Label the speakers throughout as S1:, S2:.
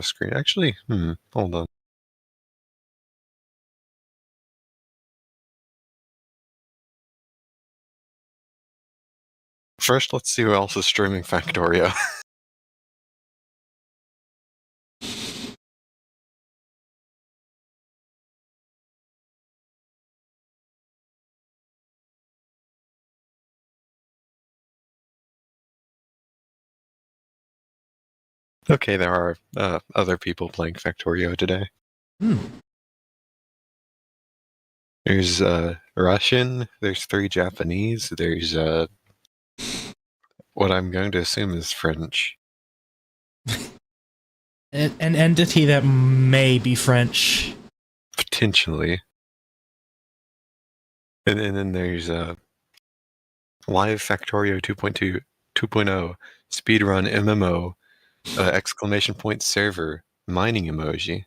S1: screen. Actually, hold on. First, let's see who else is streaming Factorio. Okay, there are other people playing Factorio today. There's Russian, there's 3 Japanese, there's what I'm going to assume is French.
S2: An entity that may be French.
S1: Potentially. And then there's Live Factorio 2.0, Speedrun MMO, exclamation point server, mining emoji.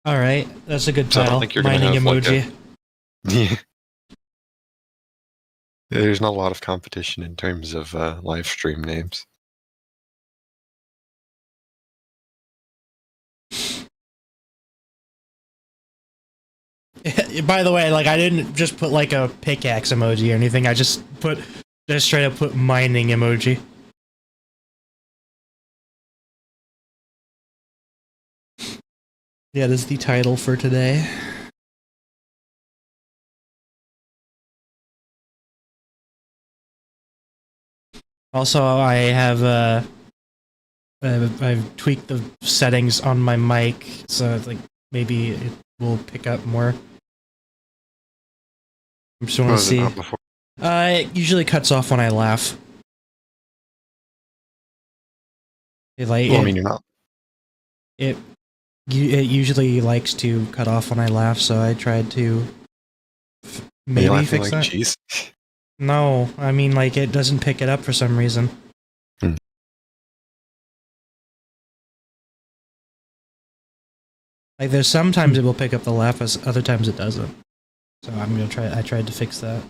S2: Alright, that's a good
S1: So I
S2: title.
S1: don't think you're
S2: Mining
S1: gonna have
S2: emoji.
S1: Yeah. There's not a lot of competition in terms of live stream names.
S2: By the way, like, I didn't just put like a pickaxe emoji or anything, I just straight up put mining emoji. That is the title for today. Also, I've tweaked the settings on my mic, so like maybe it will pick up more. I just want to see. It usually cuts off when I laugh. It usually likes to cut off when I laugh, so I tried to maybe fix that.
S1: Cheese?
S2: No, I mean, like, it doesn't pick it up for some reason. Like, there's sometimes it will pick up the laugh, other times it doesn't. So I'm gonna try. I tried to fix that.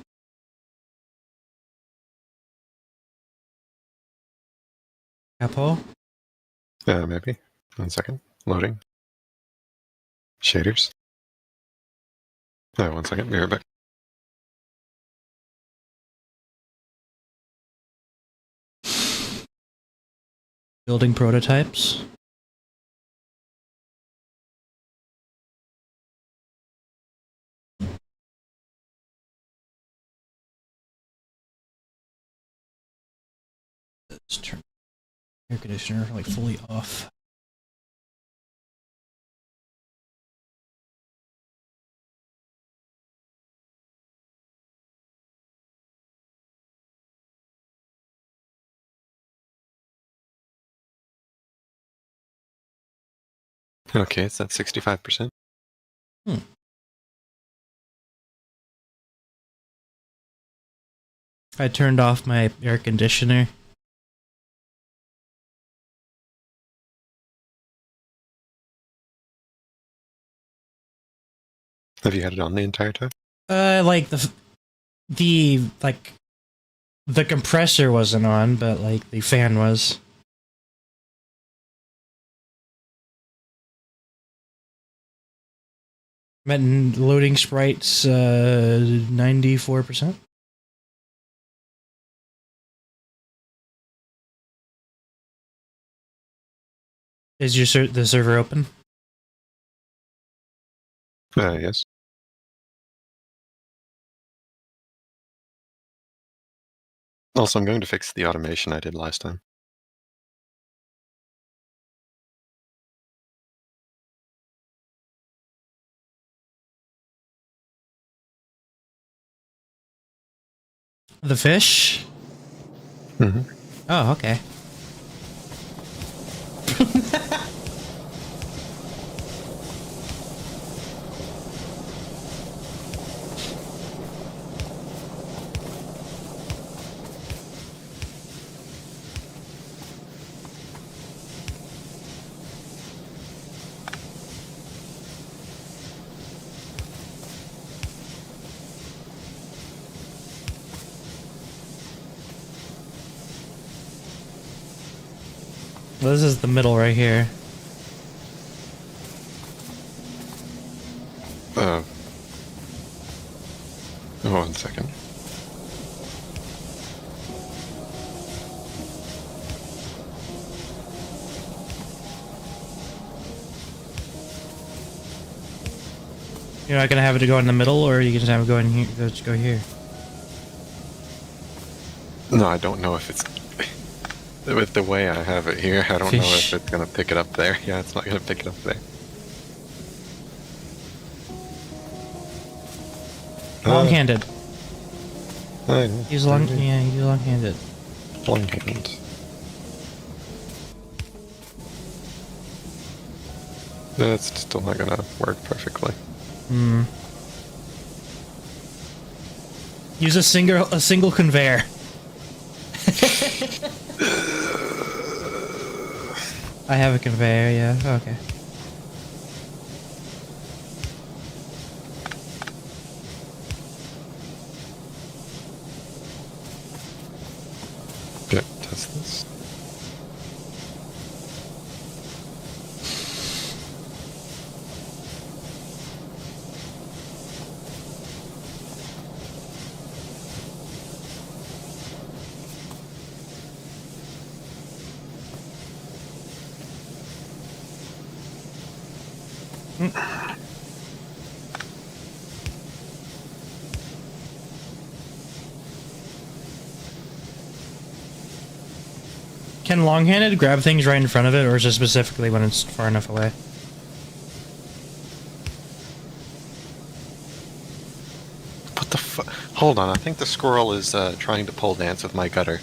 S2: Capo?
S1: Maybe. 1 second. Loading. Shaders. 1 second. Be right back.
S2: Building prototypes. Let's turn air conditioner like fully off.
S1: Okay, it's at 65%.
S2: I turned off my air conditioner.
S1: Have you had it on the entire time?
S2: Like the compressor wasn't on, but like the fan was. Met loading sprites 94%. Is the server open?
S1: Yes. Also, I'm going to fix the automation I did last time.
S2: The fish? Oh, okay. This is the middle right here.
S1: Uh, oh, 1 second.
S2: You're not gonna have it to go in the middle, or you can just have it go in here. Just go here.
S1: No, I don't know if it's with the way I have it here. I don't know if
S2: Fish.
S1: it's gonna pick it up there. Yeah, it's not gonna pick it up there.
S2: Long-handed.
S1: I know.
S2: Use long. Yeah, use long-handed.
S1: Long hand. That's still not gonna work perfectly.
S2: Hmm. Use a single conveyor. I have a conveyor. Yeah. Okay.
S1: Okay, test this.
S2: Can long-handed grab things right in front of it, or is it specifically when it's far enough away?
S1: What the fuck? Hold on, I think the squirrel is trying to pole dance with my gutter.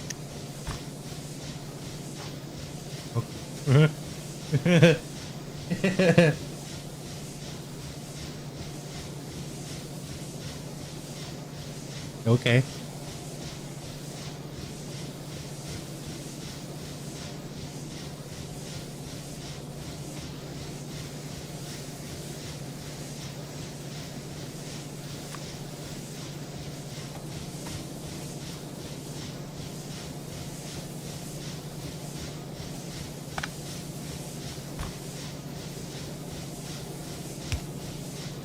S2: Okay.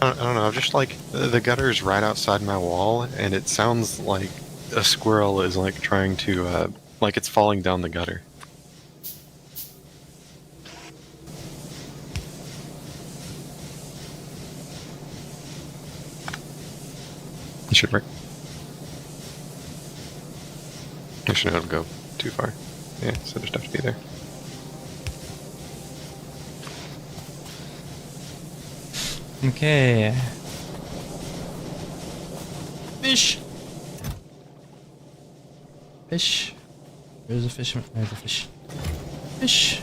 S1: I don't know, just like the gutter is right outside my wall, and it sounds like a squirrel is like trying to, like it's falling down the gutter. It should work. I shouldn't have to go too far. Yeah, so just have to be there.
S2: Okay. Fish. Fish. There's a fish. There's a fish. Fish.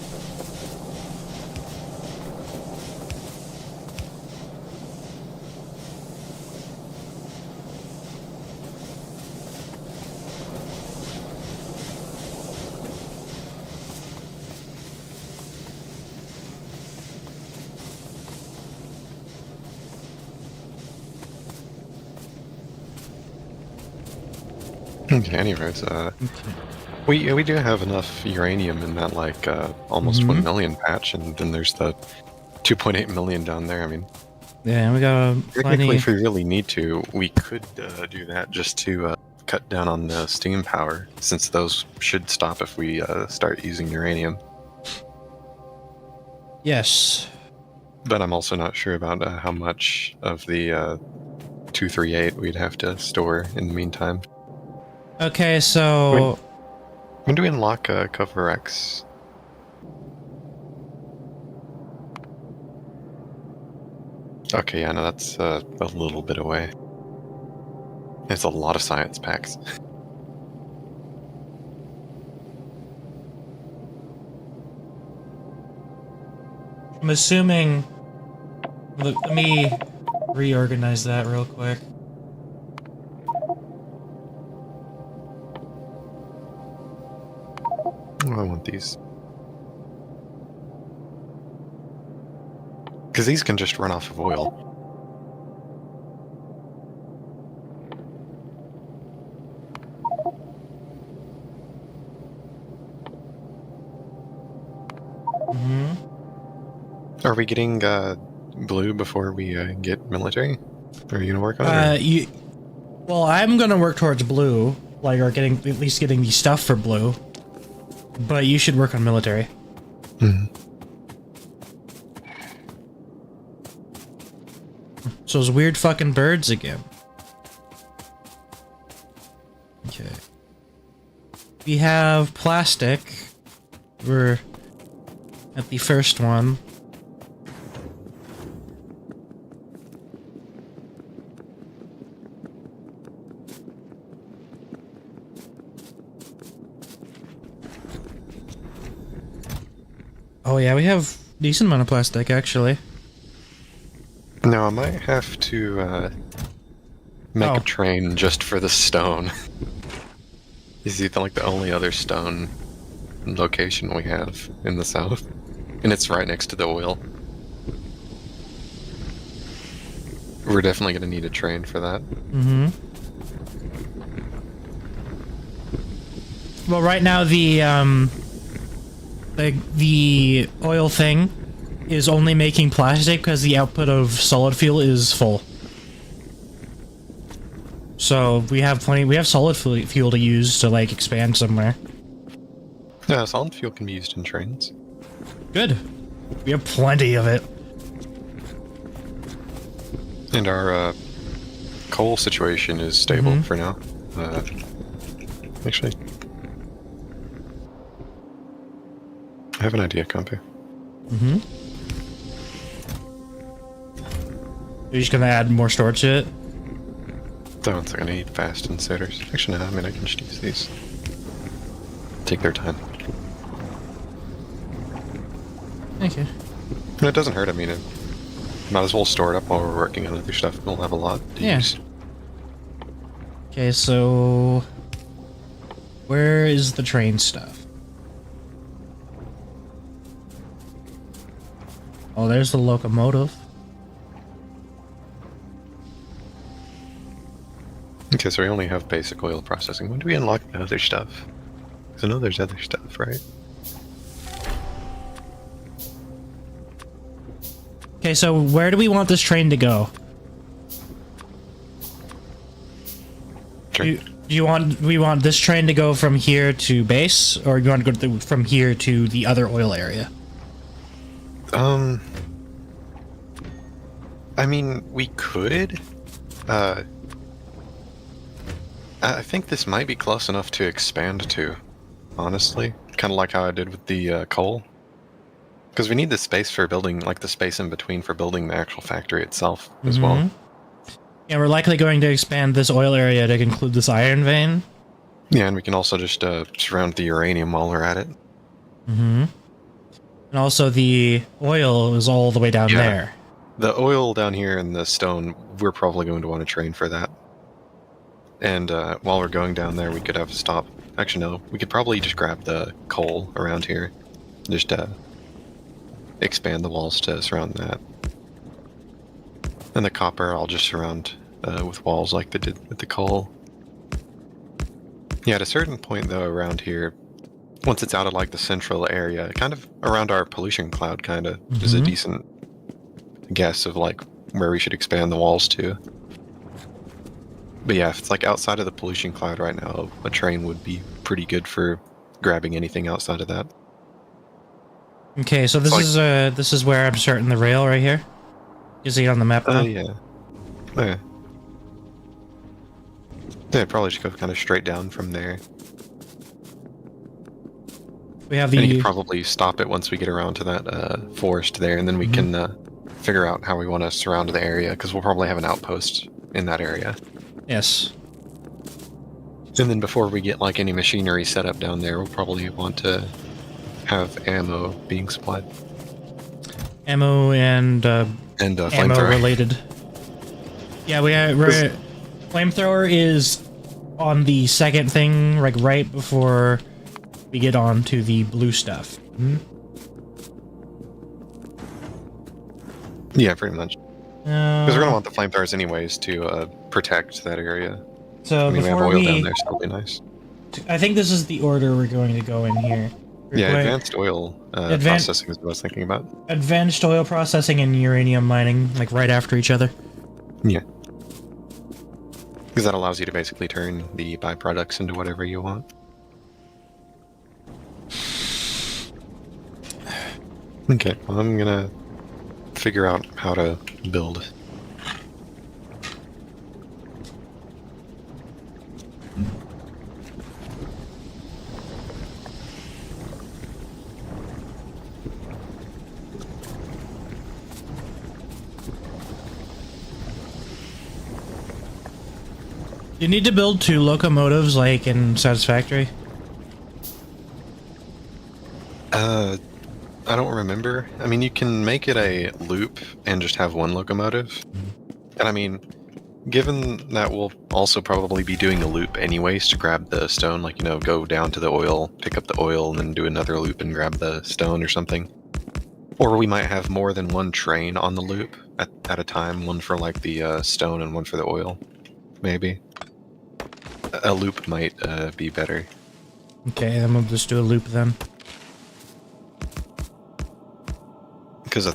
S1: Okay, anyways, we do have enough uranium in that like almost 1 million patch, and then there's the 2.8 million down there. I mean,
S2: Yeah, we got
S1: technically,
S2: plenty.
S1: if we really need to, we could do that just to cut down on the steam power, since those should stop if we start using uranium.
S2: Yes.
S1: But I'm also not sure about how much of the 238 we'd have to store in the meantime.
S2: Okay, so
S1: When do we unlock cover X? Okay, yeah, no, that's a little bit away. It's a lot of science packs.
S2: I'm assuming. Let me reorganize that real quick.
S1: Oh, I want these. Because these can just run off of oil.
S2: Mm-hmm.
S1: Are we getting blue before we get military? Are you gonna work on it?
S2: Well, I'm gonna work towards blue, like, or at least getting the stuff for blue. But you should work on military.
S1: Mhm.
S2: So those weird fucking birds again. Okay. We have plastic. We're at the first one. Oh yeah, we have decent amount of plastic actually.
S1: No, I might have to make
S2: Oh.
S1: a train just for the stone. Is it like the only other stone location we have in the south? And it's right next to the oil. We're definitely gonna need a train for that.
S2: Mm-hmm. Well, right now the oil thing is only making plastic because the output of solid fuel is full. So we have solid fuel to use to like expand somewhere.
S1: Yeah, solid fuel can be used in trains.
S2: Good. We have plenty of it.
S1: And our coal situation is stable for now. Actually, I have an idea, Compu.
S2: Mm-hmm. You're just gonna add more storage to it?
S1: Don't think I need fast inserters. Actually, no, I mean, I can just use these. Take their time.
S2: Okay.
S1: And it doesn't hurt, I mean, might as well store it up while we're working on other stuff. We'll have a lot to use.
S2: Okay, so where is the train stuff? Oh, there's the locomotive.
S1: Okay, so we only have basic oil processing. When do we unlock the other stuff? Because I know there's other stuff, right?
S2: Okay, so where do we want this train to go?
S1: Sure.
S2: We want this train to go from here to base, or you want to go from here to the other oil area?
S1: I mean, we could. I think this might be close enough to expand to, honestly. Kind of like how I did with the coal. Because we need the space for building, like the space in between for building the actual factory itself as well.
S2: Yeah, we're likely going to expand this oil area to include this iron vein.
S1: Yeah, and we can also just surround the uranium while we're at it.
S2: And also the oil is all the way down there.
S1: The oil down here and the stone, we're probably going to want to train for that. And while we're going down there, we could have a stop. Actually, no, we could probably just grab the coal around here. Just expand the walls to surround that. And the copper, I'll just surround with walls like they did with the coal. Yeah, at a certain point, though, around here, once it's out of like the central area, kind of around our pollution cloud, kind of is a decent guess of like where we should expand the walls to. But yeah, if it's like outside of the pollution cloud right now, a train would be pretty good for grabbing anything outside of that.
S2: Okay, so this is where I'm starting the rail right here. You see it on the map now?
S1: Yeah. Oh, yeah. Yeah, probably just go kind of straight down from there.
S2: We have
S1: And you could probably stop it once we get around to that forest there, and then we can figure out how we want to surround the area, because we'll probably have an outpost in that area.
S2: Yes.
S1: And then before we get like any machinery set up down there, we'll probably want to have ammo being supplied.
S2: Ammo and ammo
S1: flamethrower
S2: related. Yeah, we're flamethrower is on the second thing, like right before we get on to the blue stuff.
S1: Yeah, pretty much. Because we're gonna want the flamethrowers anyways to protect that area.
S2: So
S1: I mean, we have
S2: before
S1: oil down there, so it'll be nice.
S2: I think this is the order we're going to go in here.
S1: Yeah, advanced oil processing is what I was thinking about.
S2: Advanced oil processing and uranium mining, like right after each other.
S1: Yeah. Because that allows you to basically turn the byproducts into whatever you want. Okay, well, I'm gonna figure out how to build.
S2: You need to build 2 locomotives like in Satisfactory.
S1: I don't remember. I mean, you can make it a loop and just have 1 locomotive. And I mean, given that we'll also probably be doing a loop anyways to grab the stone, like, go down to the oil, pick up the oil, and then do another loop and grab the stone or something. Or we might have more than 1 train on the loop at a time, one for like the stone and one for the oil, maybe. A loop might be better.
S2: Okay, then we'll just do a loop then.
S1: Because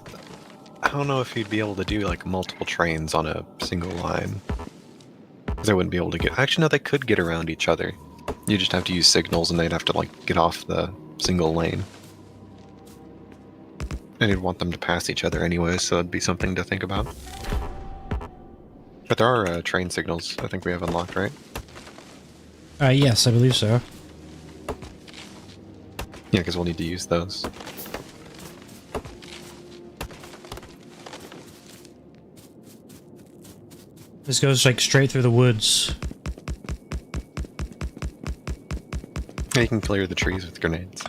S1: I don't know if you'd be able to do like multiple trains on a single line. They wouldn't be able to get... Actually, no, they could get around each other. You just have to use signals and they'd have to like get off the single lane. And you'd want them to pass each other anyway, so it'd be something to think about. But there are train signals I think we have unlocked, right?
S2: Yes, I believe so.
S1: Yeah, because we'll need to use those.
S2: This goes like straight through the woods.
S1: Yeah, you can clear the trees with grenades.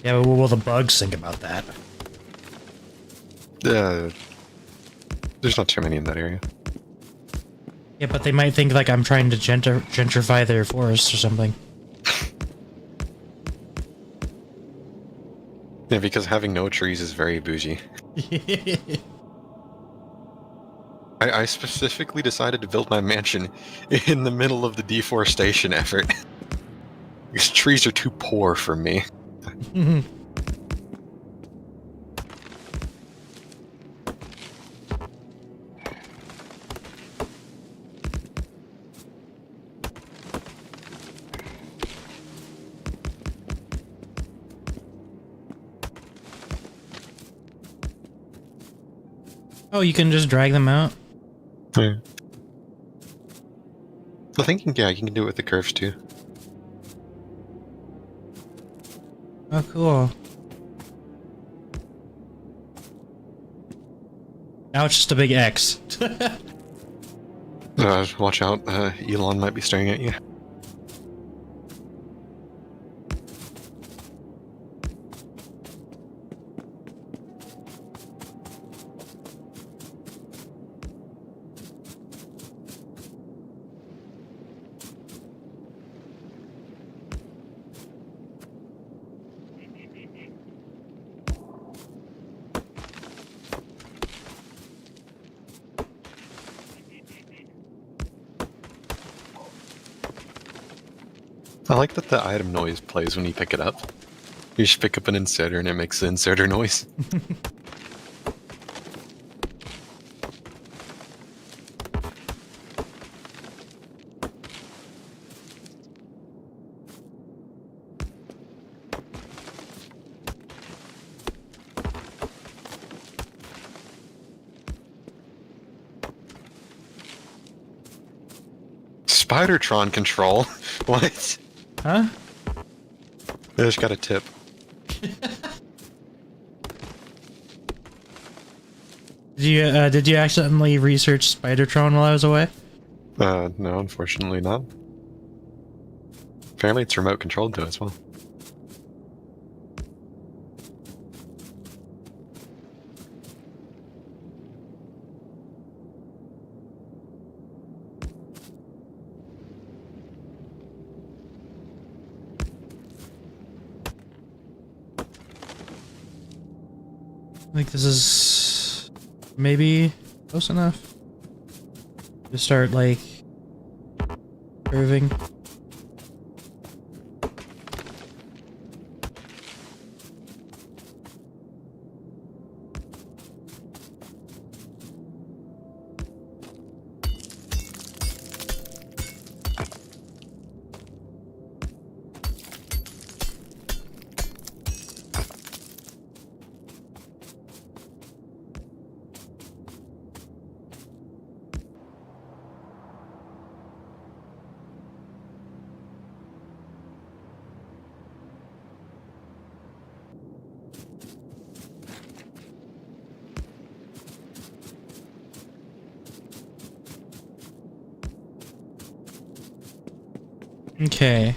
S2: Yeah, but what will the bugs think about that?
S1: There's not too many in that area.
S2: Yeah, but they might think like I'm trying to gentrify their forests or something.
S1: Yeah, because having no trees is very bougie. I specifically decided to build my mansion in the middle of the deforestation effort. These trees are too poor for me.
S2: Oh, you can just drag them out?
S1: Yeah. I think, yeah, you can do it with the curves too.
S2: Oh, cool. Now it's just a big X.
S1: Watch out, Elon might be staring at you. I like that the item noise plays when you pick it up. You just pick up an inserter and it makes the inserter noise. Spidertron control? What?
S2: Huh?
S1: I just got a tip.
S2: Did you accidentally research Spidertron while I was away?
S1: No, unfortunately not. Apparently it's remote controlled though as well.
S2: I think this is maybe close enough to start like curving. Okay.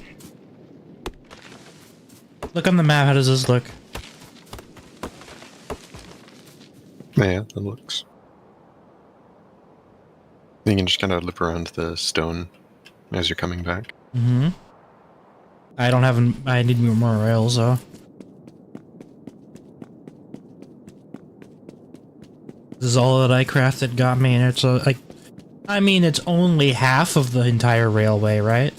S2: Look on the map. How does this look?
S1: Yeah, that looks. You can just kind of loop around the stone as you're coming back.
S2: Mm-hmm. I don't have. I need more rails though. This is all that I crafted got me, and it's like. I mean, it's only half of the entire railway, right?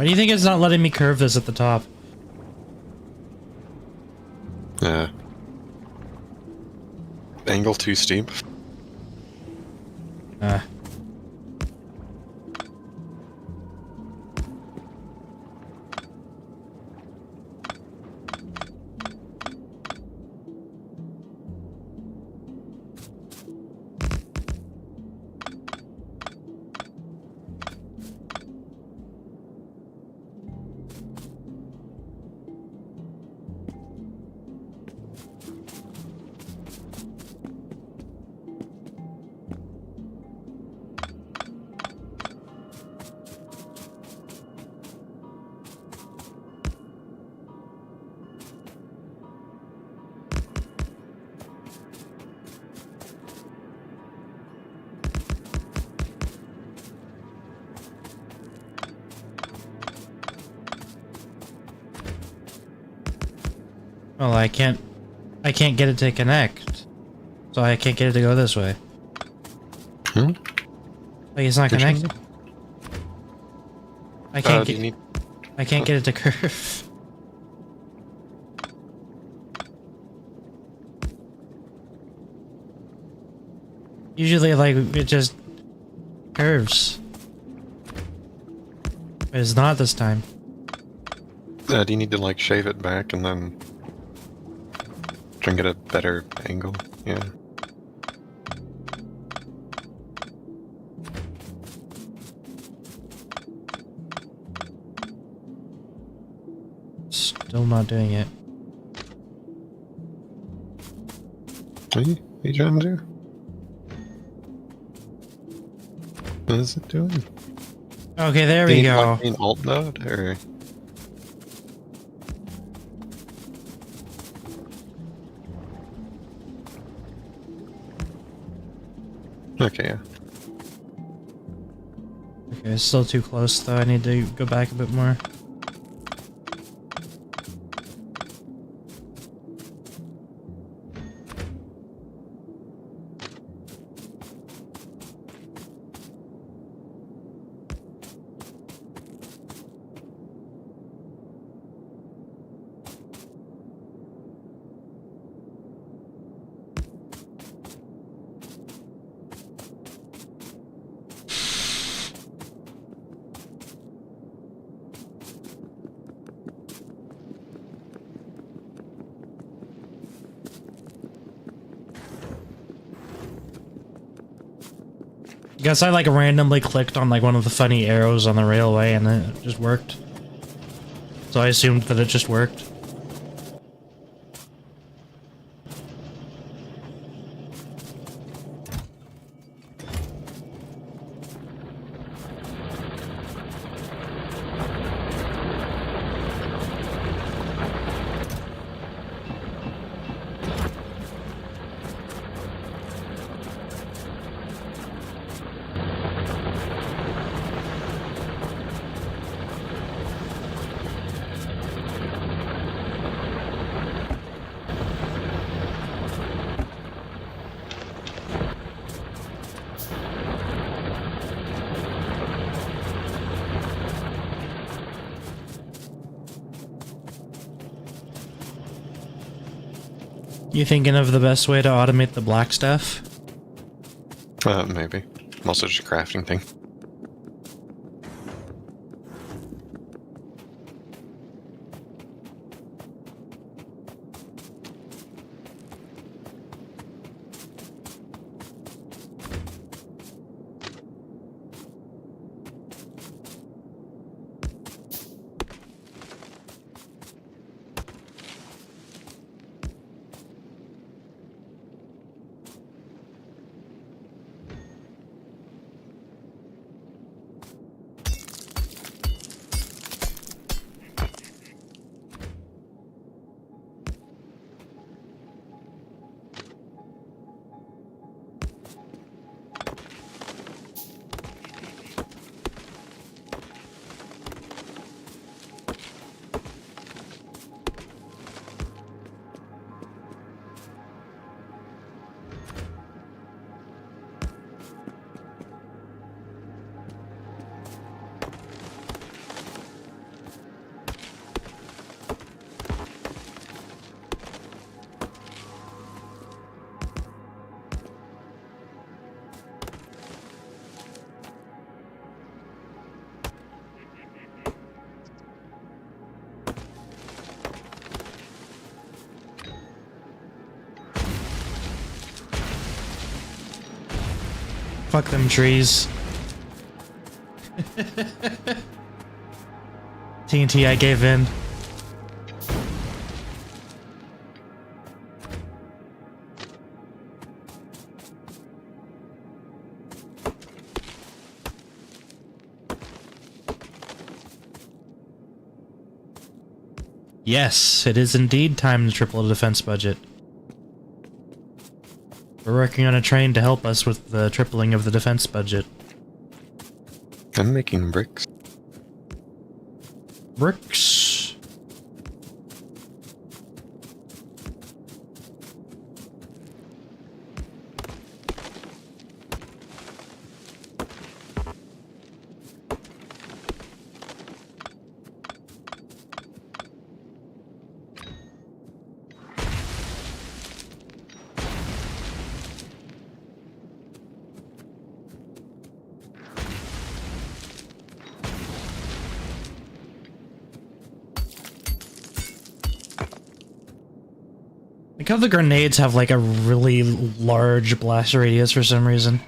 S2: Why do you think it's not letting me curve this at the top?
S1: Angle too steep.
S2: Uh. Well, I can't get it to connect. So I can't get it to go this way.
S1: Hmm?
S2: Like, it's not connecting. I can't get I can't get it to curve. Usually, like, it just curves. But it's not this time.
S1: Do you need to, like, shave it back and then try and get a better angle? Yeah.
S2: Still not doing it.
S1: What are you trying to do? What is it doing?
S2: Okay, there
S1: Do
S2: we
S1: you need to,
S2: go.
S1: like, be in alt mode, or? Okay, yeah.
S2: Okay, it's still too close though. I need to go back a bit more. Guess I like randomly clicked on like one of the funny arrows on the railway and it just worked. So I assumed that it just worked. You thinking of the best way to automate the black stuff?
S1: Maybe. Also just a crafting thing.
S2: Fuck them trees. TNT, I gave in. Yes, it is indeed time to triple the defense budget. We're working on a train to help us with the tripling of the defense budget.
S1: I'm making bricks.
S2: Bricks. Like how the grenades have like a really large blast radius for some reason.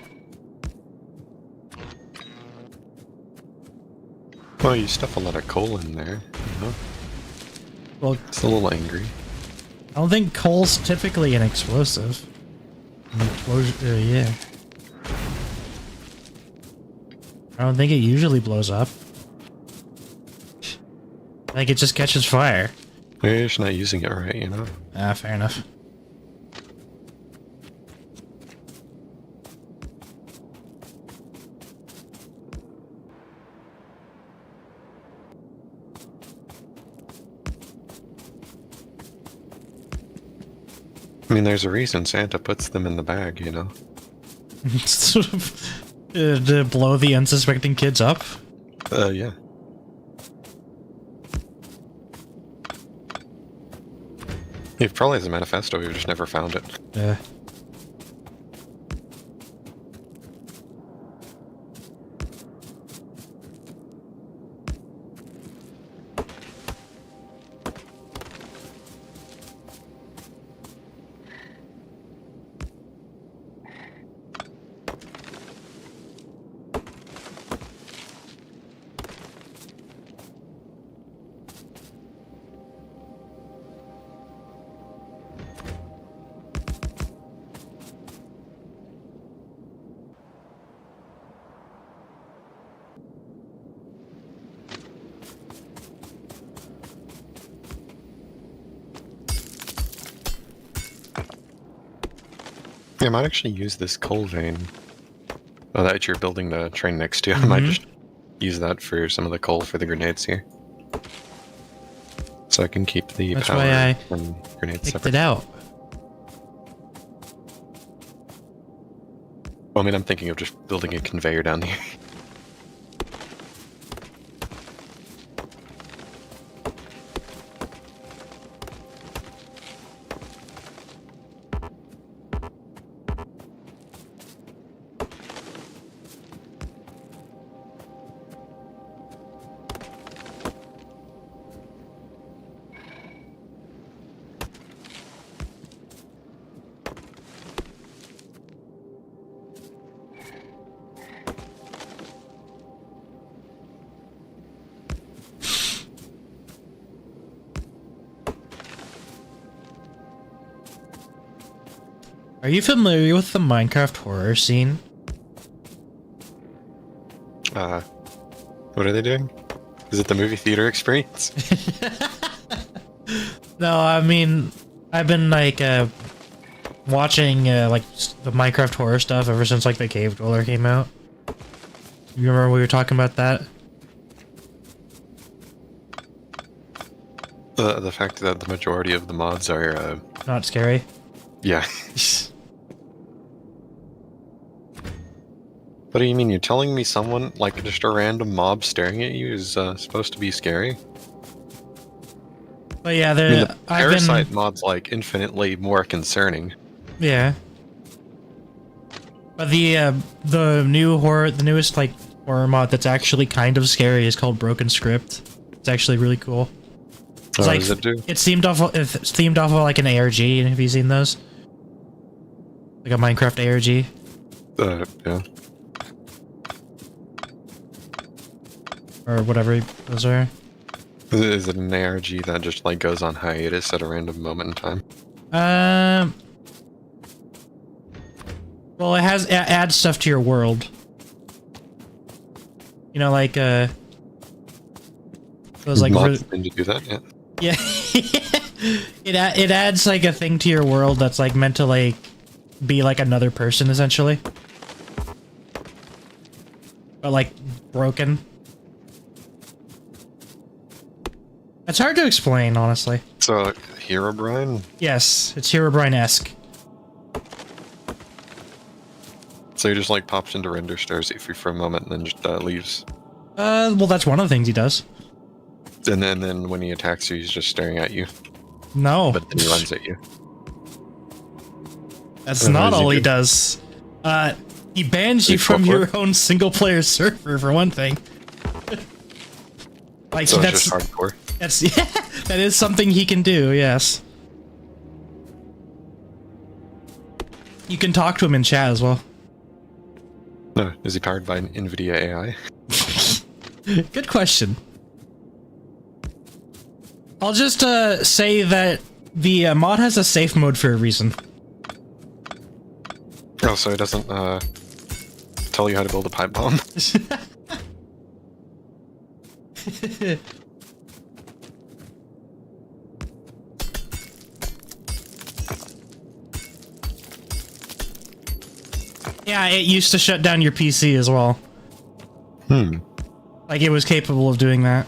S1: Well, you stuff a lot of coal in there, you know?
S2: Well,
S1: It's a little angry.
S2: I don't think coal's typically an explosive. Yeah. I don't think it usually blows up. I think it just catches fire.
S1: Maybe you're just not using it right, you know?
S2: Ah, fair enough.
S1: I mean, there's a reason Santa puts them in the bag, you know?
S2: To blow the unsuspecting kids up?
S1: Yeah. It probably has a manifesto, we've just never found it.
S2: Yeah.
S1: Yeah, I might actually use this coal vein that you're building the train next to. I might just use that for some of the coal for the grenades here. So I can keep the
S2: That's
S1: power
S2: why I
S1: from grenades
S2: picked
S1: separate.
S2: it out.
S1: Well, I mean, I'm thinking of just building a conveyor down here.
S2: Are you familiar with the Minecraft horror scene?
S1: What are they doing? Is it the movie theater experience?
S2: No, I mean, I've been like watching like the Minecraft horror stuff ever since like the Cave Dweller came out. You remember we were talking about that?
S1: The fact that the majority of the mods are,
S2: Not scary.
S1: yeah. What do you mean? You're telling me someone, like just a random mob staring at you is supposed to be scary?
S2: But yeah,
S1: I mean, the
S2: I've
S1: parasite
S2: been,
S1: mod's like infinitely more concerning.
S2: yeah. But the newest like horror mod that's actually kind of scary is called Broken Script. It's actually really cool. It's
S1: What
S2: like
S1: does it do?
S2: it's themed off of like an ARG. Have you seen those? Like a Minecraft ARG.
S1: Yeah.
S2: Or whatever those are.
S1: Is it an ARG that just like goes on hiatus at a random moment in time?
S2: Well, it adds stuff to your world. You know, like those like
S1: Mods tend to do that, yeah.
S2: yeah, it adds like a thing to your world that's like meant to like be like another person essentially, but like broken. It's hard to explain, honestly.
S1: So, Herobrine?
S2: Yes, it's Herobrine-esque.
S1: So he just like pops into render, stares at you for a moment, and then just leaves.
S2: Well, that's one of the things he does.
S1: And then when he attacks you, he's just staring at you.
S2: No,
S1: But then he runs at you.
S2: that's
S1: And what
S2: not
S1: does he
S2: all he
S1: do?
S2: does. He bans you
S1: He
S2: from your
S1: teleport?
S2: own single-player server for one thing. Like
S1: So it's
S2: that's
S1: just hardcore.
S2: that's yeah, that is something he can do. Yes. You can talk to him in chat as well.
S1: No, is he powered by an NVIDIA AI?
S2: Good question. I'll just say that the mod has a safe mode for a reason.
S1: Oh, so it doesn't tell you how to build a pipe bomb?
S2: Yeah, it used to shut down your PC as well.
S1: Hmm.
S2: Like it was capable of doing that.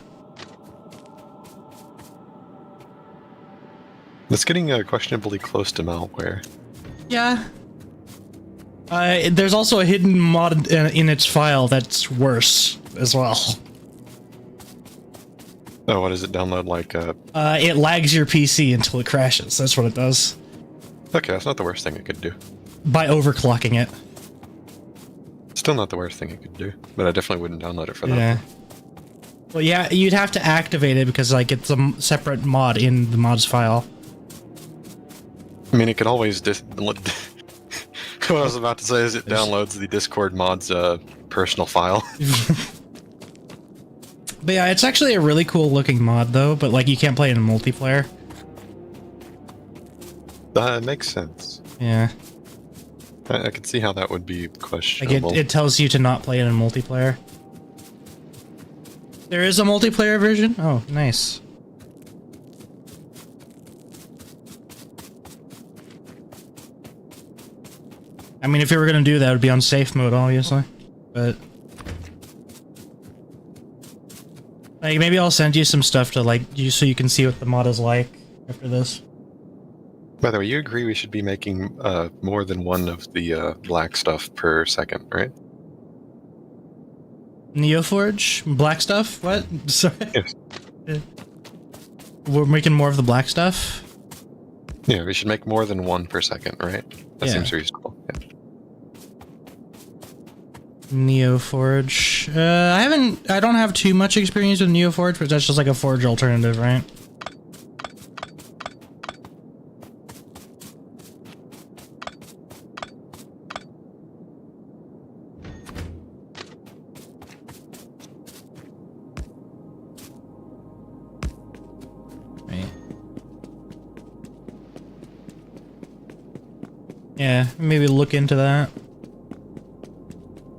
S1: It's getting questionably close to malware.
S2: Yeah. There's also a hidden mod in its file that's worse as well.
S1: Oh, what does it download like?
S2: It lags your PC until it crashes. That's what it does.
S1: Okay, that's not the worst thing it could do.
S2: By overclocking it.
S1: Still not the worst thing it could do, but I definitely wouldn't download it for that.
S2: Yeah. Well, yeah, you'd have to activate it because like it's a separate mod in the mods file.
S1: I mean, it could always what I was about to say is it downloads the Discord mod's personal file.
S2: But yeah, it's actually a really cool looking mod though, but like you can't play it in multiplayer.
S1: That makes sense.
S2: Yeah.
S1: I could see how that would be
S2: Like
S1: questionable.
S2: it tells you to not play it in multiplayer. There is a multiplayer version? Oh, nice. I mean, if you were gonna do that, it would be on safe mode, obviously. But like, maybe I'll send you some stuff to like you so you can see what the mod is like after this.
S1: By the way, you agree we should be making more than one of the black stuff per second, right?
S2: Neoforge? Black stuff? What? Sorry.
S1: Yes.
S2: We're making more of the black stuff?
S1: Yeah, we should make more than one per second, right? That
S2: Yeah.
S1: seems reasonable. Yeah.
S2: Neoforge. I don't have too much experience with Neoforge, but that's just like a Forge alternative, right? Right. Yeah, maybe look into that.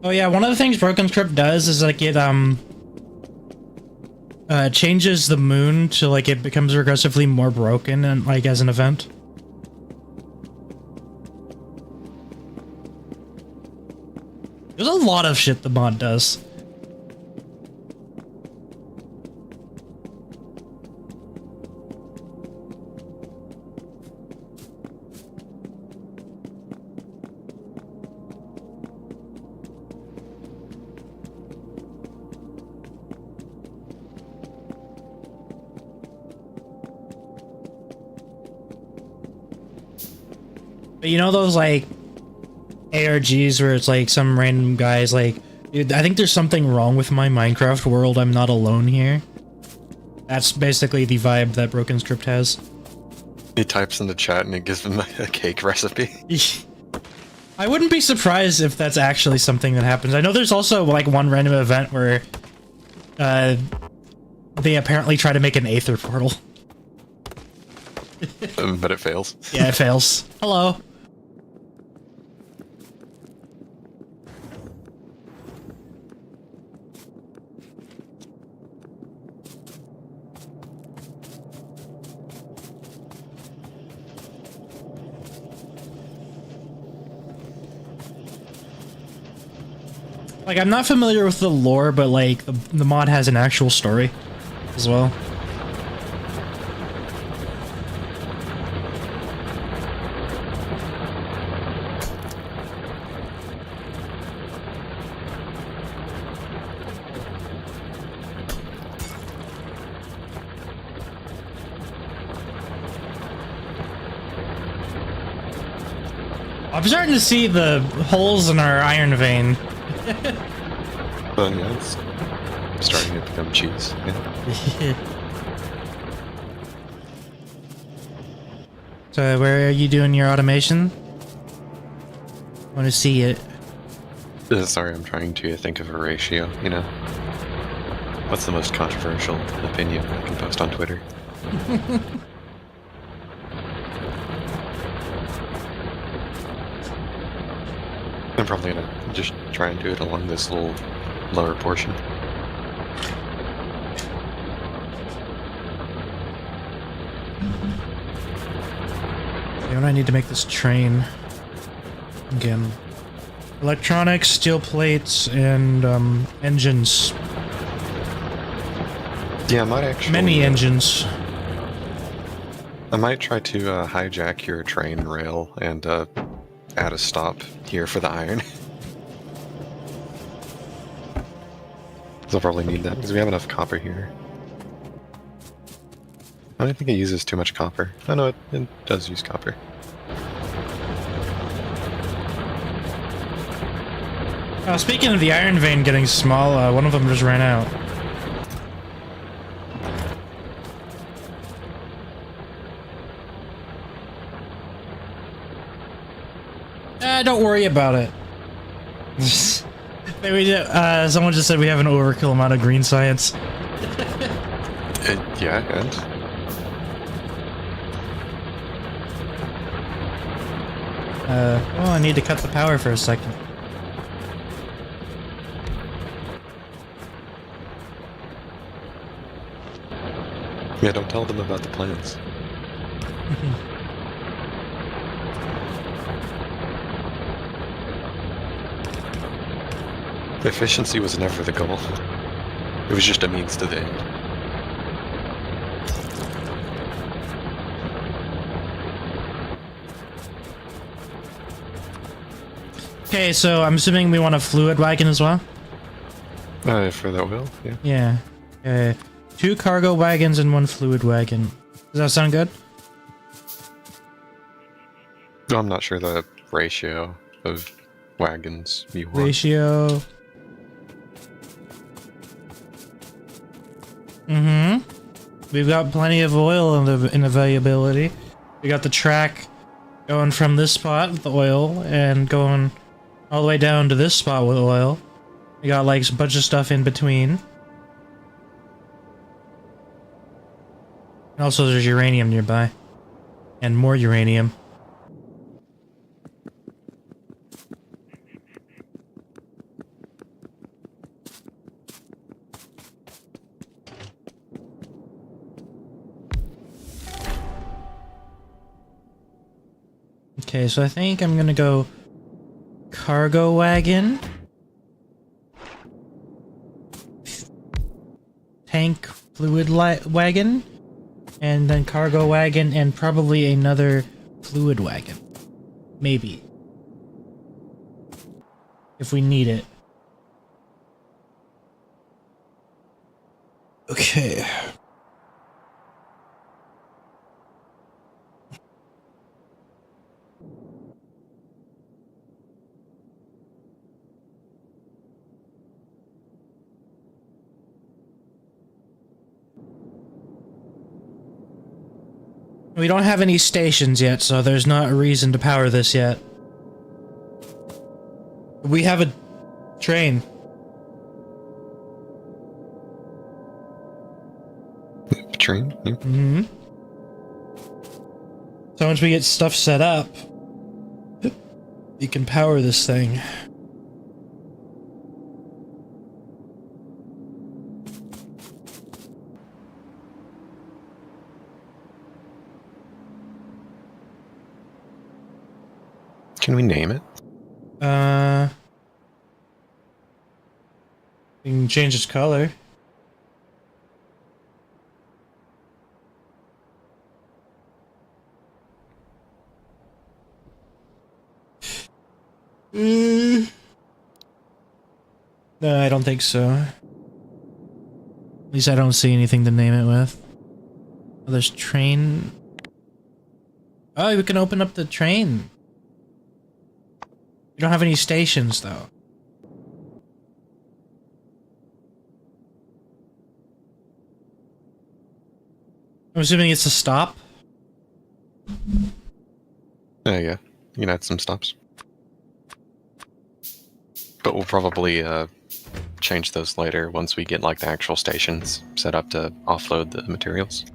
S2: Oh yeah, one of the things Broken Script does is like it changes the moon to like it becomes regressively more broken and like as an event. There's a lot of shit the mod does. But you know those like ARGs where it's like some random guy's like, dude, I think there's something wrong with my Minecraft world. I'm not alone here. That's basically the vibe that Broken Script has.
S1: He types in the chat and it gives him a cake recipe.
S2: I wouldn't be surprised if that's actually something that happens. I know there's also like one random event where they apparently try to make an Aether portal.
S1: But it fails.
S2: Yeah, it fails. Hello. Like, I'm not familiar with the lore, but like the mod has an actual story as well. I'm starting to see the holes in our iron vein.
S1: Well, yeah, it's starting to become cheese. Yeah.
S2: So, where are you doing your automation? Want to see it.
S1: Sorry, I'm trying to think of a ratio, you know? What's the most controversial opinion I can post on Twitter? I'm probably gonna just try and do it along this little lower portion.
S2: You know, I need to make this train again. Electronics, steel plates, and engines.
S1: Yeah, I might actually...
S2: Many engines.
S1: I might try to hijack your train rail and add a stop here for the iron. I'll probably need that because we have enough copper here. I don't think it uses too much copper. Oh no, it does use copper.
S2: Speaking of the iron vein getting small, one of them just ran out. Don't worry about it. Maybe someone just said we have an overkill amount of green science.
S1: Yeah, and?
S2: Oh, I need to cut the power for a second.
S1: Yeah, don't tell them about the plans. Efficiency was never the goal. It was just a means to the end.
S2: Okay, so I'm assuming we want a fluid wagon as well?
S1: For the oil, yeah.
S2: Yeah. 2 cargo wagons and 1 fluid wagon. Does that sound good?
S1: I'm not sure the ratio of wagons you want.
S2: Ratio. We've got plenty of oil in availability. We got the track going from this spot with the oil and going all the way down to this spot with oil. We got like a bunch of stuff in between. And also there's uranium nearby. And more uranium. Okay, so I think I'm gonna go cargo wagon, tank fluid wagon, and then cargo wagon, and probably another fluid wagon. Maybe. If we need it. Okay. We don't have any stations yet, so there's not a reason to power this yet. We have a train.
S1: Train? Yeah.
S2: Mm-hmm. So once we get stuff set up, you can power this thing.
S1: Can we name it?
S2: We can change its color. No, I don't think so. At least I don't see anything to name it with. Oh, there's train. Oh, we can open up the train. We don't have any stations, though. I'm assuming it's a stop.
S1: Yeah. You can add some stops. But we'll probably change those later once we get like the actual stations set up to offload the materials.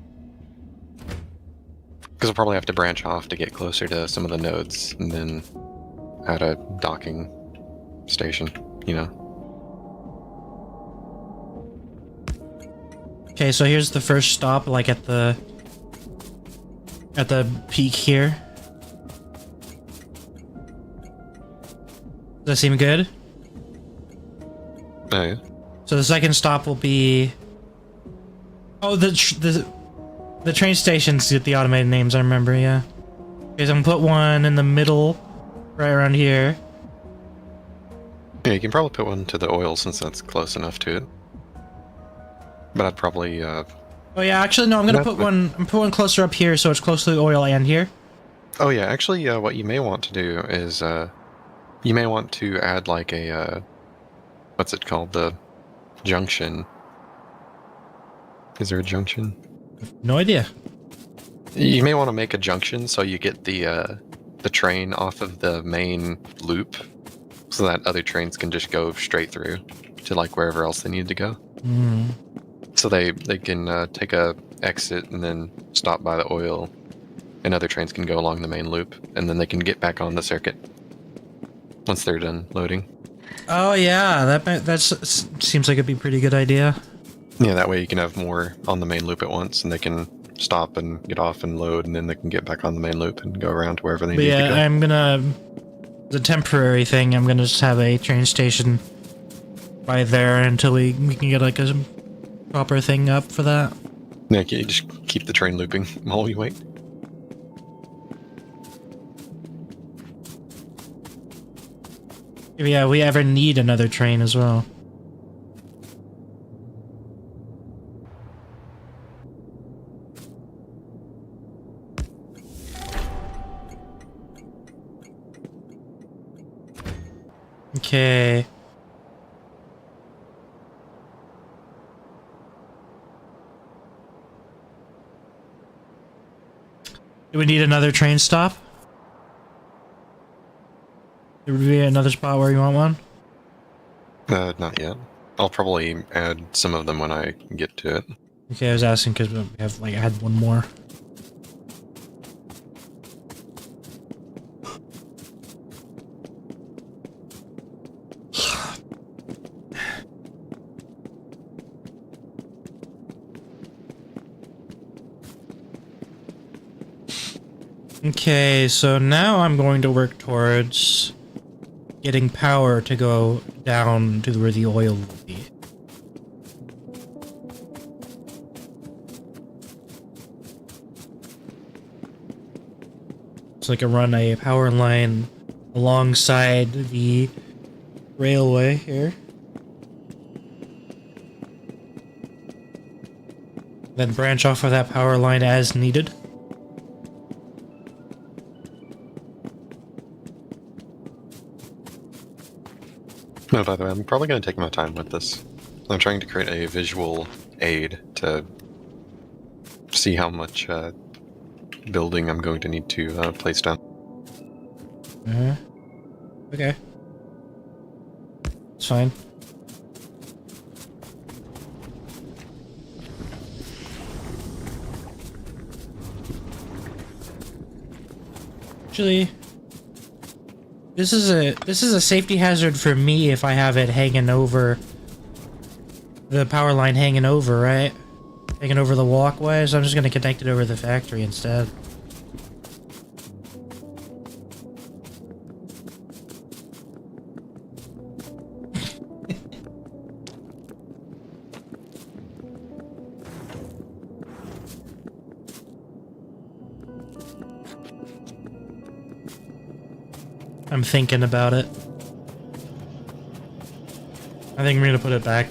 S1: Because we'll probably have to branch off to get closer to some of the nodes and then add a docking station, you know?
S2: Okay, so here's the first stop, like at the peak here. Does that seem good?
S1: Oh, yeah.
S2: So the second stop will be... Oh, the train stations get the automated names, I remember, yeah. Okay, so I'm gonna put one in the middle, right around here.
S1: Yeah, you can probably put one to the oil since that's close enough to it. But I'd probably...
S2: Oh yeah, actually no, I'm gonna put one closer up here so it's close to the oil and here.
S1: Oh yeah, actually what you may want to do is you may want to add like a what's it called? The junction. Is there a junction?
S2: No idea.
S1: You may want to make a junction so you get the train off of the main loop so that other trains can just go straight through to like wherever else they need to go.
S2: Mm.
S1: So they can take a exit and then stop by the oil, and other trains can go along the main loop, and then they can get back on the circuit once they're done loading.
S2: Oh yeah, that seems like it'd be a pretty good idea.
S1: Yeah, that way you can have more on the main loop at once, and they can stop and get off and load, and then they can get back on the main loop and go around to wherever they need to go.
S2: I'm gonna... As a temporary thing, I'm gonna just have a train station by there until we can get like a proper thing up for that.
S1: Yeah, you just keep the train looping while we wait.
S2: Yeah, we ever need another train as well. Okay. Do we need another train stop? There would be another spot where you want one?
S1: Not yet. I'll probably add some of them when I get to it.
S2: Okay, I was asking because we have like I had one more. Okay, so now I'm going to work towards getting power to go down to where the oil will be. So I can run a power line alongside the railway here. Then branch off of that power line as needed.
S1: No, by the way, I'm probably going to take my time with this. I'm trying to create a visual aid to see how much building I'm going to need to place down.
S2: Okay. It's fine. Actually, this is a safety hazard for me if I have it hanging over the power line hanging over, right? Hanging over the walkway, so I'm just gonna connect it over the factory instead. I'm thinking about it. I think I'm gonna put it back.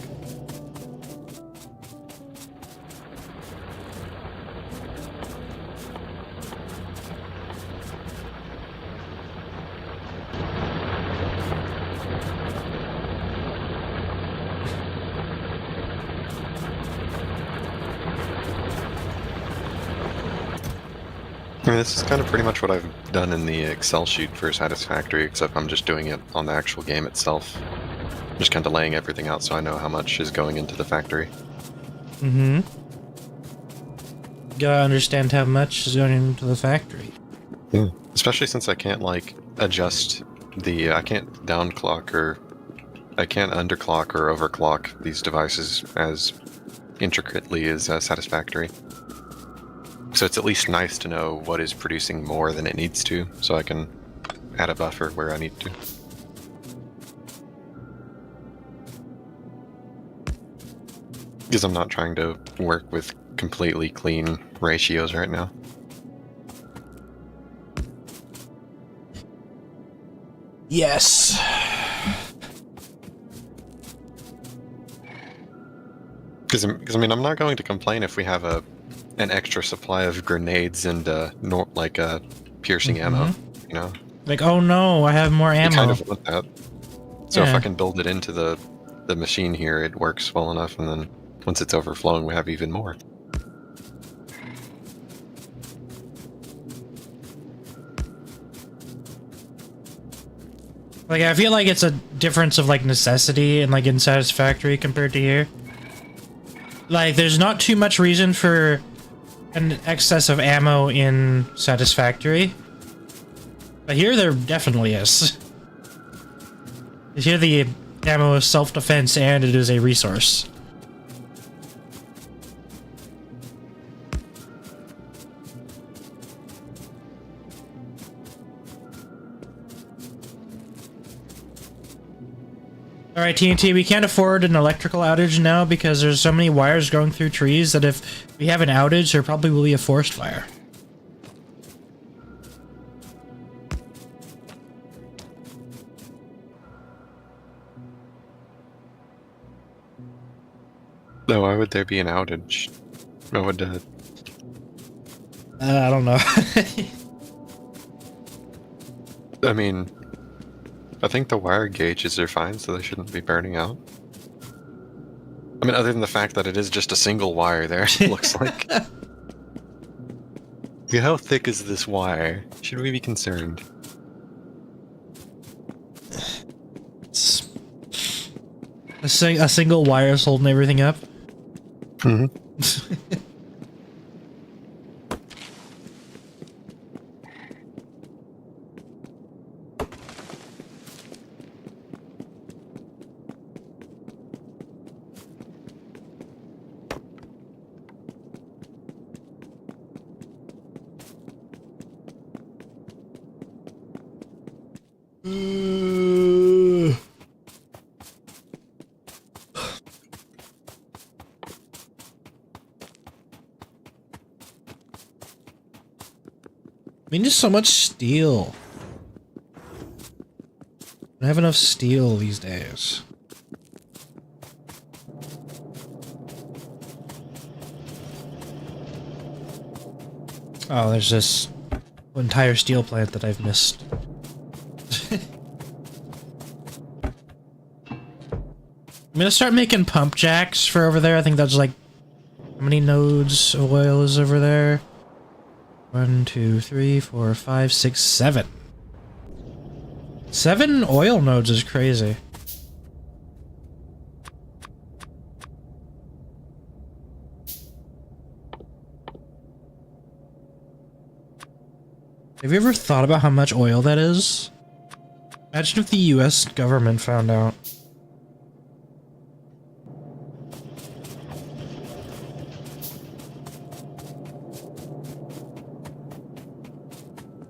S1: I mean, this is kind of pretty much what I've done in the Excel sheet for Satisfactory, except I'm just doing it on the actual game itself. Just kind of laying everything out so I know how much is going into the factory.
S2: Mm-hmm. Gotta understand how much is going into the factory.
S1: Yeah. Especially since I can't, like, adjust the... I can't downclock or... I can't underclock or overclock these devices as intricately as Satisfactory. So it's at least nice to know what is producing more than it needs to, so I can add a buffer where I need to. Because I'm not trying to work with completely clean ratios right now.
S2: Yes.
S1: Because I mean, I'm not going to complain if we have an extra supply of grenades and piercing ammo, you know?
S2: Like, oh no, I have more
S1: You
S2: ammo.
S1: kind of want that. So if
S2: Yeah.
S1: I can build it into the machine here, it works well enough, and then once it's overflowing, we have even more.
S2: Like, I feel like it's a difference of, like, necessity and, like, in Satisfactory compared to here. Like, there's not too much reason for an excess of ammo in Satisfactory. But here there definitely is. Here the ammo is self-defense and it is a resource. Alright, TNT, we can't afford an electrical outage now because there's so many wires going through trees that if we have an outage, there probably will be a forest fire.
S1: No, why would there be an outage? What would
S2: I don't know.
S1: I mean, I think the wire gauges are fine, so they shouldn't be burning out. I mean, other than the fact that it is just a single wire there, it looks like. How thick is this wire? Should we be concerned?
S2: A single wire is holding everything up.
S1: Mm-hmm.
S2: I mean, just so much steel. I don't have enough steel these days. Oh, there's this entire steel plant that I've missed. I'm gonna start making pump jacks for over there. I think that's like... How many nodes of oil is over there? 1, 2, 3, 4, 5, 6, 7. 7 oil nodes is crazy. Have you ever thought about how much oil that is? Imagine if the US government found out.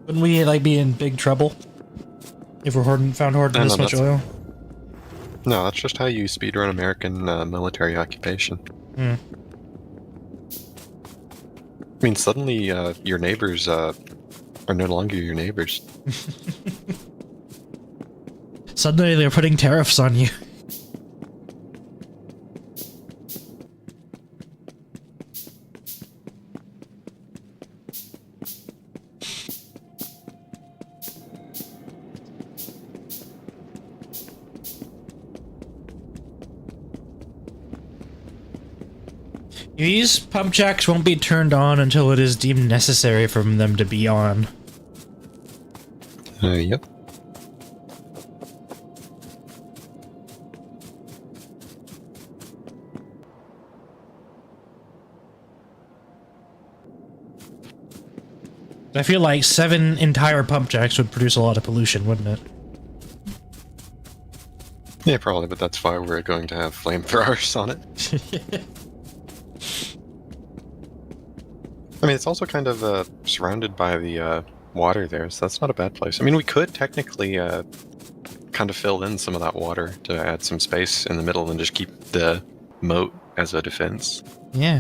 S2: Wouldn't we, like, be in big trouble? If we're found hoarding this much oil?
S1: No, that's just how you speedrun American military occupation.
S2: Hmm.
S1: I mean, suddenly your neighbors are no longer your neighbors.
S2: Suddenly they're putting tariffs on you. These pump jacks won't be turned on until it is deemed necessary for them to be on.
S1: Yep.
S2: I feel like 7 entire pump jacks would produce a lot of pollution, wouldn't it?
S1: Yeah, probably, but that's why we're going to have flamethrowers on it. I mean, it's also kind of surrounded by the water there, so that's not a bad place. I mean, we could technically kind of fill in some of that water to add some space in the middle and just keep the moat as a defense.
S2: Yeah.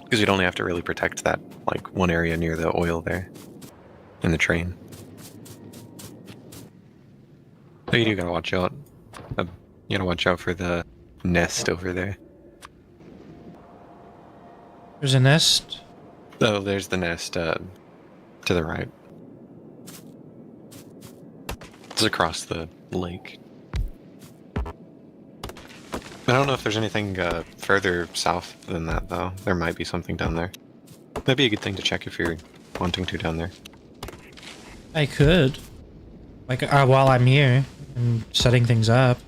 S1: Because you'd only have to really protect that, like, one area near the oil there. In the train. So you do gotta watch out. You gotta watch out for the nest over there.
S2: There's a nest?
S1: Oh, there's the nest to the right. It's across the lake. I don't know if there's anything further south than that, though. There might be something down there. That'd be a good thing to check if you're wanting to down there.
S2: I could. Like, while I'm here and setting things up.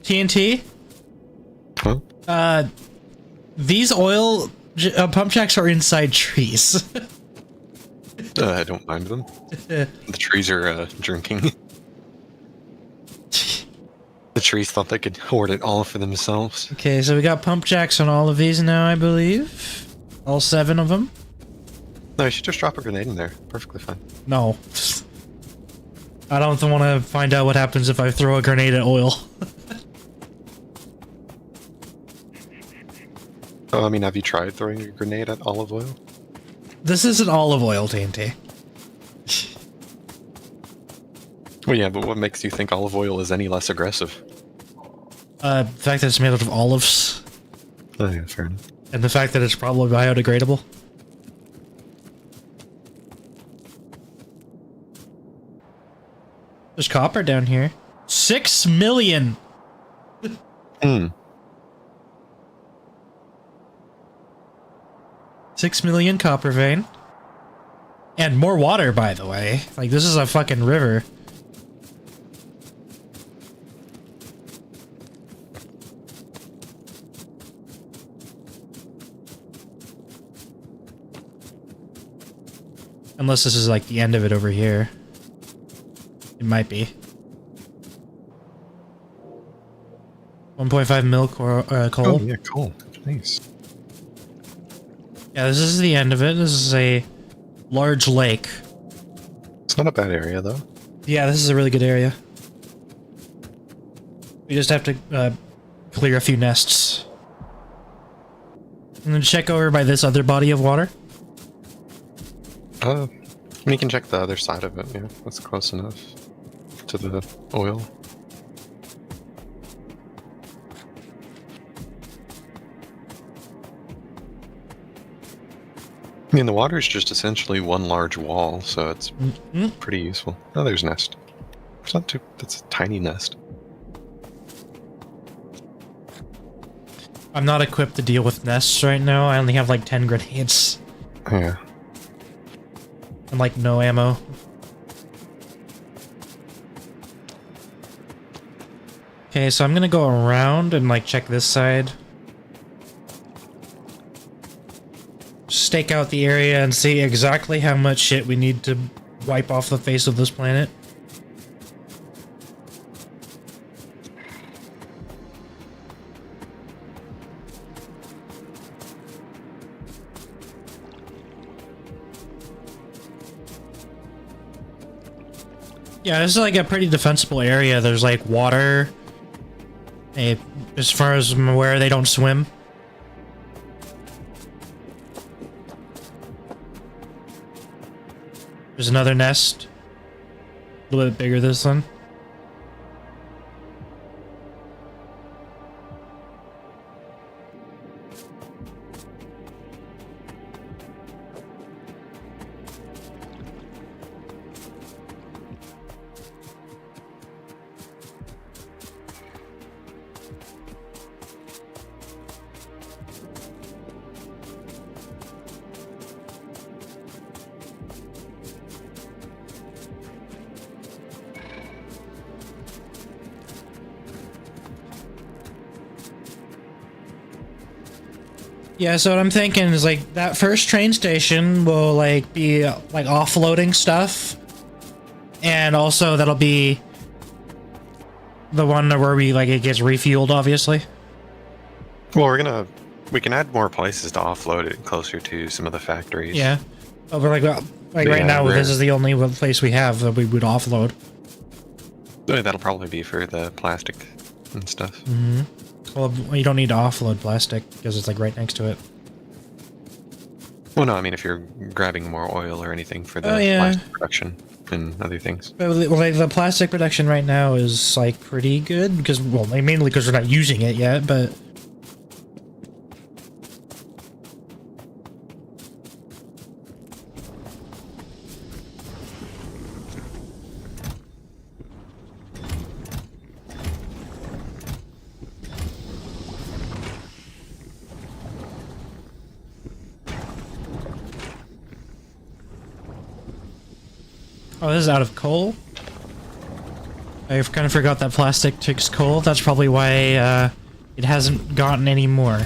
S2: TNT?
S1: Huh?
S2: These oil pump jacks are inside trees.
S1: I don't mind them. The trees are drinking. The trees thought they could hoard it all for themselves.
S2: Okay, so we got pump jacks on all of these now, I believe. All 7 of them.
S1: No, you should just drop a grenade in there. Perfectly fine.
S2: No. I don't want to find out what happens if I throw a grenade at oil.
S1: Oh, I mean, have you tried throwing a grenade at olive oil?
S2: This isn't olive oil, TNT.
S1: Well, yeah, but what makes you think olive oil is any less aggressive?
S2: The fact that it's made out of olives.
S1: Oh, yeah, fair enough.
S2: And the fact that it's probably biodegradable. There's copper down here. 6 million!
S1: Hmm.
S2: 6 million copper vein. And more water, by the way. Like, this is a fucking river. Unless this is like the end of it over here. It might be. 1.5 mil
S1: Oh,
S2: coal.
S1: yeah, cool. Nice.
S2: Yeah, this is the end of it. This is a large lake.
S1: It's not a bad area, though.
S2: Yeah, this is a really good area. We just have to clear a few nests. And then check over by this other body of water.
S1: You can check the other side of it, yeah. That's close enough to the oil. I mean, the water is just essentially one large wall, so it's pretty useful. Oh, there's a nest. It's not too... That's a tiny nest.
S2: I'm not equipped to deal with nests right now. I only have like 10 grenades.
S1: Yeah.
S2: And like no ammo. Okay, so I'm gonna go around and like check this side. Stake out the area and see exactly how much shit we need to wipe off the face of this planet. Yeah, this is like a pretty defensible area. There's like water. As far as I'm aware, they don't swim. There's another nest. A little bit bigger this one. Yeah, so what I'm thinking is like that first train station will like be like offloading stuff, and also that'll be the one where we like it gets refueled, obviously.
S1: Well, we can add more places to offload it closer to some of the factories.
S2: Yeah, but we're like right
S1: Yeah,
S2: now this is the only place we have that we would offload.
S1: That'll probably be for the plastic and stuff.
S2: Mm-hmm. Well, you don't need to offload plastic because it's like right next to it.
S1: Well, no, I mean if you're grabbing more oil or anything for the plastic production and other things.
S2: But like the plastic production right now is like pretty good because, well, mainly because we're not using it yet, but. Oh, this is out of coal? I kind of forgot that plastic takes coal. That's probably why it hasn't gotten any more.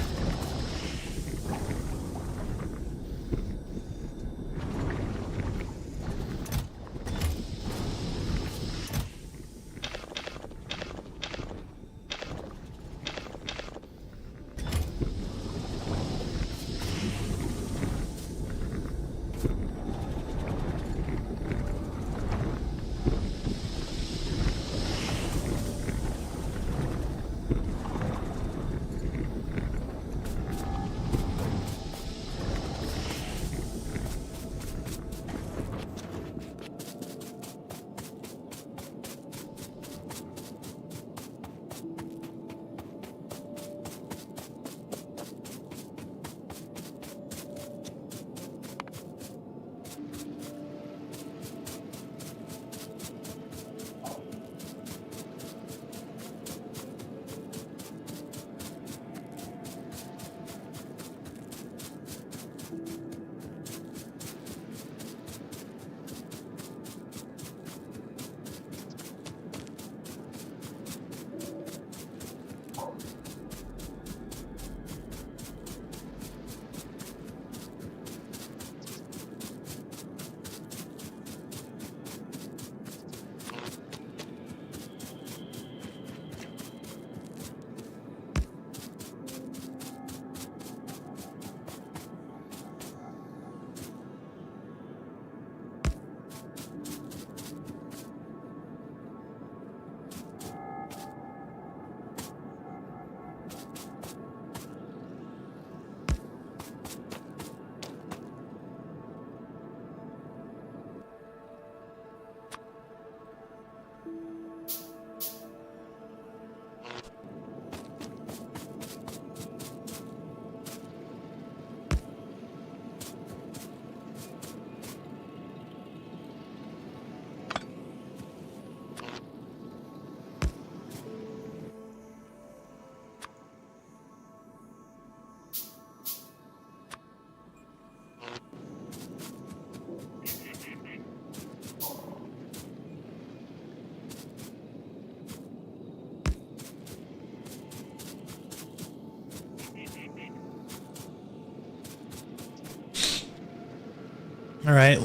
S2: Alright.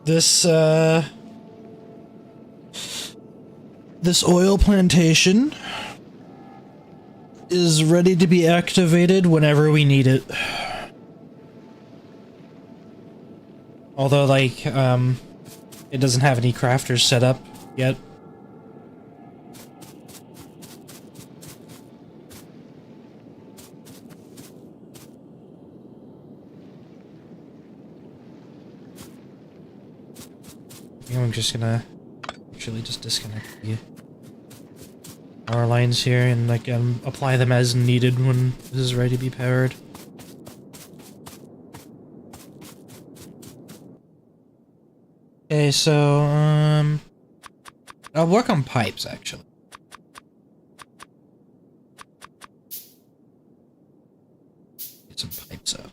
S2: This oil plantation is ready to be activated whenever we need it. Although, like, it doesn't have any crafters set up yet. I think I'm just gonna actually just disconnect the power lines here and like apply them as needed when this is ready to be powered. Okay, so I'll work on pipes actually. Get some pipes up.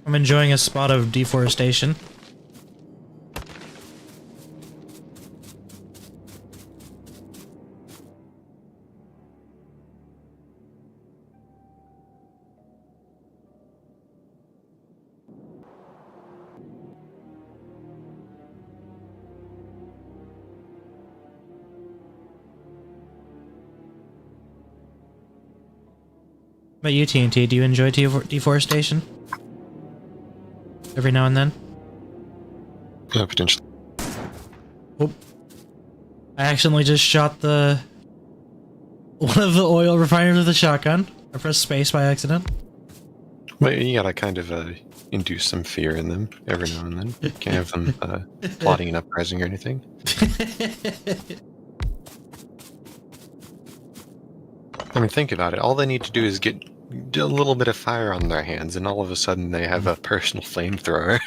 S2: I'm enjoying a spot of deforestation. But you, TNT, do you enjoy deforestation? Every now and then?
S1: Yeah, potentially.
S2: Oop. I accidentally just shot one of the oil refiners with a shotgun. I pressed space by accident.
S1: But you gotta kind of induce some fear in them every now and then. You can't have them plotting an uprising or anything. I mean, think about it. All they need to do is get a little bit of fire on their hands, and all of a sudden they have a personal flamethrower.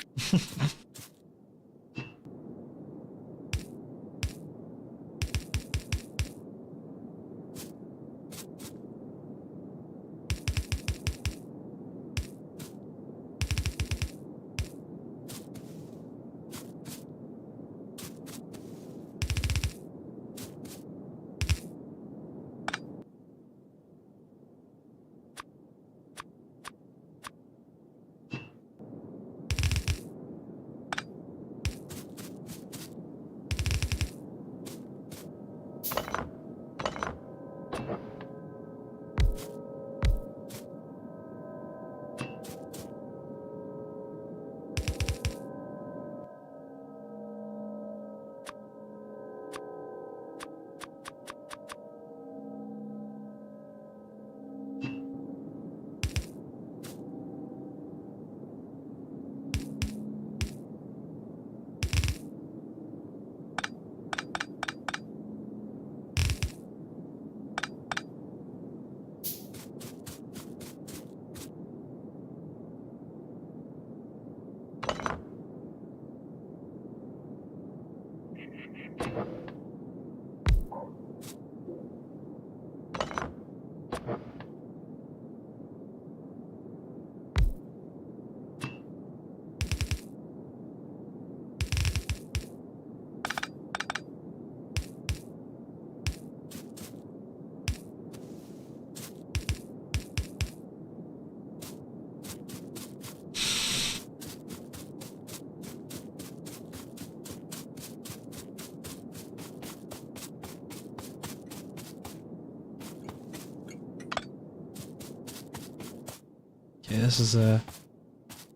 S2: Okay, this is a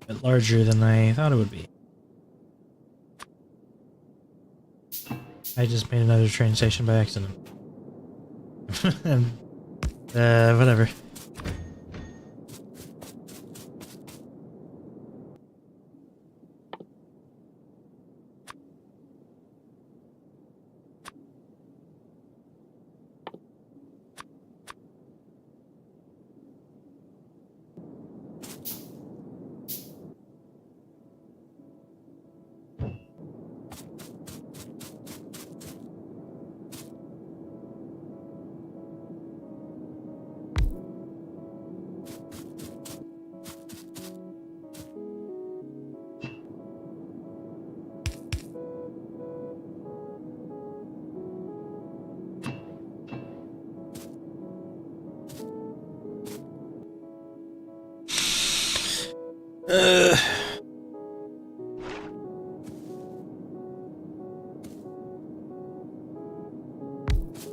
S2: bit larger than I thought it would be. I just made another train station by accident. And, whatever.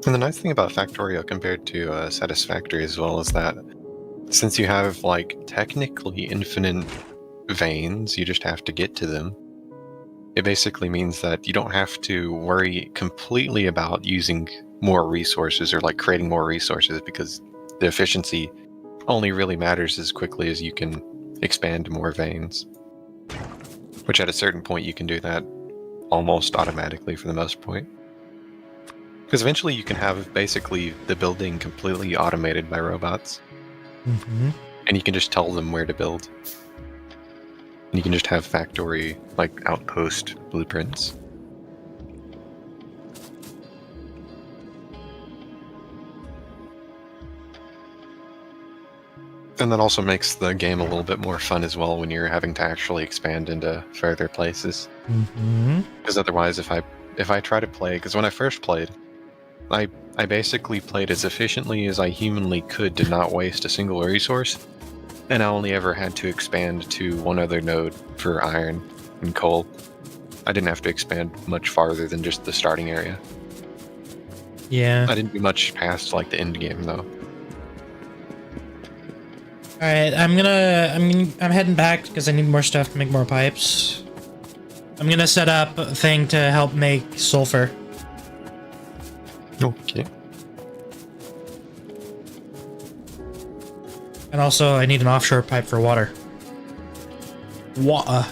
S1: And the nice thing about Factorio compared to Satisfactory as well is that since you have, like, technically infinite veins, you just have to get to them. It basically means that you don't have to worry completely about using more resources or, like, creating more resources, because the efficiency only really matters as quickly as you can expand more veins. Which at a certain point you can do that almost automatically for the most part. Because eventually you can have basically the building completely automated by robots.
S2: Mm-hmm.
S1: And you can just tell them where to build. And you can just have factory, like, outpost blueprints. And that also makes the game a little bit more fun as well when you're having to actually expand into further places.
S2: Mm-hmm.
S1: Because otherwise, if I try to play, because when I first played, I basically played as efficiently as I humanly could to not waste a single resource, and I only ever had to expand to one other node for iron and coal. I didn't have to expand much farther than just the starting area.
S2: Yeah.
S1: I didn't do much past, like, the end game though.
S2: Alright, I'm heading back because I need more stuff to make more pipes. I'm gonna set up a thing to help make sulfur.
S1: Okay.
S2: And also, I need an offshore pipe for water. Water.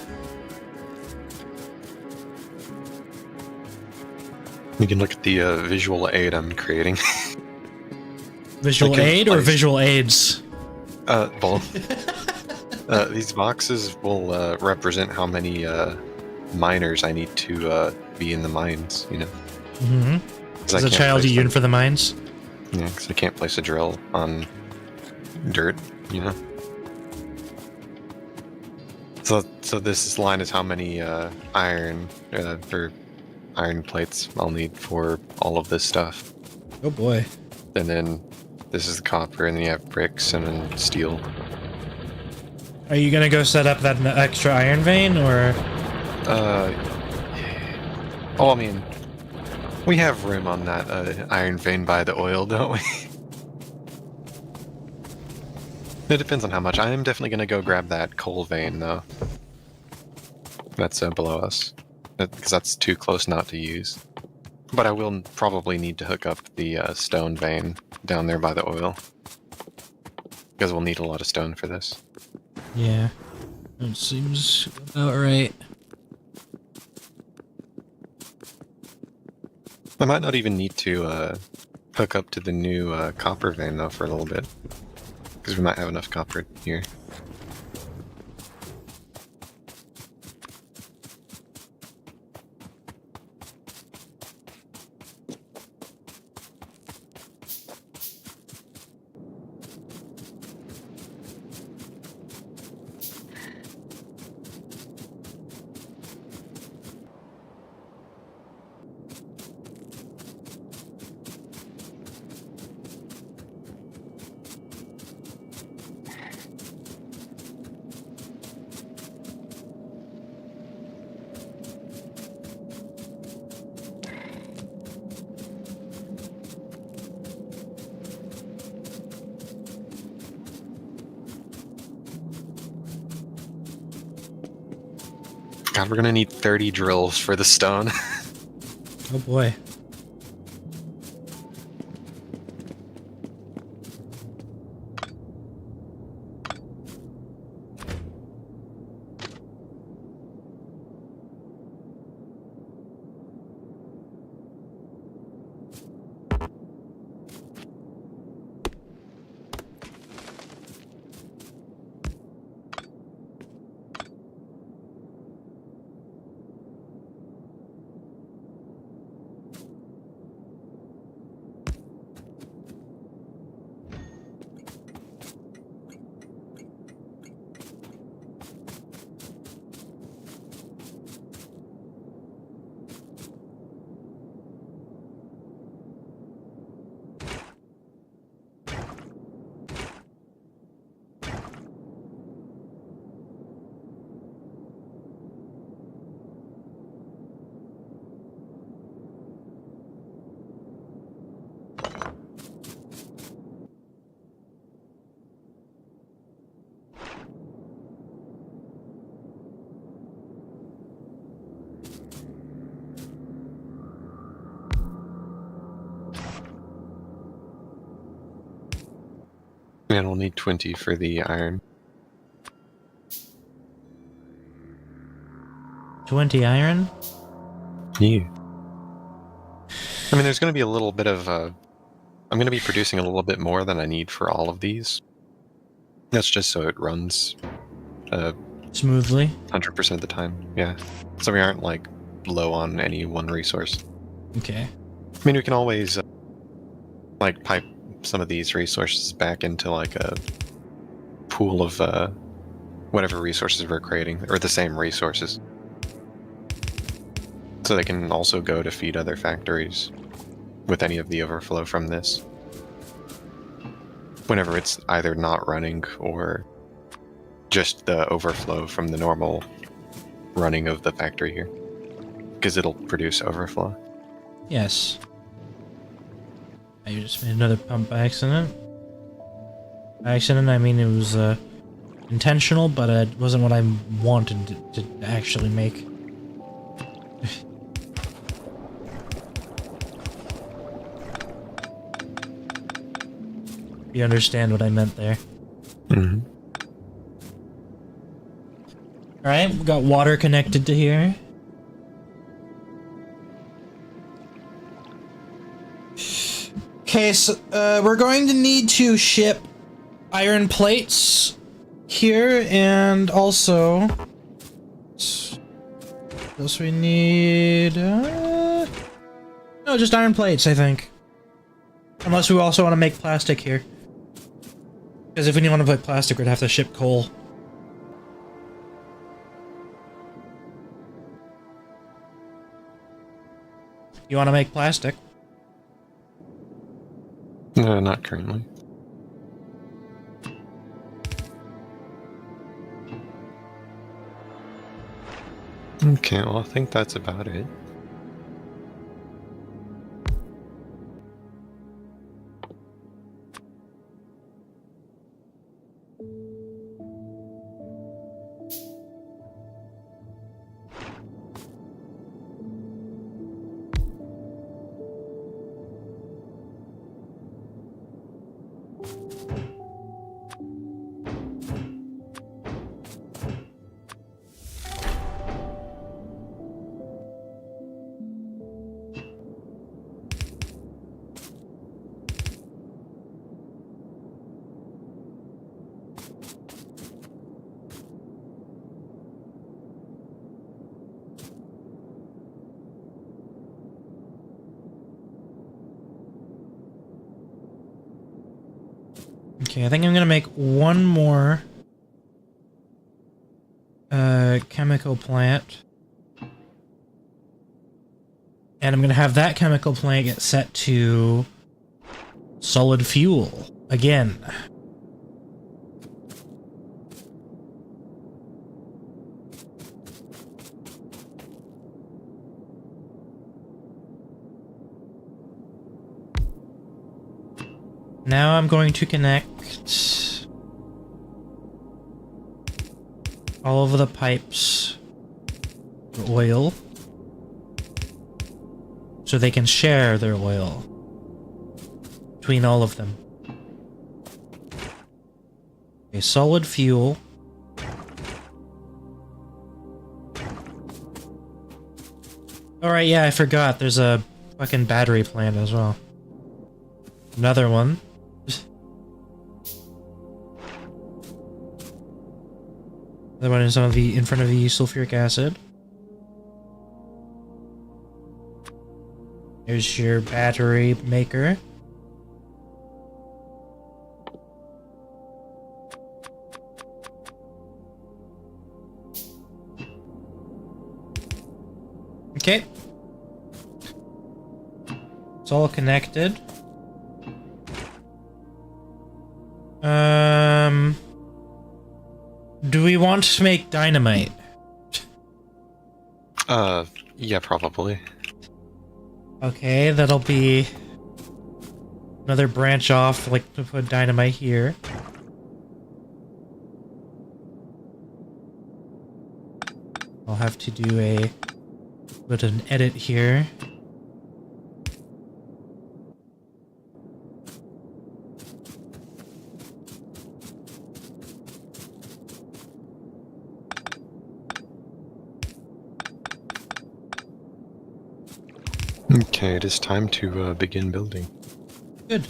S1: You can look at the visual aid I'm creating.
S2: Visual
S1: I can
S2: aid or
S1: place-
S2: visual aids?
S1: Both. These boxes will represent how many miners I need to be in the mines, you know?
S2: Mm-hmm.
S1: 'Cause I
S2: As a
S1: can't
S2: child,
S1: place
S2: you yearn
S1: them-
S2: for the mines?
S1: Yeah, because I can't place a drill on dirt, you know? So this line is how many iron or iron plates I'll need for all of this stuff.
S2: Oh boy.
S1: And then this is the copper, and then you have bricks and then steel.
S2: Are you gonna go set up that extra iron vein, or...?
S1: Oh, I mean, we have room on that iron vein by the oil, don't we? It depends on how much. I am definitely going to go grab that coal vein, though. That's below us. Because that's too close not to use. But I will probably need to hook up the stone vein down there by the oil. Because we'll need a lot of stone for this.
S2: Yeah. It seems about right.
S1: I might not even need to hook up to the new copper vein, though, for a little bit. Because we might have enough copper here. God, we're gonna need 30 drills for the stone.
S2: Oh boy.
S1: And we'll need 20 for the iron.
S2: 20 iron?
S1: Yeah. I mean, there's going to be a little bit of... I'm going to be producing a little bit more than I need for all of these. That's just so it runs
S2: Smoothly.
S1: 100% of the time. Yeah. So we aren't, like, low on any one resource.
S2: Okay.
S1: I mean, we can always, like, pipe some of these resources back into, like, a pool of whatever resources we're creating, or the same resources. So they can also go to feed other factories with any of the overflow from this. Whenever it's either not running or just the overflow from the normal running of the factory here. Because it'll produce overflow.
S2: Yes. I just made another pump by accident. By accident, I mean it was intentional, but it wasn't what I wanted to actually make. You understand what I meant there.
S1: Mm-hmm.
S2: Alright, we got water connected to here. Okay, so we're going to need to ship iron plates here, and also... What else we need? No, just iron plates, I think. Unless we also want to make plastic here. Because if we want to make plastic, we'd have to ship coal. You want to make plastic?
S1: No, not currently. Okay, well, I think that's about it.
S2: Okay, I think I'm gonna make one more chemical plant. And I'm gonna have that chemical plant get set to solid fuel again. Now I'm going to connect all of the pipes oil. So they can share their oil between all of them. Okay, solid fuel. Alright, yeah, I forgot. There's a fucking battery plant as well. Another one. Another one is in front of the sulfuric acid. Here's your battery maker. Okay. It's all connected. Do we want to make dynamite?
S1: Yeah, probably.
S2: Okay, that'll be another branch off, like to put dynamite here. I'll have to do put an edit here.
S1: Okay, it is time to begin building.
S2: Good.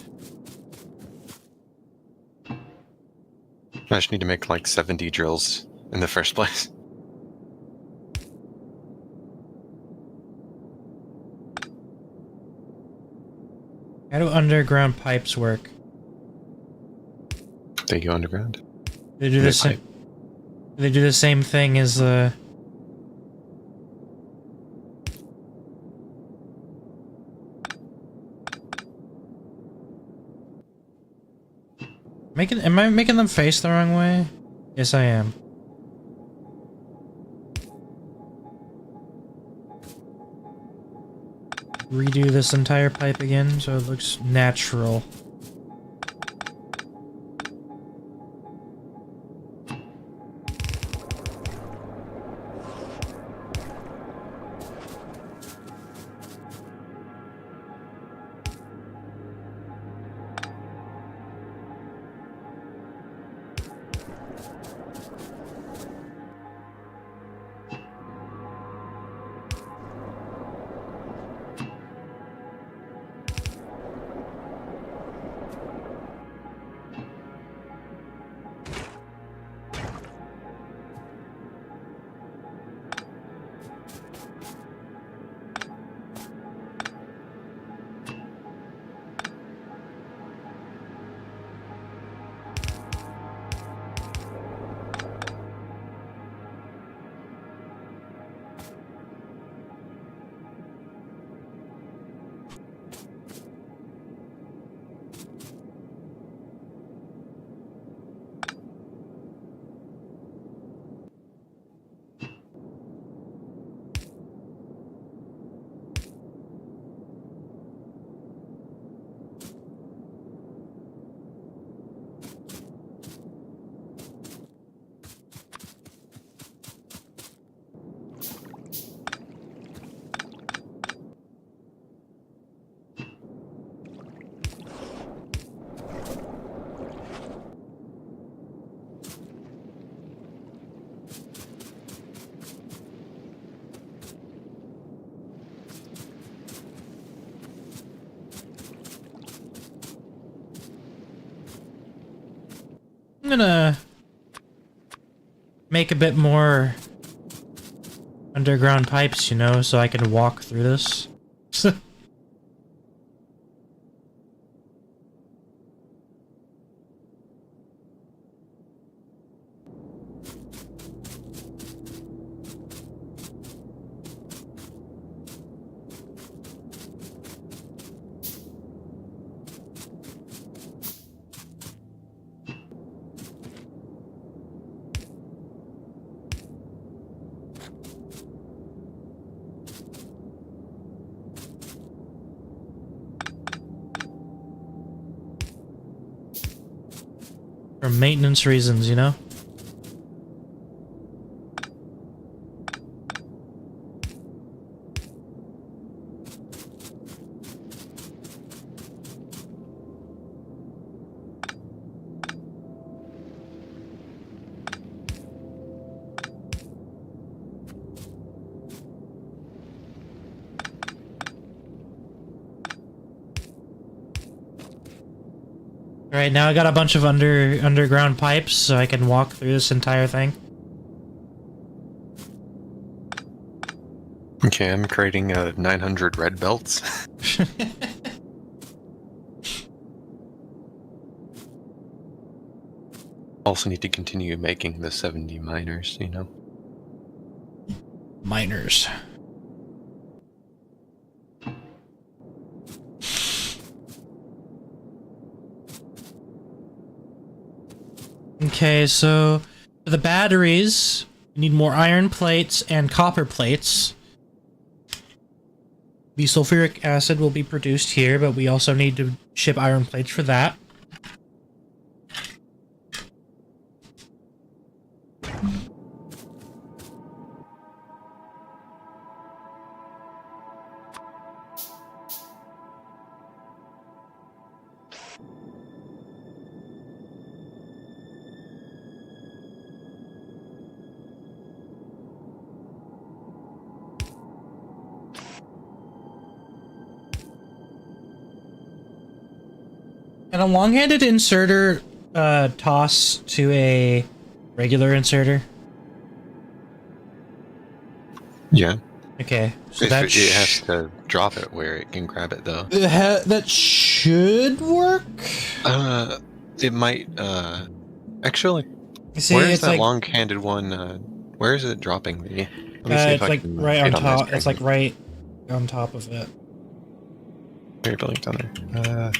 S1: I just need to make like 70 drills in the first place.
S2: How do underground pipes work?
S1: They go underground.
S2: They do the same. They do the same thing as the. Am I making them face the wrong way? Yes, I am. Redo this entire pipe again so it looks natural. I'm gonna make a bit more underground pipes, you know, so I can walk through this. For maintenance reasons, you know? Right now I got a bunch of underground pipes so I can walk through this entire thing.
S1: Okay, I'm creating 900 red belts. Also need to continue making the 70 miners, you know.
S2: Miners. Okay, so for the batteries, we need more iron plates and copper plates. The sulfuric acid will be produced here, but we also need to ship iron plates for that. Can a long-handed inserter toss to a regular inserter?
S1: Yeah.
S2: Okay, so
S1: If
S2: that
S1: it has to drop it where it can grab it, though.
S2: that should work.
S1: It might, actually,
S2: See,
S1: where is
S2: it's
S1: that
S2: like
S1: long-handed one, where is it dropping me? Let me see if
S2: it's
S1: I
S2: like
S1: can
S2: right on
S1: get on this
S2: top. It's like right on top of it.
S1: Here, building down there.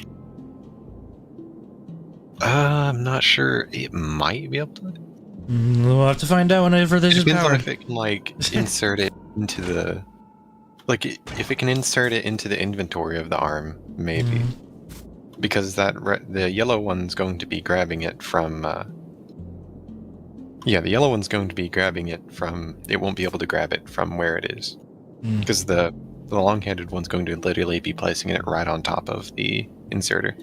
S1: I'm not sure. It might be able to.
S2: We'll have to find out whenever this
S1: It
S2: is
S1: depends on
S2: powered.
S1: if it can, like, insert it into the... Like, if it can insert it into the inventory of the arm, maybe. Because the yellow one's going to be grabbing it from... Yeah, the yellow one's going to be grabbing it from... It won't be able to grab it from where it is. Because the long-handed one's going to literally be placing it right on top of the inserter.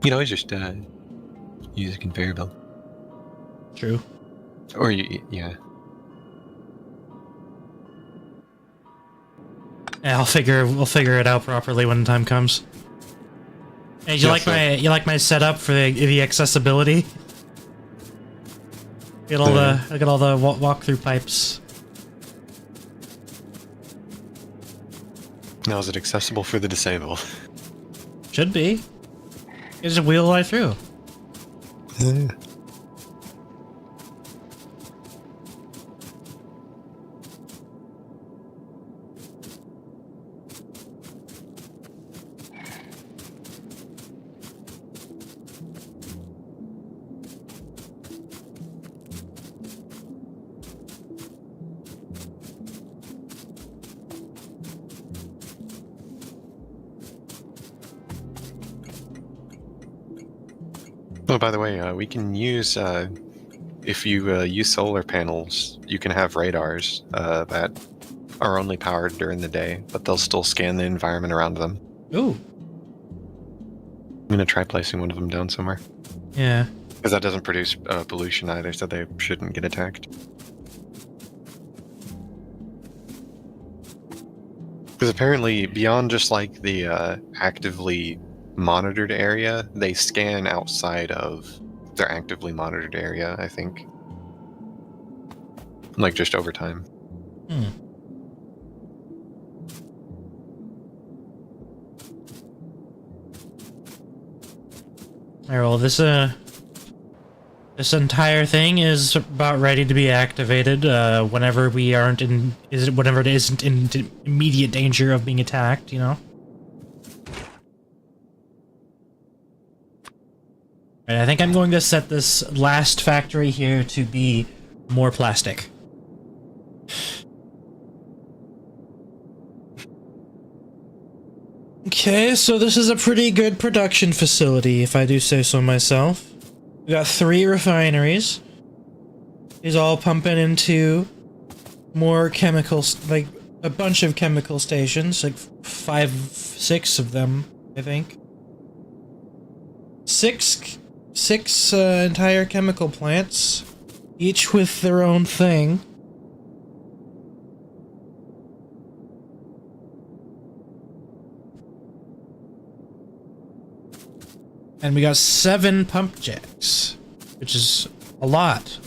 S1: You know, just use a conveyor belt.
S2: True.
S1: Or yeah.
S2: Yeah, we'll figure it out properly when the time comes. Hey, you like my setup for the accessibility? Look at all the walk-through pipes.
S1: Now, is it accessible for the disabled?
S2: Should be. You just wheel right through.
S1: Yeah. Oh, by the way, we can use, if you use solar panels, you can have radars that are only powered during the day, but they'll still scan the environment around them.
S2: Ooh.
S1: I'm going to try placing one of them down somewhere.
S2: Yeah.
S1: Because that doesn't produce pollution either, so they shouldn't get attacked. Because apparently, beyond just like the actively monitored area, they scan outside of their actively monitored area, I think. Like just over time.
S2: Alright, well, this entire thing is about ready to be activated whenever whenever it isn't in immediate danger of being attacked, you know? Alright, I think I'm going to set this last factory here to be more plastic. Okay, so this is a pretty good production facility, if I do say so myself. We got 3 refineries. These all pumping into more chemicals, like a bunch of chemical stations, like 5, 6 of them, I think. Six entire chemical plants, each with their own thing. And we got 7 pump jacks, which is a lot.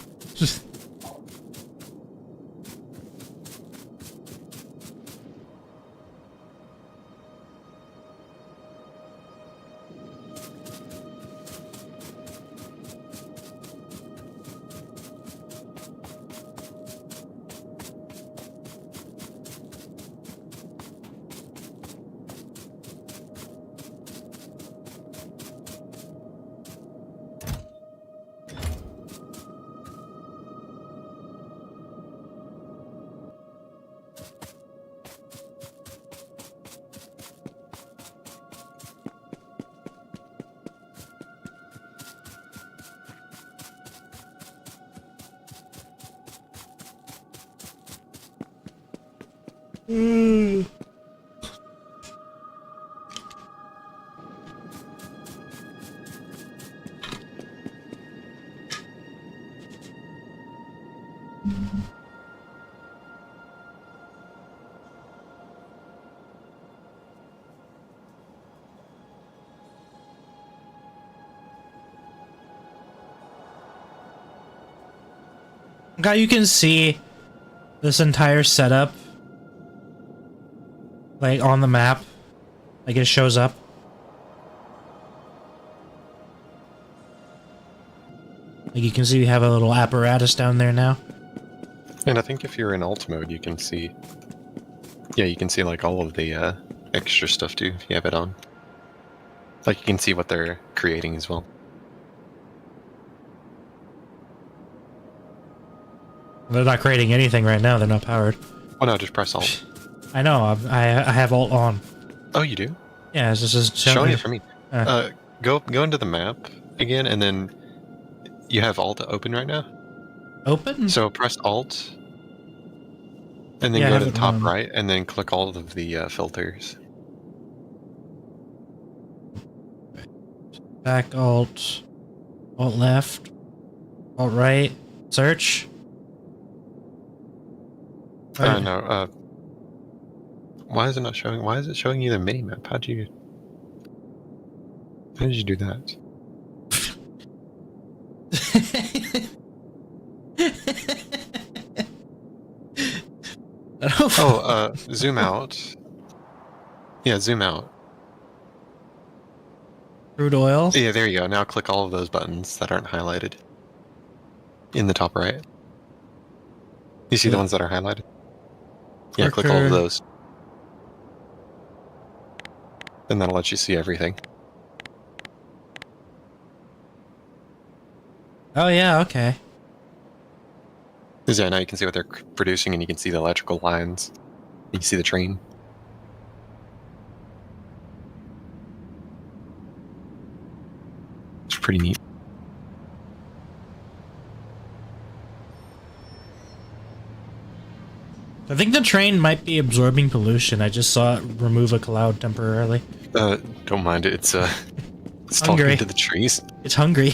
S2: Guy, you can see this entire setup, like, on the map. Like, it shows up. Like, you can see we have a little apparatus down there now.
S1: And I think if you're in alt mode, you can see... Yeah, you can see, like, all of the extra stuff, too, if you have it on. Like, you can see what they're creating as well.
S2: They're not creating anything right now. They're not powered.
S1: Oh no, just press alt.
S2: I know. I have alt on.
S1: Oh, you do?
S2: Yeah, it's just
S1: Showing it for me.
S2: Uh.
S1: Go into the map again, and then you have alt open right now?
S2: Open?
S1: So press alt, and then
S2: Yeah, I
S1: go
S2: have
S1: to
S2: it
S1: the top
S2: on.
S1: right, and then click all of the filters.
S2: Back alt. Alt left. Alt right. Search.
S1: No, why is it not showing? Why is it showing you the mini map? How did you do that? Oh, zoom out. Yeah, zoom out.
S2: Crude oil.
S1: Yeah, there you go. Now click all of those buttons that aren't highlighted in the top right. You see the ones that are highlighted? Yeah, click all of those. And that'll let you see everything.
S2: Oh yeah, okay.
S1: Because yeah, now you can see what they're producing, and you can see the electrical lines. You can see the train. It's pretty neat.
S2: I think the train might be absorbing pollution. I just saw it remove a cloud temporarily.
S1: Don't mind it. It's it's
S2: Hungry.
S1: talking to the trees.
S2: It's hungry.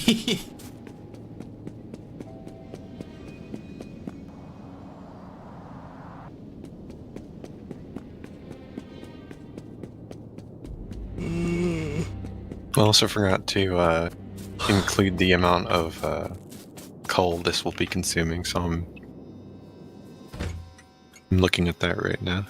S1: I also forgot to include the amount of coal this will be consuming, so I'm looking at that right now.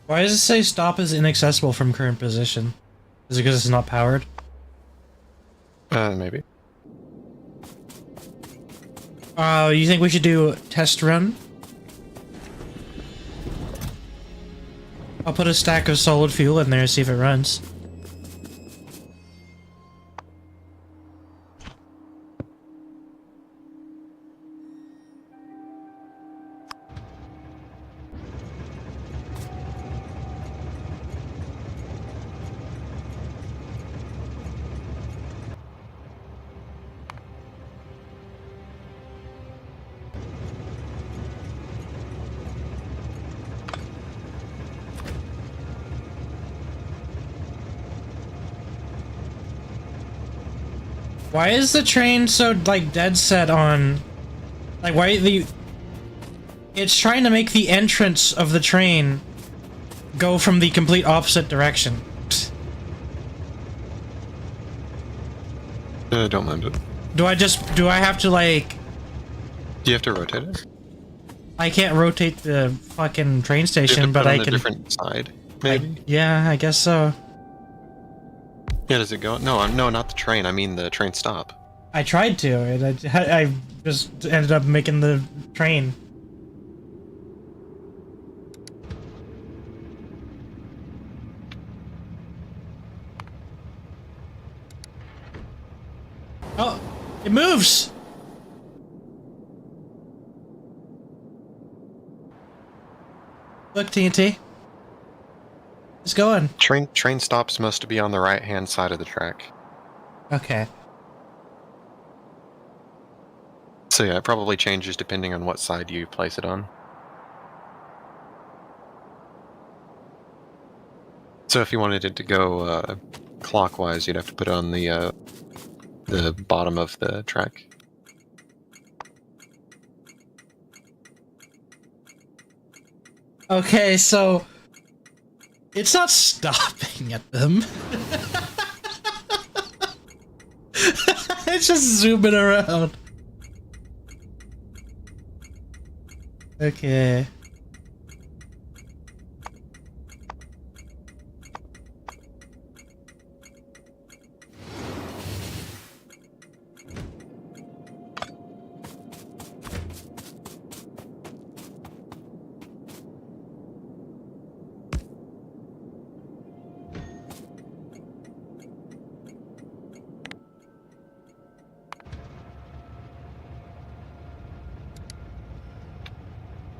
S2: Why does it say stop is inaccessible from current position? Is it because it's not powered?
S1: Maybe.
S2: You think we should do a test run? I'll put a stack of solid fuel in there and see if it runs. Why is the train so, like, dead set on... Like, why the... It's trying to make the entrance of the train go from the complete opposite direction.
S1: Don't mind it.
S2: Do I have to, like...
S1: Do you have to rotate it?
S2: I can't rotate the fucking train
S1: Do you have
S2: station,
S1: to
S2: but
S1: put it
S2: I
S1: on
S2: can...
S1: a different side, maybe?
S2: Yeah, I guess so.
S1: Yeah, does it go? No, no, not the train. I mean the train stop.
S2: I tried to, and I just ended up making the train. Oh, it moves! Look, TNT. It's going.
S1: Train stops must be on the right-hand side of the track.
S2: Okay.
S1: So yeah, it probably changes depending on what side you place it on. So if you wanted it to go clockwise, you'd have to put it on the bottom of the track.
S2: Okay, so... It's not stopping at them. It's just zooming around. Okay.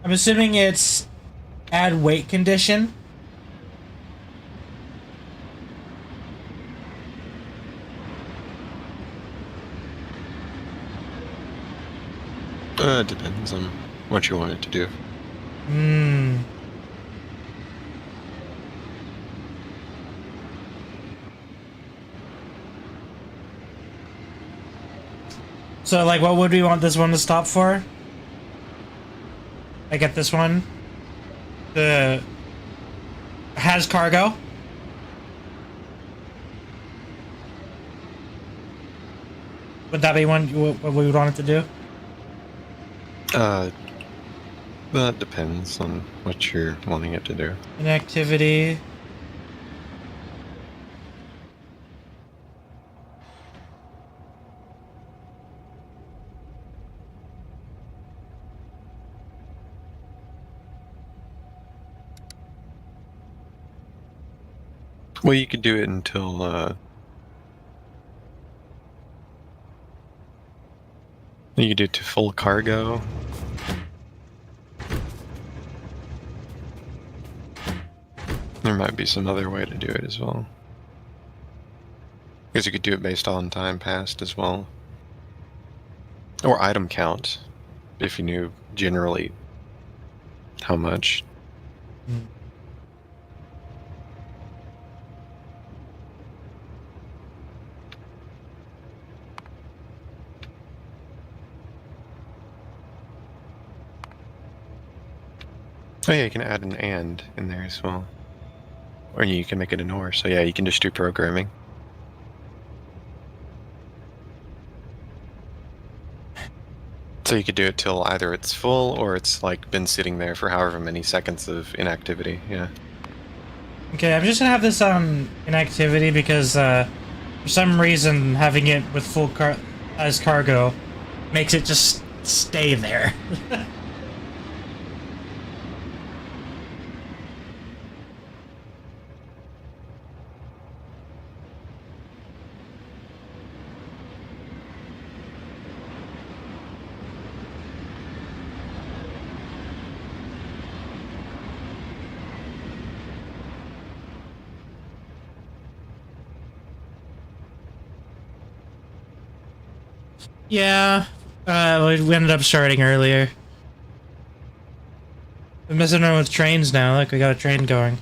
S2: I'm assuming it's add weight condition.
S1: It depends on what you want it to do.
S2: Hmm. So, like, what would we want this one to stop for? I get this one. The... has cargo. Would that be one what we would want it to do?
S1: That depends on what you're wanting it to do.
S2: Inactivity.
S1: Well, you could do it until you could do it to full cargo. There might be some other way to do it as well. Because you could do it based on time passed as well. Or item count, if you knew generally how much. Oh yeah, you can add an and in there as well. Or you can make it an or, so yeah, you can just do programming. So you could do it till either it's full or it's like been sitting there for however many seconds of inactivity, yeah.
S2: Okay, I'm just gonna have this on inactivity because for some reason having it with full as cargo makes it just stay there. Yeah, we ended up starting earlier. We're messing around with trains now. Look, we got a train going.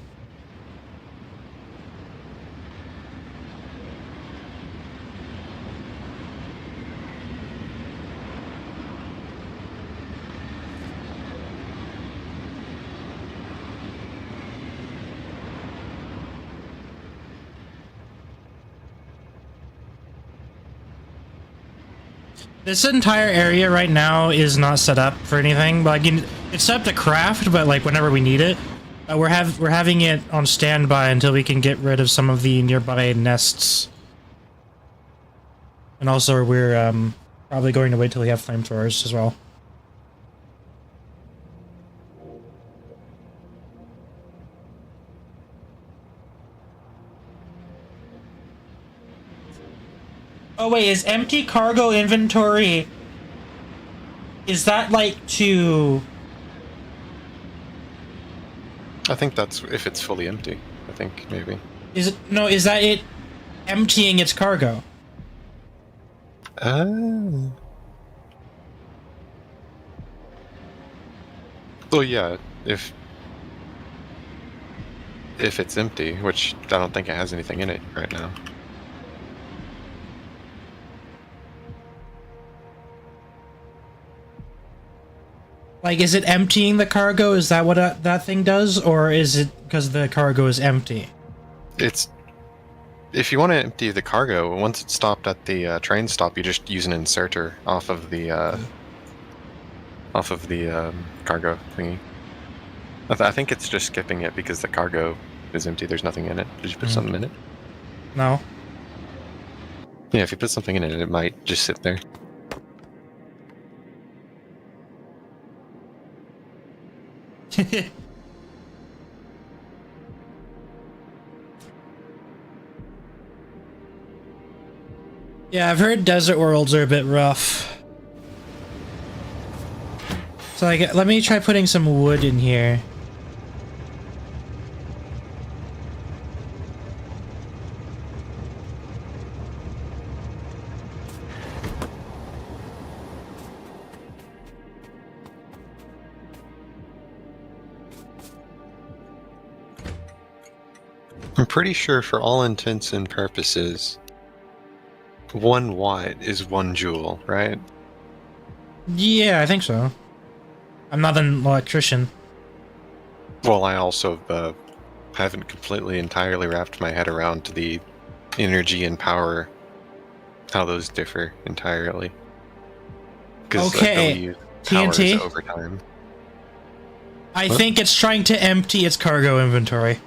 S2: This entire area right now is not set up for anything. Like, it's set up to craft, but like whenever we need it, we're having it on standby until we can get rid of some of the nearby nests. And also, we're probably going to wait till we have flamethrowers as well. Oh wait, is empty cargo inventory... Is that like to...
S1: I think that's if it's fully empty. I think maybe.
S2: Is it... No, is that it emptying its cargo?
S1: Well, yeah, if it's empty, which I don't think it has anything in it right now.
S2: Like, is it emptying the cargo? Is that what that thing does? Or is it because the cargo is empty?
S1: It's... If you want to empty the cargo, once it's stopped at the train stop, you just use an inserter off of the cargo thingy. I think it's just skipping it because the cargo is empty. There's nothing in it. Did you put something in it?
S2: No.
S1: Yeah, if you put something in it, it might just sit there.
S2: Yeah, I've heard desert worlds are a bit rough. So like, let me try putting some wood in here.
S1: I'm pretty sure for all intents and purposes, 1 watt is 1 joule, right?
S2: Yeah, I think so. I'm not an electrician.
S1: Well, I also haven't completely entirely wrapped my head around the energy and power, how those differ entirely. Because
S2: Okay,
S1: power
S2: TNT?
S1: is over time.
S2: I think it's trying to empty its cargo inventory.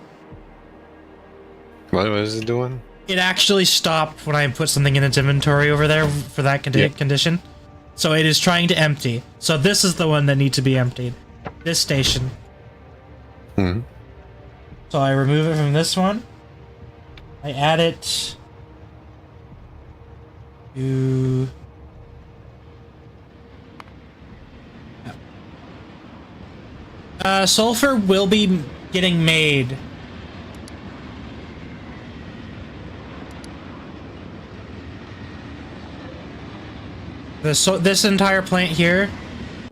S1: What is it doing?
S2: It actually stopped when I put something in its inventory over there for that condition. So it is trying to empty. So this is the one that needs to be emptied. This station.
S1: Hmm.
S2: So I remove it from this one. I add it to... sulfur will be getting made. This entire plant here.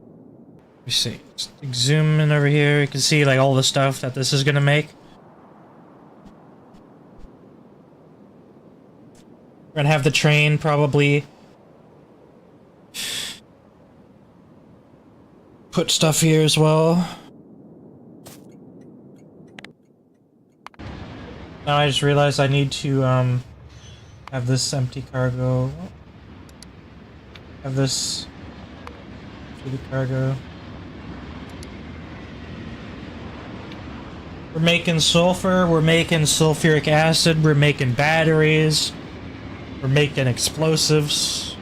S2: Let me see. Just zoom in over here. You can see like all the stuff that this is gonna make. We're gonna have the train probably put stuff here as well. Now I just realized I need to have this empty cargo. Have this to the cargo. We're making sulfur, we're making sulfuric acid, we're making batteries, we're making explosives.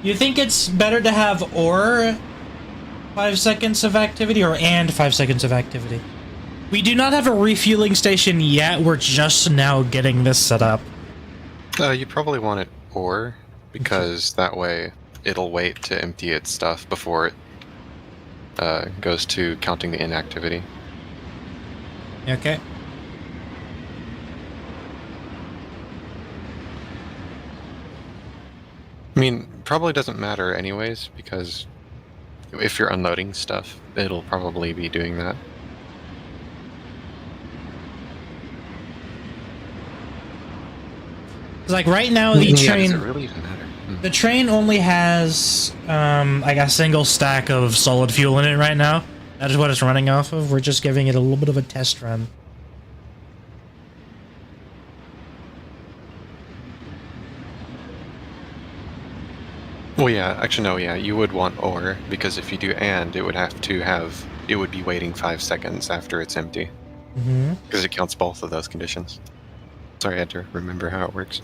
S2: You think it's better to have or 5 seconds of activity or and 5 seconds of activity? We do not have a refueling station yet, we're just now getting this set up.
S1: You probably want it or, because that way it'll wait to empty its stuff before it goes to counting the inactivity.
S2: Okay.
S1: I mean, probably doesn't matter anyways, because if you're unloading stuff, it'll probably be doing that.
S2: Like right now, the
S1: Yeah, does
S2: train.
S1: it really even matter?
S2: The train only has, like a single stack of solid fuel in it right now. That is what it's running off of. We're just giving it a little bit of a test run.
S1: Well, yeah, actually, no, yeah, you would want or, because if you do and, it would be waiting 5 seconds after it's empty.
S2: Mm-hmm.
S1: Because it counts both of those conditions. Sorry, I had to remember how it works.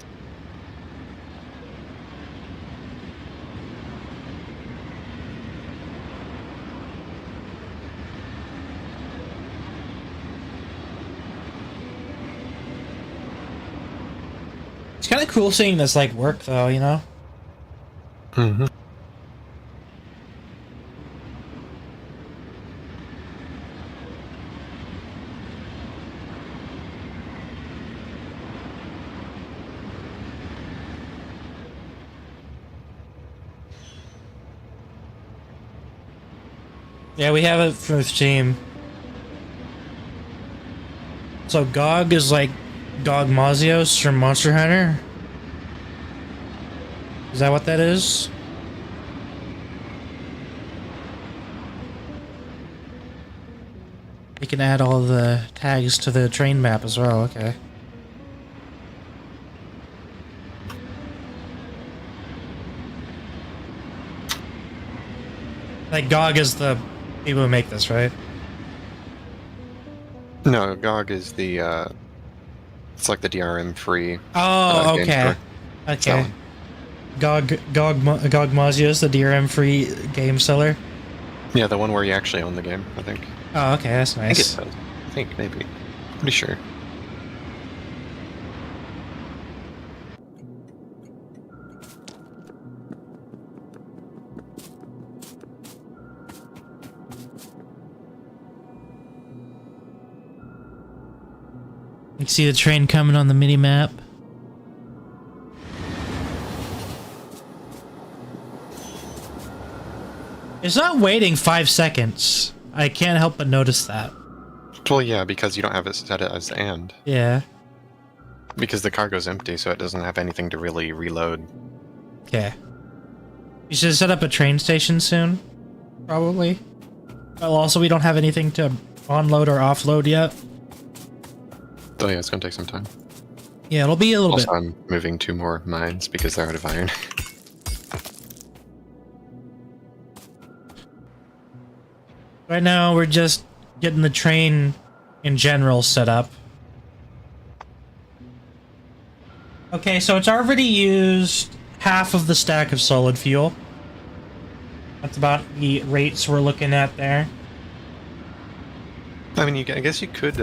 S2: It's kind of cool seeing this, like, work, though, you know?
S1: Mm-hmm.
S2: Yeah, we have it for the team. So Gog is like Gog Mazios from Monster Hunter? Is that what that is? You can add all the tags to the train map as well, okay. Like, GOG is the people who make this, right?
S1: No, GOG is the, it's like the DRM free
S2: Oh,
S1: game
S2: okay.
S1: store.
S2: Okay. GOG Mazios, the DRM free game seller?
S1: Yeah, the one where you actually own the game, I think.
S2: Oh, okay, that's
S1: I think
S2: nice.
S1: it does. I think, maybe. Pretty sure.
S2: You can see the train coming on the mini map. It's not waiting 5 seconds. I can't help but notice that.
S1: Well, yeah, because you don't have it set as and.
S2: Yeah.
S1: Because the cargo's empty, so it doesn't have anything to really reload.
S2: Okay. You should set up a train station soon. Probably. Well, also, we don't have anything to onload or offload yet.
S1: So yeah, it's gonna take some time.
S2: Yeah, it'll be a little
S1: Also,
S2: bit.
S1: I'm moving 2 more mines because they're out of iron.
S2: Right now, we're just getting the train in general set up. Okay, so it's already used half of the stack of solid fuel. That's about the rates we're looking at there.
S1: I mean, I guess you could,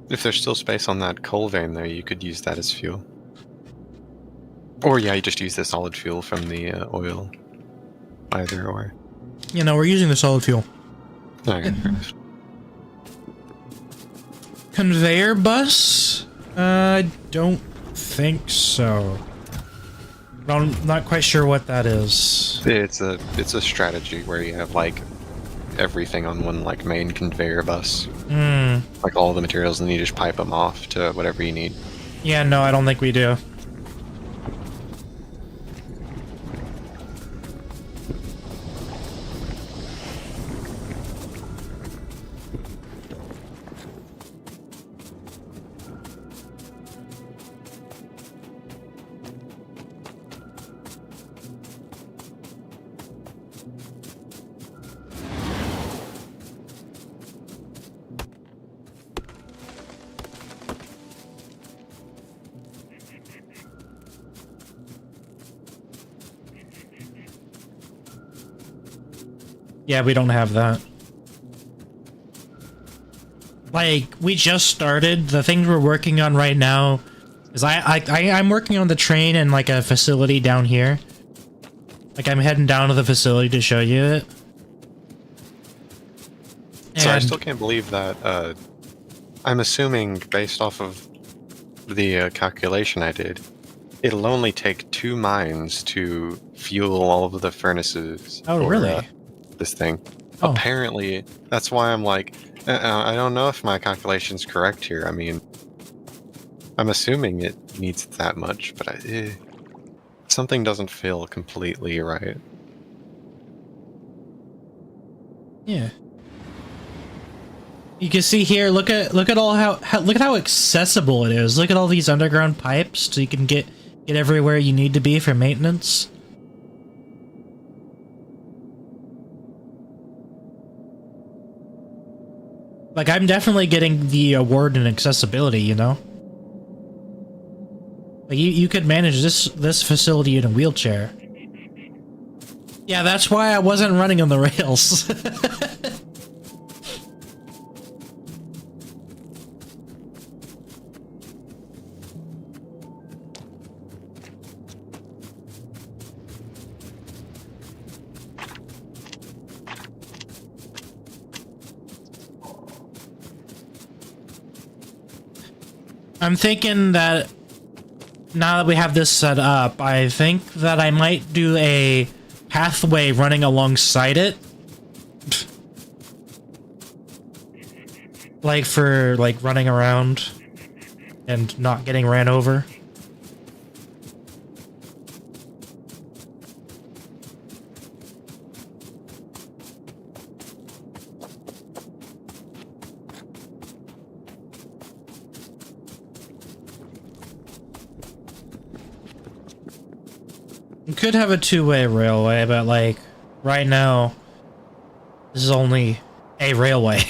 S1: if there's still space on that coal vein there, you could use that as fuel. Or yeah, you just use the solid fuel from the oil. Either or.
S2: You know, we're using the solid fuel.
S1: Okay, fair enough.
S2: Conveyor bus? I don't think so. I'm not quite sure what that is.
S1: It's a strategy where you have like everything on one like main conveyor bus,
S2: Hmm.
S1: like all the materials, and you just pipe them off to whatever you need.
S2: Yeah, no, I don't think we do. Yeah, we don't have that. Like, we just started. The things we're working on right now is I'm working on the train in like a facility down here. Like, I'm heading down to the facility to show you it.
S1: So I
S2: And-
S1: still can't believe that. I'm assuming, based off of the calculation I did, it'll only take 2 mines to fuel all of the furnaces.
S2: Oh,
S1: for,
S2: really?
S1: this thing.
S2: Oh.
S1: Apparently, that's why I'm like, I don't know if my calculation's correct here. I mean, I'm assuming it needs that much, but something doesn't feel completely right.
S2: Yeah. You can see here, look at all look at how accessible it is. Look at all these underground pipes so you can get everywhere you need to be for maintenance. Like, I'm definitely getting the award in accessibility, you know? Like, you could manage this facility in a wheelchair. Yeah, that's why I wasn't running on the rails. I'm thinking that now that we have this set up, I think that I might do a pathway running alongside it. Like for like running around and not getting ran over. You could have a two-way railway, but like right now this is only a railway.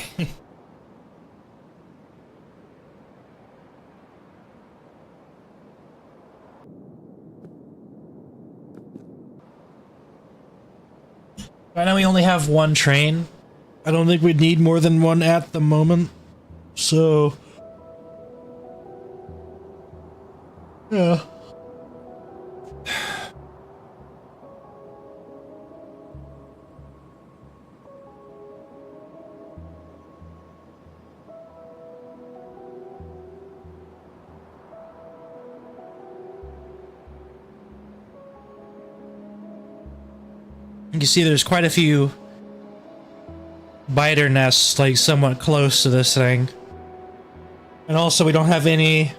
S2: Right now we only have one train. I don't think we'd need more than one at the moment. So yeah. You can see there's quite a few biter nests, like, somewhat close to this thing. And also, we don't have any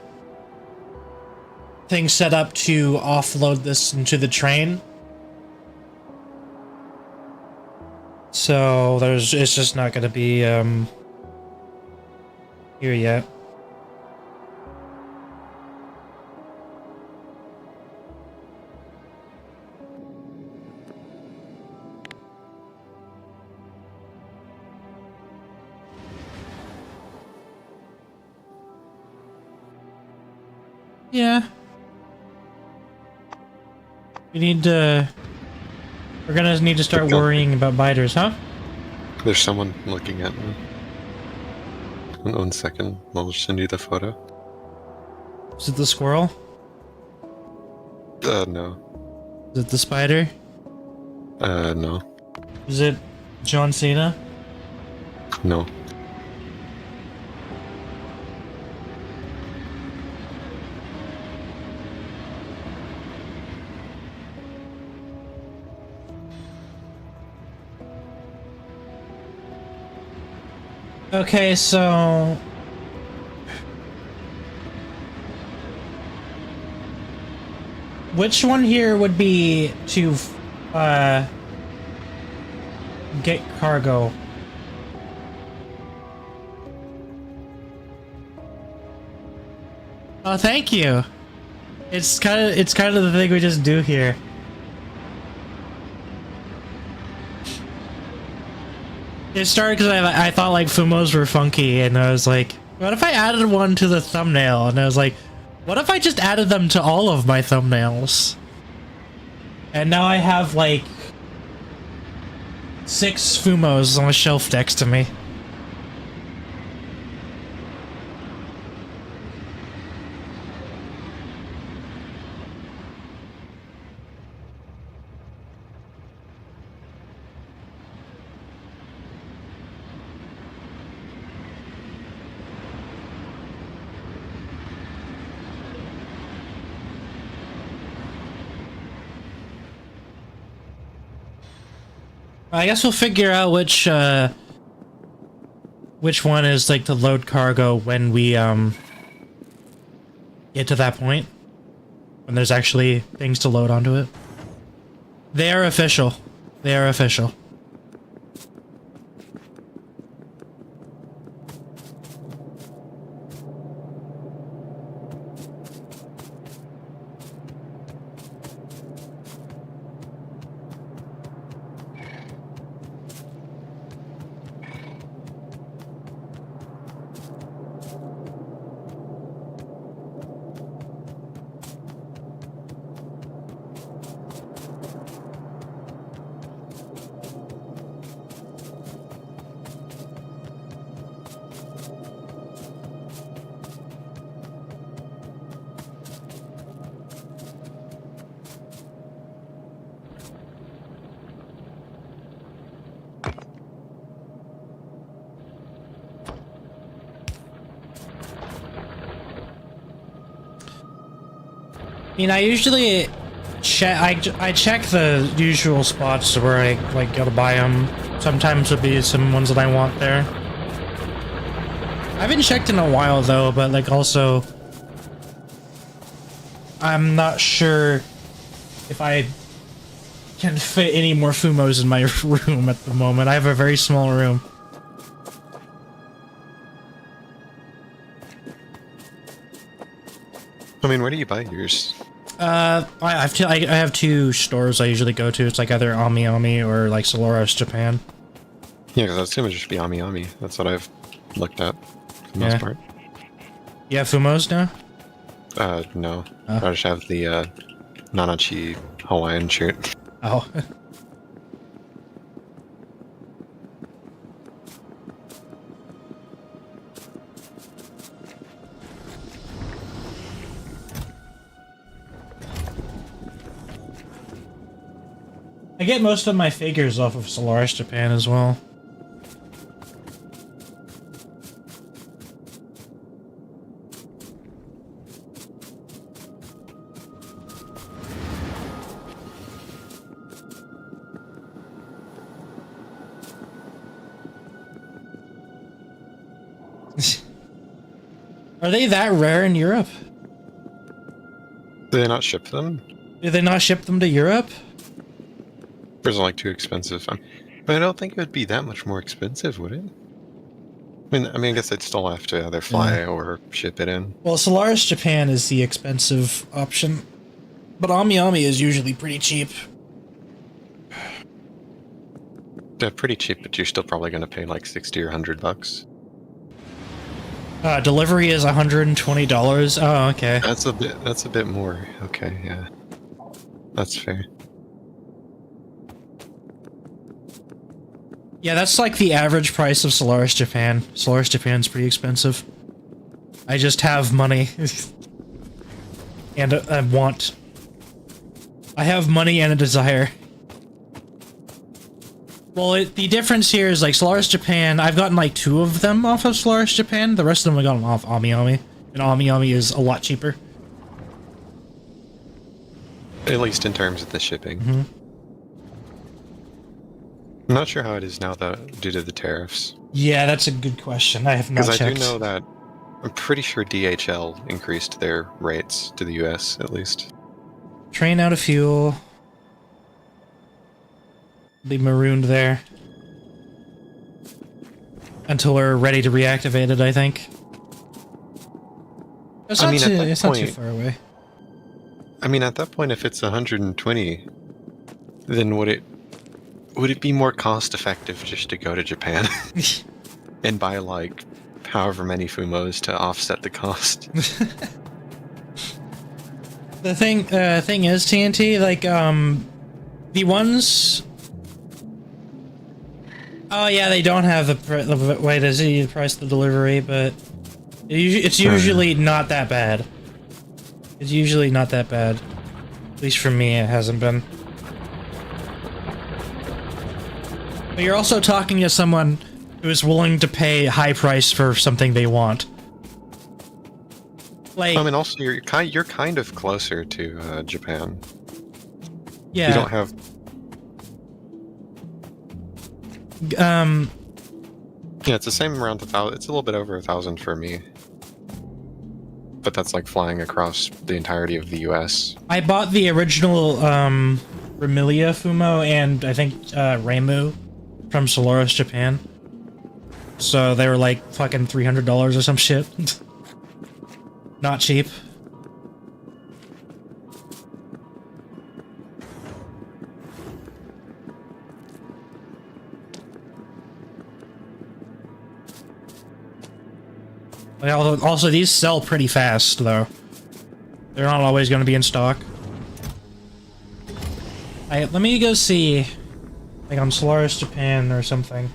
S2: thing set up to offload this into the train. So, it's just not gonna be, here yet. Yeah. We're gonna need to start worrying about biters, huh?
S1: There's someone looking at me. 1 second, I'll send you the photo.
S2: Is it the squirrel?
S1: No.
S2: Is it the spider?
S1: No.
S2: Is it John Cena?
S1: No.
S2: Okay, so which one here would be to get cargo? Oh, thank you. It's kind of the thing we just do here. It started because I thought like Fumos were funky, and I was like, what if I added one to the thumbnail? And I was like, what if I just added them to all of my thumbnails? And now I have like 6 Fumos on a shelf next to me. I guess we'll figure out which one is like the load cargo when we get to that point. When there's actually things to load onto it. They are official. They are official. I mean, I usually I check the usual spots where I like go to buy them. Sometimes it'll be some ones that I want there. I haven't checked in a while though, but like also I'm not sure if I can fit any more Fumos in my room at the moment. I have a very small room.
S1: I mean, where do you buy yours?
S2: I have two stores I usually go to. It's like either Ami or like Solaris Japan.
S1: Yeah, because I assume it should be Ami Ami. That's what I've looked at for the most part.
S2: You have Fumos now?
S1: No. I just have the Nanachi Hawaiian shirt.
S2: Oh. I get most of my figures off of Solaris Japan as well. Are they that rare in Europe?
S1: Do they not ship them?
S2: Do they not ship them to Europe?
S1: Or is it like too expensive? But I don't think it would be that much more expensive, would it? I mean, I guess they'd still have to either fly or ship it in.
S2: Well, Solaris Japan is the expensive option, but Ami is usually pretty cheap.
S1: They're pretty cheap, but you're still probably going to pay like 60 or 100 bucks.
S2: Delivery is $120. Oh, okay.
S1: That's a bit more. Okay, yeah. That's fair.
S2: Yeah, that's like the average price of Solaris Japan. Solaris Japan's pretty expensive. I just have money. And a want. I have money and a desire. Well, the difference here is like Solaris Japan, I've gotten like 2 of them off of Solaris Japan. The rest of them I got them off Ami. And Ami is a lot cheaper.
S1: At least in terms of the shipping.
S2: Mm-hmm.
S1: I'm not sure how it is now, though, due to the tariffs.
S2: Yeah, that's a good question. I have not checked.
S1: Because I do know that I'm pretty sure DHL increased their rates to the US, at least.
S2: Train out of fuel. Be marooned there. Until we're ready to reactivate it, I think. It's not too far away.
S1: I mean, at that point, if it's 120, then would it be more cost effective just to go to Japan and buy like however many Fumos to offset the cost?
S2: The thing is, TNT, like the ones. Oh yeah, they don't have the way to see the price of the delivery, but it's usually not that bad. It's usually not that bad. At least for me, it hasn't been. But you're also talking to someone who is willing to pay a high price for something they want. Like,
S1: I mean, also you're kind of closer to Japan.
S2: Yeah.
S1: You don't have. Yeah, it's the same around 1,000. It's a little bit over 1,000 for me. But that's like flying across the entirety of the US.
S2: I bought the original Remilia Fumo and I think Reimu from Solaris, Japan. So they were like fucking $300 or some shit. Not cheap. Also, these sell pretty fast, though. They're not always going to be in stock. Let me go see, like on Solaris Japan or something.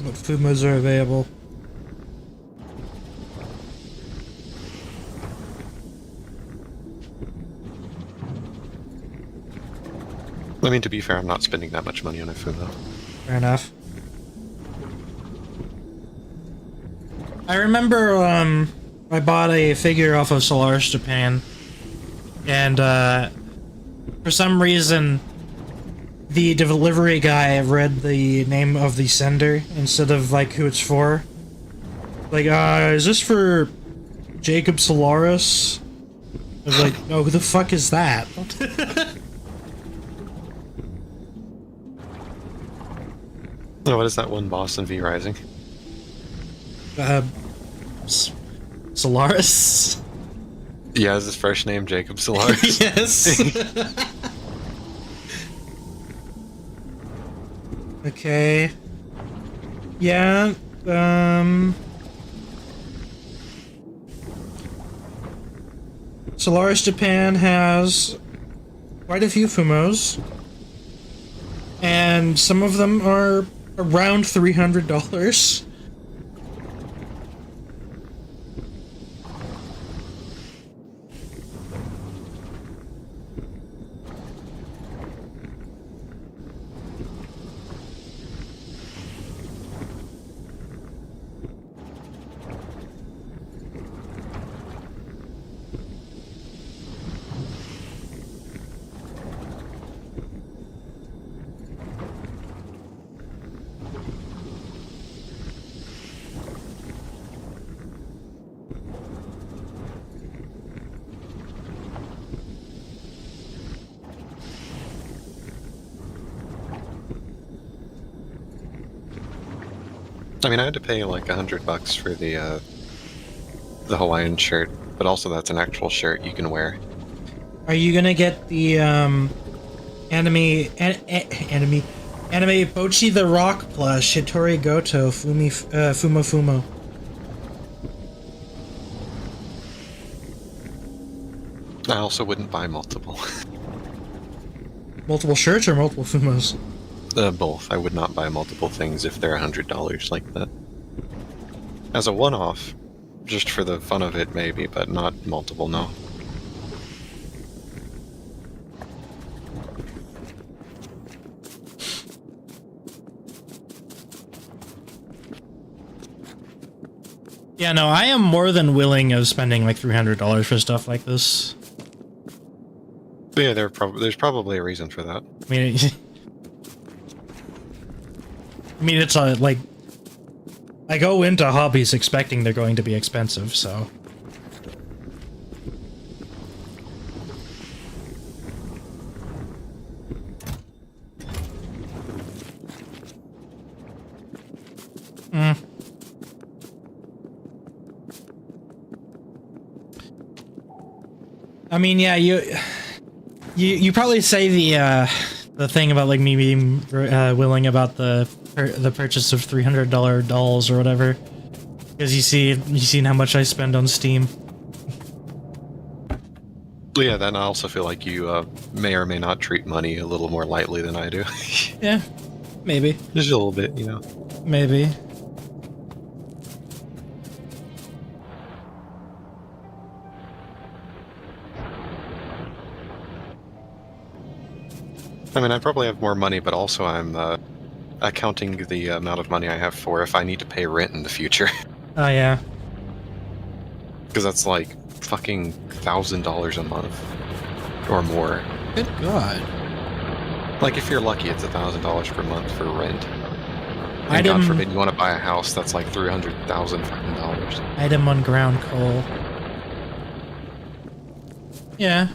S2: What Fumos are available.
S1: I mean, to be fair, I'm not spending that much money on a Fumo.
S2: Fair enough. I remember, I bought a figure off of Solaris Japan, and, for some reason, the delivery guy read the name of the sender instead of, like, who it's for. Like, is this for Jacob Solaris? I was like, oh, who the fuck is that?
S1: Oh, what is that one Boston V Rising?
S2: Solaris?
S1: Yeah, is his first name Jacob Solaris?
S2: Yes. Okay. Yeah, Solaris Japan has quite a few Fumos, and some of them are around $300.
S1: I mean, I had to pay like $100 for the Hawaiian shirt, but also that's an actual shirt you can wear.
S2: Are you gonna get the anime Pochi the Rock plush Hitori Goto Fumo Fumo?
S1: I also wouldn't buy multiple.
S2: Multiple shirts or multiple Fumos?
S1: Both. I would not buy multiple things if they're $100 like that. As a one-off, just for the fun of it, maybe, but not multiple, no.
S2: Yeah, no, I am more than willing of spending like $300 for stuff like this.
S1: But yeah, there's probably a reason for that.
S2: I mean, it's like I go into hobbies expecting they're going to be expensive, so. I mean, yeah, you probably say the thing about like me being willing about the purchase of $300 dolls or whatever, because you seen how much I spend on Steam.
S1: But yeah, then I also feel like you may or may not treat money a little more lightly than I do.
S2: Yeah, maybe.
S1: Just a little bit, you know.
S2: Maybe.
S1: I mean, I probably have more money, but also I'm accounting the amount of money I have for if I need to pay rent in the future.
S2: Oh yeah.
S1: Because that's like fucking $1,000 a month or more.
S2: Good God.
S1: Like, if you're lucky, it's $1,000 per month for rent. And
S2: Item,
S1: God forbid you want to buy a house that's like $300,000 fucking dollars.
S2: item on ground coal. Yeah.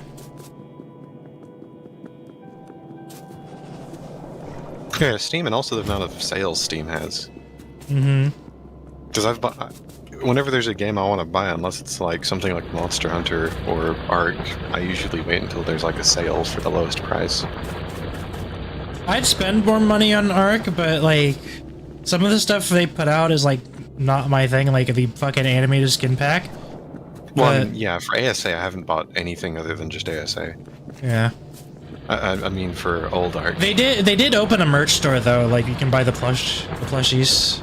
S1: Yeah, Steam, and also the amount of sales Steam has.
S2: Mm-hmm.
S1: Because I've bought, whenever there's a game I want to buy, unless it's like something like Monster Hunter or Ark, I usually wait until there's like a sale for the lowest price.
S2: I'd spend more money on Ark, but like some of the stuff they put out is like not my thing, like the fucking animated skin pack.
S1: Well,
S2: But,
S1: yeah, for ASA, I haven't bought anything other than just ASA.
S2: yeah.
S1: I mean, for old Ark.
S2: They did open a merch store though, like you can buy the plushies.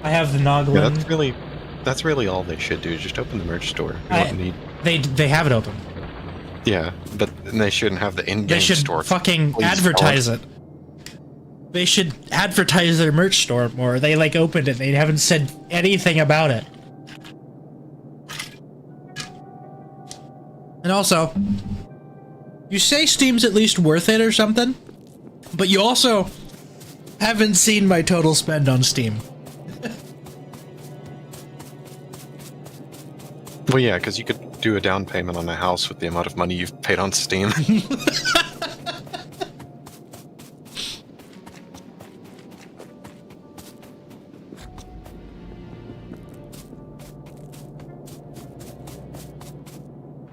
S2: I have the
S1: Yeah,
S2: Noglin.
S1: that's really all they should do. Just open the merch store. You don't need.
S2: They have it open.
S1: Yeah, but they shouldn't have the in-game
S2: They should
S1: store.
S2: fucking
S1: Please,
S2: advertise it. They should advertise their merch store more. They like opened it. They haven't said anything about it. And also, you say Steam's at least worth it or something, but you also haven't seen my total spend on Steam.
S1: Well, yeah, because you could do a down payment on a house with the amount of money you've paid on Steam.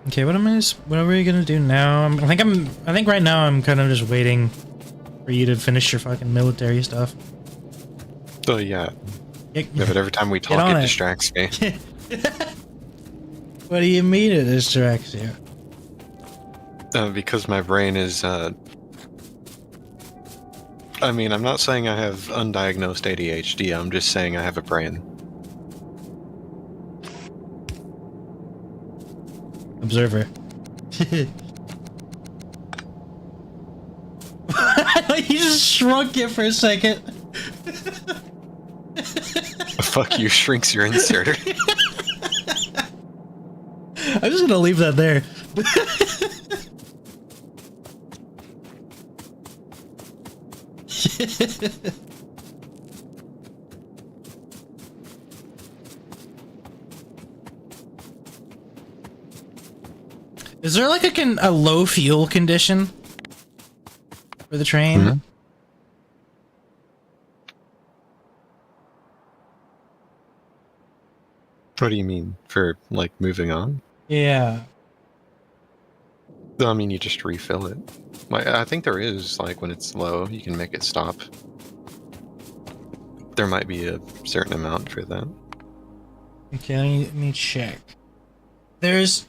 S2: Okay, what are we gonna do now? I think right now I'm kind of just waiting for you to finish your fucking military stuff.
S1: So yeah,
S2: Get-
S1: yeah, but every time we talk,
S2: on
S1: it
S2: it.
S1: distracts me.
S2: What do you mean it distracts you?
S1: Because my brain is. I mean, I'm not saying I have undiagnosed ADHD. I'm just saying I have a brain.
S2: Observer. You just shrunk it for a second.
S1: Fuck you, shrinks your inserter.
S2: I'm just gonna leave that there. Is there like a low fuel condition for the train?
S1: Mhm. What do you mean? For, like, moving on?
S2: Yeah.
S1: I mean, you just refill it. I think there is, like, when it's low, you can make it stop. There might be a certain amount for that.
S2: Okay, let me check. There's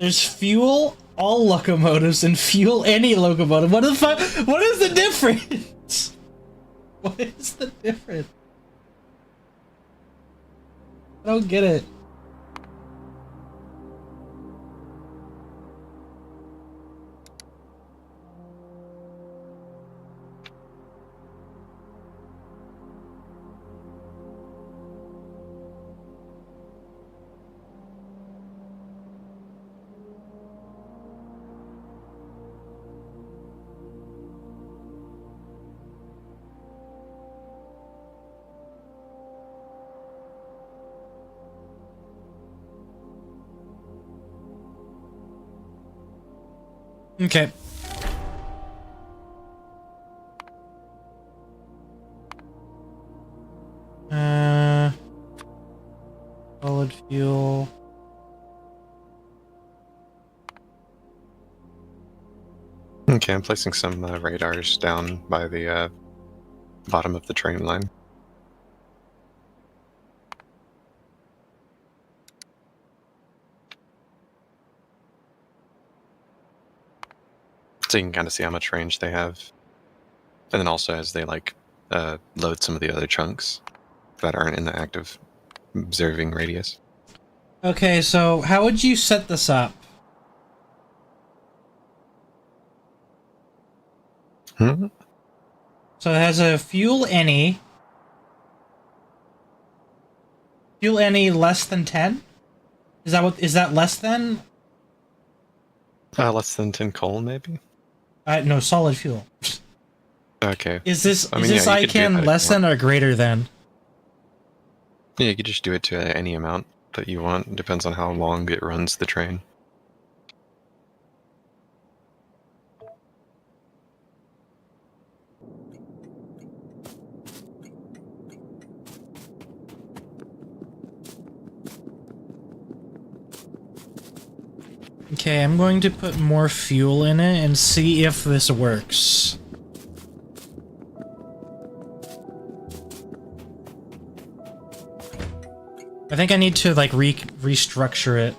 S2: fuel all locomotives and fuel any locomotive. What the fuck? What is the difference? What is the difference? I don't get it. Okay. Solid fuel.
S1: Okay, I'm placing some radars down by the bottom of the train line. So you can kind of see how much range they have. And then also as they, like, load some of the other chunks that aren't in the active observing radius.
S2: Okay, so how would you set this up?
S1: Hmm?
S2: So it has a fuel any. Fuel any less than 10? Is that less than?
S1: Less than 10 coal, maybe?
S2: No, solid fuel.
S1: Okay. I
S2: Is
S1: mean, yeah,
S2: this
S1: you could do
S2: icon
S1: that if
S2: less
S1: you want.
S2: than or greater than?
S1: Yeah, you could just do it to any amount that you want. It depends on how long it runs the train.
S2: Okay, I'm going to put more fuel in it and see if this works. I think I need to like restructure it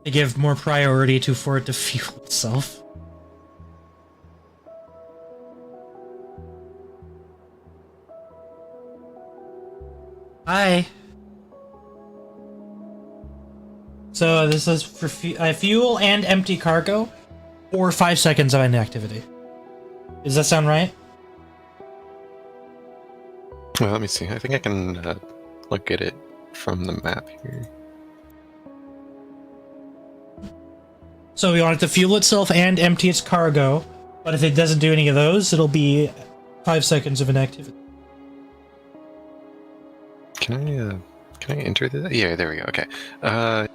S2: to give more priority for it to fuel itself. Hi. So this is for fuel and empty cargo, or 5 seconds of inactivity. Does that sound right?
S1: Well, let me see. I think I can look at it from the map here.
S2: So we want it to fuel itself and empty its cargo, but if it doesn't do any of those, it'll be 5 seconds of inactivity.
S1: Can I enter that? Yeah, there we go. Okay.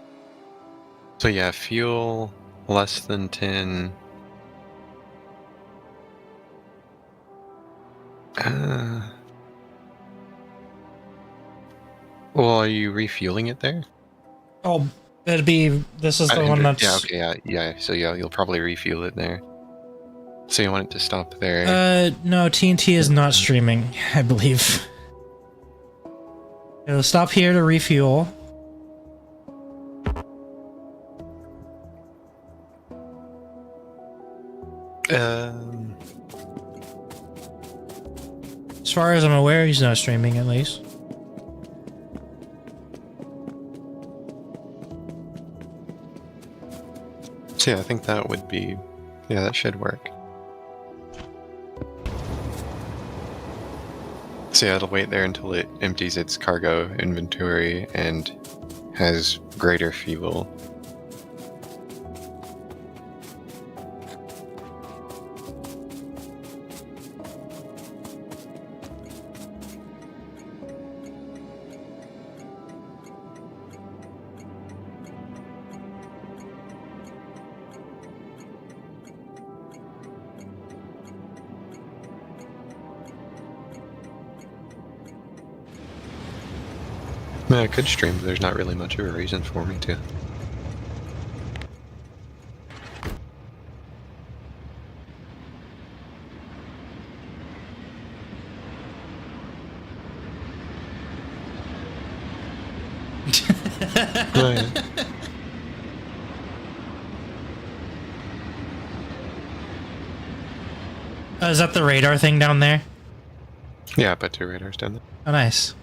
S1: So yeah, fuel less than 10. Well, are you refueling it there?
S2: Oh, this is the one that's...
S1: Yeah, okay, yeah. So yeah, you'll probably refuel it there. So you want it to stop there?
S2: No, TNT is not streaming, I believe. It'll stop here to refuel. As far as I'm aware, he's not streaming, at least.
S1: So yeah, I think that would be... Yeah, that should work. So yeah, it'll wait there until it empties its cargo inventory and has greater fuel. Yeah, I could stream, but there's not really much of a reason for me to. Right.
S2: Is that the radar thing down there?
S1: Yeah, I put 2 radars down there.
S2: Oh, nice.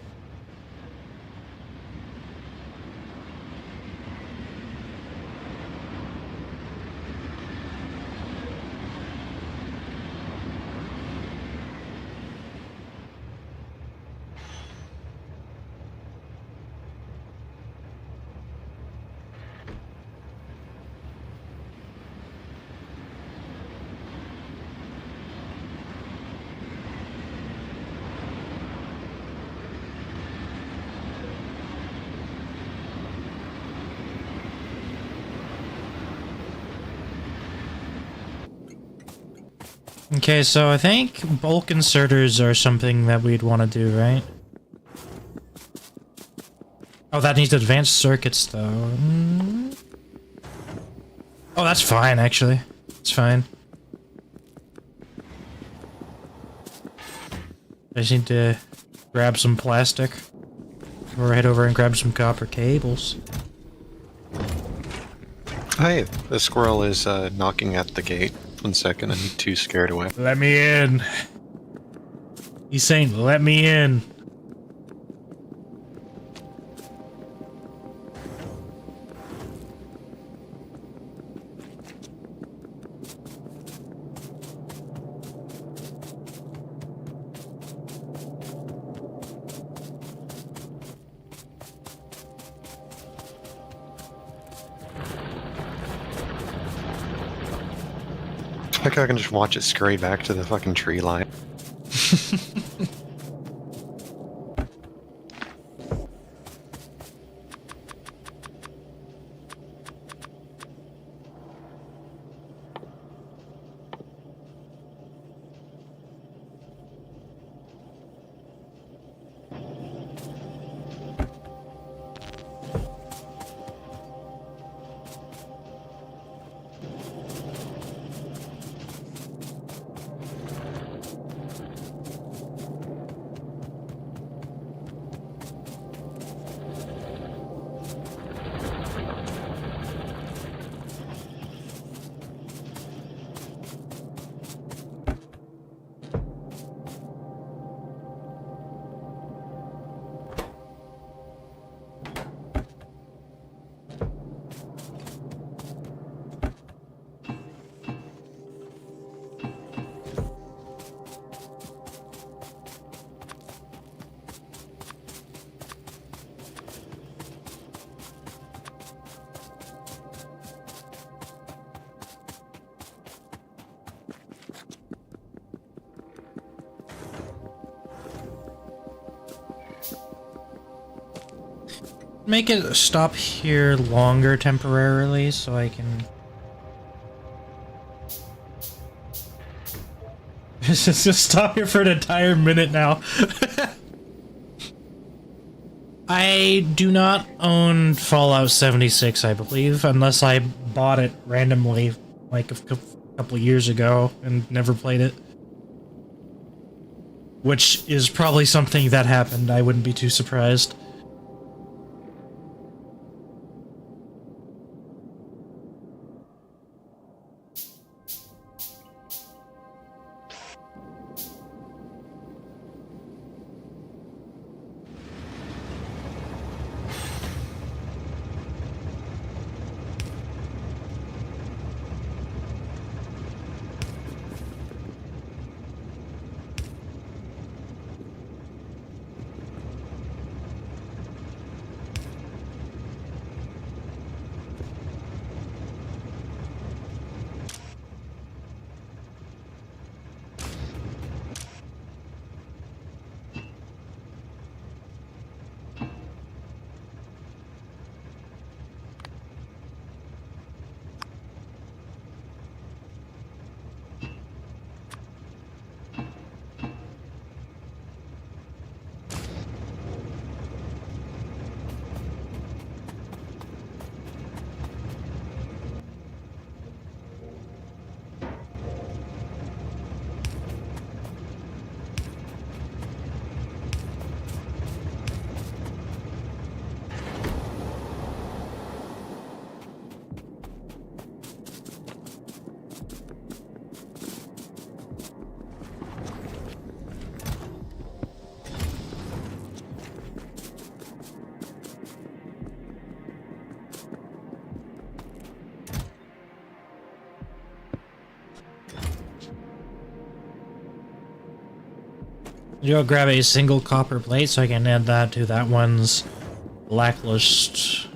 S2: Okay, so I think bulk inserters are something that we'd want to do, right? Oh, that needs advanced circuits, though. Oh, that's fine, actually. It's fine. I just need to grab some plastic. Or head over and grab some copper cables.
S1: Hi, the squirrel is knocking at the gate. 1 second, I need to scare it away.
S2: Let me in. He's saying, let me in.
S1: Like I can just watch it scurry back to the fucking tree line.
S2: Make it stop here longer temporarily so I can... Just stop here for an entire minute now. I do not own Fallout 76, I believe, unless I bought it randomly like a couple years ago and never played it. Which is probably something that happened, I wouldn't be too surprised. You'll grab a single copper plate so I can add that to that one's blacklist.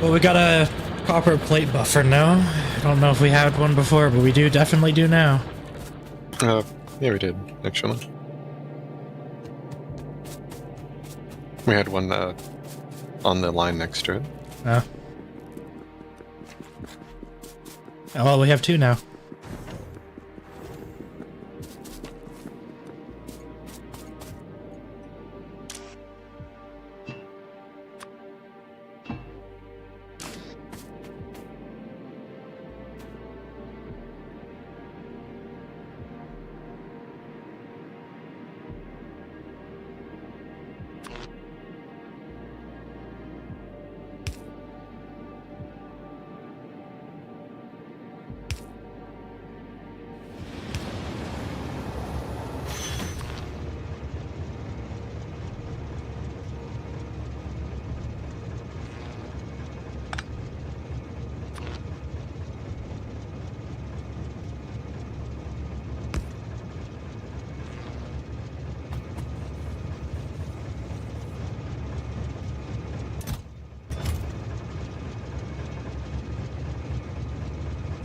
S2: Well, we got a copper plate buffer now. I don't know if we had one before, but we definitely do now.
S1: Yeah, we did, actually. We had one, on the line next to it.
S2: Oh. Oh, well, we have two now.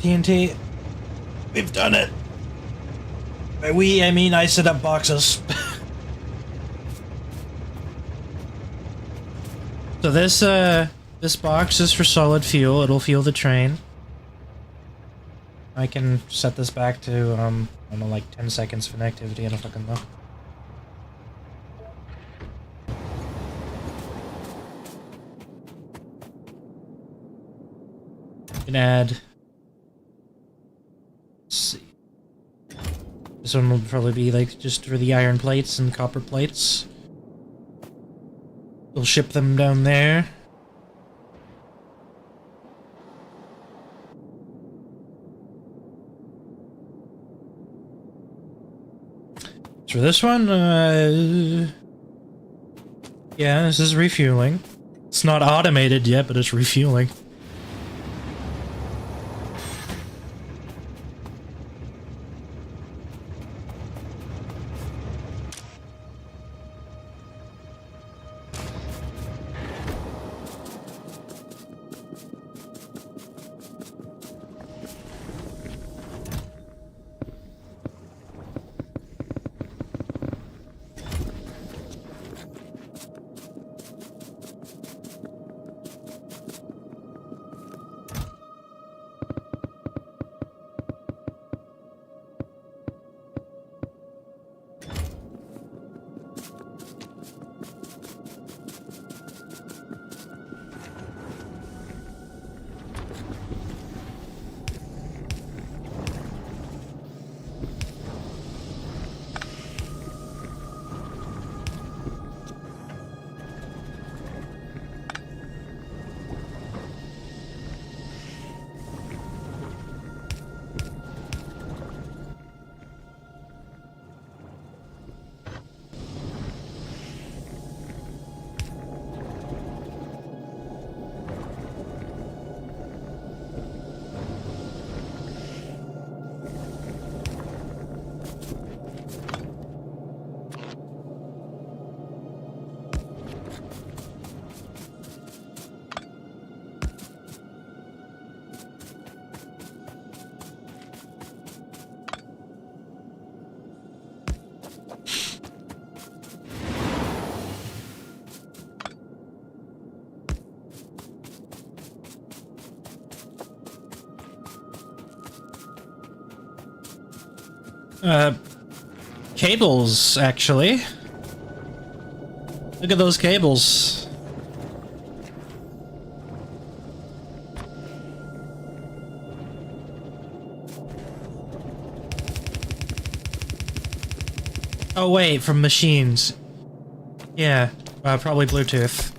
S2: TNT. We've done it. By we, I mean I set up boxes. So this box is for solid fuel. It'll fuel the train. I can set this back to, I don't know, like 10 seconds of inactivity. I don't fucking know. You can add... Let's see. This one will probably be like just for the iron plates and copper plates. We'll ship them down there. For this one, yeah, this is refueling. It's not automated yet, but it's refueling. Cables, actually. Look at those cables. Oh wait, from machines. Yeah, probably Bluetooth.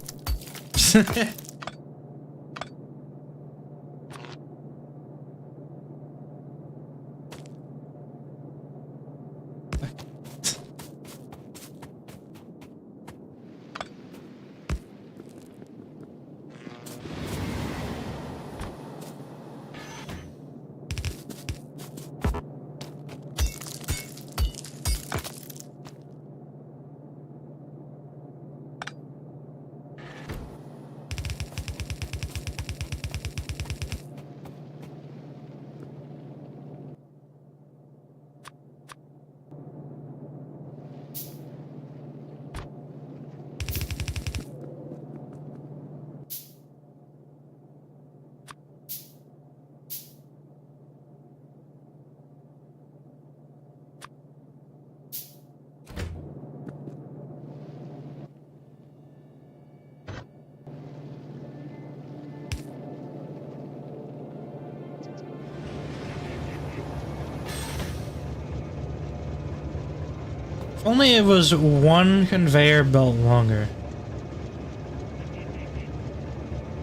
S2: If only it was one conveyor belt longer.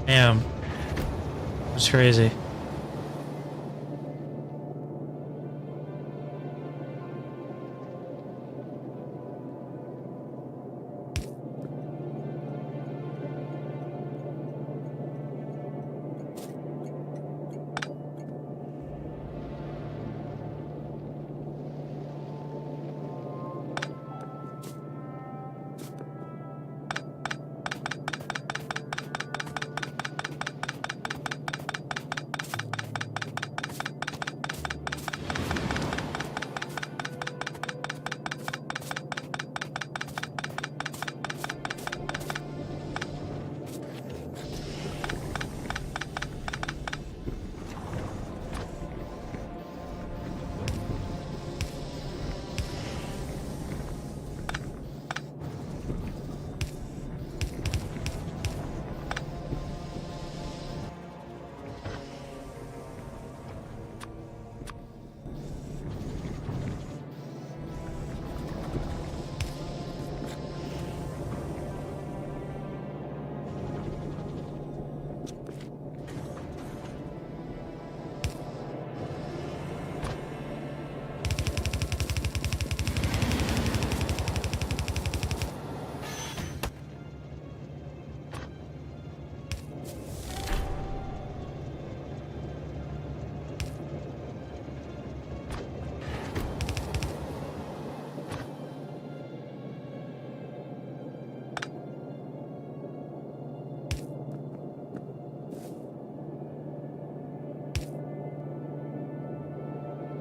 S2: Damn. That's crazy.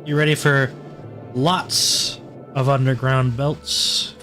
S2: You ready for lots of underground belts?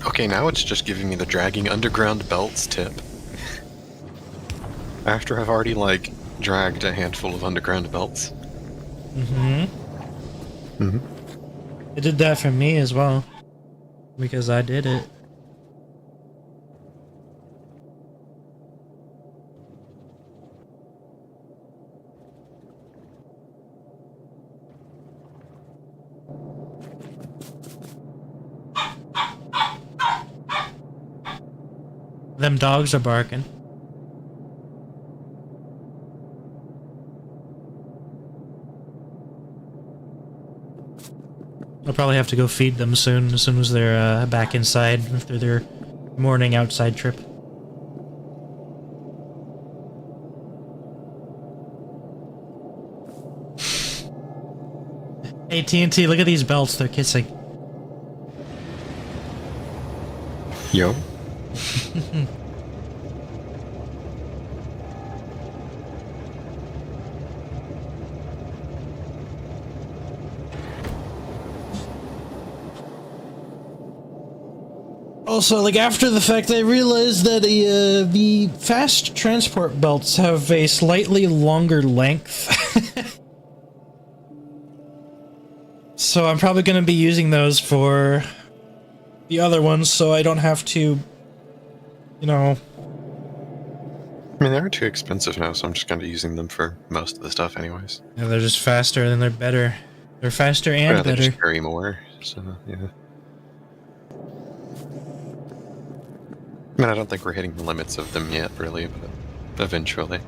S1: Okay, now it's just giving me the dragging underground belts tip. After I've already, like, dragged a handful of underground belts.
S2: Mm-hmm.
S1: Mm-hmm.
S2: It did that for me as well. Because I did it. Them dogs are barking. I'll probably have to go feed them soon, as soon as they're back inside after their morning outside trip. Hey TNT, look at these belts, they're kissing.
S1: Yo.
S2: Also, like, after the fact, I realized that the fast transport belts have a slightly longer length. So I'm probably going to be using those for the other ones, so I don't have to, you know...
S1: I mean, they're too expensive now, so I'm just going to be using them for most of the stuff anyways.
S2: Yeah, they're just faster, and they're better. They're faster and
S1: Yeah, they
S2: better.
S1: just carry more, so, yeah. I mean, I don't think we're hitting the limits of them yet, really, but eventually.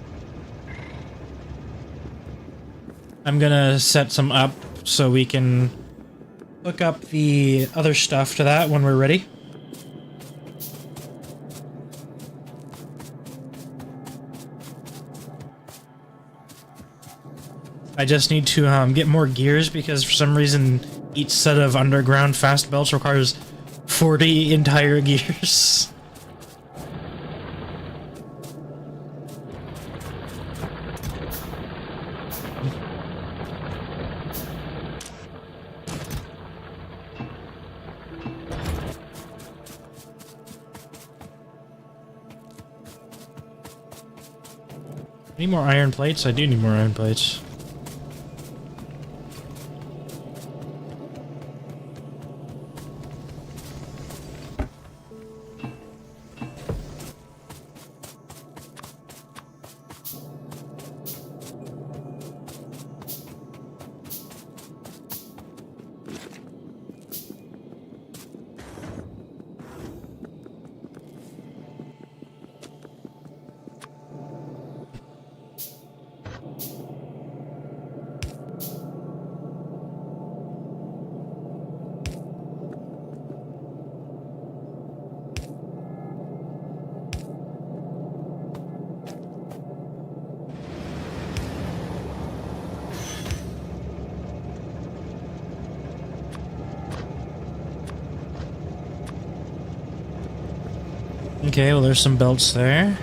S2: I'm gonna set some up so we can hook up the other stuff to that when we're ready. I just need to get more gears because for some reason each set of underground fast belts requires 40 entire gears. Need more iron plates? I do need more iron plates. Okay, well there's some belts there.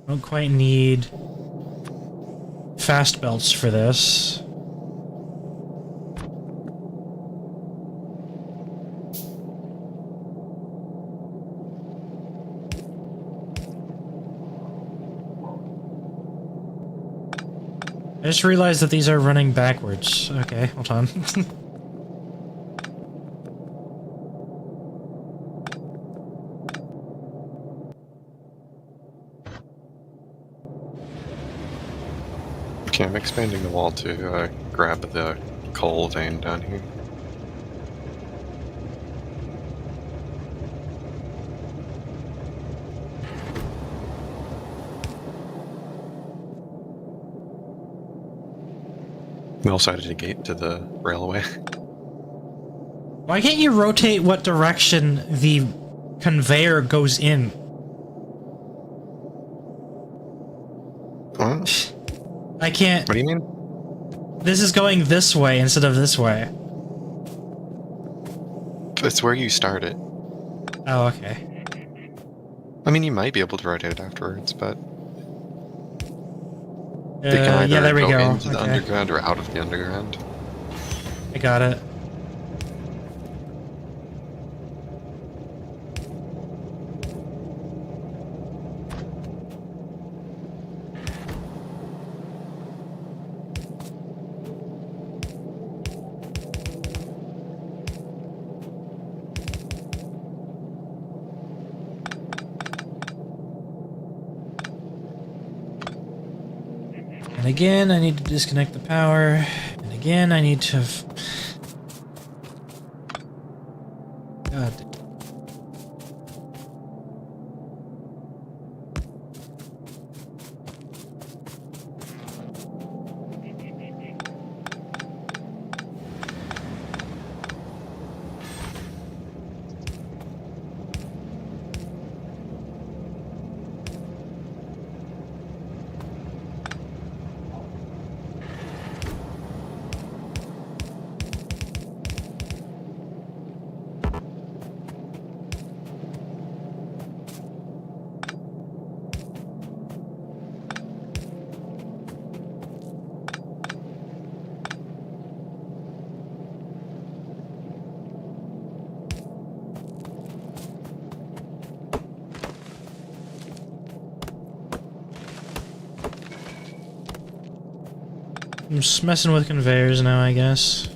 S2: Don't quite need fast belts for this. I just realized that these are running backwards. Okay, hold on.
S1: Okay, I'm expanding the wall to grab the coal vein down here. We also added a gate to the railway.
S2: Why can't you rotate what direction the conveyor goes in?
S1: What?
S2: I can't.
S1: What do you mean?
S2: This is going this way instead of this way.
S1: It's where you start it.
S2: Oh, okay.
S1: I mean, you might be able to rotate it afterwards, but it can
S2: Yeah,
S1: either
S2: there we
S1: go
S2: go.
S1: into the
S2: Okay.
S1: underground or out of the underground.
S2: I got it. And again, I need to disconnect the power. And again, I need to... God. I'm just messing with conveyors now, I guess.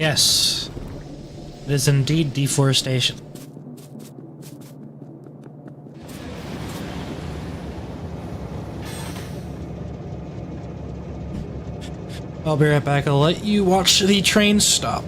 S2: Yes. It is indeed deforestation. I'll be right back. I'll let you watch the train stop.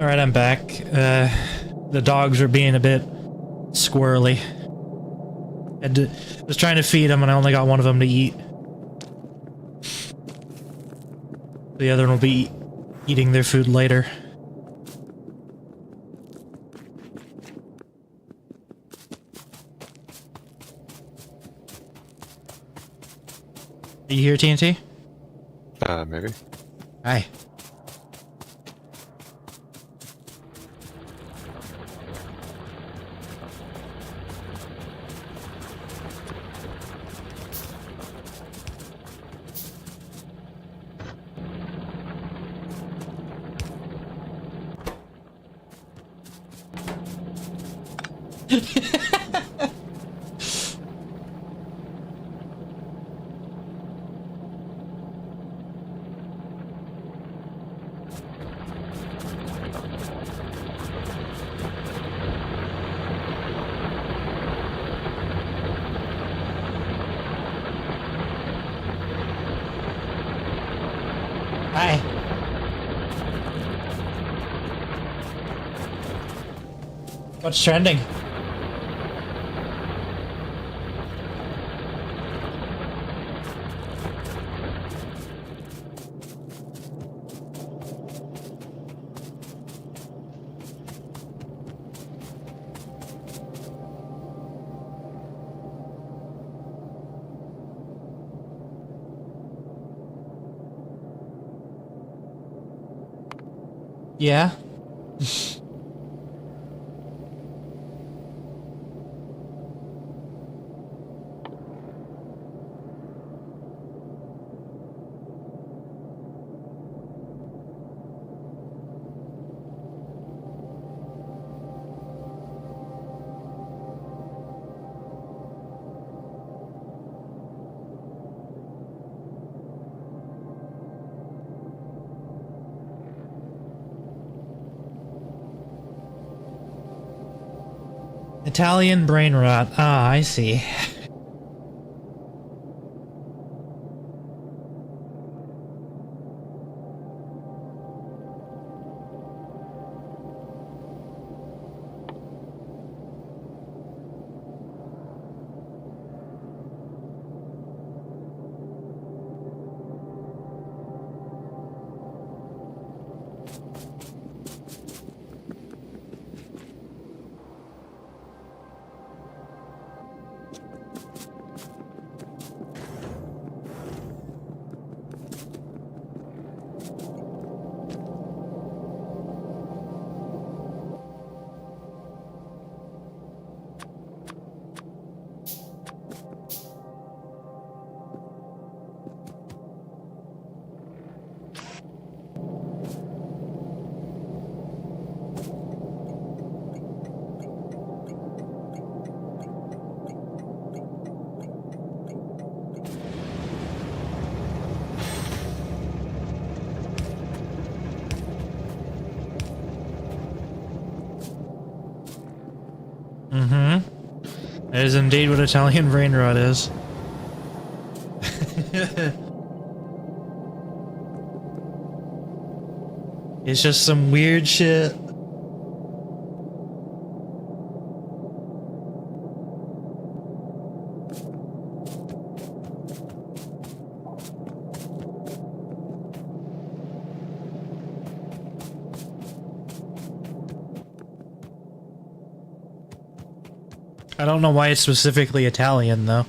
S2: Alright, I'm back. The dogs were being a bit squirrely. Was trying to feed them and I only got one of them to eat. The other one will be eating their food later. Are you here, TNT?
S1: Maybe.
S2: Hi. Hi. What's trending? Yeah? Italian brain rot. Ah, I see. Mm-hmm. That is indeed what Italian brain rot is. It's just some weird shit. I don't know why it's specifically Italian, though.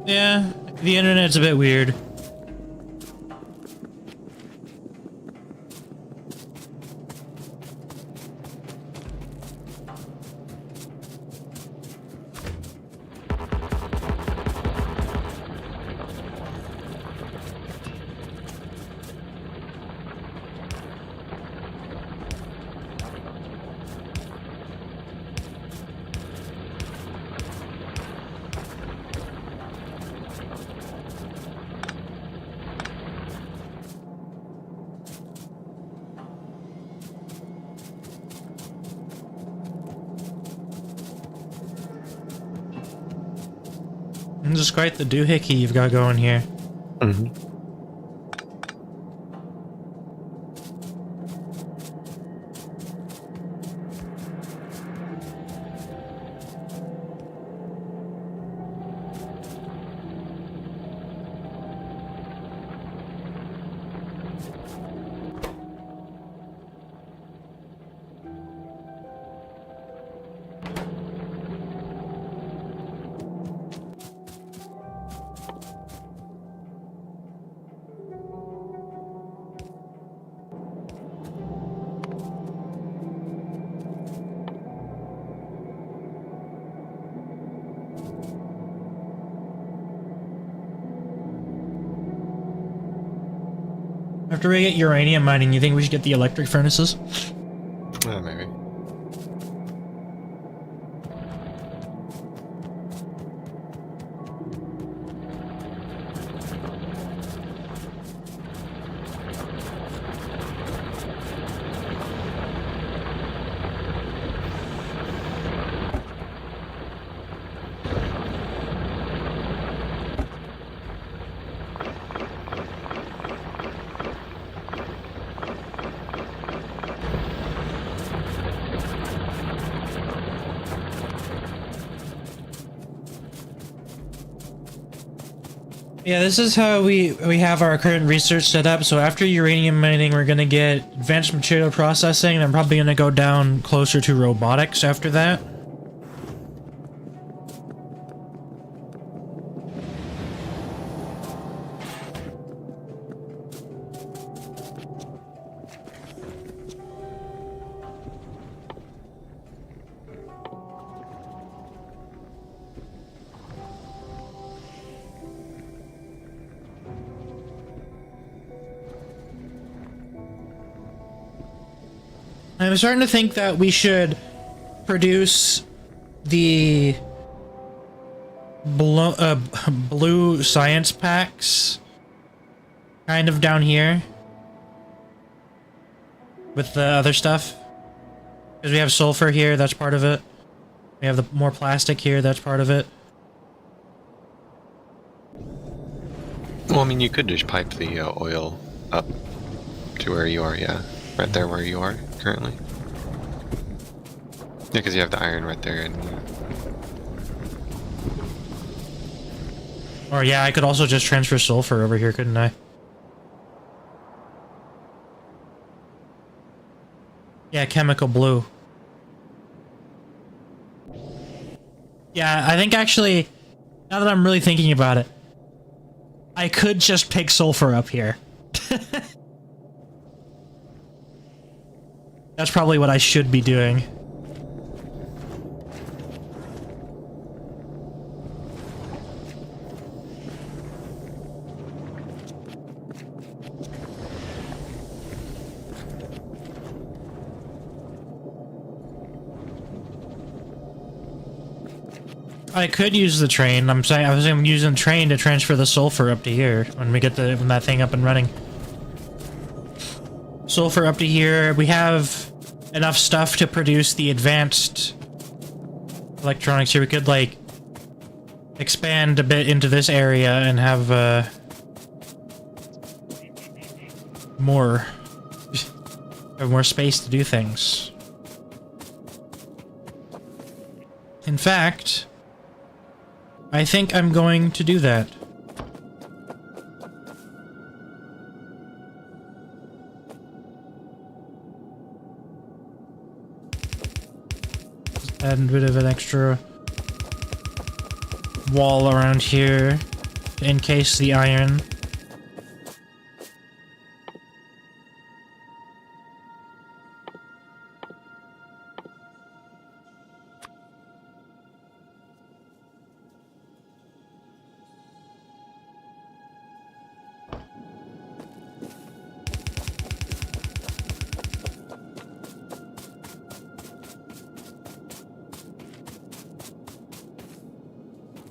S2: Yeah, the internet's a bit weird. This is quite the doohickey you've got going here.
S1: Mm-hmm.
S2: After we get uranium mining, you think we should get the electric furnaces?
S1: Maybe.
S2: Yeah, this is how we have our current research set up. So after uranium mining, we're gonna get advanced material processing, and I'm probably gonna go down closer to robotics after that. I'm starting to think that we should produce the blue science packs kind of down here with the other stuff. Because we have sulfur here, that's part of it. We have the more plastic here, that's part of it.
S1: Well, I mean, you could just pipe the oil up to where you are, yeah. Right there where you are currently. Yeah, because you have the iron right there. And
S2: Or yeah, I could also just transfer sulfur over here, couldn't I? Yeah, chemical blue. Yeah, I think actually, now that I'm really thinking about it, I could just pick sulfur up here. That's probably what I should be doing. I could use the train. I was using the train to transfer the sulfur up to here when we get when that thing up and running. Sulfur up to here. We have enough stuff to produce the advanced electronics here. We could like expand a bit into this area and have more space to do things. In fact, I think I'm going to do that. Just add a bit of an extra wall around here. encase the iron.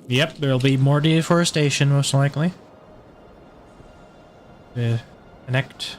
S2: Yep, there'll be more deforestation, most likely. Connect.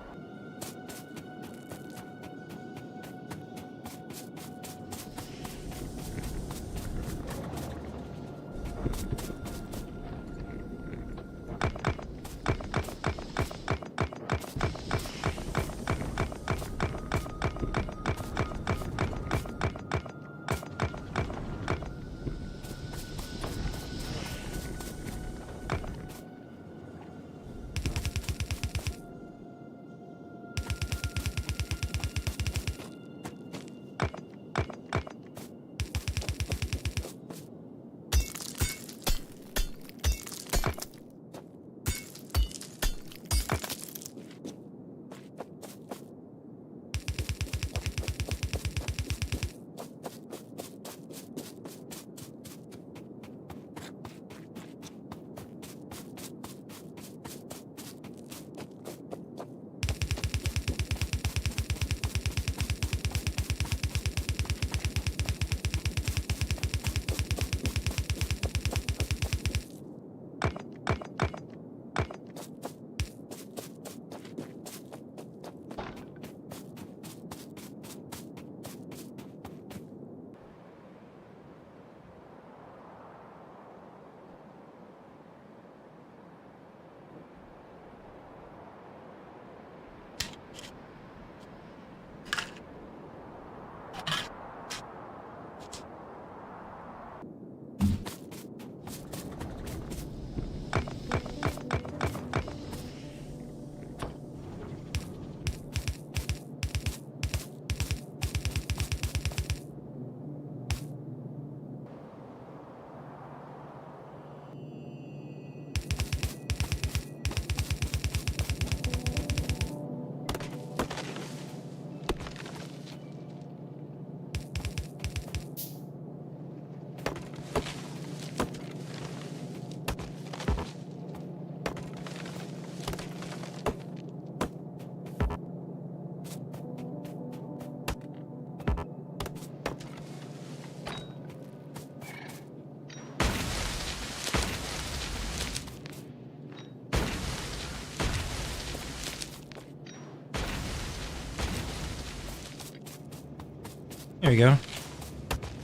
S2: There we go.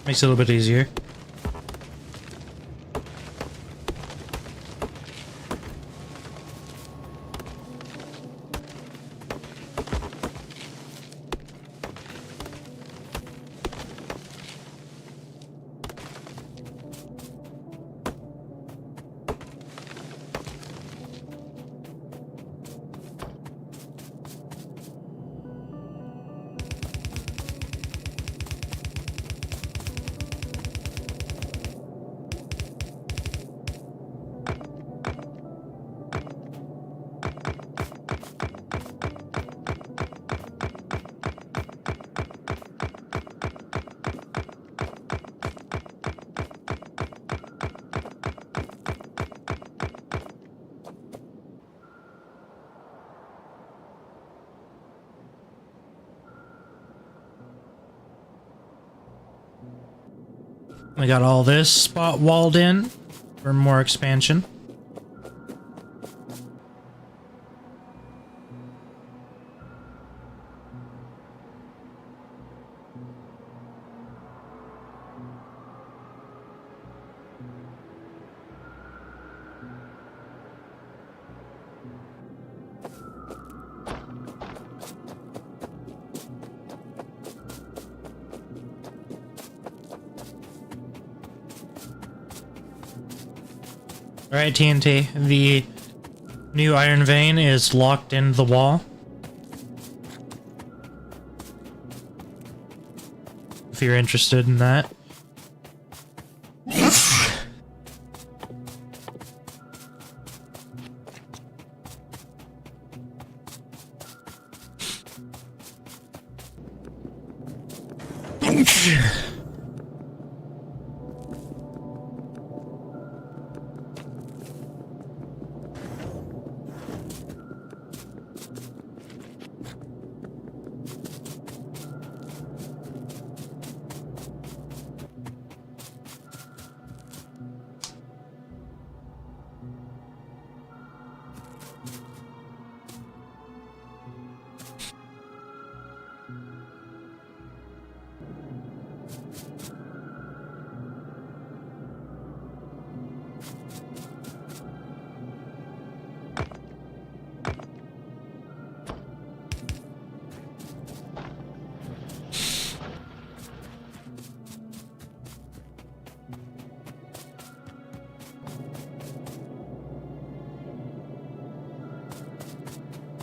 S2: Makes it a little bit easier. We got all this spot walled in for more expansion. Alright, TNT. The new iron vein is locked in the wall. If you're interested in that.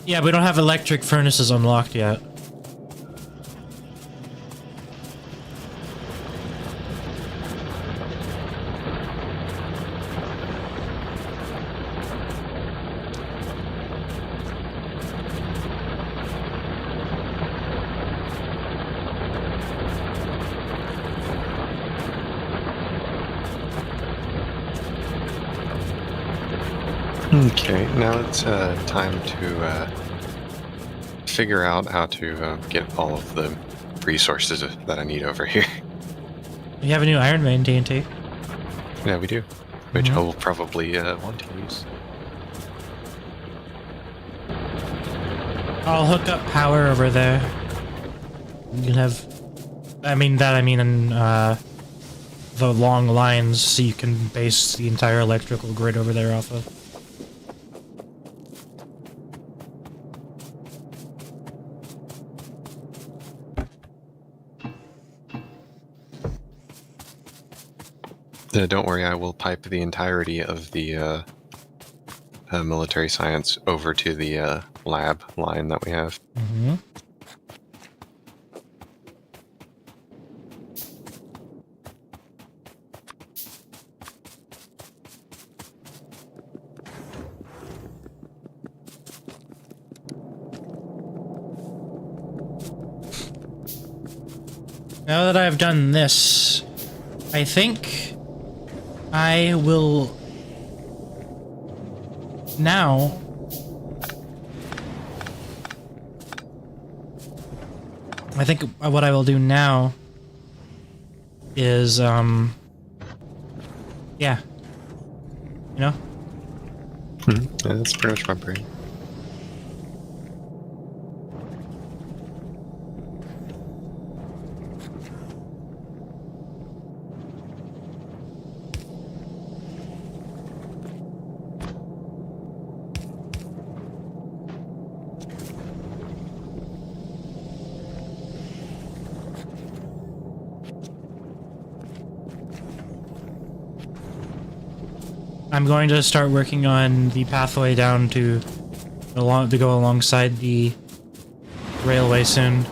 S2: Yeah, we don't have electric furnaces unlocked yet.
S1: Okay, now it's time to figure out how to get all of the resources that I need over here.
S2: We have a new Iron Main TNT.
S1: Yeah, we do. Which
S2: Mhm.
S1: I will probably want to use.
S2: I'll hook up power over there. You can have... I mean, the long lines, so you can base the entire electrical grid over there off of.
S1: Don't worry, I will pipe the entirety of the military science over to the lab line that we have.
S2: Mm-hmm. Now that I've done this, I think I will now I think what I will do now is yeah, you know,
S1: Yeah, that's pretty much my brain.
S2: I'm going to start working on the pathway down to go alongside the railway soon.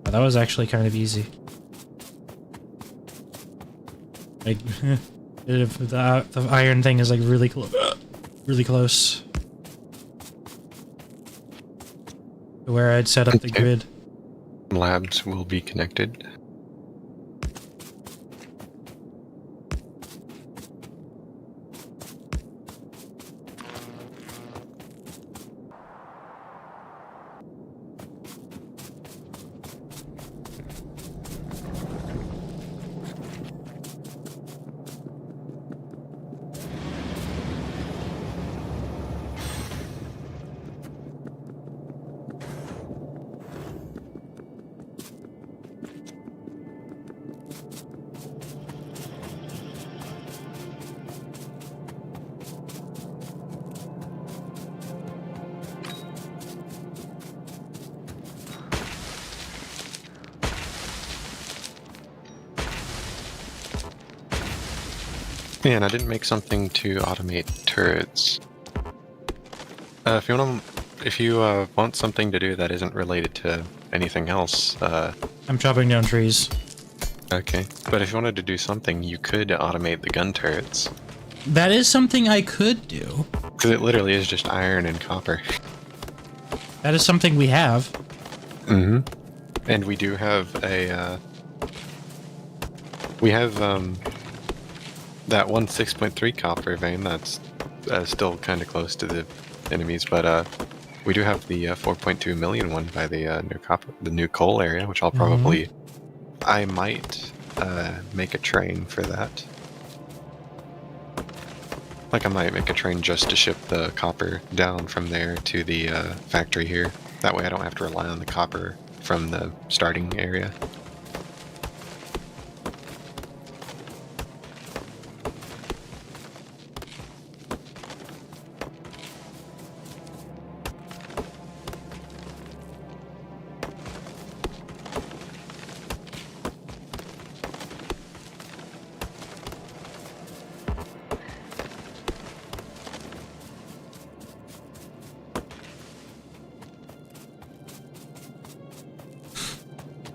S2: Oh, that was actually kind of easy. Like, the iron thing is like really close to where I'd set up the
S1: Okay.
S2: grid.
S1: Labs will be connected. Man, I didn't make something to automate turrets. If you want something to do that isn't related to anything else,
S2: I'm chopping down trees.
S1: okay. But if you wanted to do something, you could automate the gun turrets.
S2: That is something I could do.
S1: Because it literally is just iron and copper.
S2: That is something we have.
S1: Mm-hmm. And we do have a, we have, that one 6.3 copper vein that's still kind of close to the enemies, but, we do have the 4.2 million one by the new coal area, which I'll probably, I might make a train for that. Like I might make a train just to ship the copper down from there to the factory here. That way I don't have to rely on the copper from the starting area.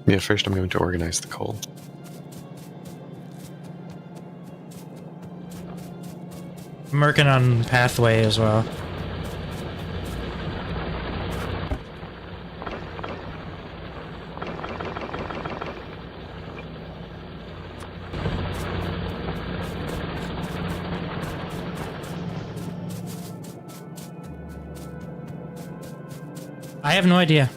S1: Yeah, first I'm going to organize the coal.
S2: I'm working on pathway as well. I have no idea.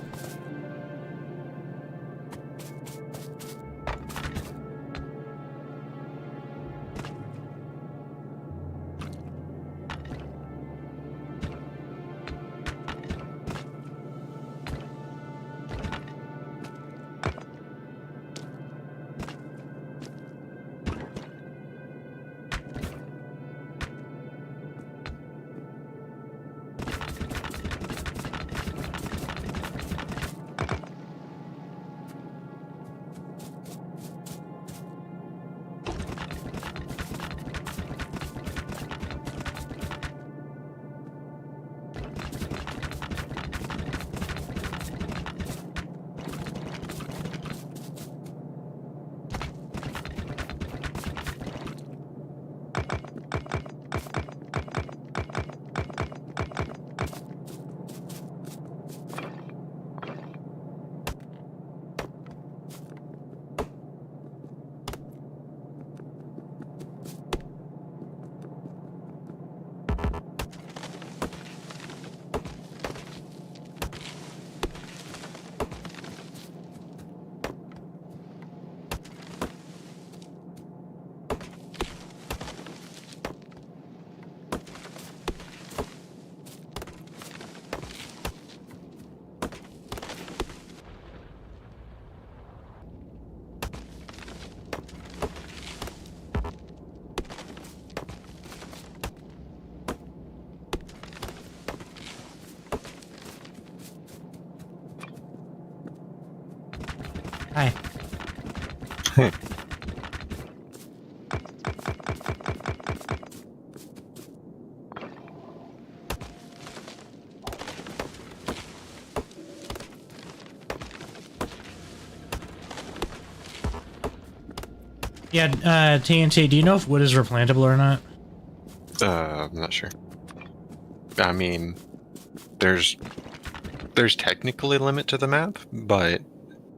S2: Hi. Yeah, TNT, do you know if wood is replantable or not?
S1: I'm not sure. I mean, there's technically a limit to the map, but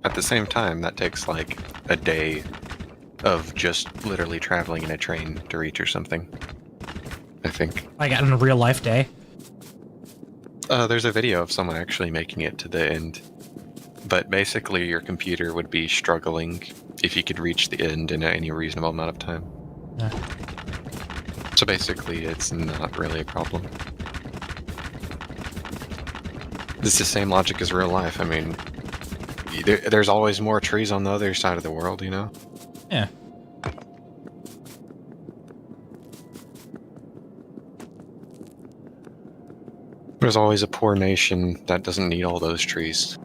S1: at the same time, that takes like a day of just literally traveling in a train to reach or something. I think.
S2: Like on a real life day?
S1: There's a video of someone actually making it to the end. But basically, your computer would be struggling if you could reach the end in any reasonable amount of time.
S2: Yeah.
S1: So basically, it's not really a problem. It's the same logic as real life. I mean, there's always more trees on the other side of the world, you know?
S2: Yeah.
S1: There's always a poor nation that doesn't need all those trees.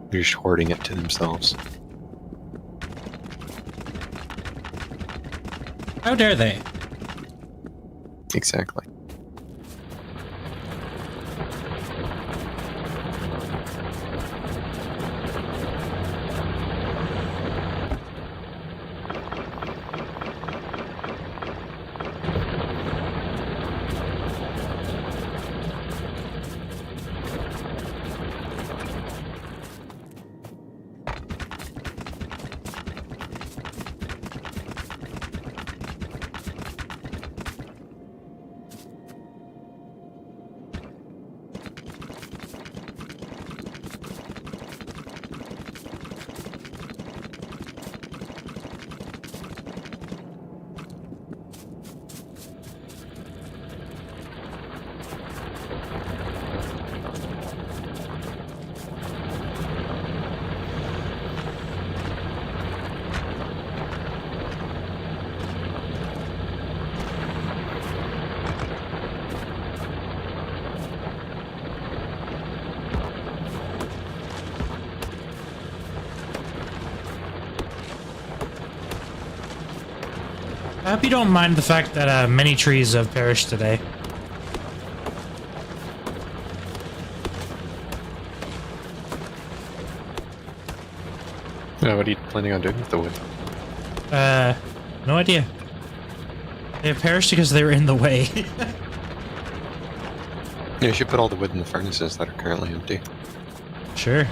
S1: They're just hoarding it to themselves.
S2: How dare they?
S1: Exactly.
S2: I hope you don't mind the fact that many trees have perished today.
S1: What are you planning on doing with the wood?
S2: No idea. They have perished because they were in the way.
S1: Yeah, you should put all the wood in the furnaces that are currently empty.
S2: Sure.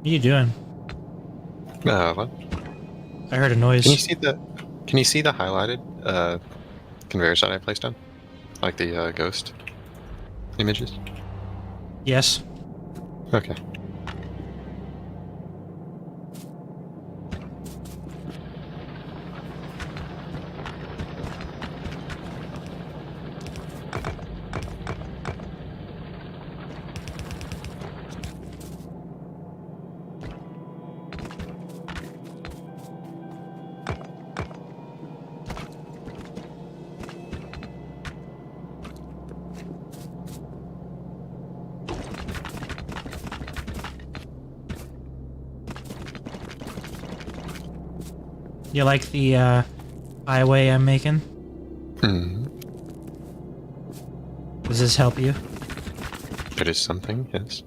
S2: What are you doing?
S1: What?
S2: I heard a noise.
S1: Can you see the highlighted conveyors that I placed on? Like the ghost images?
S2: Yes.
S1: Okay.
S2: You like the highway I'm making?
S1: Hmm.
S2: Does this help you?
S1: It is something, yes.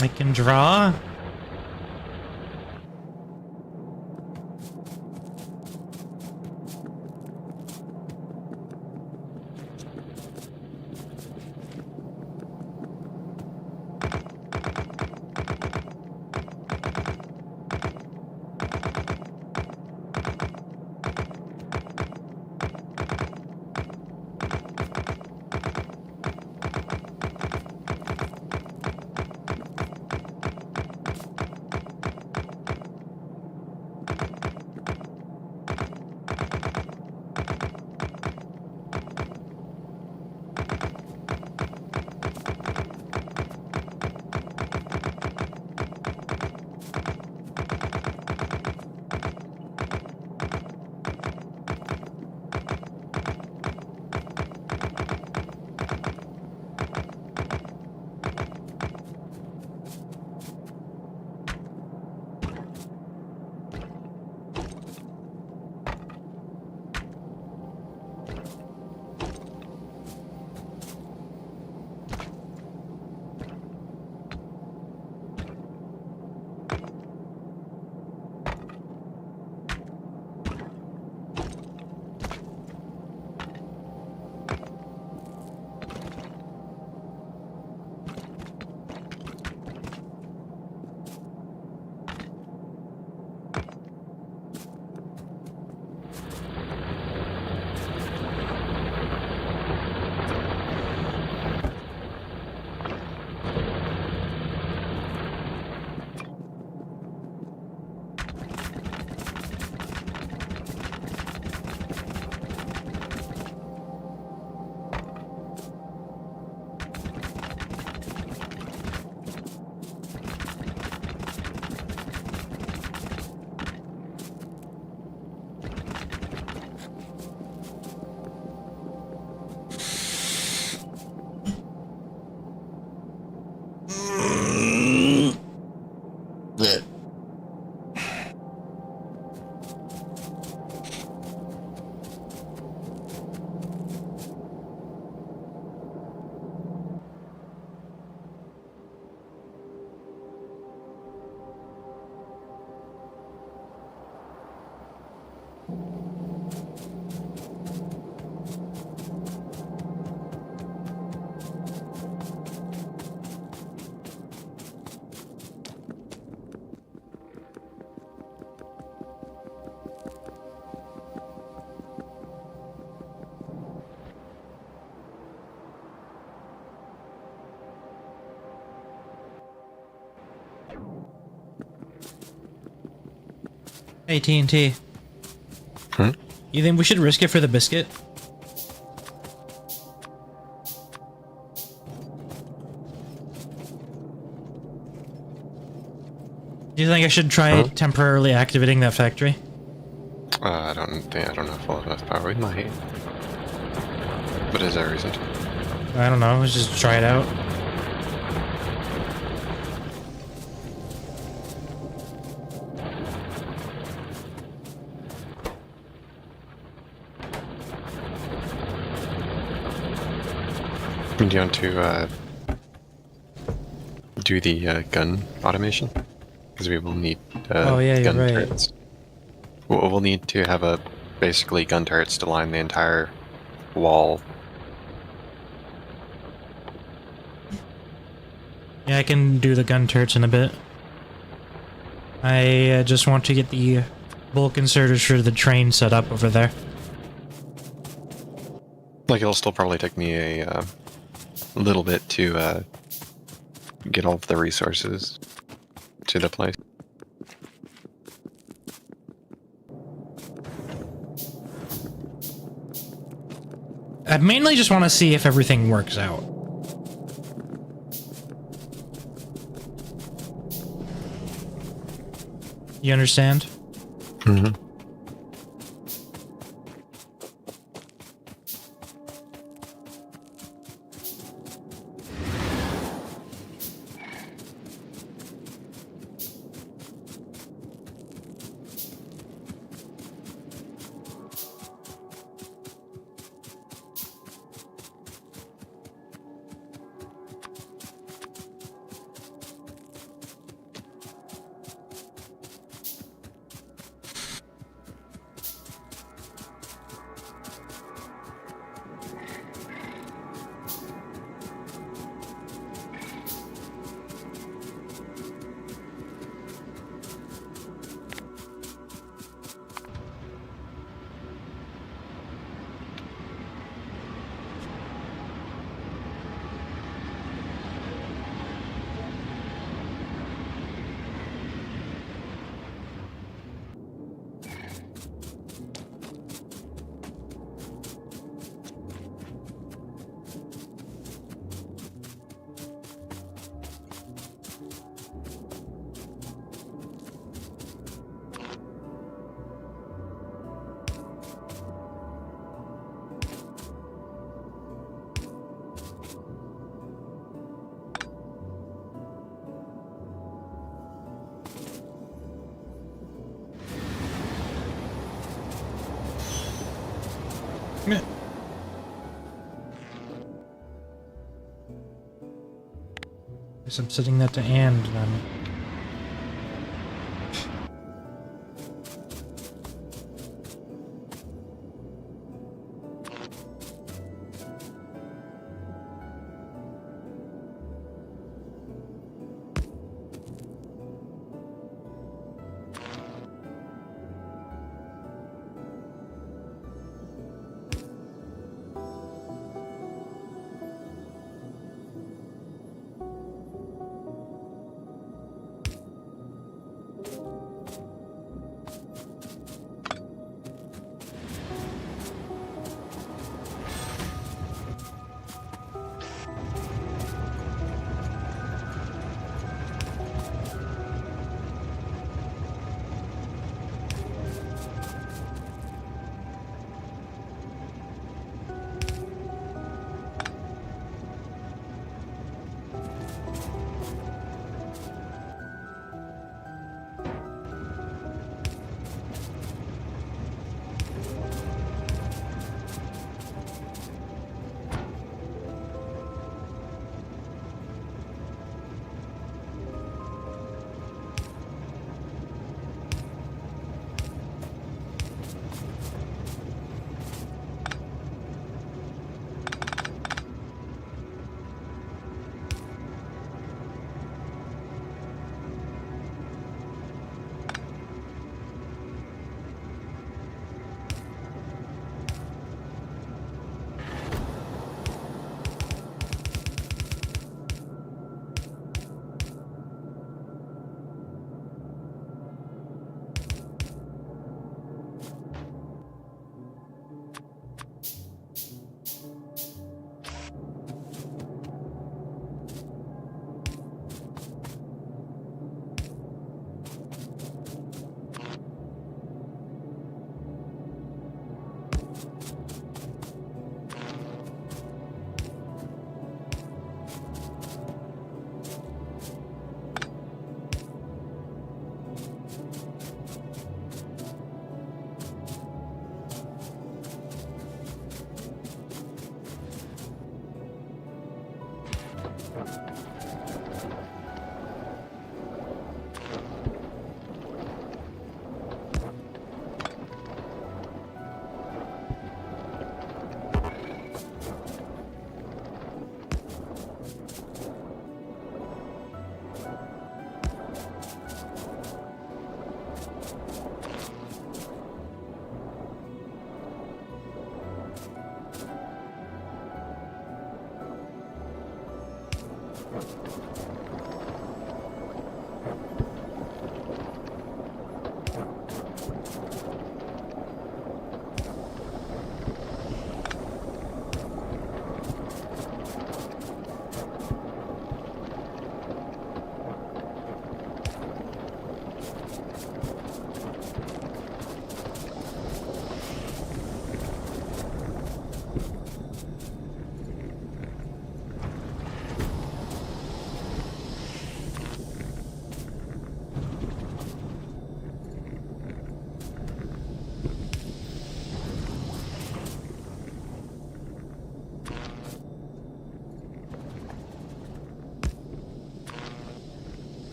S2: I can draw. Blech. 'T.
S1: Hmm?
S2: You think we should risk it for the biscuit? Do you think I should try temporarily activating that factory?
S1: I don't know if we'll have enough power. We might. But is there a reason to?
S2: I don't know, let's just try it out.
S1: Do you want to do the gun automation? Because we will need
S2: Oh yeah, you're
S1: gun
S2: right.
S1: turrets. We'll need to have basically gun turrets to line the entire wall.
S2: Yeah, I can do the gun turrets in a bit. I just want to get the bulk inserters for the train set up over there.
S1: Like, it'll still probably take me a little bit to get all of the resources to the place.
S2: I mainly just want to see if everything works out. You understand?
S1: Mm-hmm.
S2: Guess I'm setting that to and then.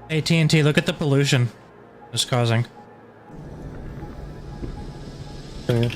S2: Hey, TNT, look at the pollution it's causing.
S3: Okay.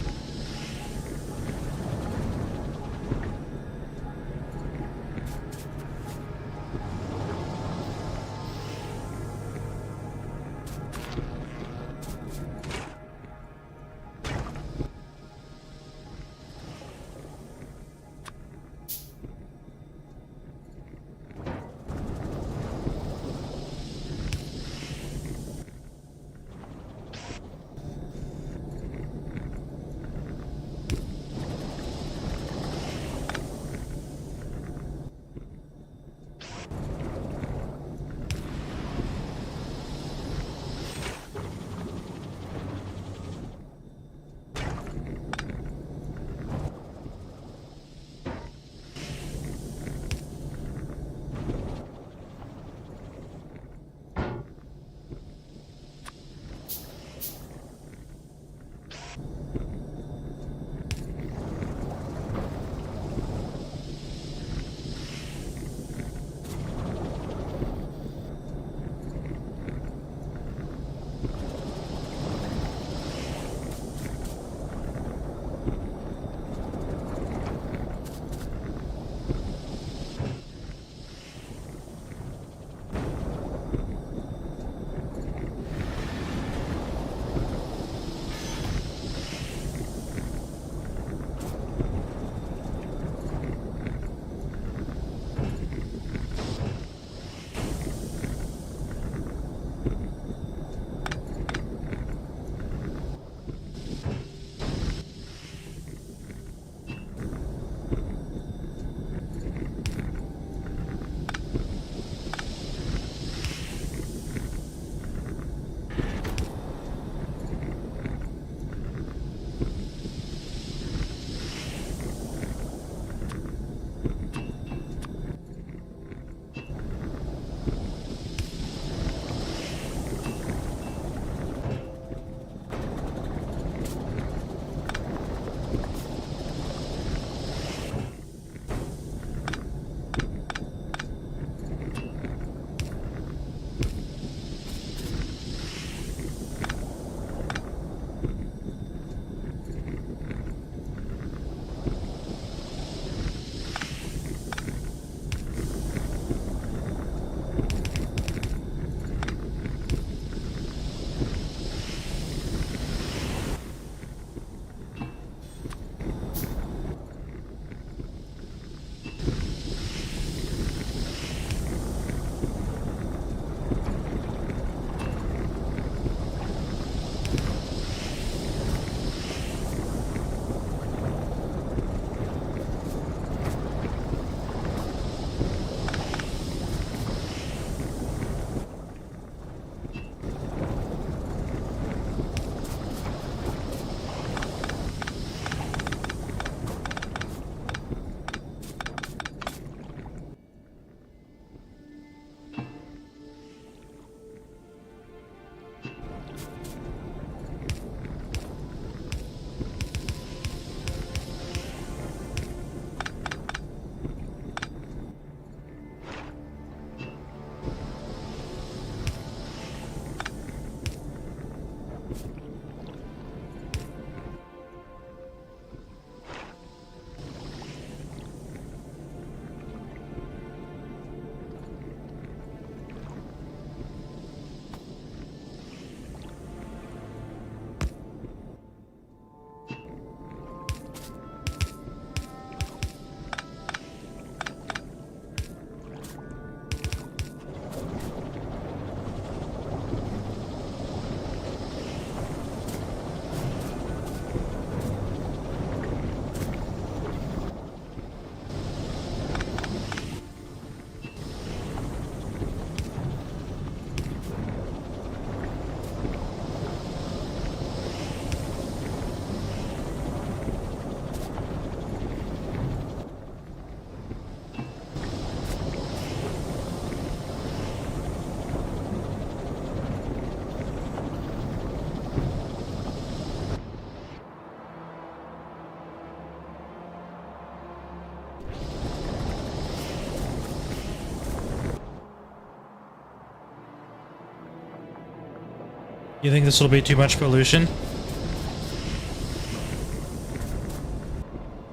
S2: You think this will be too much pollution?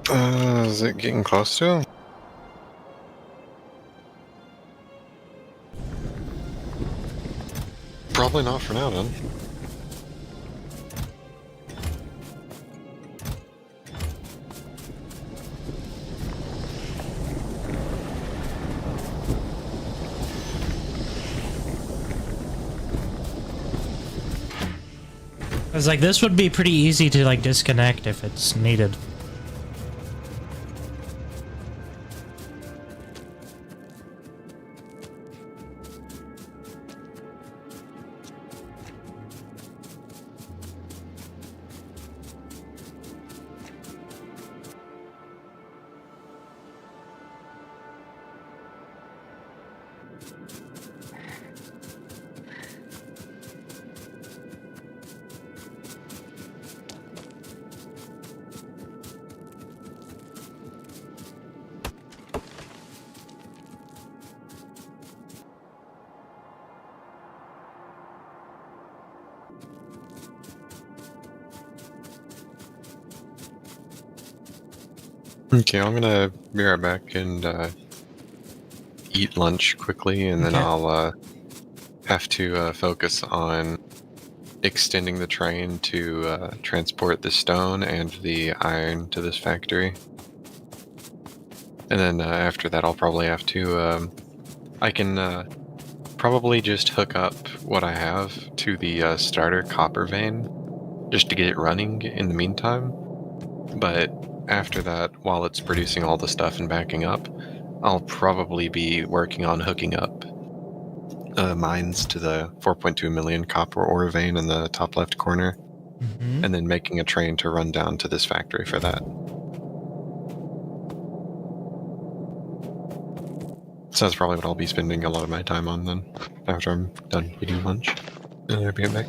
S1: Is it getting close to? Probably not for now, then.
S2: I was like, this would be pretty easy to like disconnect if it's needed.
S1: Okay, I'm gonna be right back and eat lunch quickly, and then
S2: Okay.
S1: I'll have to focus on extending the train to transport the stone and the iron to this factory. And then after that, I'll probably have to. I can probably just hook up what I have to the starter copper vein, just to get it running in the meantime. But after that, while it's producing all the stuff and backing up, I'll probably be working on hooking up mines to the 4.2 million copper ore vein in the top left corner,
S2: Mm-hmm.
S1: and then making a train to run down to this factory for that. So that's probably what I'll be spending a lot of my time on then, after I'm done eating lunch. I'll be right back.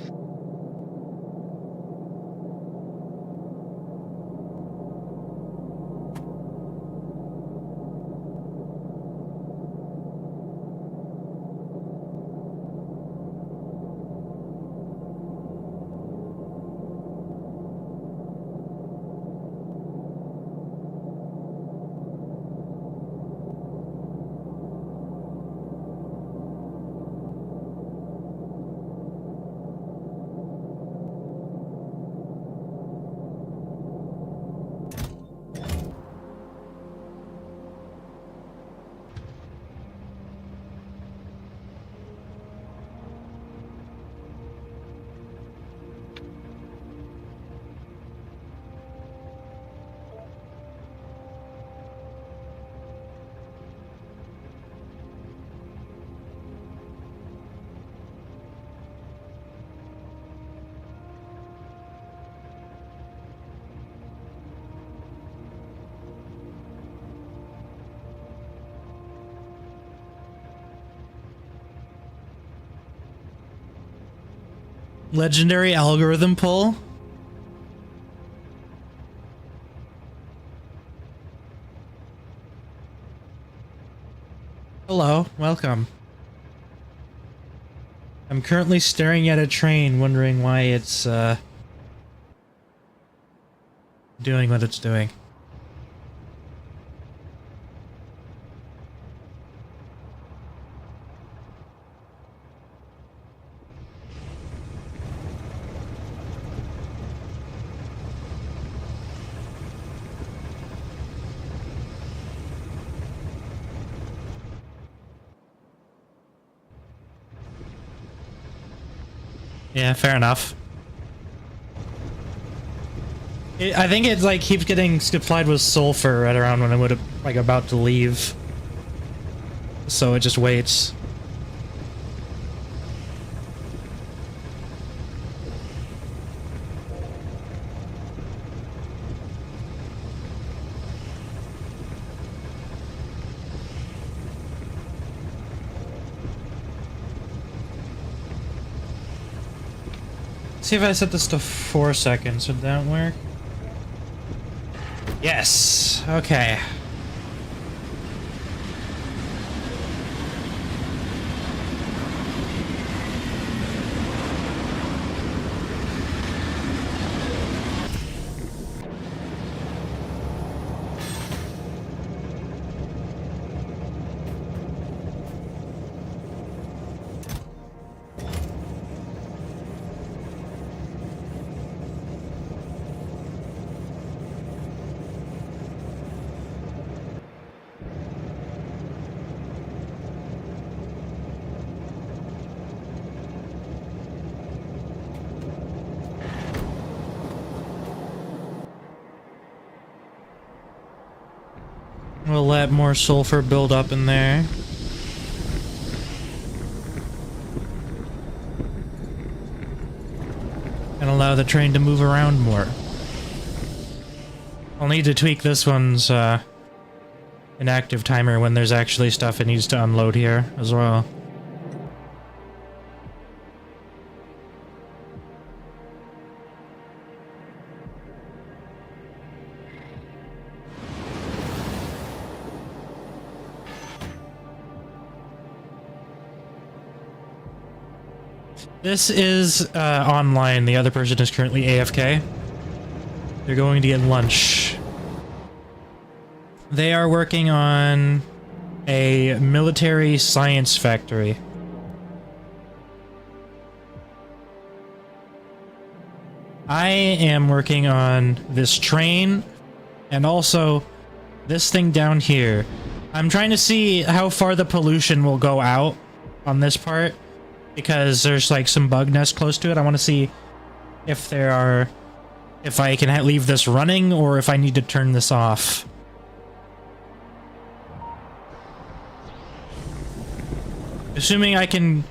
S2: Legendary algorithm pull. Hello, welcome. I'm currently staring at a train, wondering why it's doing what it's doing. Yeah, fair enough. I think it like keeps getting supplied with sulfur right around when I would have like about to leave. So it just waits. See if I set this to 4 seconds, would that work? Yes, okay. We'll let more sulfur build up in there. And allow the train to move around more. I'll need to tweak this one's inactive timer when there's actually stuff it needs to unload here as well. This is online. The other person is currently AFK. They're going to get lunch. They are working on a military science factory. I am working on this train and also this thing down here. I'm trying to see how far the pollution will go out on this part because there's like some bug nests close to it. I want to see if there are, if I can leave this running or if I need to turn this off. Assuming I can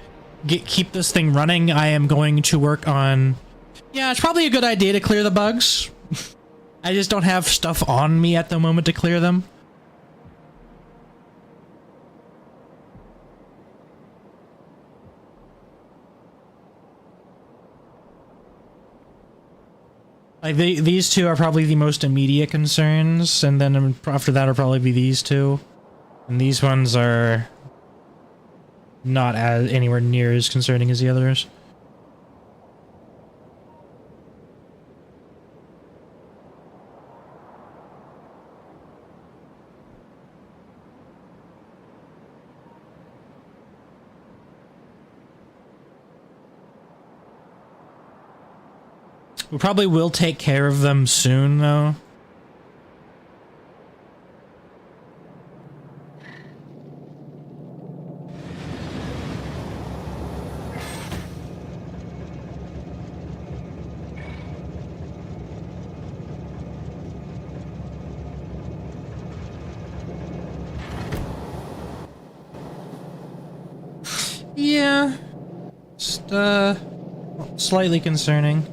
S2: keep this thing running, I am going to work on... Yeah, it's probably a good idea to clear the bugs. I just don't have stuff on me at the moment to clear them. Like, these two are probably the most immediate concerns, and then after that will probably be these two. And these ones are not as anywhere near as concerning as the others. We probably will take care of them soon, though. Yeah. Just, slightly concerning.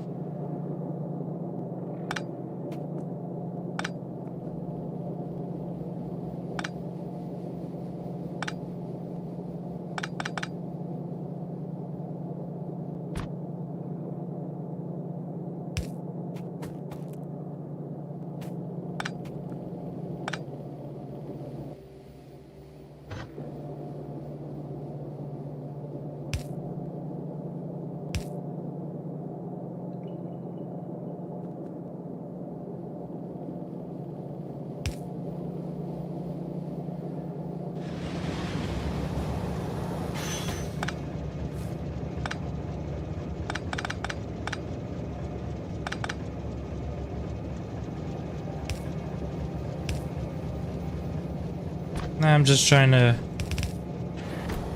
S2: I'm just trying to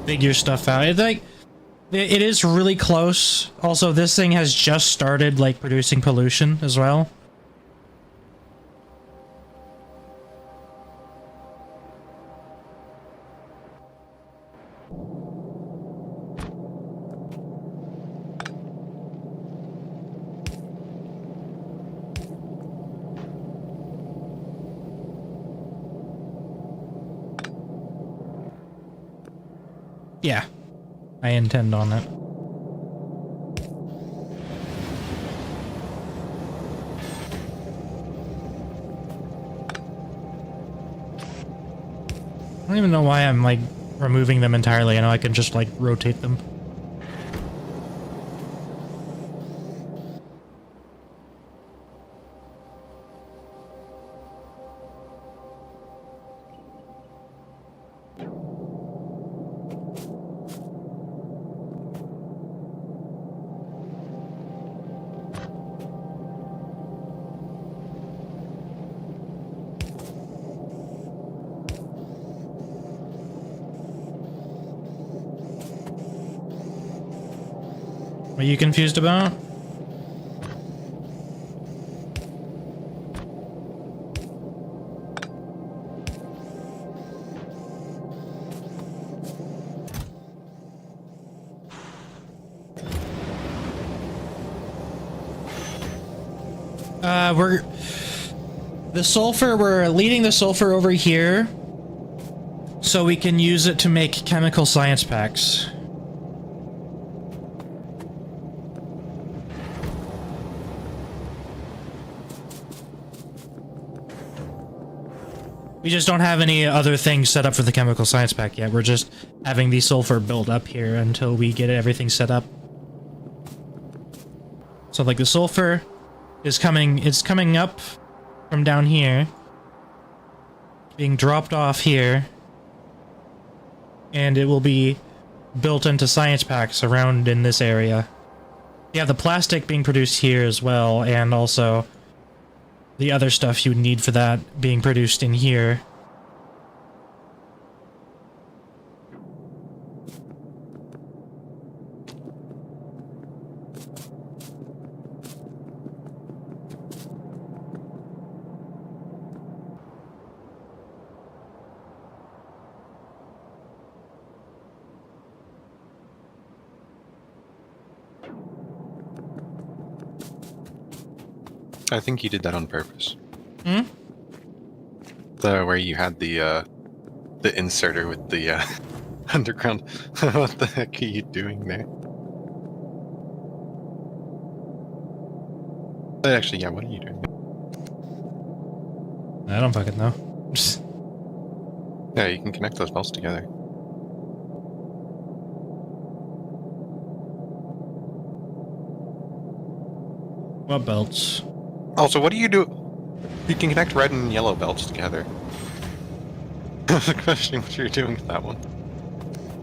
S2: figure stuff out. It's like, it is really close. Also, this thing has just started, like, producing pollution as well. Yeah, I intend on it. I don't even know why I'm, like, removing them entirely. I know I can just, like, rotate them. What are you confused about? We're leading the sulfur over here so we can use it to make chemical science packs. We just don't have any other things set up for the chemical science pack yet. We're just having the sulfur build up here until we get everything set up. So like the sulfur is coming up from down here, being dropped off here, and it will be built into science packs around in this area. You have the plastic being produced here as well, and also the other stuff you would need for that being produced in here.
S1: I think you did that on purpose.
S2: Hmm?
S1: Where you had the inserter with the underground. What the heck are you doing there? Actually, yeah, what are you doing?
S2: I don't fucking know.
S1: Yeah, you can connect those belts together.
S2: What belts?
S1: Also, what do you do? You can connect red and yellow belts together. I was questioning what you're doing with that one.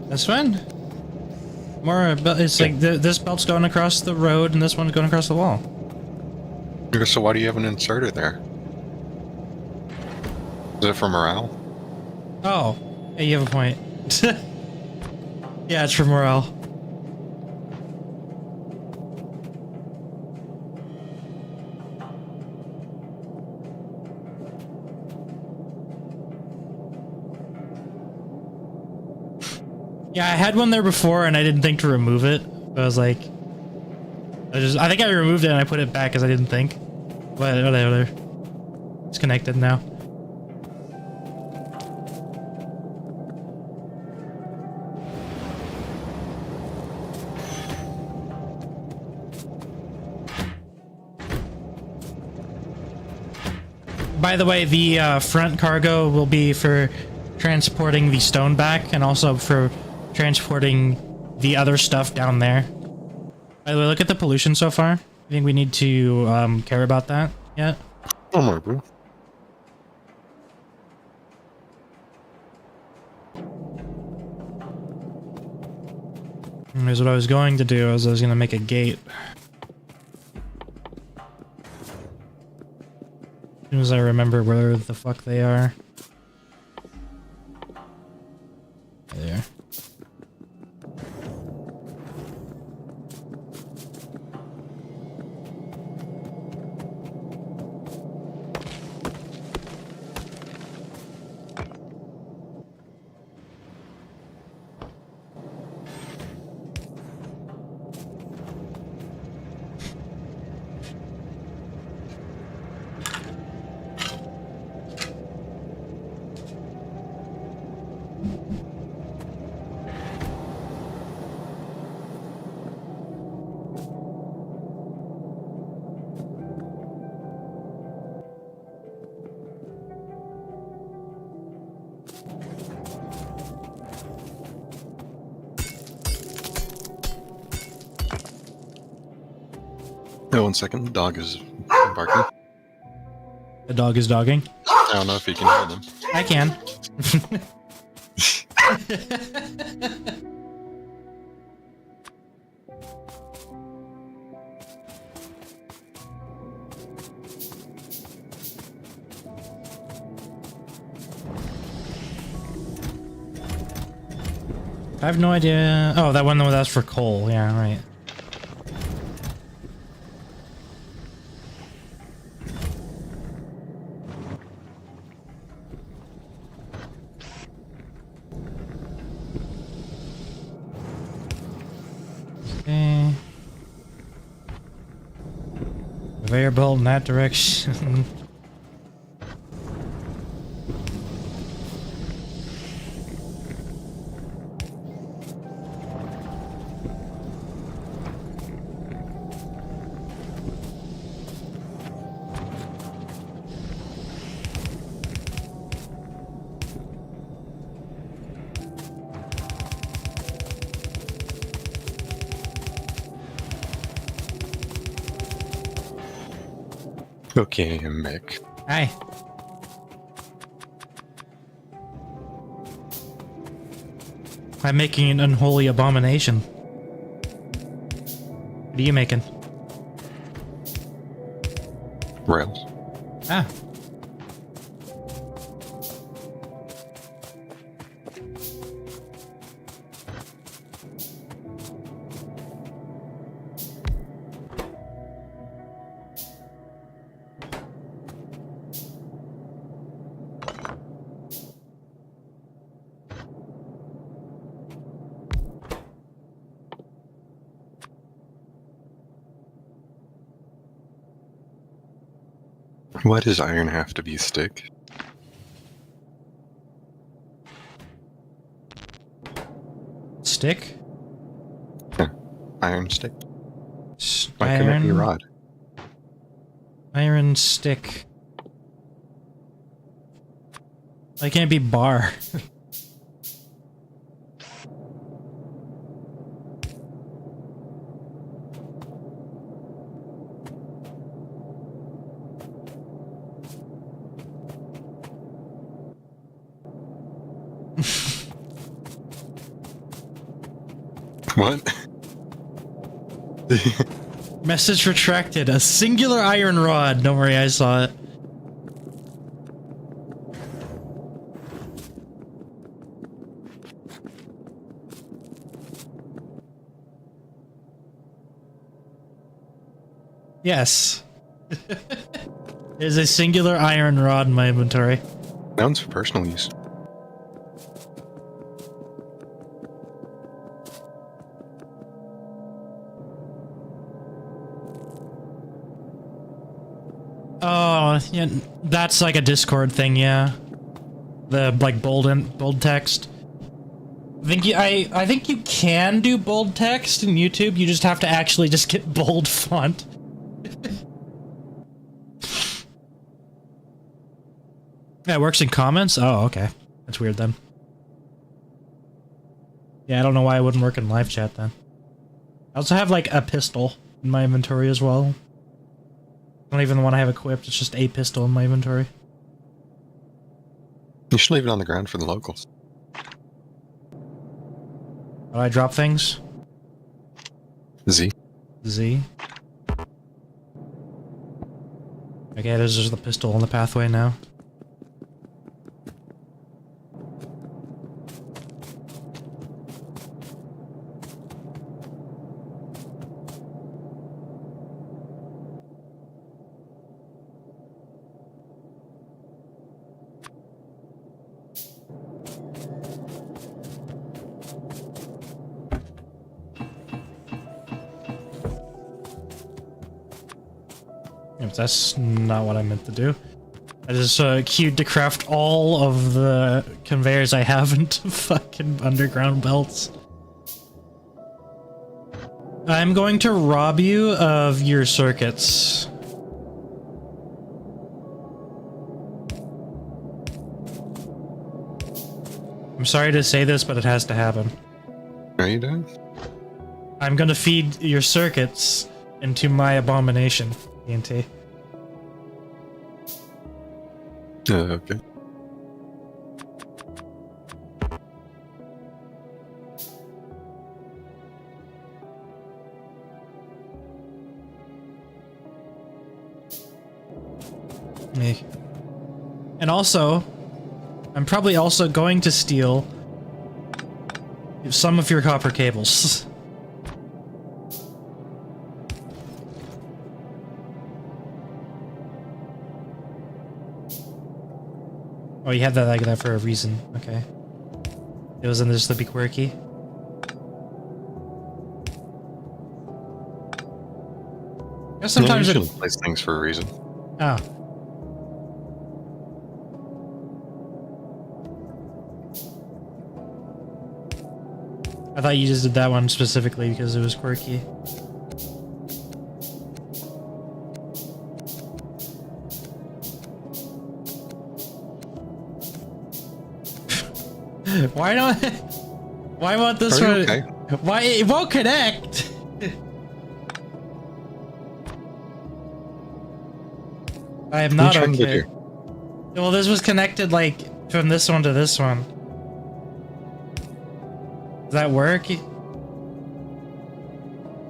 S2: That's fine. It's like this belt's going across the road and this one's going across the wall.
S1: So why do you have an inserter there? Is it for morale?
S2: Oh, hey, you have a point. Yeah, it's for morale. Yeah, I had one there before and I didn't think to remove it. I was like, I think I removed it and I put it back because I didn't think. But whatever. It's connected now. By the way, the front cargo will be for transporting the stone back and also for transporting the other stuff down there. By the way, look at the pollution so far. I think we need to care about that yet.
S1: Oh my god.
S2: Here's what I was going to do, is I was going to make a gate. As soon as I remember where the fuck they are. There.
S1: Oh, 1 second. The dog is barking.
S2: The dog is dogging.
S1: I don't know if you can hear them.
S2: I can. I have no idea. Oh, that one that's for coal. Yeah, right. conveyor belt in that direction.
S1: Okay, Mick.
S2: Hi. I'm making an unholy abomination. What are you making?
S1: Rails.
S2: Ah.
S1: Why does iron have to be stick?
S2: Stick?
S1: Iron stick? Why couldn't it be rod?
S2: Iron stick. Why can't it be bar?
S1: What?
S2: Message retracted. A singular iron rod. Don't worry, I saw it. Yes. There's a singular iron rod in my inventory.
S1: That one's for personal use.
S2: Oh, yeah, that's like a Discord thing, yeah. The like bold text. I think you can do bold text in YouTube. You just have to actually just get bold font. Yeah, it works in comments? Oh, okay. That's weird then. Yeah, I don't know why it wouldn't work in live chat then. I also have like a pistol in my inventory as well. Not even the one I have equipped, it's just a pistol in my inventory.
S1: You should leave it on the ground for the locals.
S2: Oh, I drop things?
S1: Z.
S2: Z. Okay, there's just the pistol on the pathway now. That's not what I meant to do. I just queued to craft all of the conveyors I have into fucking underground belts. I'm going to rob you of your circuits. I'm sorry to say this, but it has to happen.
S1: Are you doing?
S2: I'm gonna feed your circuits into my abomination, TNT.
S1: Okay.
S2: And also, I'm probably also going to steal some of your copper cables. Oh, you had that like that for a reason. Okay. It was in this the big quirky.
S1: Yeah,
S2: Sometimes it.
S1: usually place things for a reason.
S2: Oh. I thought you just did that one specifically because it was quirky. Why not? Why won't this
S1: Are you
S2: one?
S1: okay?
S2: Why it won't connect? I am
S1: What are you
S2: not
S1: trying to
S2: okay.
S1: do?
S2: Well, this was connected like from this one to this one. Does that work?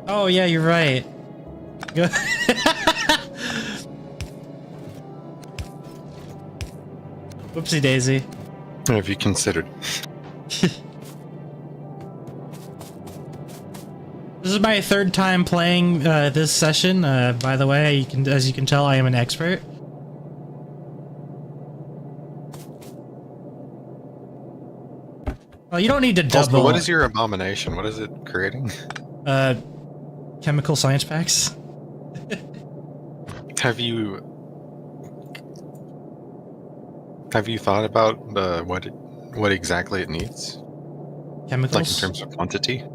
S2: Oh yeah, you're right. Whoopsie daisy.
S1: What have you considered?
S2: This is my third time playing this session. By the way, as you can tell, I am an expert. Well, you don't need to double.
S1: Also, what is your abomination? What is it creating?
S2: Chemical science packs.
S1: Have you thought about what exactly it needs?
S2: Chemicals.
S1: Like in terms of quantity?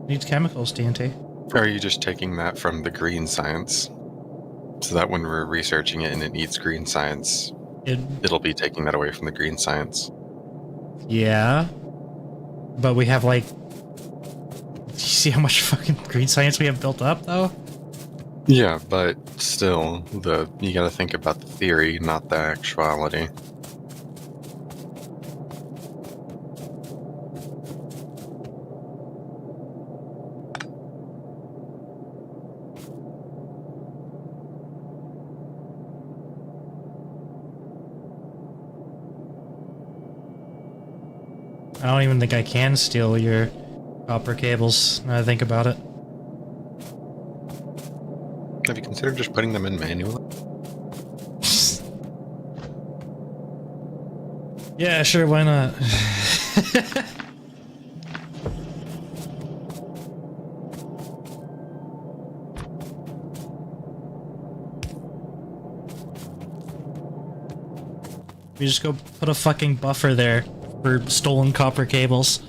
S2: Needs chemicals, TNT.
S1: Or are you just taking that from the green science? So that when we're researching it and it needs green science, it'll be taking that away from the green science.
S2: Yeah. But we have like... Do you see how much fucking green science we have built up, though?
S1: Yeah, but still, you gotta think about the theory, not the actuality.
S2: I don't even think I can steal your copper cables, now that I think about it.
S1: Have you considered just putting them in manually?
S2: Yeah, sure, why not? We just go put a fucking buffer there for stolen copper cables.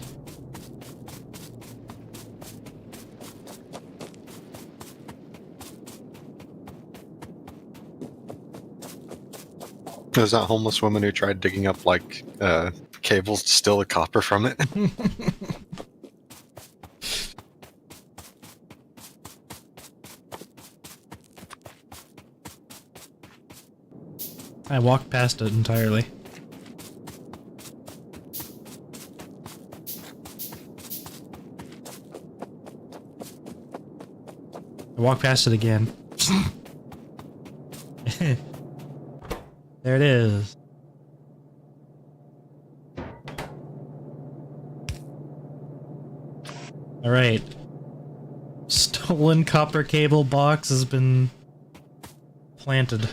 S1: There's that homeless woman who tried digging up like cables to steal the copper from it.
S2: I walked past it entirely. I walked past it again. There it is. Alright. Stolen copper cable box has been planted.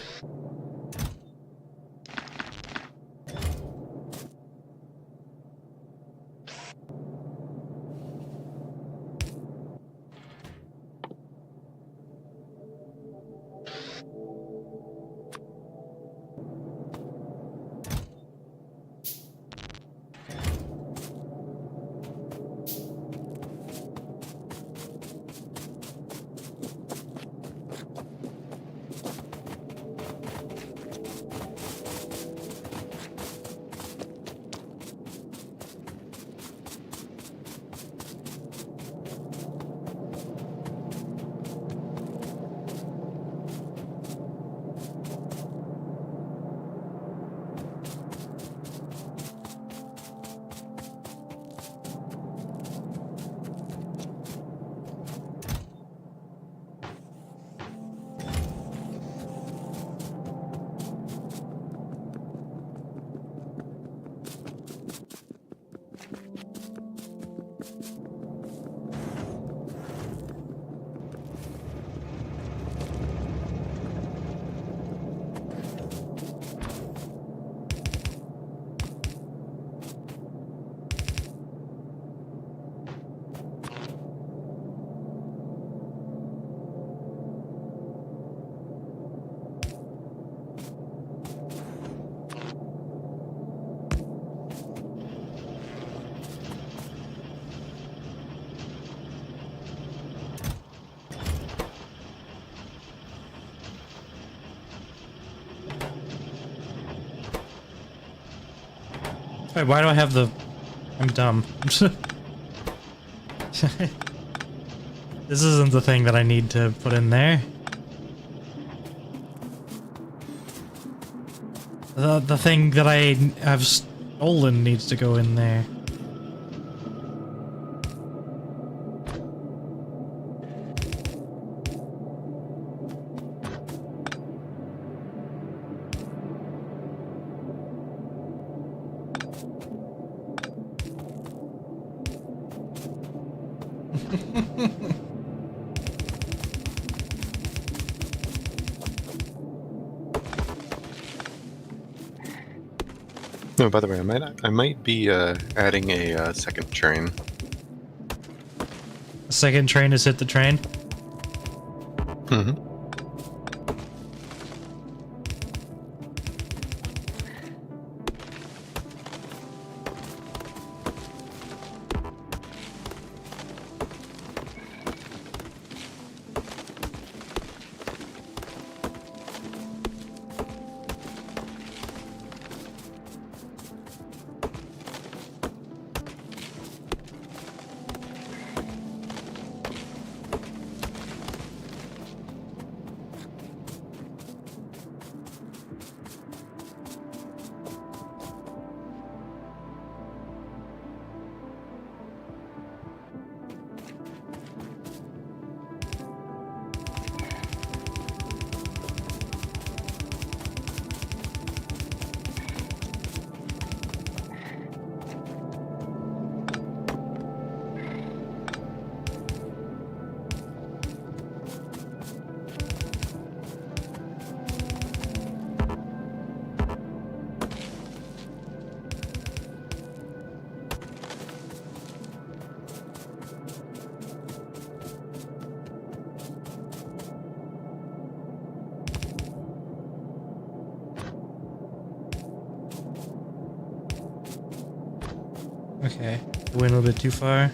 S2: Wait, why do I have the... I'm dumb. This isn't the thing that I need to put in there. The thing that I have stolen needs to go in there.
S1: No, by the way, I might be adding a second train.
S2: The second train has hit the train.
S1: Mm-hmm.
S2: Okay, went a little bit too far.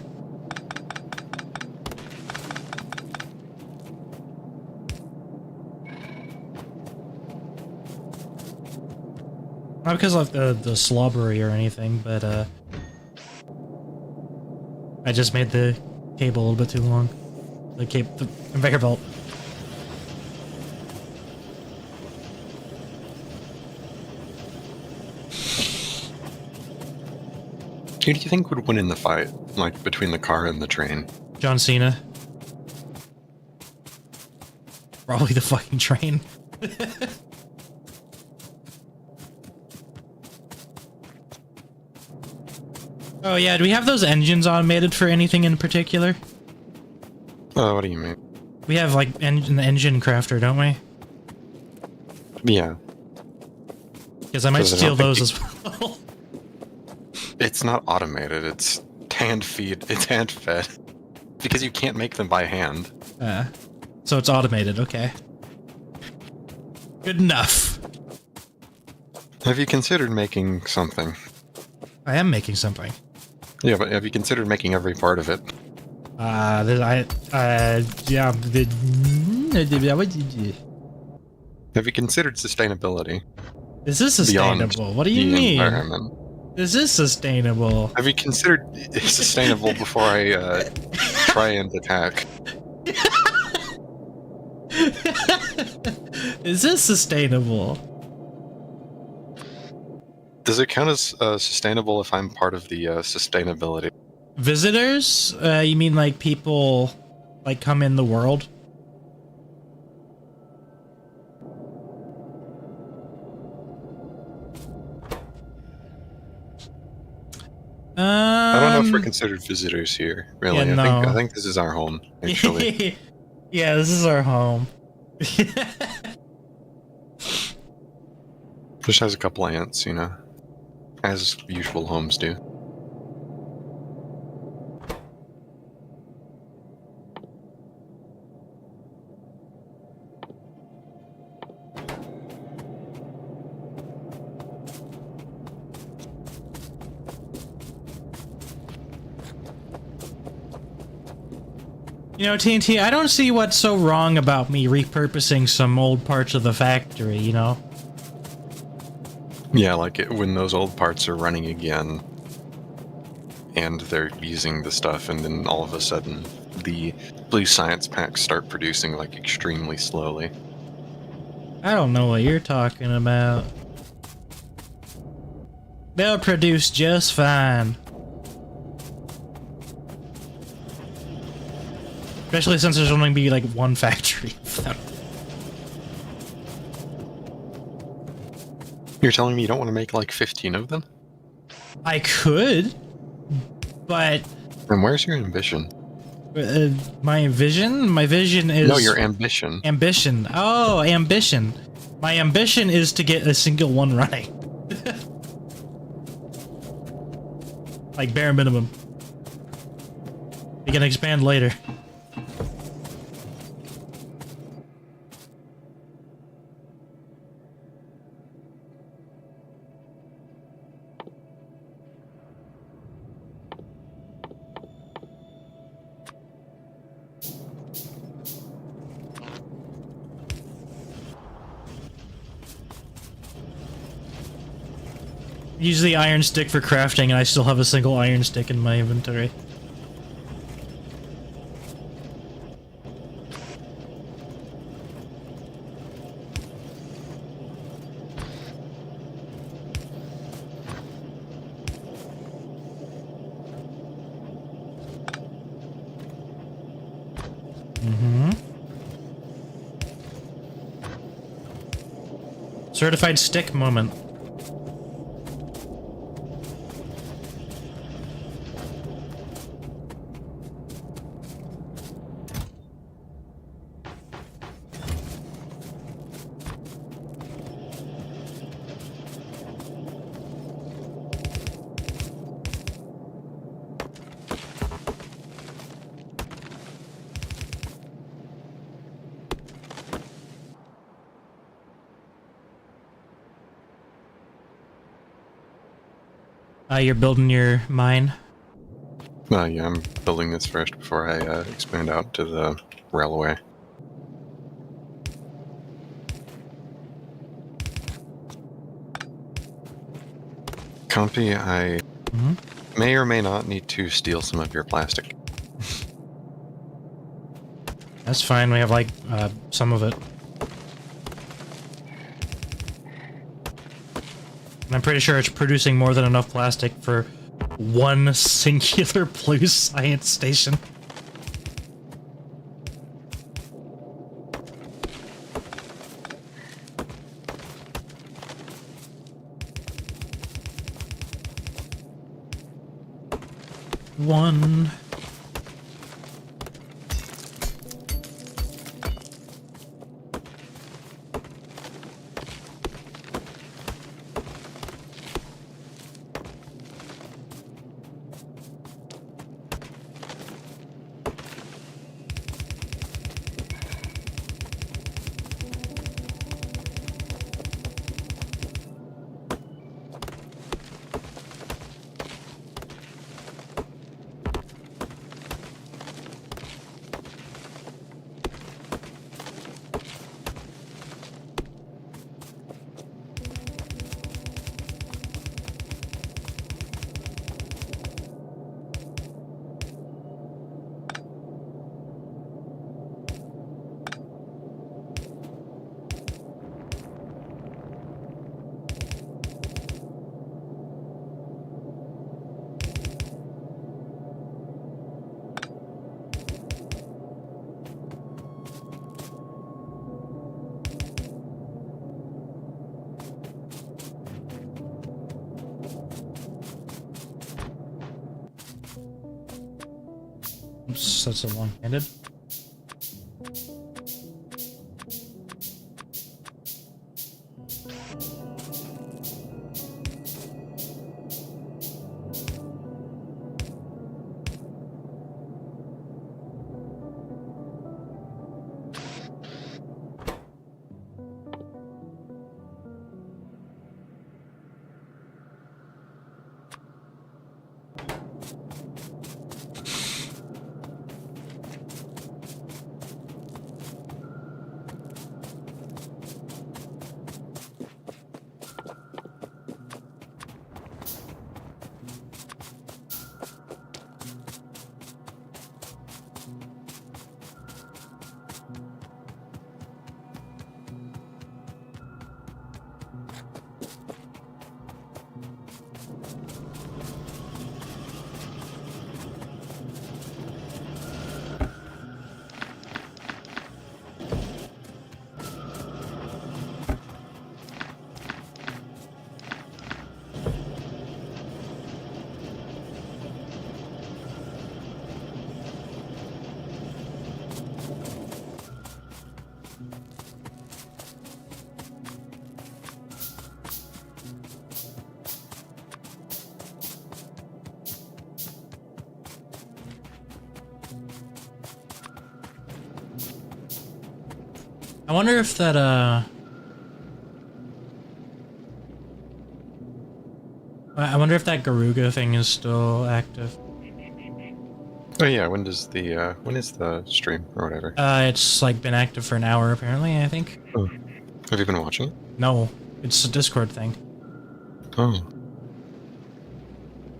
S2: Not because of the slobbery or anything, but I just made the cable a little bit too long. The conveyor belt.
S1: Who do you think would win in the fight, like between the car and the train?
S2: John Cena. Probably the fucking train. Oh yeah, do we have those engines automated for anything in particular?
S1: What do you mean?
S2: We have like an engine crafter, don't we?
S1: Yeah.
S2: Because I might
S1: 'Cause I
S2: steal
S1: don't
S2: those
S1: think
S2: as well.
S1: It's not automated, it's hand fed. Because you can't make them by hand.
S2: So it's automated, okay. Good enough.
S1: Have you considered making something?
S2: I am making something.
S1: Yeah, but have you considered making every part of it?
S2: Yeah.
S1: Have you considered sustainability?
S2: Is this sustainable? What do you
S1: the
S2: mean?
S1: environment?
S2: Is this sustainable?
S1: Have you considered sustainable before I try and attack?
S2: Is this sustainable?
S1: Does it count as sustainable if I'm part of the sustainability?
S2: Visitors? You mean like people like come in the world?
S1: I don't know if we're considered visitors here. Really,
S2: Yeah, no.
S1: I think this is our home. Actually,
S2: Yeah, this is our home.
S1: just has a couple ants, you know, as usual homes do.
S2: You know, TNT, I don't see what's so wrong about me repurposing some old parts of the factory, you know?
S1: Yeah, like when those old parts are running again, and they're using the stuff, and then all of a sudden the blue science packs start producing like extremely slowly.
S2: I don't know what you're talking about. They'll produce just fine. Especially since there's only be like one factory of them.
S1: You're telling me you don't want to make like 15 of them?
S2: I could, but
S1: And where's your ambition?
S2: my vision? My vision is...
S1: No, your ambition.
S2: Ambition. Oh, ambition. My ambition is to get a single one running. Like bare minimum. We can expand later. Use the iron stick for crafting, and I still have a single iron stick in my inventory. Certified stick moment. You're building your mine.
S1: Yeah, I'm building this first before I expand out to the railway. Compy, I may or may not need to steal some of your plastic.
S2: That's fine, we have like, some of it. And I'm pretty sure it's producing more than enough plastic for one singular blue science station. One. Oops, that's a long-handed. I wonder if that, I wonder if that Garuga thing is still active.
S1: Oh yeah, when is the stream or whatever?
S2: It's like been active for an hour apparently, I think.
S1: Oh. Have you been watching it?
S2: No, it's a Discord thing.
S1: Oh.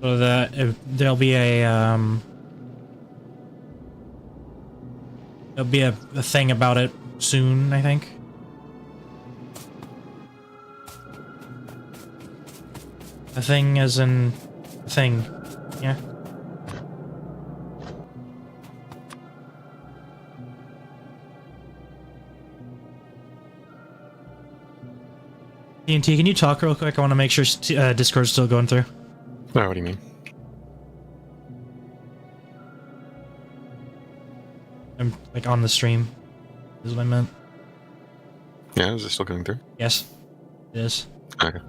S2: So that there'll be a thing about it soon, I think. A thing as in thing. Yeah. TNT, can you talk real quick? I want to make sure Discord's still going through.
S1: Oh, what do you mean?
S2: I'm like on the stream. Is what I meant.
S1: Yeah, is it still going through?
S2: Yes, it is.
S1: Okay.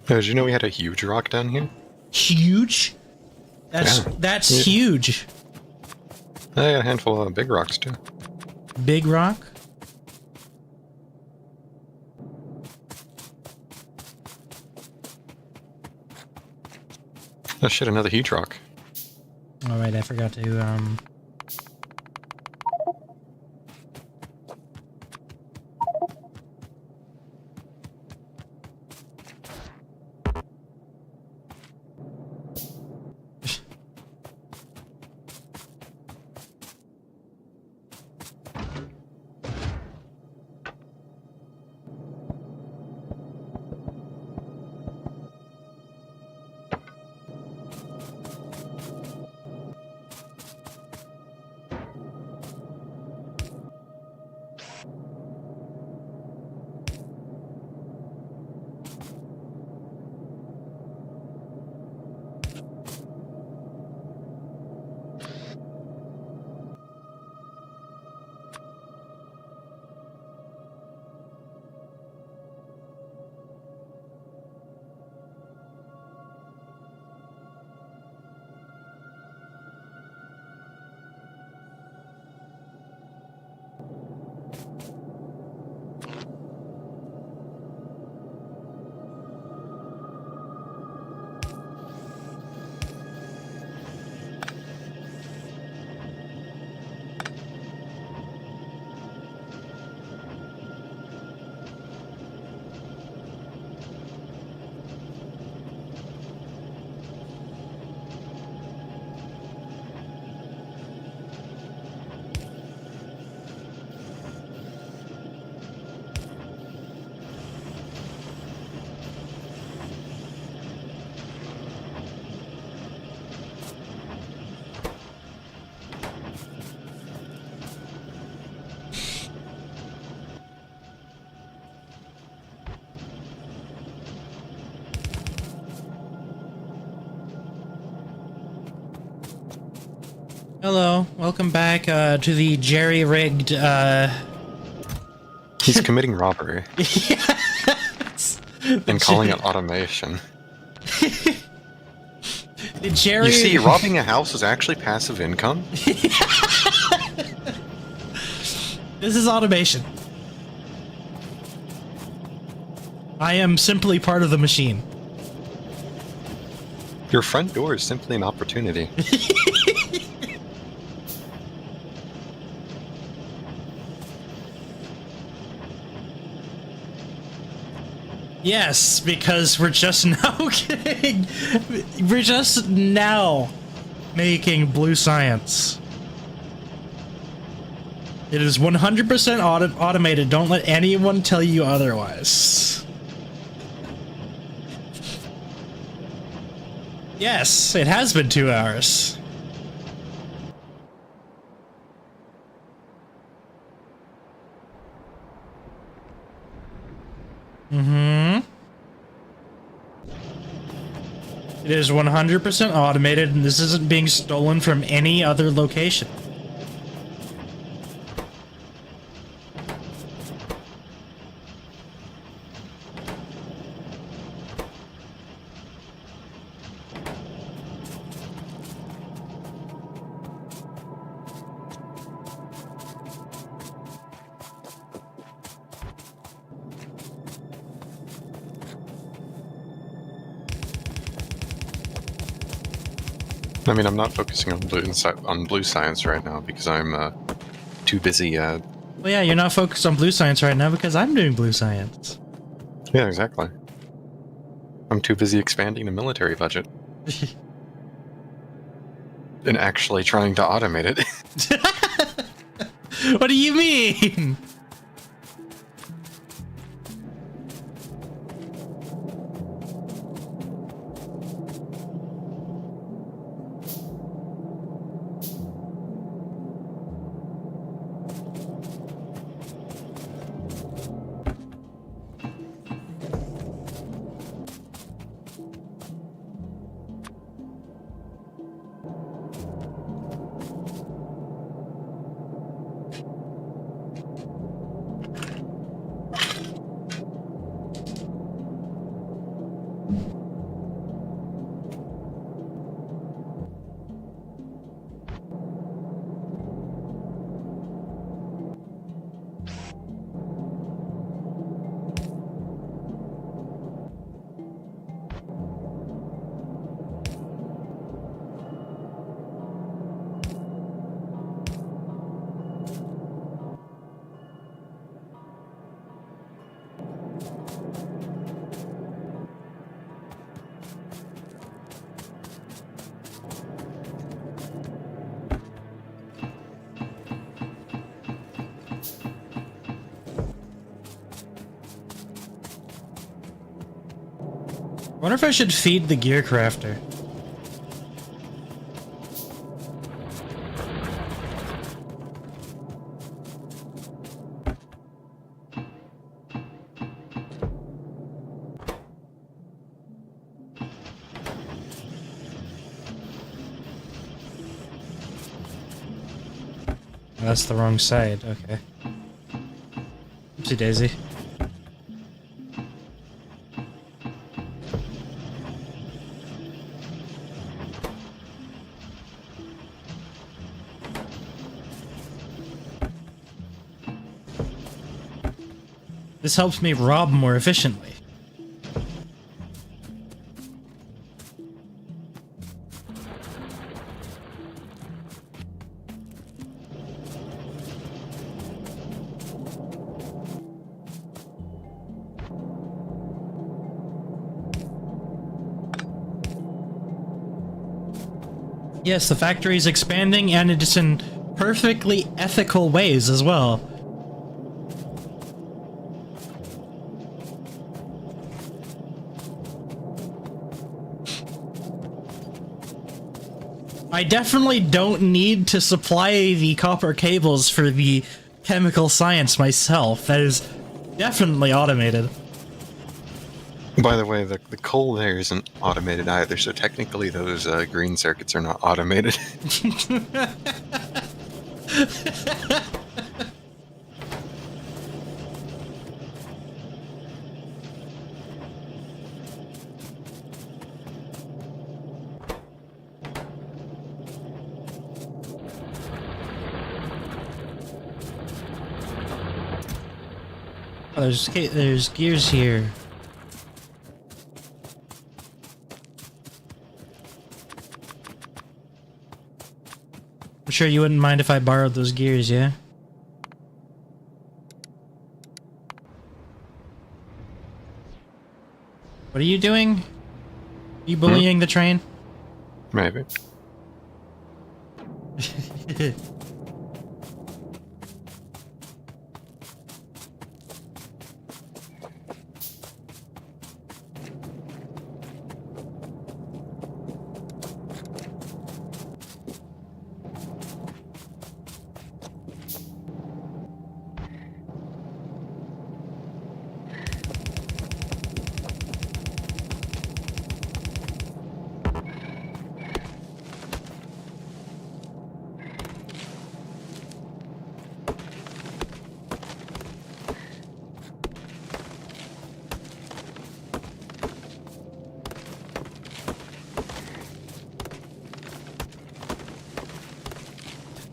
S1: Did you know we had a huge rock down here?
S2: Huge? That's
S1: Yeah.
S2: huge.
S1: I got a handful of big rocks too.
S2: Big rock?
S1: Oh shit, another huge rock.
S2: Alright, I forgot to, hello, welcome back, to the jerry-rigged,
S1: He's committing robbery
S2: yes!
S1: and calling it automation.
S2: The Jerry...
S1: You see, robbing a house is actually passive income?
S2: This is automation. I am simply part of the machine.
S1: Your front door is simply an opportunity.
S2: Yes, because we're just now getting... We're just now making blue science. It is 100% automated. Don't let anyone tell you otherwise. Yes, it has been 2 hours. It is 100% automated, and this isn't being stolen from any other location.
S1: I mean, I'm not focusing on blue science right now because I'm too busy.
S2: Well, yeah, you're not focused on blue science right now because I'm doing blue science.
S1: Yeah, exactly. I'm too busy expanding the military budget and actually trying to automate it.
S2: What do you mean? I wonder if I should feed the gear crafter. That's the wrong side, okay. Oopsie daisy. This helps me rob more efficiently. Yes, the factory is expanding, and it's in perfectly ethical ways as well. I definitely don't need to supply the copper cables for the chemical science myself. That is definitely automated.
S1: By the way, the coal there isn't automated either, so technically those green circuits are not automated.
S2: Oh, there's gears here. I'm sure you wouldn't mind if I borrowed those gears, yeah? What are you doing? Are you bullying the train?
S1: Maybe.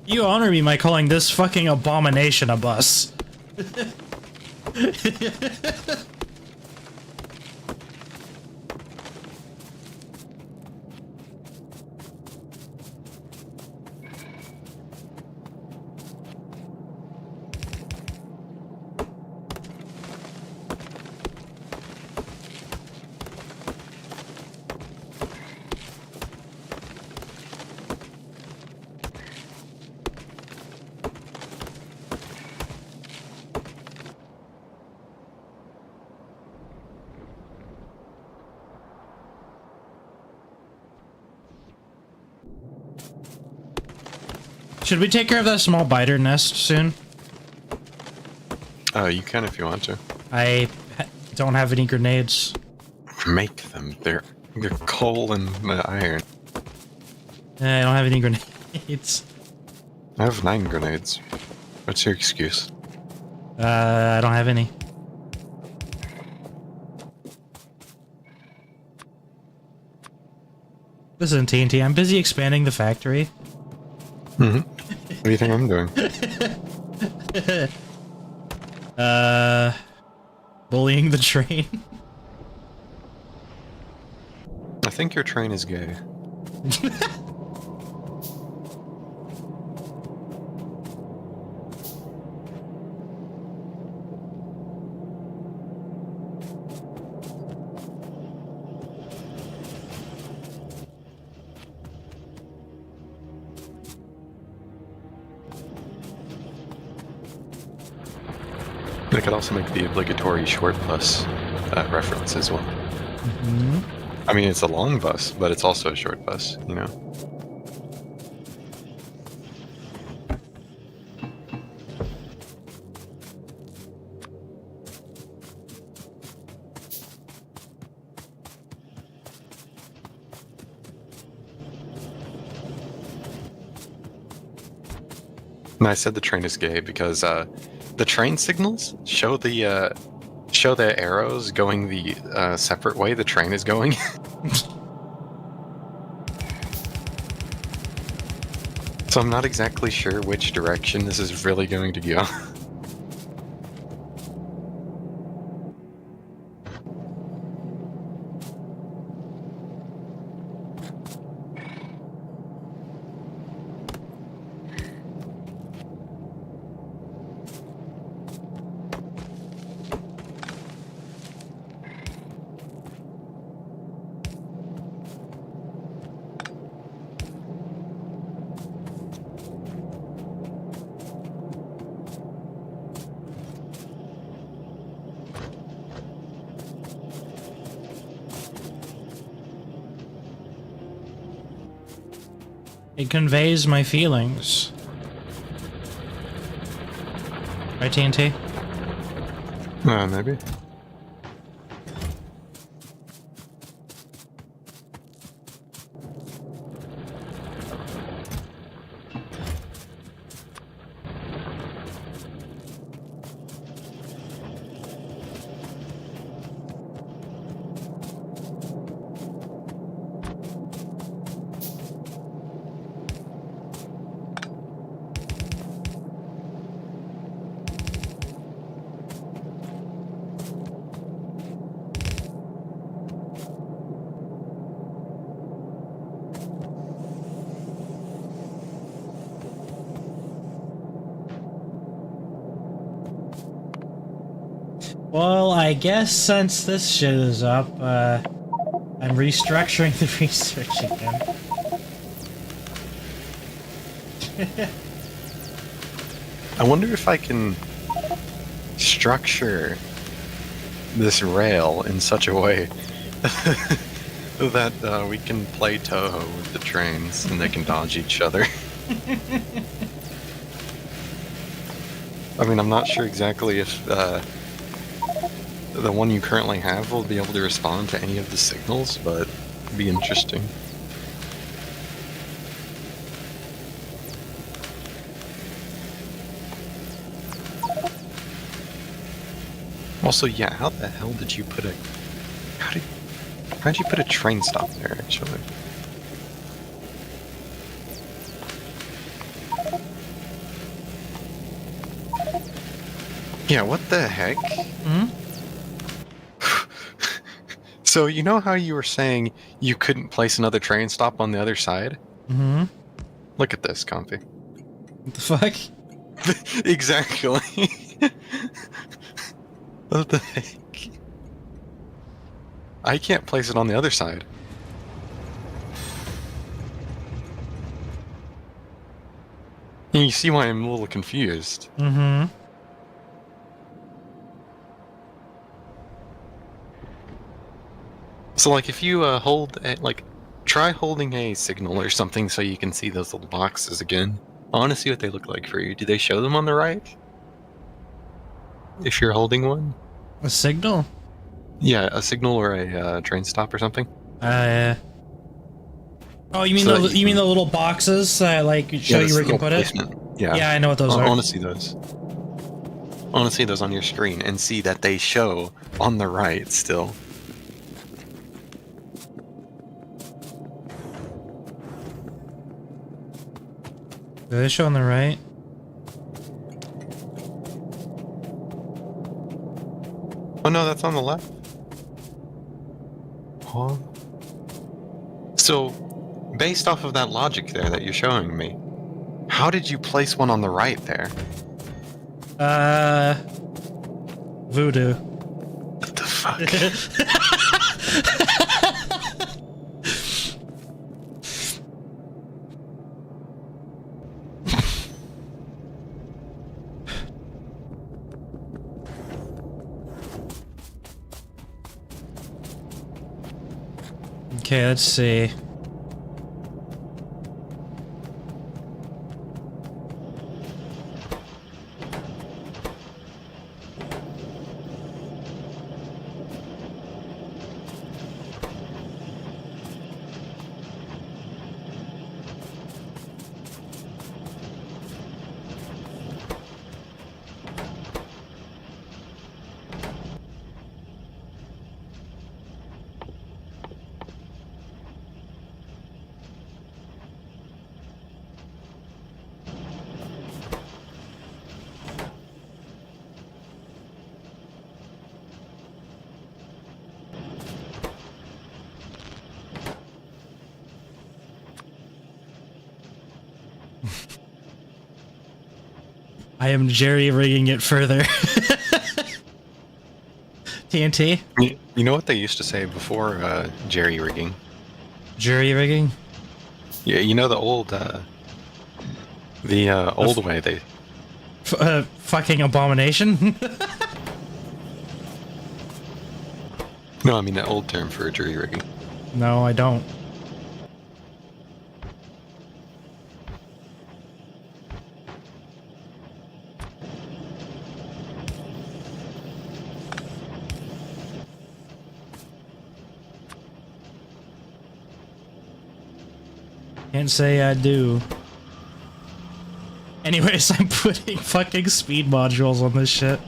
S2: You honor me by calling this fucking abomination a bus. Should we take care of that small biter nest soon?
S1: Oh, you can if you want to.
S2: I don't have any grenades.
S1: Make them. They're coal and iron.
S2: I don't have any grenades.
S1: I have 9 grenades. What's your excuse?
S2: I don't have any. Listen, TNT, I'm busy expanding the factory.
S1: Mm-hmm. What do you think I'm doing?
S2: Bullying the train.
S1: I think your train is gay. I could also make the obligatory short bus reference as well.
S2: Mm-hmm.
S1: I mean, it's a long bus, but it's also a short bus, you know? And I said the train is gay because the train signals show the arrows going the separate way the train is going. So I'm not exactly sure which direction this is really going to go.
S2: It conveys my feelings. Right, TNT?
S1: Maybe.
S2: Well, I guess since this shit is up, I'm restructuring the research again.
S1: I wonder if I can structure this rail in such a way that we can play Toho with the trains and they can dodge each other. I mean, I'm not sure exactly if the one you currently have will be able to respond to any of the signals, but it'd be interesting. Also, yeah, how the hell did you put how'd you put a train stop there, actually? Yeah, what the heck?
S2: Hmm?
S1: So you know how you were saying you couldn't place another train stop on the other side?
S2: Mm-hmm.
S1: Look at this, Comfy.
S2: What the fuck?
S1: Exactly. What the heck? I can't place it on the other side. And you see why I'm a little confused.
S2: Mm-hmm.
S1: So, like, if you try holding a signal or something so you can see those little boxes again. I want to see what they look like for you. Do they show them on the right? If you're holding one?
S2: A signal?
S1: Yeah, a signal or a train stop or something.
S2: Yeah. Oh, you mean
S1: So
S2: the
S1: that you
S2: you mean
S1: can,
S2: the little boxes that like
S1: yeah,
S2: show you
S1: this
S2: where you can
S1: little
S2: put it?
S1: placement. Yeah,
S2: Yeah, I know what those
S1: I
S2: are.
S1: want to see those. I want to see those on your screen and see that they show on the right still.
S2: Do they show on the right?
S1: Oh no, that's on the left. Huh? So, based off of that logic there that you're showing me, how did you place one on the right there?
S2: Voodoo.
S1: What the fuck?
S2: Okay, let's see. I am jerry-rigging it further. TNT?
S1: You know what they used to say before jerry rigging?
S2: Jury-rigging?
S1: Yeah, you know the old old way they.
S2: Fucking abomination?
S1: No, I mean the old term for jury rigging.
S2: No, I don't. Can't say I do. Anyways, I'm putting fucking speed modules on this shit.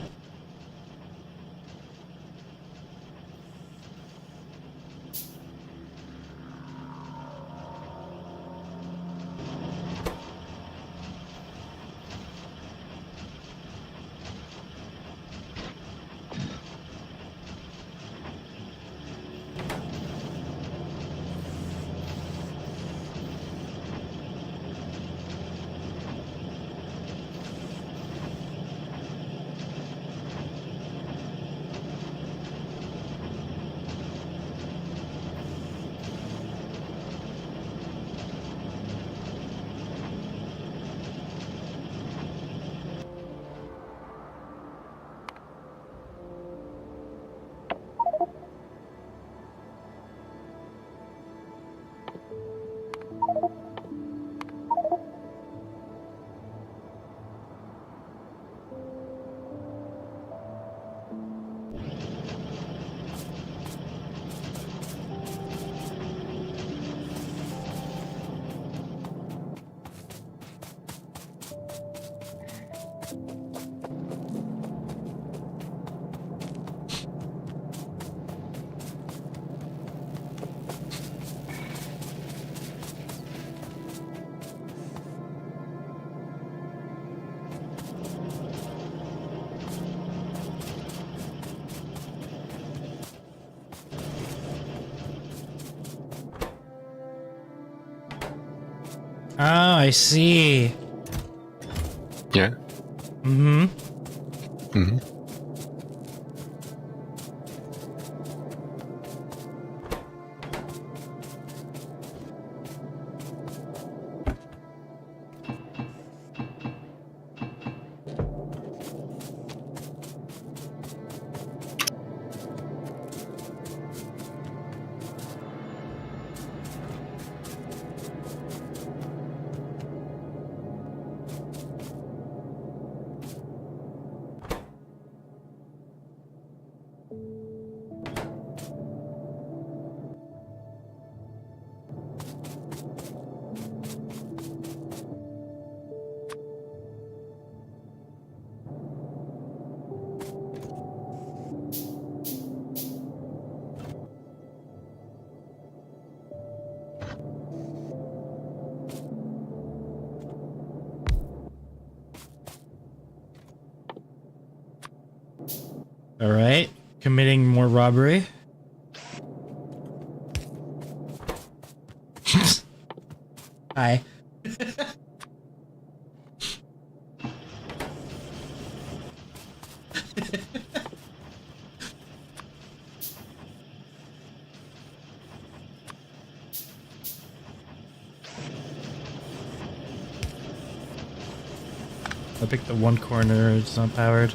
S2: Oh, I see.
S1: Yeah.
S2: Mm-hmm.
S1: Mm-hmm.
S2: All right. Committing more robbery. Hi. I picked the one corner. It's not powered.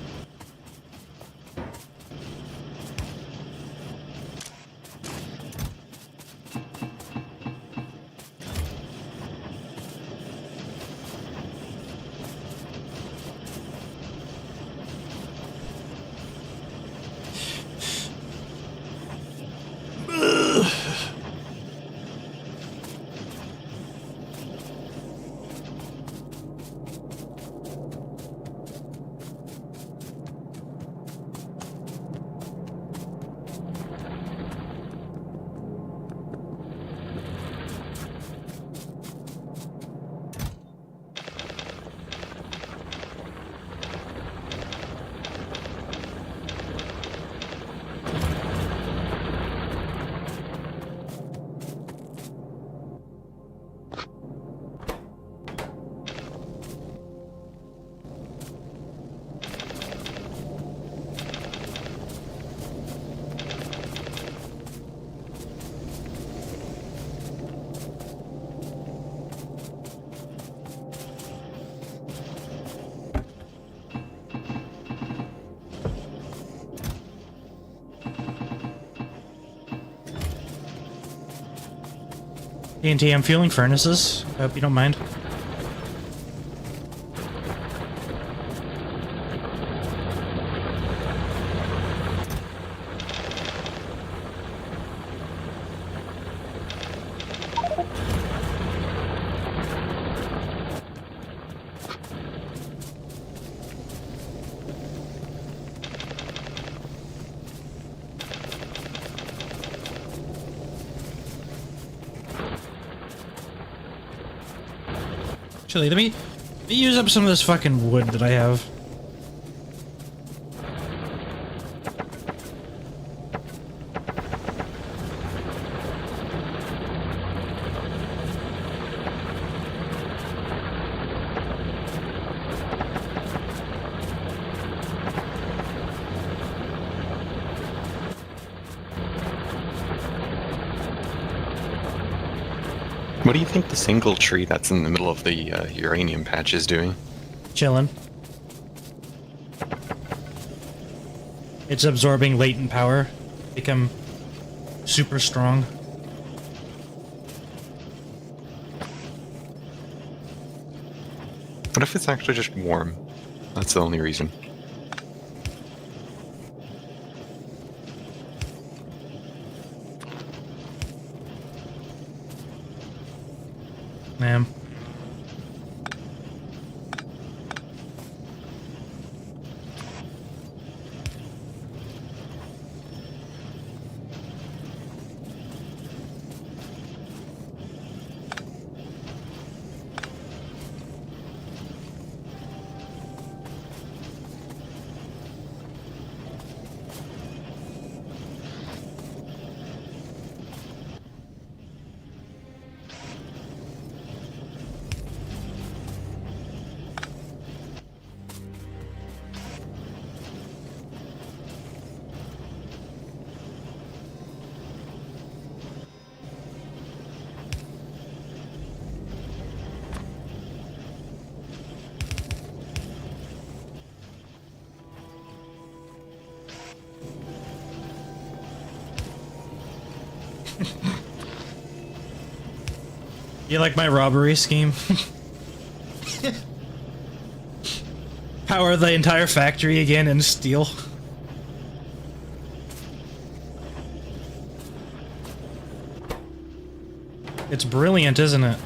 S2: TNT, I'm fueling furnaces. I hope you don't mind. Actually, let me use up some of this fucking wood that I have.
S1: What do you think the single tree that's in the middle of the uranium patch is doing?
S2: Chillin'. It's absorbing latent power. Become super strong.
S1: What if it's actually just warm? That's the only reason.
S2: Man. You like my robbery scheme? Power the entire factory again and steal. It's brilliant, isn't it?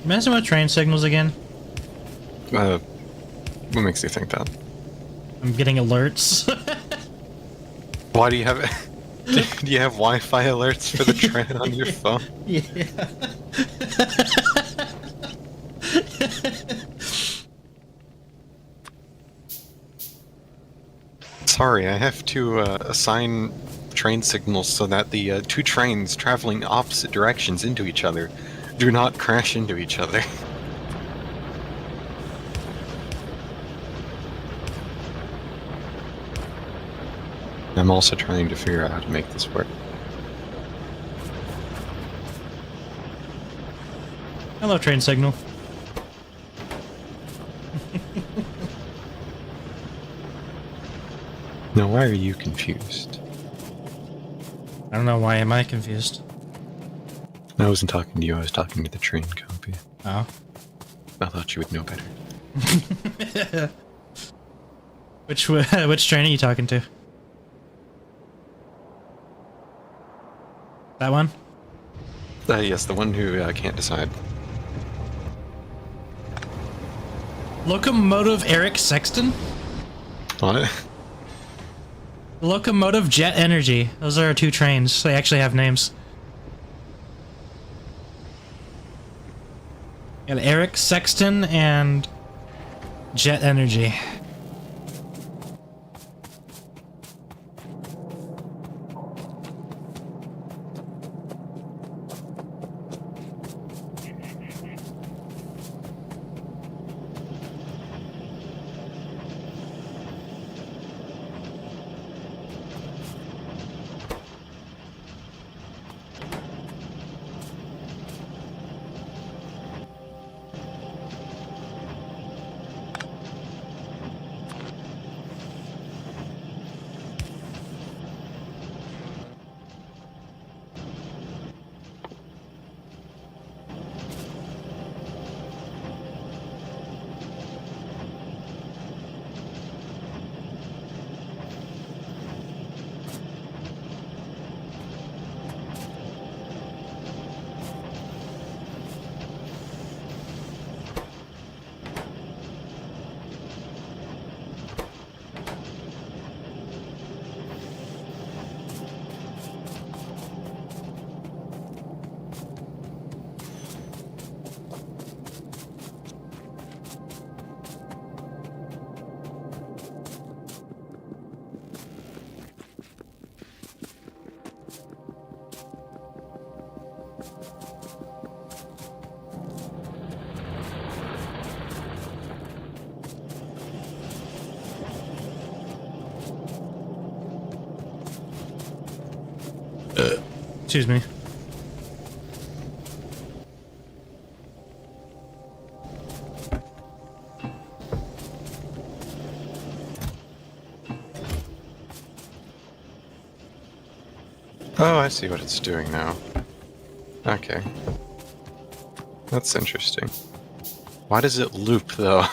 S2: Messing with train signals again?
S1: What makes you think that?
S2: I'm getting alerts.
S1: Why do you have do you have Wi-Fi alerts for the train on your phone?
S2: Yeah.
S1: Sorry, I have to assign train signals so that the two trains traveling opposite directions into each other do not crash into each other. I'm also trying to figure out how to make this work.
S2: Hello, train signal.
S1: Now, why are you confused?
S2: I don't know, why am I confused?
S1: I wasn't talking to you, I was talking to the train copy.
S2: Oh.
S1: I thought you would know better.
S2: Which train are you talking to? That one?
S1: Yes, the one who can't decide.
S2: Locomotive Eric Sexton?
S1: What?
S2: Locomotive Jet Energy. Those are our two trains. They actually have names. Got Eric Sexton and Jet Energy. Excuse me.
S1: Oh, I see what it's doing now. Okay. That's interesting. Why does it loop, though?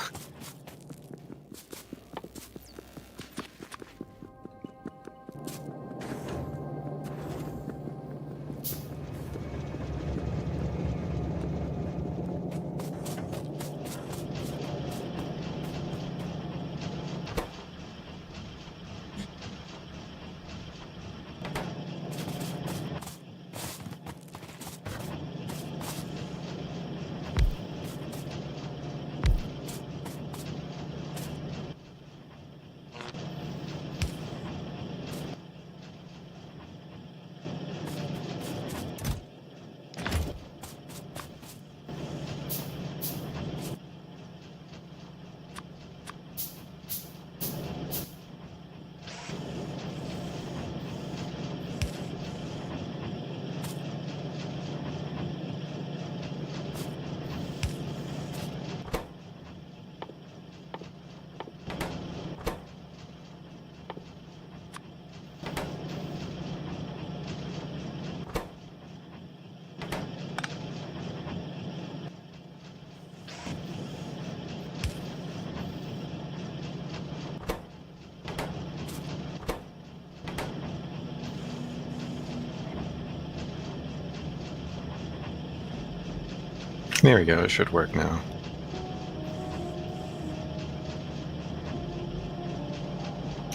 S1: There we go, it should work now.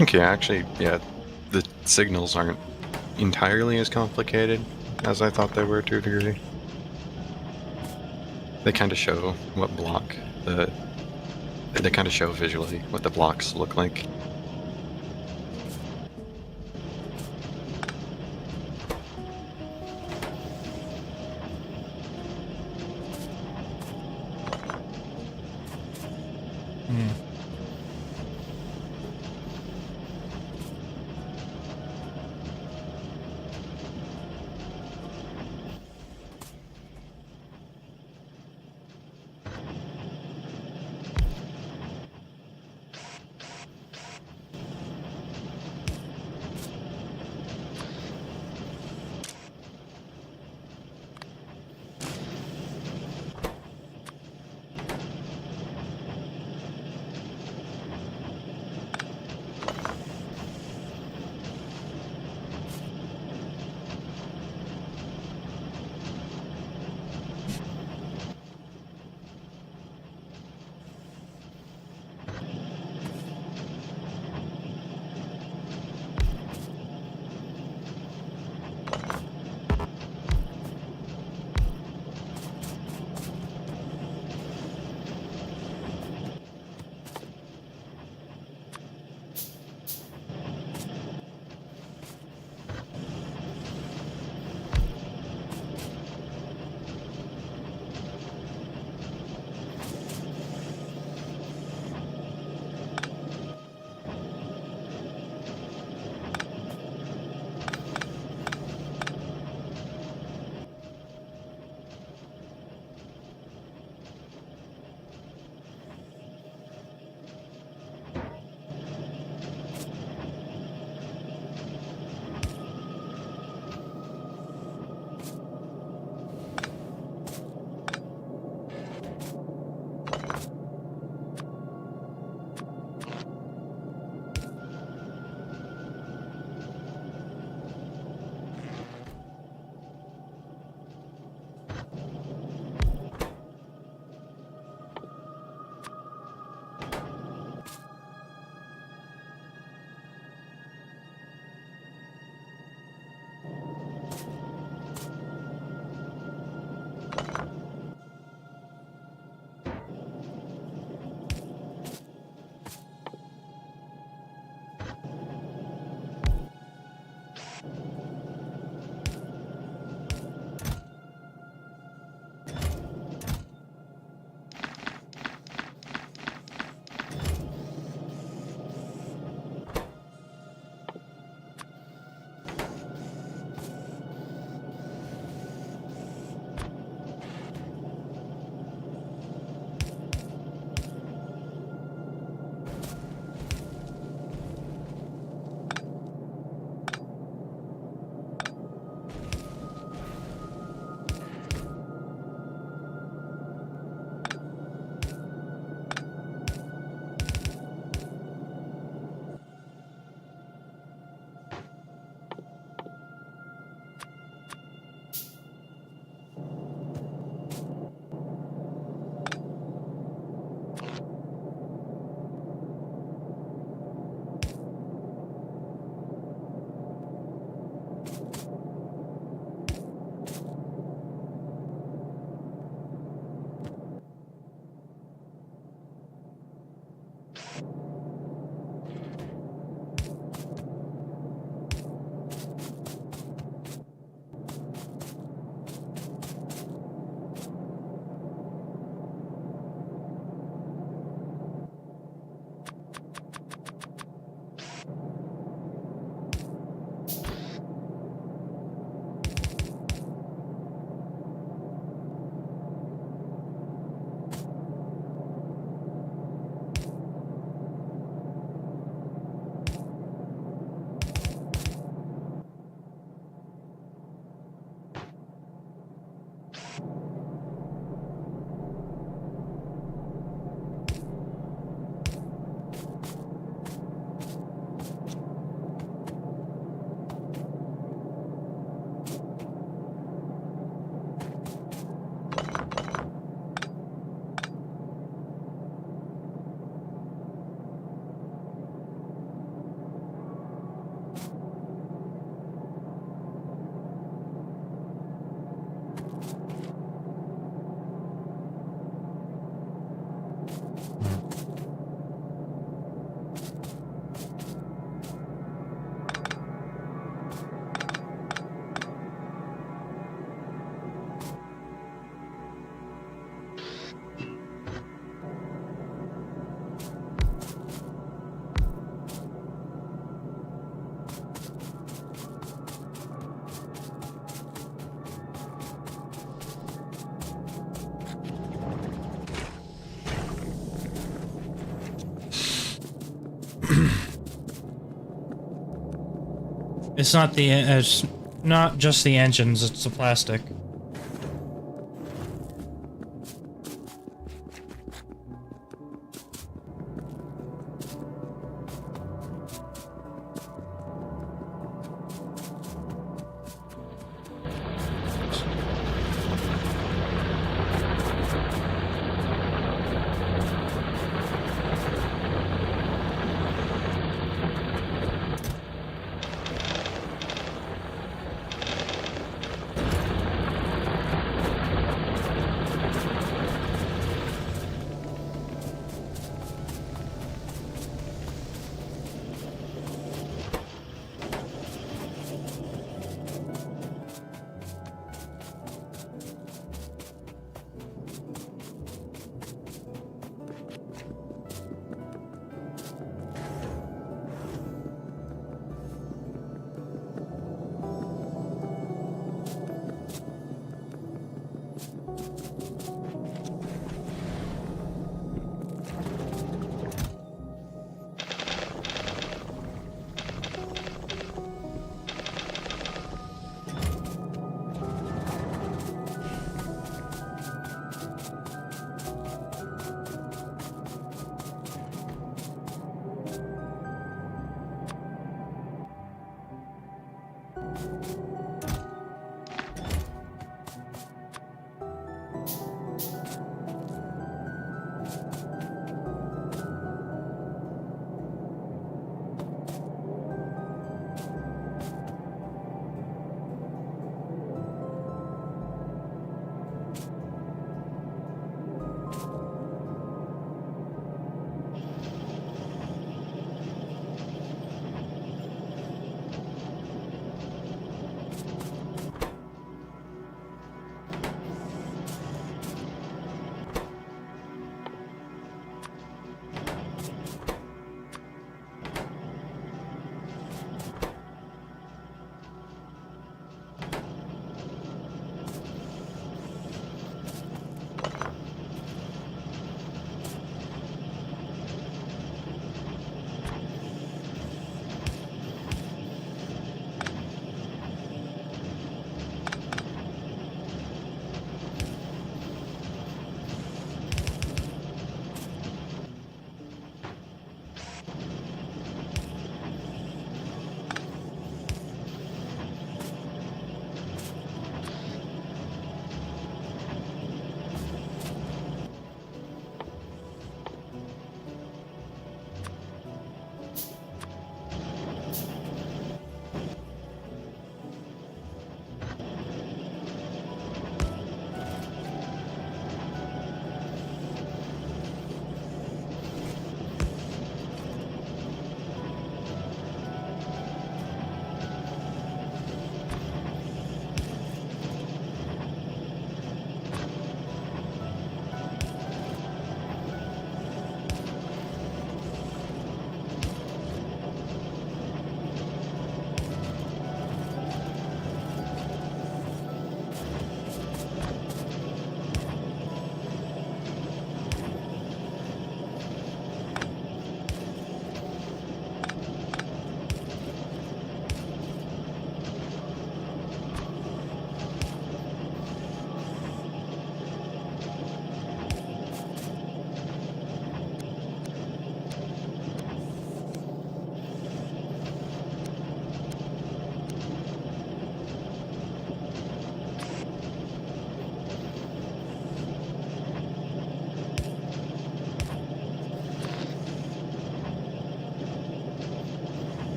S1: Okay, actually, yeah, the signals aren't entirely as complicated as I thought they were to a degree. They kind of show what block they kind of show visually what the blocks look like.
S2: Hmm. It's not the it's not just the engines, it's the plastic.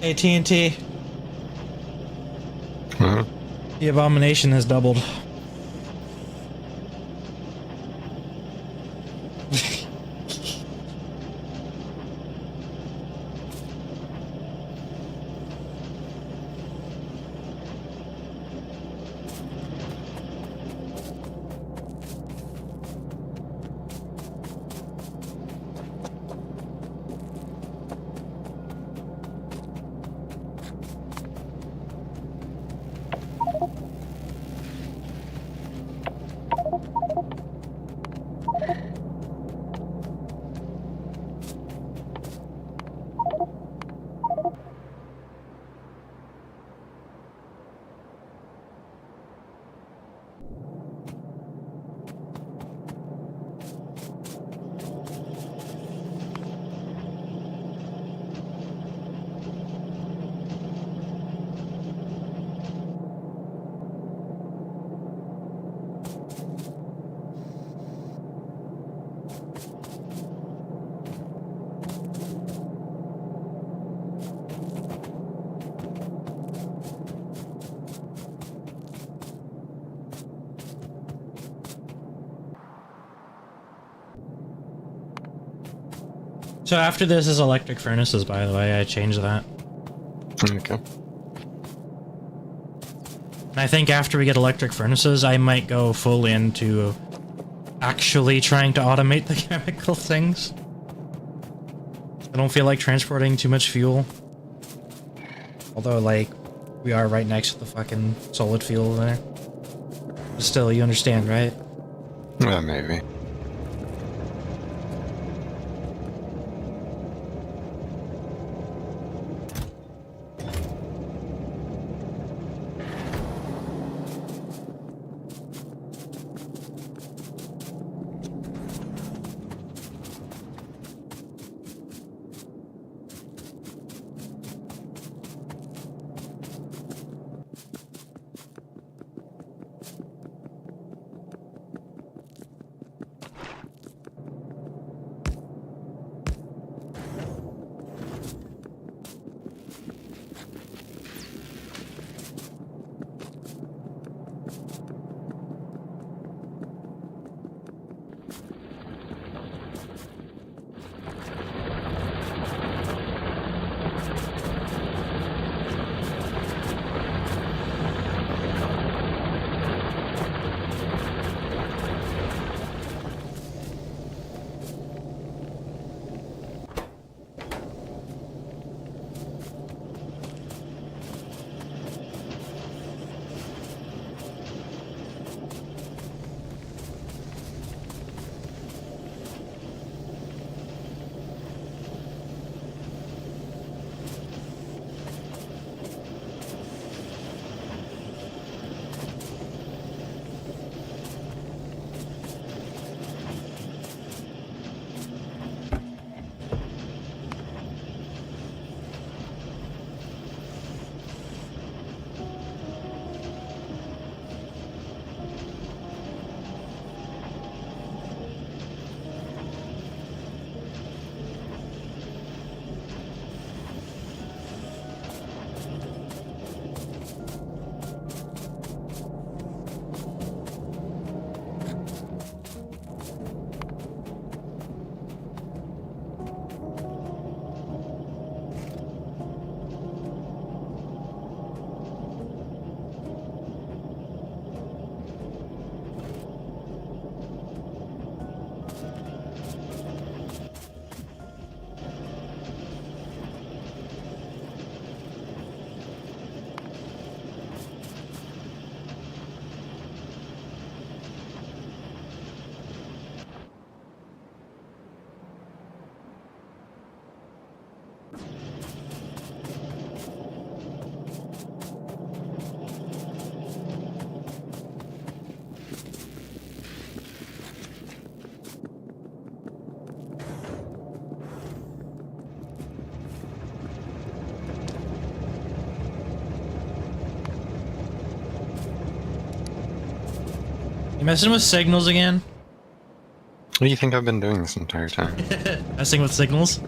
S2: AT&T,
S1: Uh-huh.
S2: the abomination has doubled. So after this is electric furnaces, by the way. I changed that.
S1: Okay.
S2: And I think after we get electric furnaces, I might go full into actually trying to automate the chemical things. I don't feel like transporting too much fuel. Although, like, we are right next to the fucking solid fuel there. But still, you understand, right?
S1: Maybe.
S2: You messing with signals again?
S1: What do you think I've been doing this entire time?
S2: Messing with signals?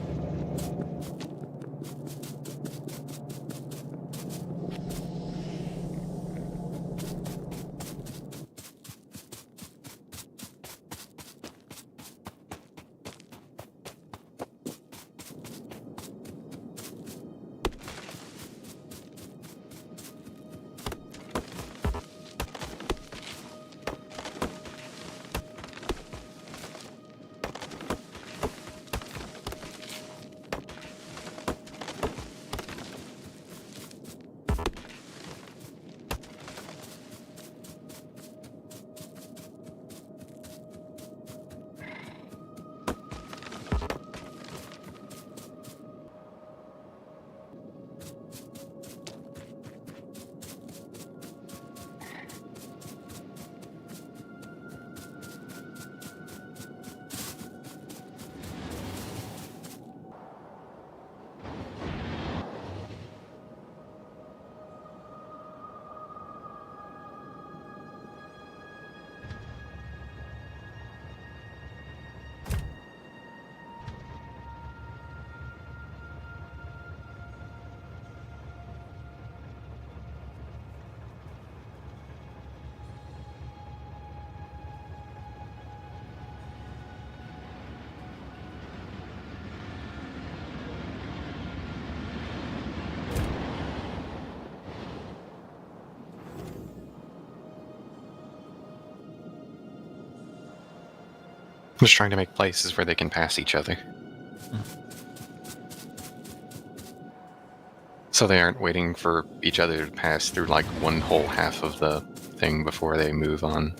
S1: I'm just trying to make places where they can pass each other. So they aren't waiting for each other to pass through like one whole half of the thing before they move on.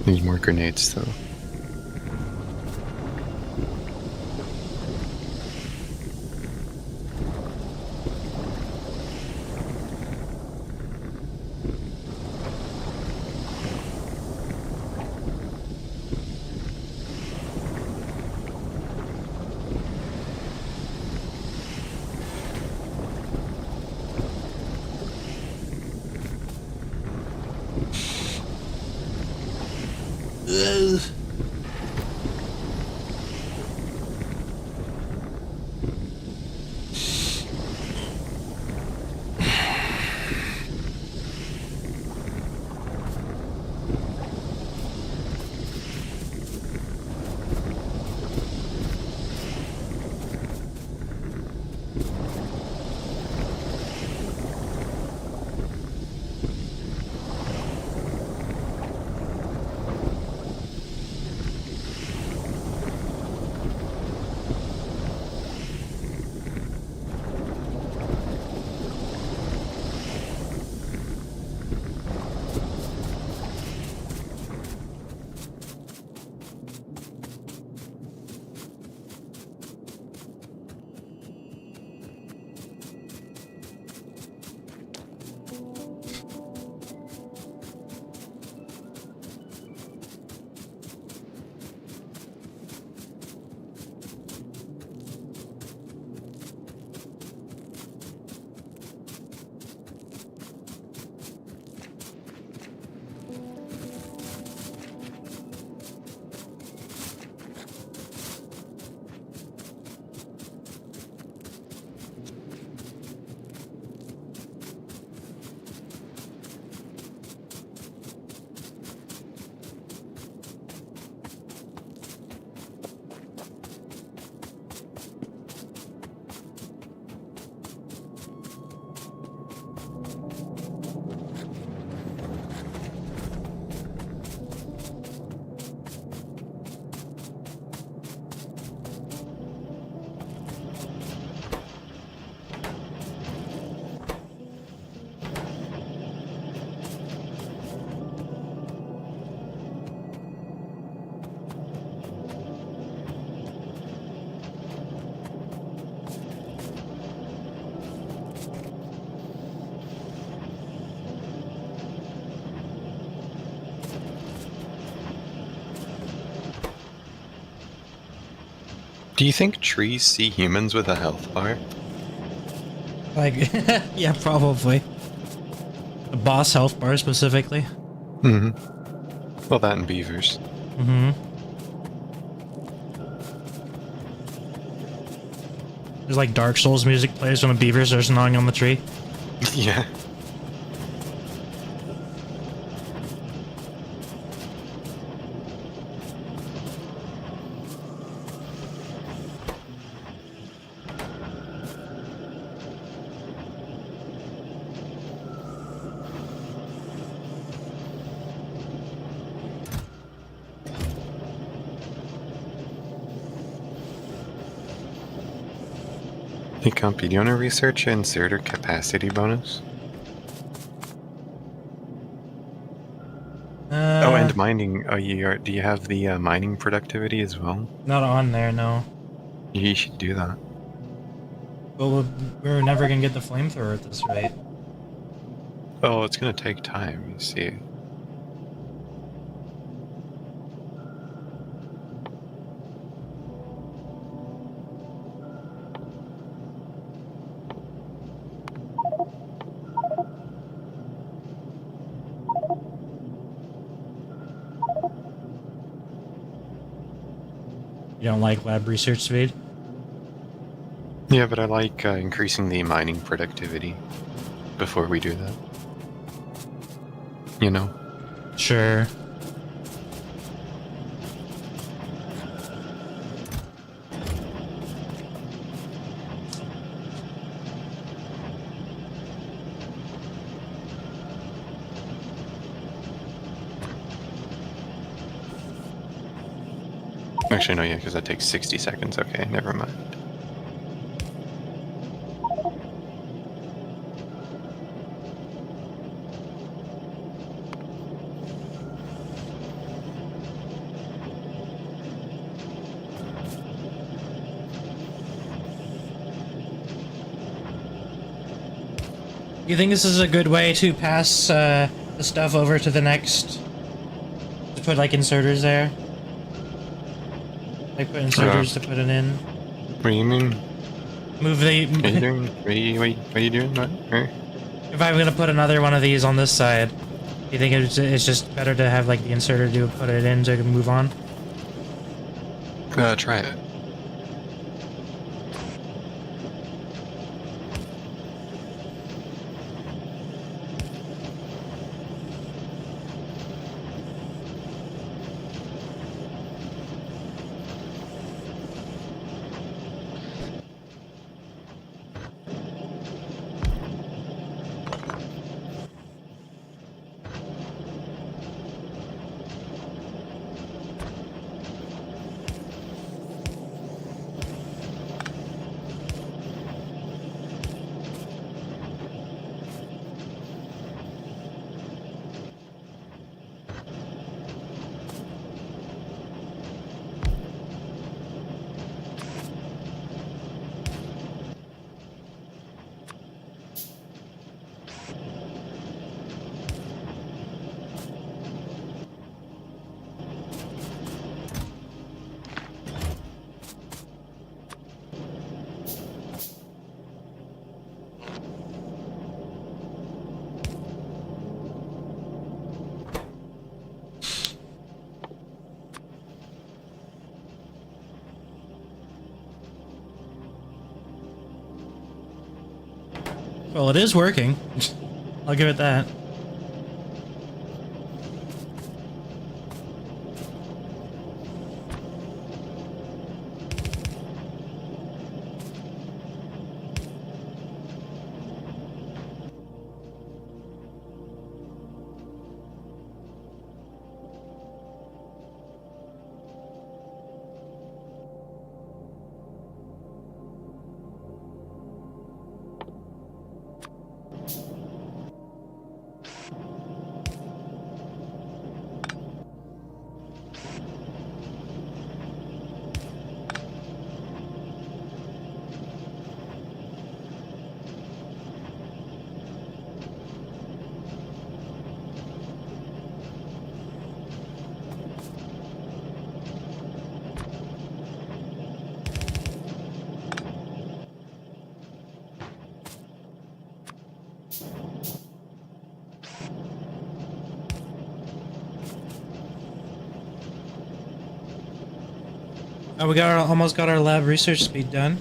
S1: Need more grenades though.
S2: Ugh.
S1: Do you think trees see humans with a health bar?
S2: Like, yeah, probably. The boss health bar specifically.
S1: Mm-hmm. Well, that and beavers.
S2: Mm-hmm. There's like Dark Souls music plays when a beaver starts gnawing on the tree.
S1: Yeah. Hey, Compy, do you want to research inserter capacity bonus? Oh, and mining. Oh, do you have the mining productivity as well?
S2: Not on there, no.
S1: You should do that.
S2: Well, we're never gonna get the flamethrower at this rate.
S1: Oh, it's gonna take time, you see.
S2: You don't like lab research speed?
S1: Yeah, but I like increasing the mining productivity before we do that. You know?
S2: Sure.
S1: Actually, no, yeah, because that takes 60 seconds. Okay, never mind.
S2: You think this is a good way to pass the stuff over to the next? To put like inserters there? Like put inserters to put it in?
S1: What do you mean?
S2: Move the...
S1: What are you doing? What are you doing? What?
S2: If I'm gonna put another one of these on this side, you think it's just better to have like the inserter do put it in so I can move on?
S1: Try it.
S2: Well, it is working. I'll give it that. We almost got our lab research speed done.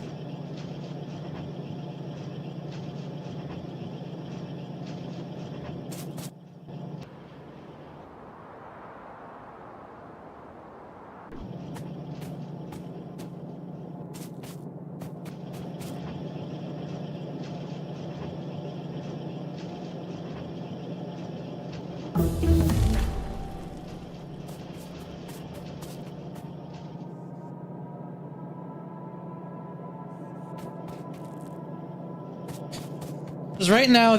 S2: Because right now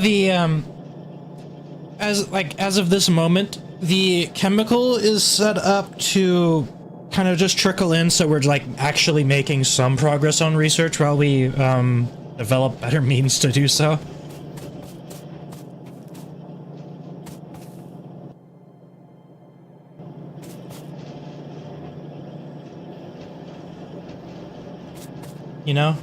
S2: as of this moment, the chemical is set up to kind of just trickle in, so we're like actually making some progress on research while we develop better means to do so. You know?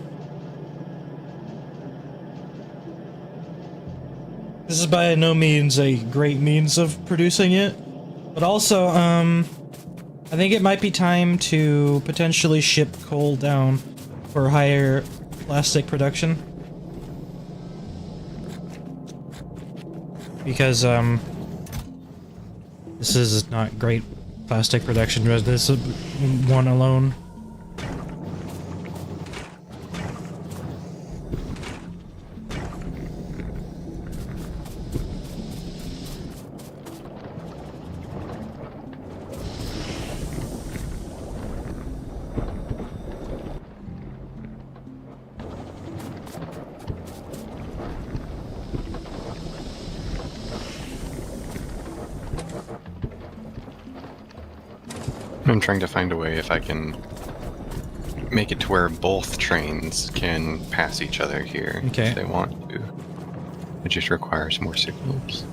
S2: This is by no means a great means of producing it, but also, I think it might be time to potentially ship coal down for higher plastic production. Because, this is not great plastic production, this is one alone.
S1: I'm trying to find a way if I can make it to where both trains can pass each other here
S2: Okay.
S1: if they want to. It just requires more signals.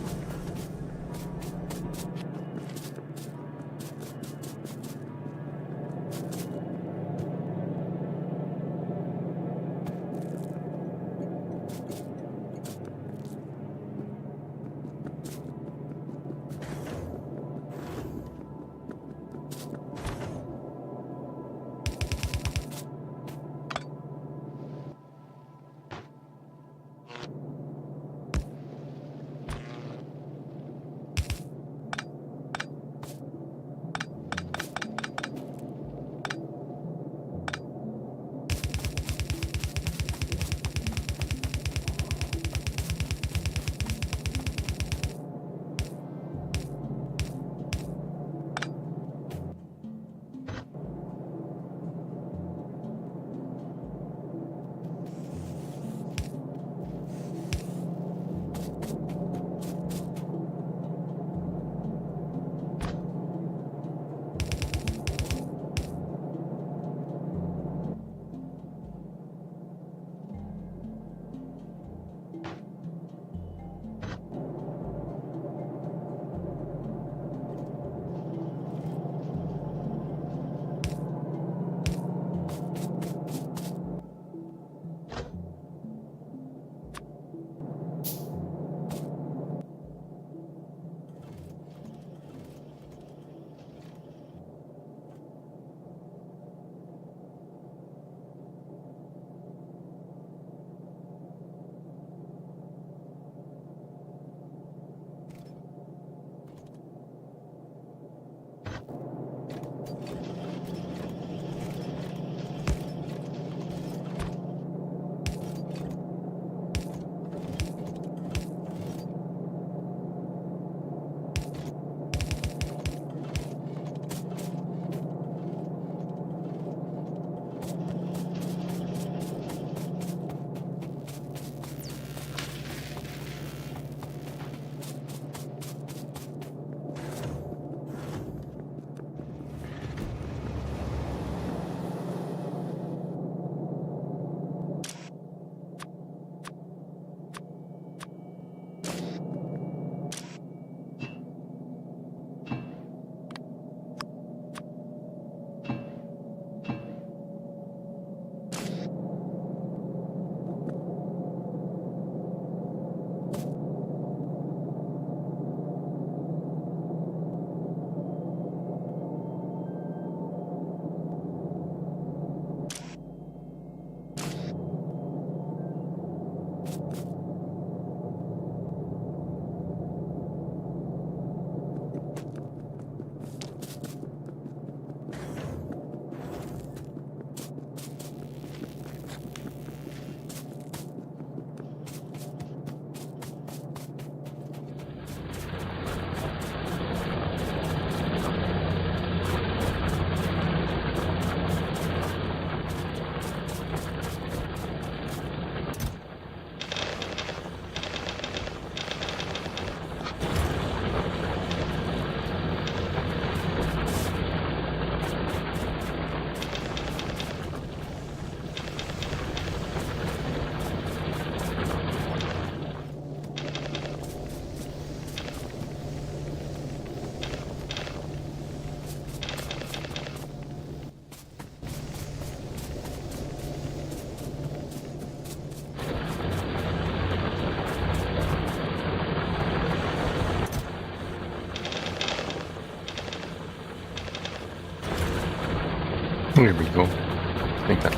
S1: There we go. I think that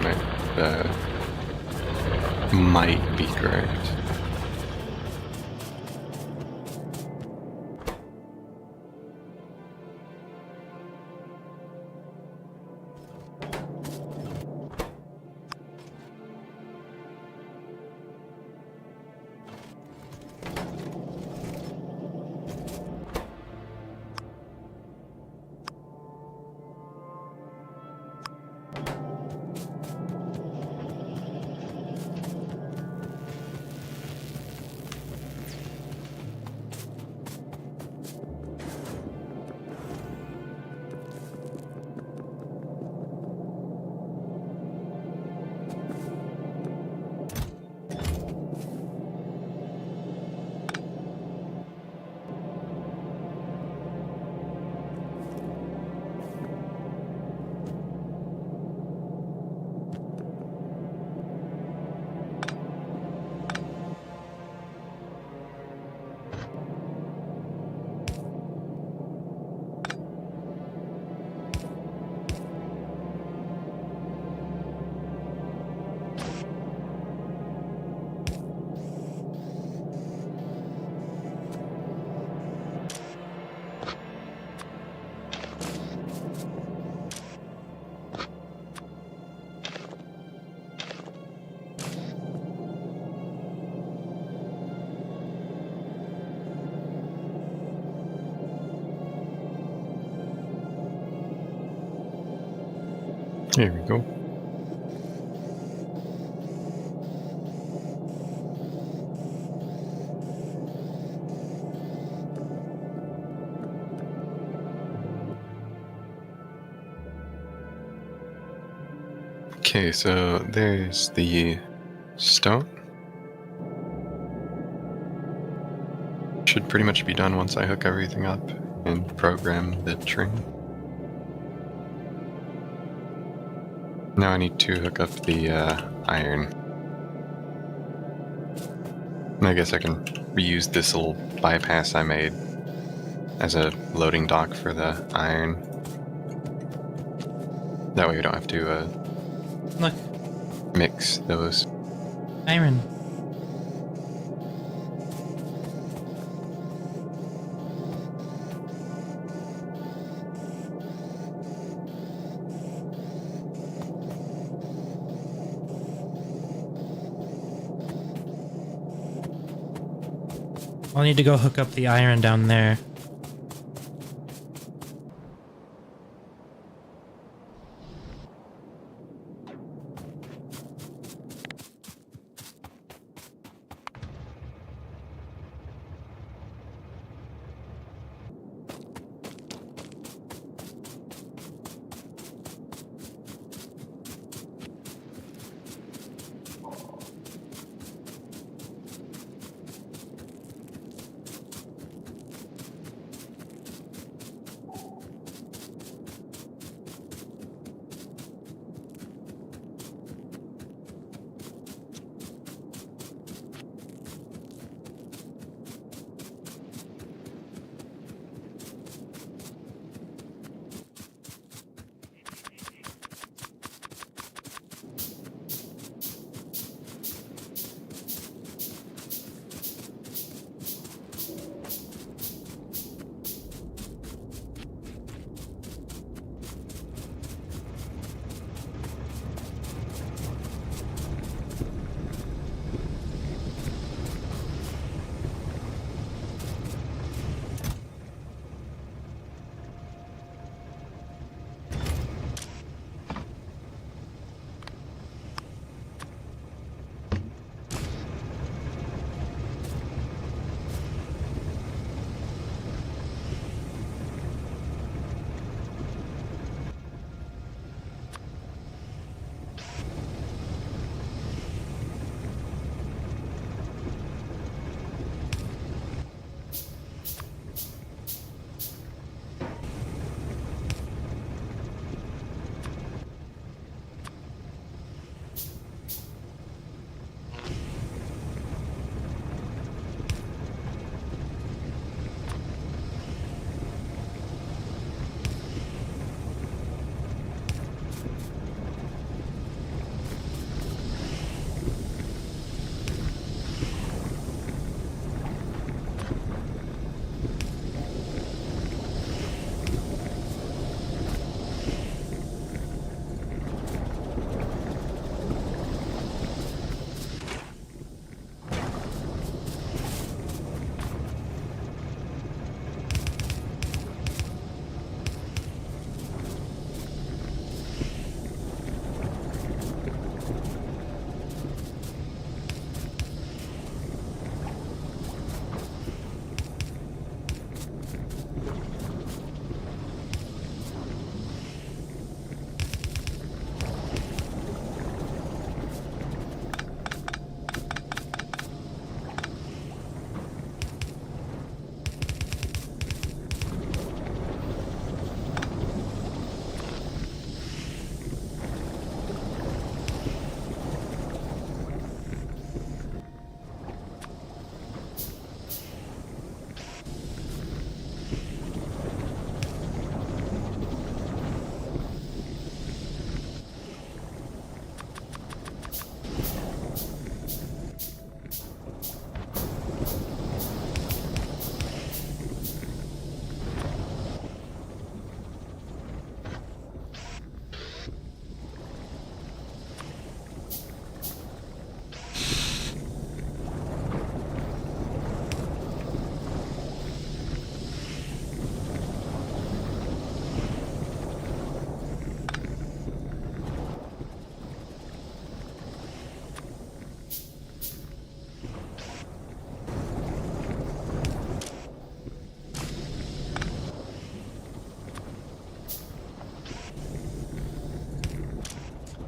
S1: might be correct. There we go. Okay, so there's the stone. Should pretty much be done once I hook everything up and program the train. Now I need to hook up the iron. And I guess I can reuse this little bypass I made as a loading dock for the iron. That way we don't have to
S2: Look,
S1: mix those.
S2: iron. I'll need to go hook up the iron down there.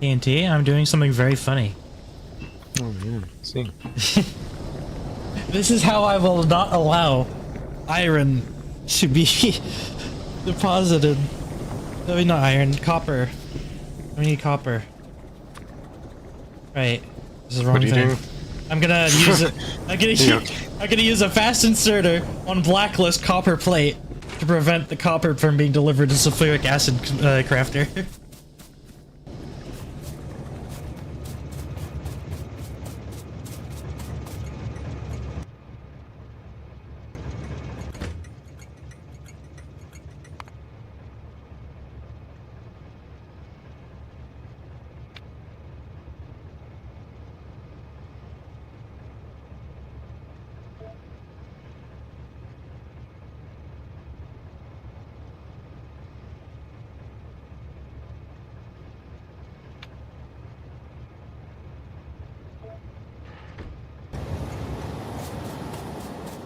S2: TNT, I'm doing something very funny.
S1: Oh yeah, see.
S2: This is how I will not allow iron to be deposited. No, not iron, copper. We need copper. Right. This is the wrong
S1: What are you
S2: thing.
S1: doing?
S2: I'm gonna use it. I'm gonna use a fast inserter on blacklist copper plate to prevent the copper from being delivered to sulfuric acid crafter.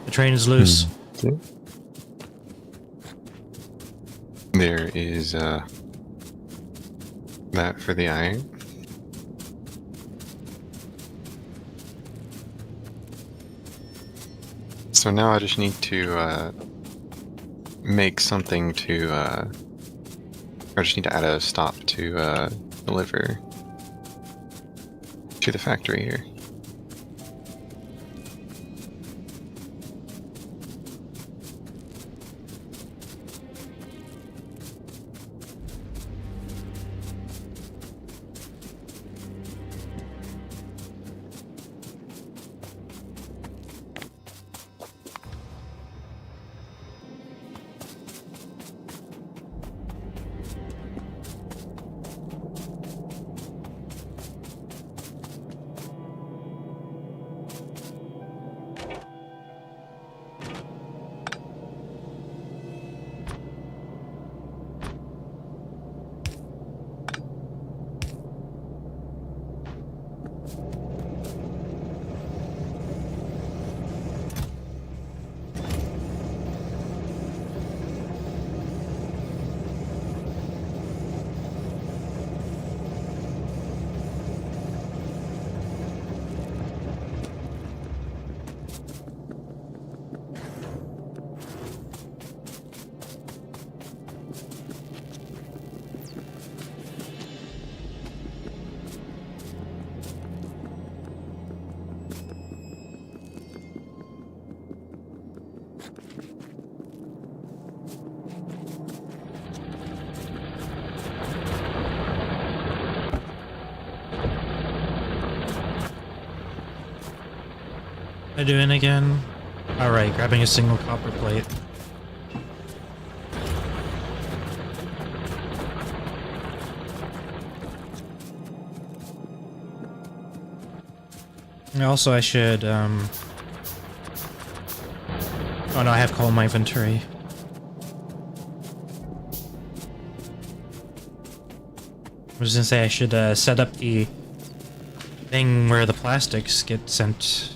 S2: The train is loose.
S1: See? There is that for the iron. So now I just need to make something to I just need to add a stop to deliver to the factory here.
S2: What am I doing again? Alright, grabbing a single copper plate. And also, I should, oh no, I have coal in my inventory. I was gonna say I should set up the thing where the plastics get sent.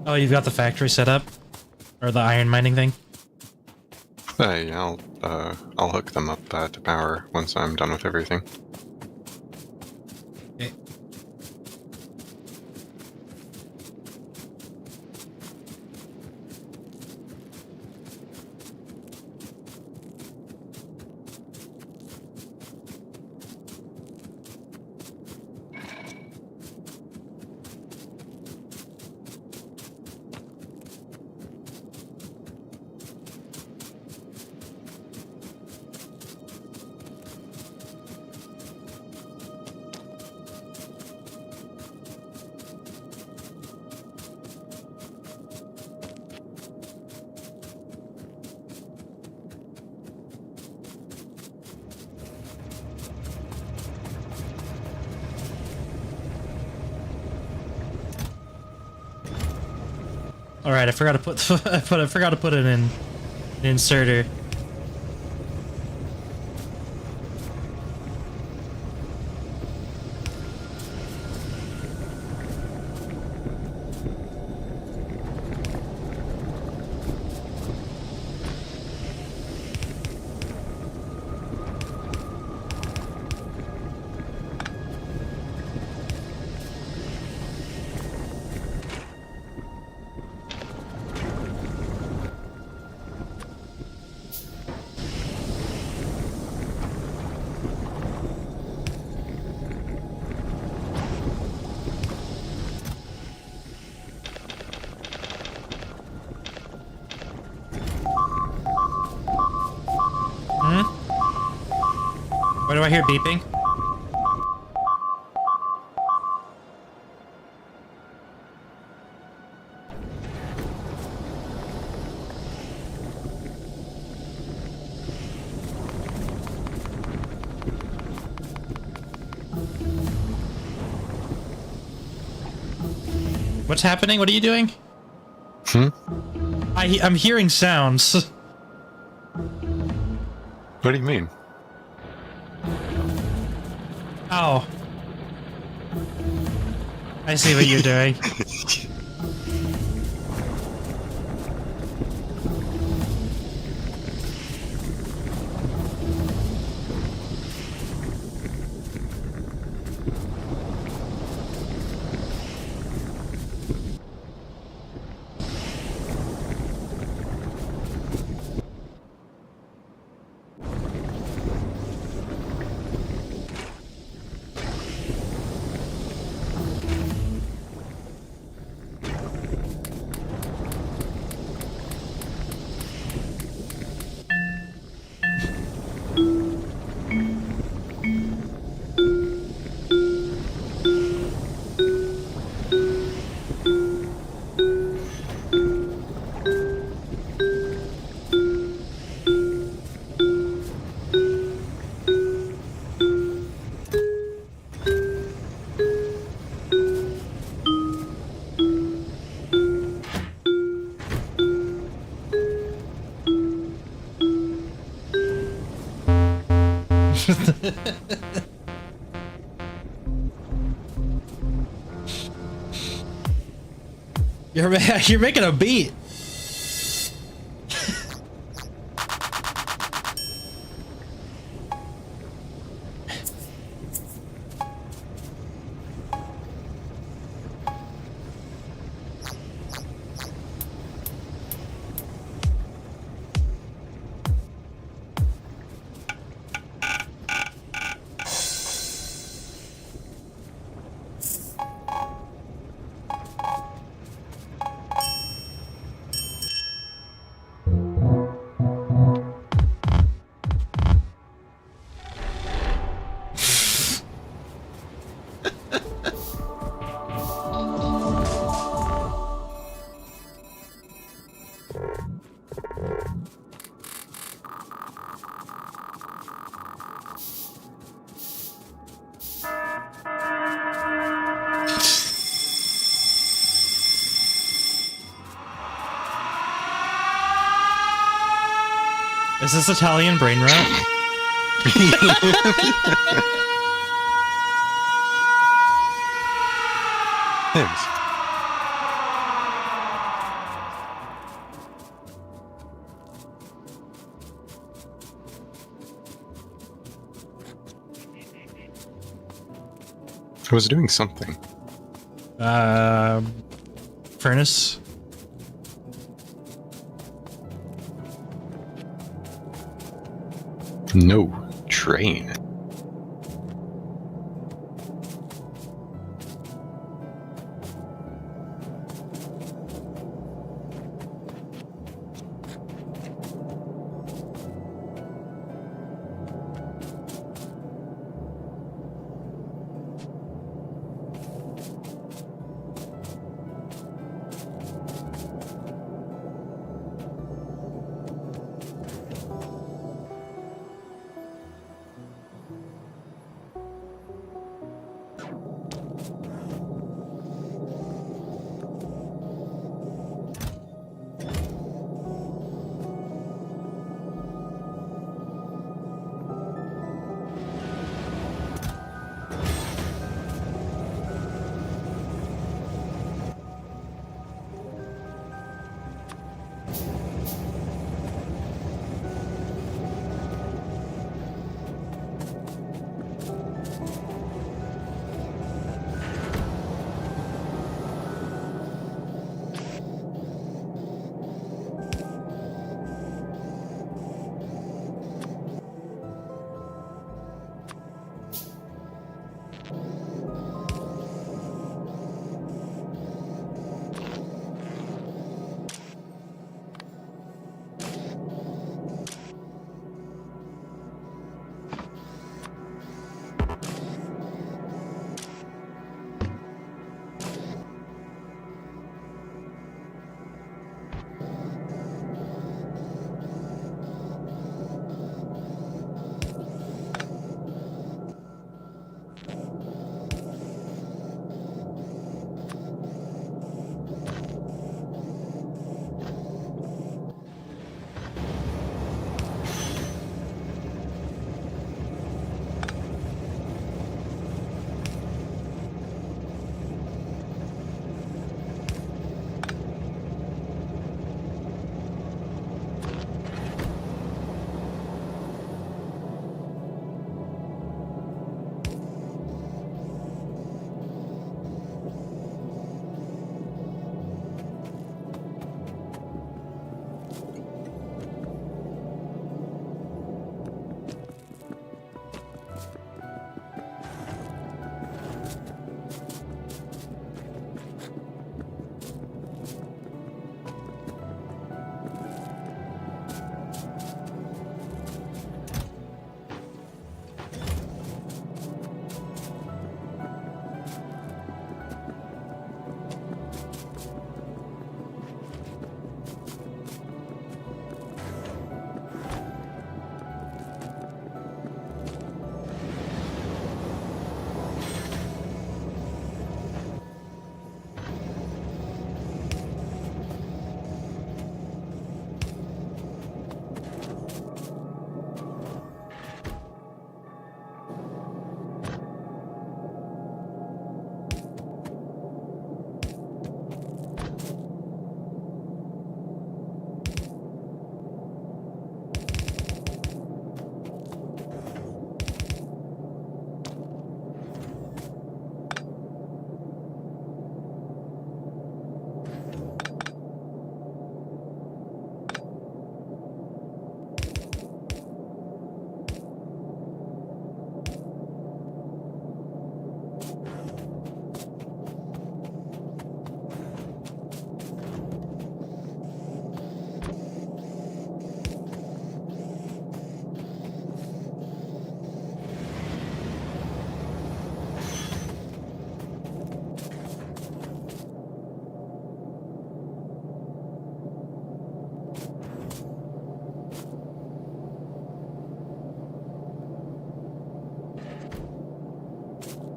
S2: Oh, you've got the factory set up? Or the iron mining thing?
S1: Yeah, I'll hook them up to power once I'm done with everything.
S2: Okay. All right, I forgot to put I forgot to put it in an inserter. Hmm? Why do I hear beeping? What's happening? What are you doing?
S1: Hmm?
S2: I'm hearing sounds.
S1: What do you mean?
S2: Oh. I see what you're doing. You're making a beat. Is this Italian brain rot?
S1: Thanks. I was doing something.
S2: Furnace.
S1: No train.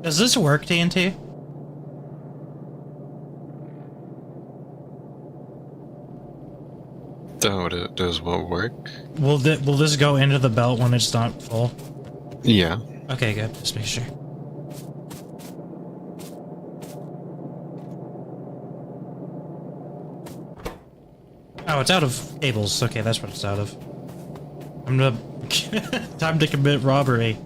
S2: Does this work, TNT?
S1: Does what work?
S2: Will this go into the belt when it's not full?
S1: Yeah.
S2: Okay, good. Just make sure. Oh, it's out of cables. Okay, that's what it's out of. I'm gonna... Time to commit robbery.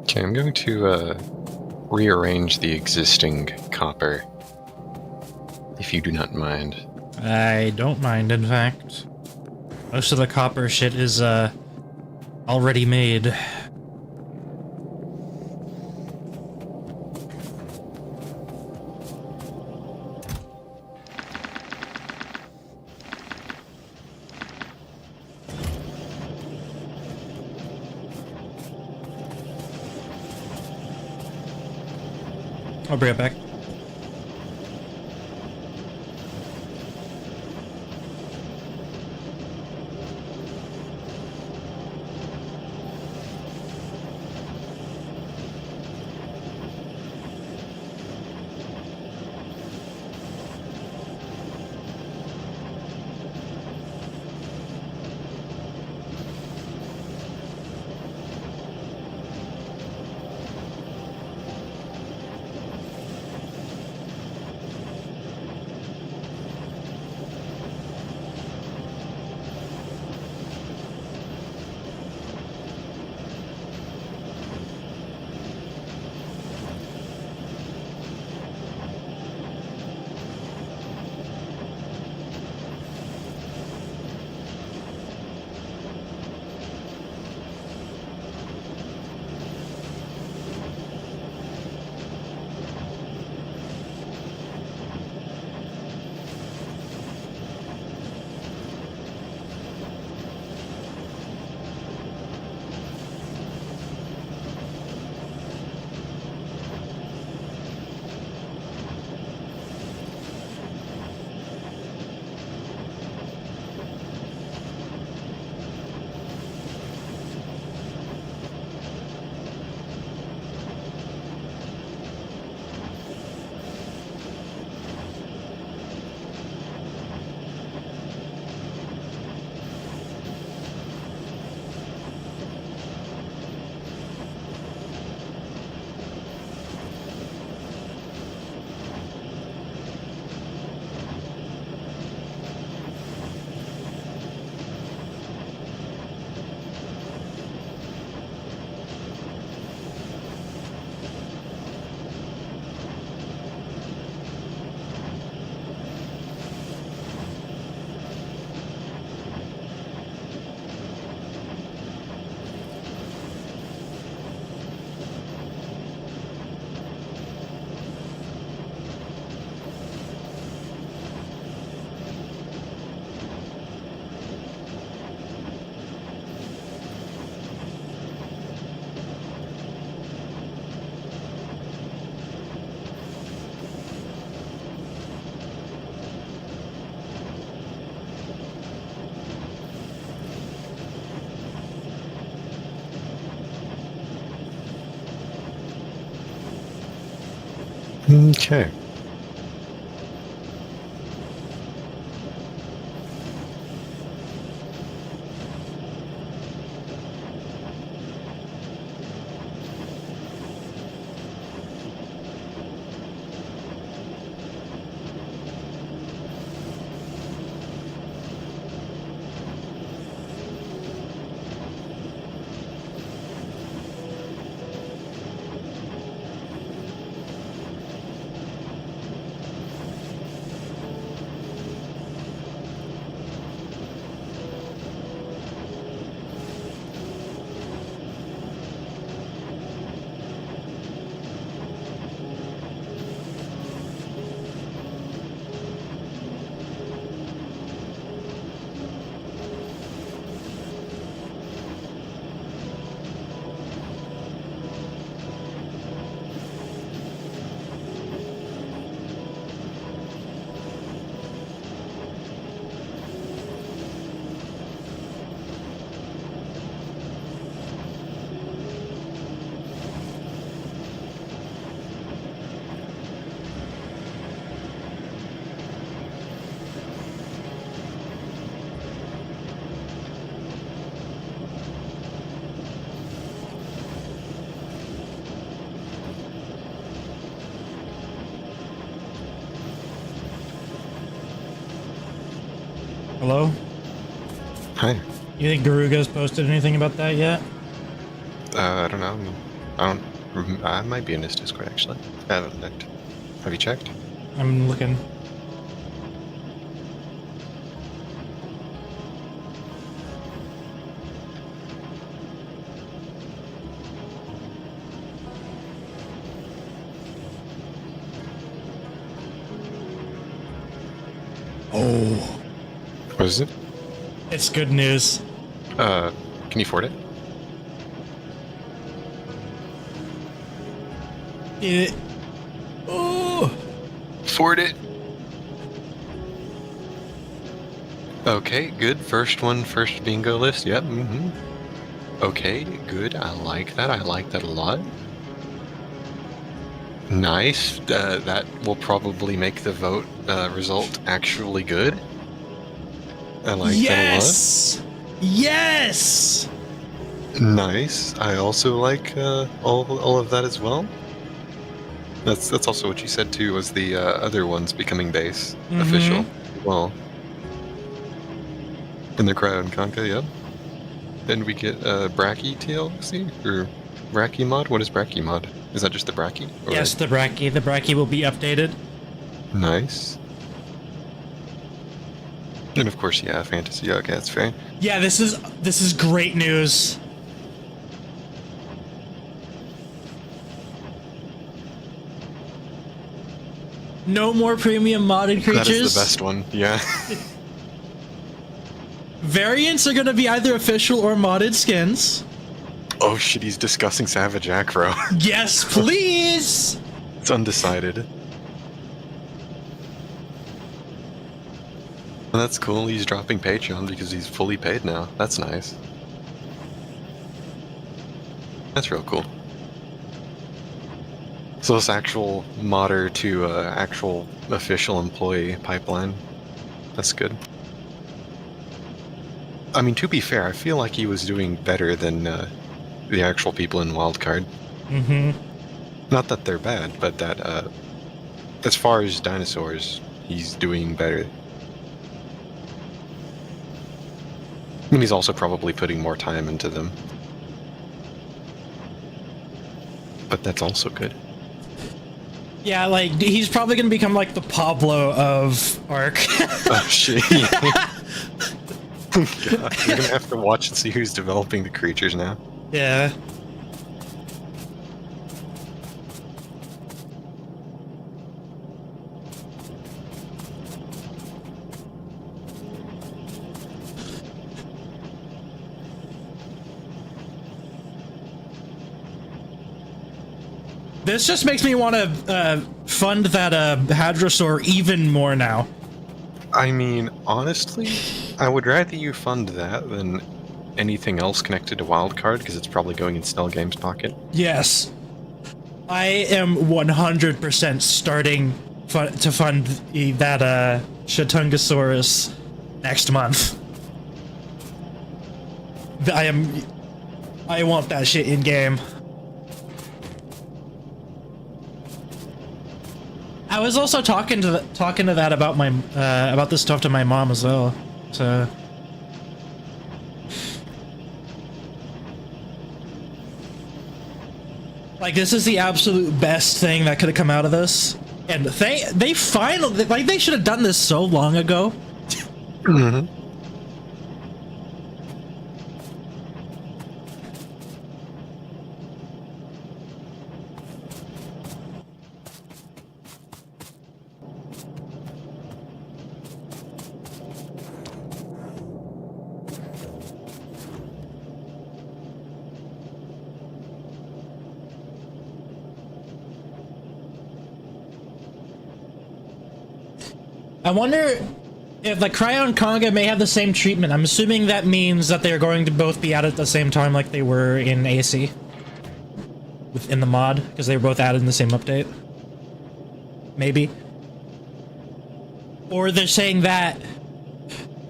S1: Okay, I'm going to rearrange the existing copper, if you do not mind.
S2: I don't mind, in fact. Most of the copper shit is, already made. I'll bring it back.
S1: Okay.
S2: Hello?
S1: Hi.
S2: You think Garuga's posted anything about that yet?
S1: I don't know. I might be in his Discord, actually. I haven't looked. Have you checked?
S2: I'm looking. Oh,
S1: What is it?
S2: it's good news.
S1: Can you afford it?
S2: It. Oh,
S1: Afford it! Okay, good. First bingo list. Yep, Okay, good. I like that. I like that a lot. Nice. That will probably make the vote result actually good. I like that a lot.
S2: Yes!
S1: Nice. I also like all of that as well. That's also what you said too. Was the other ones becoming base official? Well, in the Cryo and Conca, yep. Then we get Bracky TLC or Bracky mod. What is Bracky mod? Is that just the Bracky? Or...
S2: Yes, the Bracky. The Bracky will be updated.
S1: Nice. And of course, yeah, fantasy. Okay, that's fair.
S2: Yeah, this is great news. No more premium modded creatures.
S1: That is the best one. Yeah.
S2: Variants are going to be either official or modded skins.
S1: Oh shit, he's discussing Savage Acro.
S2: Yes, please.
S1: It's undecided. Well, that's cool. He's dropping Patreon because he's fully paid now. That's nice. That's real cool. So this actual modder to actual official employee pipeline. That's good. I mean, to be fair, I feel like he was doing better than the actual people in Wildcard. Not that they're bad, but that as far as dinosaurs, he's doing better. And he's also probably putting more time into them. But that's also good.
S2: Yeah, like, he's probably gonna become like the Pablo of Ark.
S1: Oh shit. God, you're gonna have to watch and see who's developing the creatures now.
S2: Yeah. This just makes me want to fund that Hadrosaur even more now.
S1: I mean, honestly, I would rather you fund that than anything else connected to Wildcard, because it's probably going in Snell Games' pocket.
S2: Yes. I am 100% starting to fund that Shatungosaurus next month. I want that shit in game. I was also talking to that about my about this stuff to my mom as well. So like, this is the absolute best thing that could have come out of this. And they finally, like, they should have done this so long ago.
S1: Mm-hmm.
S2: I wonder if like Cryo and Conga may have the same treatment. I'm assuming that means that they're going to both be added at the same time like they were in AC. Within the mod, because they were both added in the same update. Maybe. Or they're saying that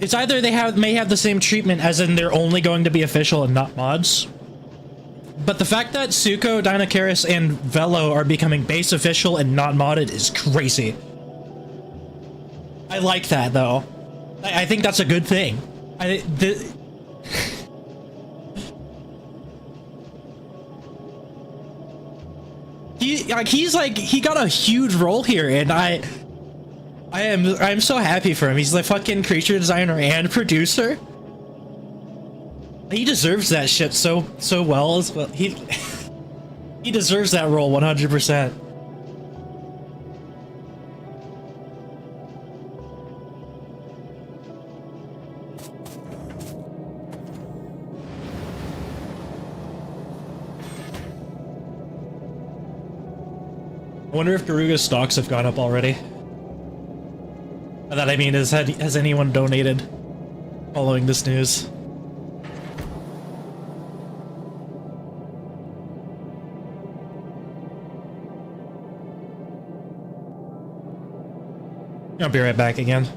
S2: it's either they may have the same treatment, as in they're only going to be official and not mods. But the fact that Suko, Dinocaris, and Velo are becoming base official and not modded is crazy. I like that, though. I think that's a good thing. He got a huge role here, and I'm so happy for him. He's the fucking creature designer and producer. He deserves that shit so well as well. He deserves that role 100%. I wonder if Garuga's stocks have gone up already. By that I mean, has anyone donated following this news? I'll be right back again.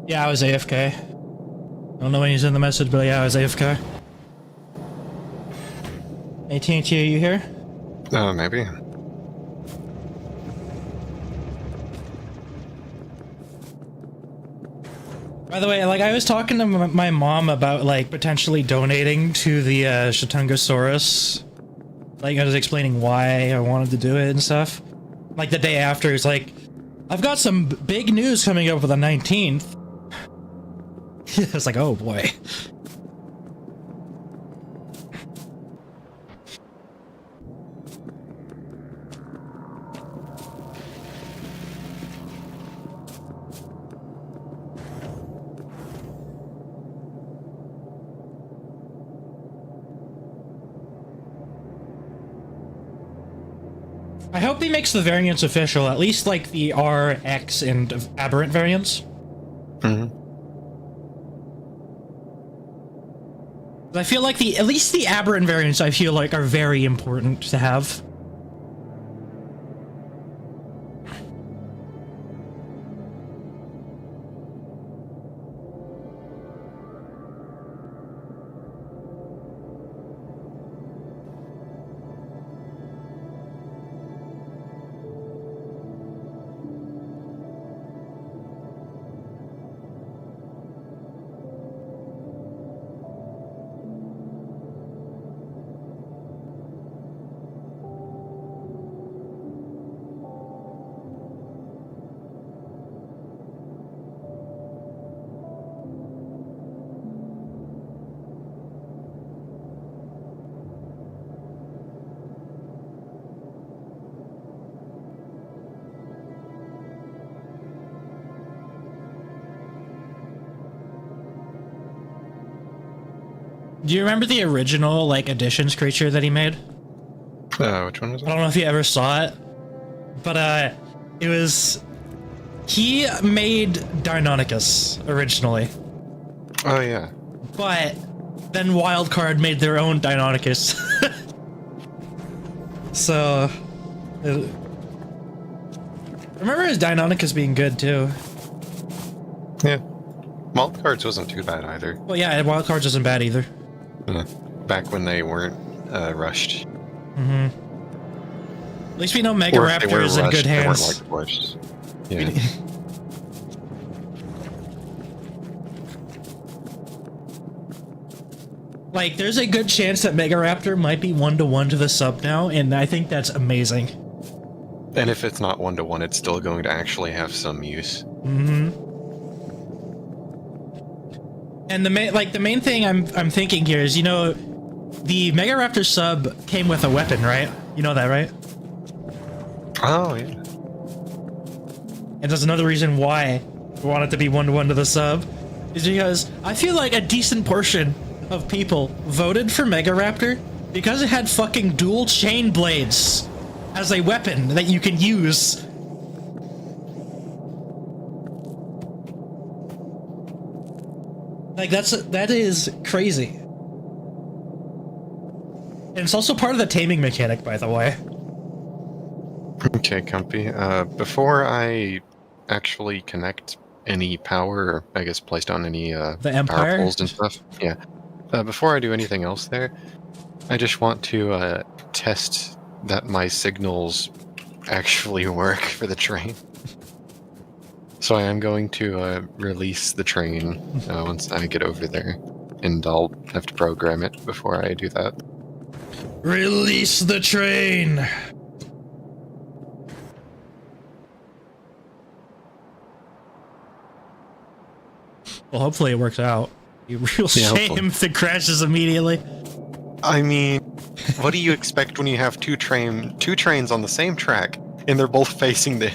S2: Yeah, I was AFK. I don't know when he's in the message, but yeah, I was AFK. AT&T, are you here?
S1: Maybe.
S2: By the way, like, I was talking to my mom about, like, potentially donating to the Shatungosaurus. Like, I was explaining why I wanted to do it and stuff. Like, the day after, it's like, I've got some big news coming up for the 19th. It's like, oh boy. I hope he makes the variants official, at least like the R, X, and aberrant variants.
S1: Mm-hmm.
S2: I feel like at least the aberrant variants I feel like are very important to have. Do you remember the original, like, Additions creature that he made?
S1: Which one was
S2: I
S1: it?
S2: don't know if you ever saw it, but, it was... He made Deinonychus, originally.
S1: Oh, yeah.
S2: But then Wildcard made their own Deinonychus. So... I remember his Deinonychus being good, too.
S1: Yeah. Wildcards wasn't too bad either.
S2: Well, yeah, Wildcards isn't bad either.
S1: Yeah. Back when they weren't rushed.
S2: Mm-hmm. At least we know Mega
S1: Or if they were
S2: Raptor is in
S1: rushed,
S2: good
S1: they weren't,
S2: hands.
S1: like, pushed. Yeah.
S2: Like, there's a good chance that Mega Raptor might be 1-to-1 to the sub now, and I think that's amazing.
S1: And if it's not 1-to-1, it's still going to actually have some use.
S2: Mm-hmm. And the main thing I'm thinking here is, you know, the Mega Raptor sub came with a weapon, right? You know that, right?
S1: Oh, yeah.
S2: And that's another reason why we want it to be 1-to-1 to the sub, is because I feel like a decent portion of people voted for Mega Raptor because it had fucking dual chain blades as a weapon that you can use. Like, that is crazy. And it's also part of the taming mechanic, by the way.
S1: Okay, Compy. Before I actually connect any power, or I guess place down any
S2: The
S1: power
S2: Empire?
S1: poles and stuff, yeah. Before I do anything else there, I just want to test that my signals actually work for the train. So I am going to release the train once I get over there, and I'll have to program it before I do that.
S2: Release the train! Well, hopefully it works out. Be real shame
S1: hopefully.
S2: if it crashes immediately.
S1: I mean, what do you expect when you have two trains on the same track and they're both facing the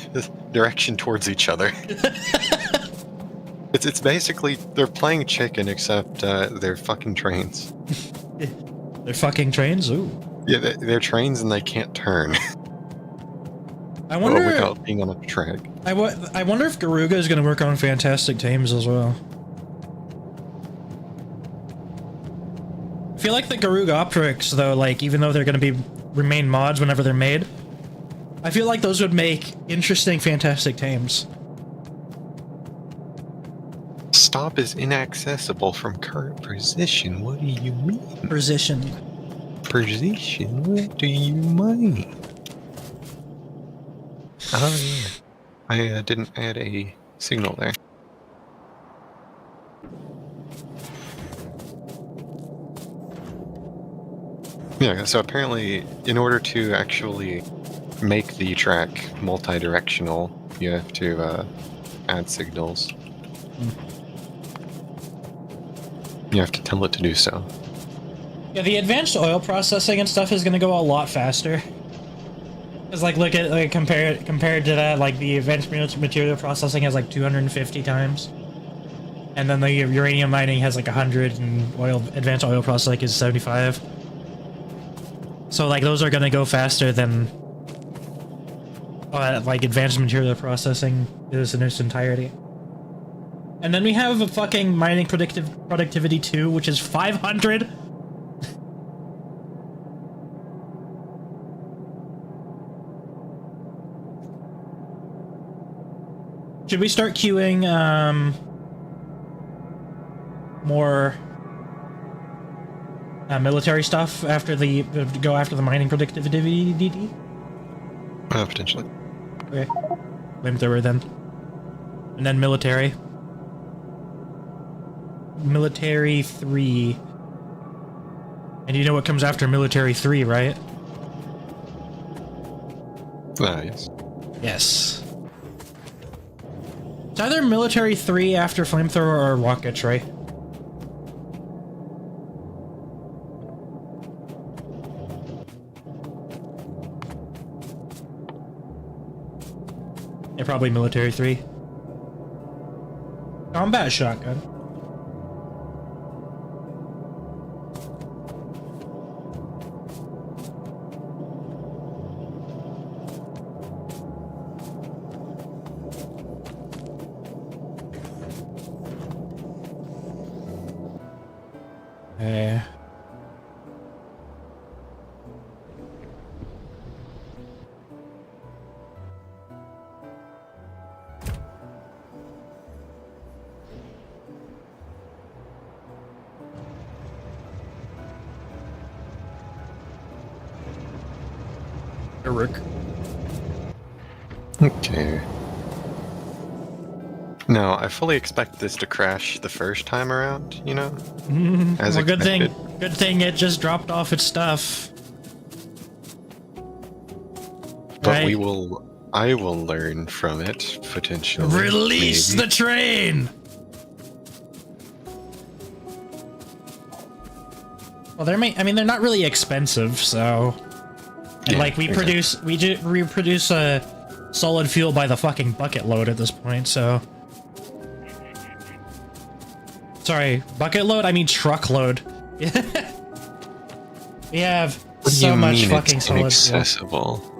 S1: direction towards each other? It's basically they're playing chicken, except they're fucking trains.
S2: They're fucking trains? Ooh.
S1: Yeah, they're trains and they can't turn.
S2: I wonder.
S1: Well, without being on a track.
S2: I wonder if Garuga is going to work on Fantastic Tames as well. I feel like the Garuga Optrix, though, like, even though they're going to remain mods whenever they're made, I feel like those would make interesting Fantastic Tames.
S1: Stop is inaccessible from current position. What do you mean?
S2: Position.
S1: Position? What do you mean? Oh yeah, I didn't add a signal there. Yeah, so apparently, in order to actually make the track multi-directional, You have to add signals. You have to tell it to do so.
S2: Yeah, the advanced oil processing and stuff is gonna go a lot faster. Cause like look at like compared to that, like the advanced material processing has like 250 times, and then the uranium mining has like 100, and advanced oil processing is 75. So like those are gonna go faster than like advanced material processing is in its entirety. And then we have a fucking mining productivity 2, which is 500. Should we start queuing more military stuff after go after the mining productivity DD?
S1: Potentially.
S2: Okay. Flamethrower then. And then military. Military 3. And you know what comes after military 3, right?
S1: Yes.
S2: Yes. It's either military 3 after flamethrower or rockets, right? Yeah, probably military 3. Combat shotgun. Hey. Eric.
S1: Okay. No, I fully expect this to crash the first time around, you know? As
S2: Well, good
S1: expected.
S2: thing it just dropped off its stuff.
S1: But
S2: Right.
S1: I will learn from it, potentially.
S2: Release
S1: maybe.
S2: the train! Well, they're not really expensive, so... And
S1: Yeah,
S2: like, we
S1: exactly.
S2: produce a solid fuel by the fucking bucket load at this point, so... Sorry, bucket load? I mean truckload. We have
S1: What do
S2: so
S1: you
S2: much
S1: mean
S2: fucking
S1: it's
S2: solid fuel.
S1: inaccessible?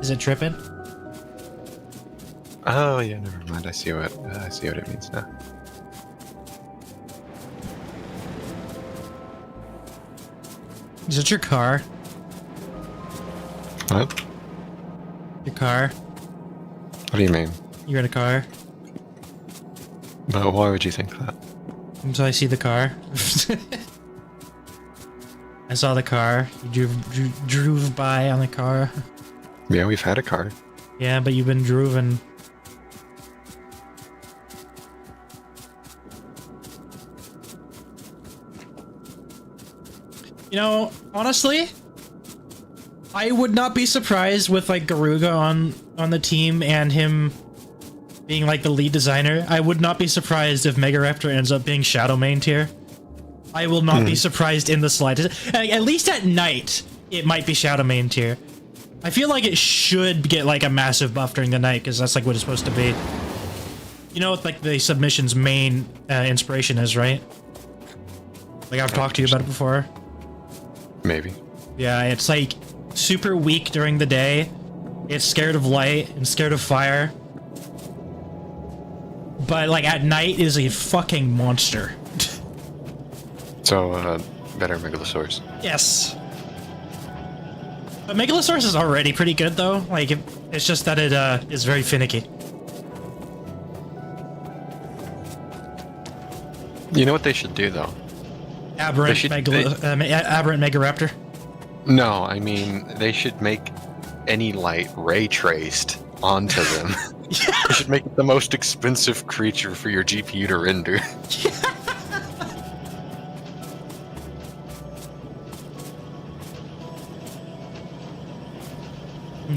S2: Is it tripping?
S1: Oh yeah, never mind. I see what it means now.
S2: Is it your car?
S1: What?
S2: Your car?
S1: What do you mean?
S2: You're in a car?
S1: But why would you think that?
S2: Until I see the car. I saw the car. You drove by on the car.
S1: Yeah, we've had a car.
S2: Yeah, but you've been driven. You know, honestly, I would not be surprised with like Garuga on the team and him being like the lead designer. I would not be surprised if Mega Raptor ends up being Shadow Main tier. I will not be surprised in the slightest. At least at night, it might be Shadow Main tier. I feel like it should get like a massive buff during the night because that's like what it's supposed to be. You know what like the submission's main inspiration is, right? Like I've talked to you about it before.
S1: Maybe.
S2: Yeah, it's like super weak during the day. It's scared of light and scared of fire. But like at night is a fucking monster.
S1: So, better Megalosaurus.
S2: Yes. But Megalosaurus is already pretty good though. Like it's just that it is very finicky.
S1: You know what they should do though?
S2: Aberrant Aberrant Megaraptor.
S1: No, I mean they should make any light ray traced onto them. They should make it the most expensive creature for your GPU to render.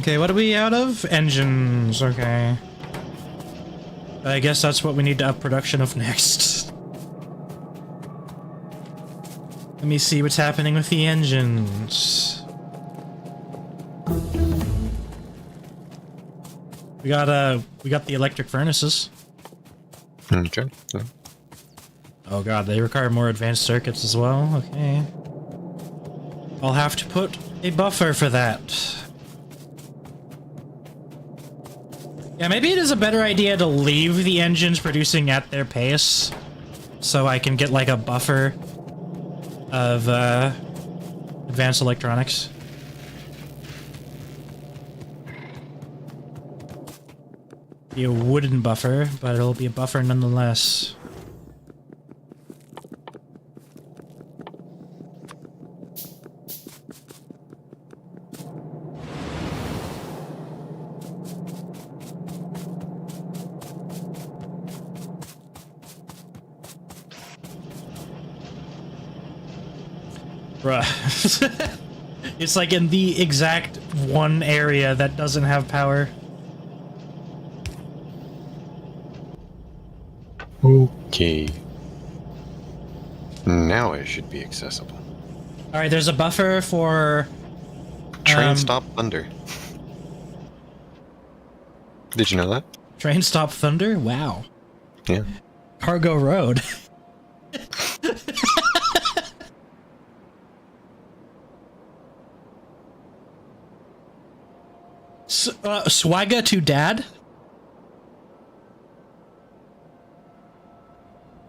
S2: Okay, what are we out of? Engines, okay. I guess that's what we need to up production of next. Let me see what's happening with the engines. We got the electric furnaces.
S1: Okay. Yeah.
S2: Oh god, they require more advanced circuits as well. Okay. I'll have to put a buffer for that. Yeah, maybe it is a better idea to leave the engines producing at their pace, so I can get like a buffer of advanced electronics. Be a wooden buffer, but it'll be a buffer nonetheless. Bruh. It's like in the exact one area that doesn't have power.
S1: Okay. Now it should be accessible.
S2: Alright, there's a buffer for...
S1: Train stop thunder. Did you know that?
S2: Train stop thunder? Wow.
S1: Yeah.
S2: Cargo road. Swagga to dad?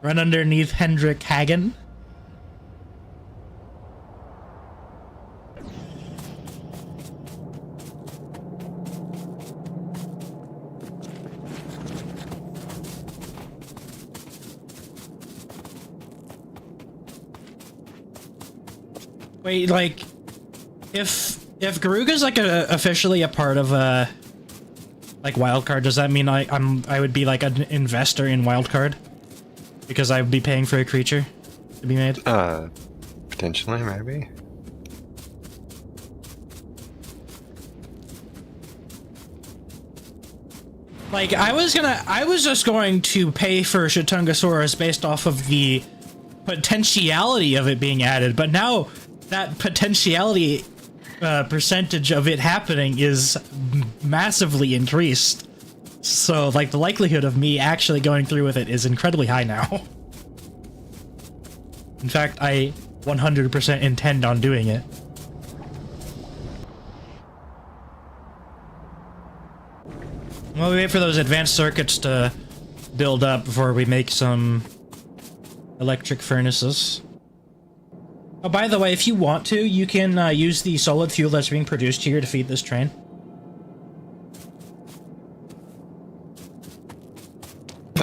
S2: Run underneath Hendrik Hagen? Wait, like, if Garuga's like officially a part of like Wildcard, does that mean I would be like an investor in Wildcard? Because I would be paying for a creature to be made?
S1: Potentially, maybe.
S2: Like, I was just going to pay for Shatungasaurus based off of the potentiality of it being added, but now that potentiality percentage of it happening is massively increased. So, like, the likelihood of me actually going through with it is incredibly high now. In fact, I 100% intend on doing it. Well, we wait for those advanced circuits to build up before we make some electric furnaces. Oh, by the way, if you want to, you can use the solid fuel that's being produced here to feed this train.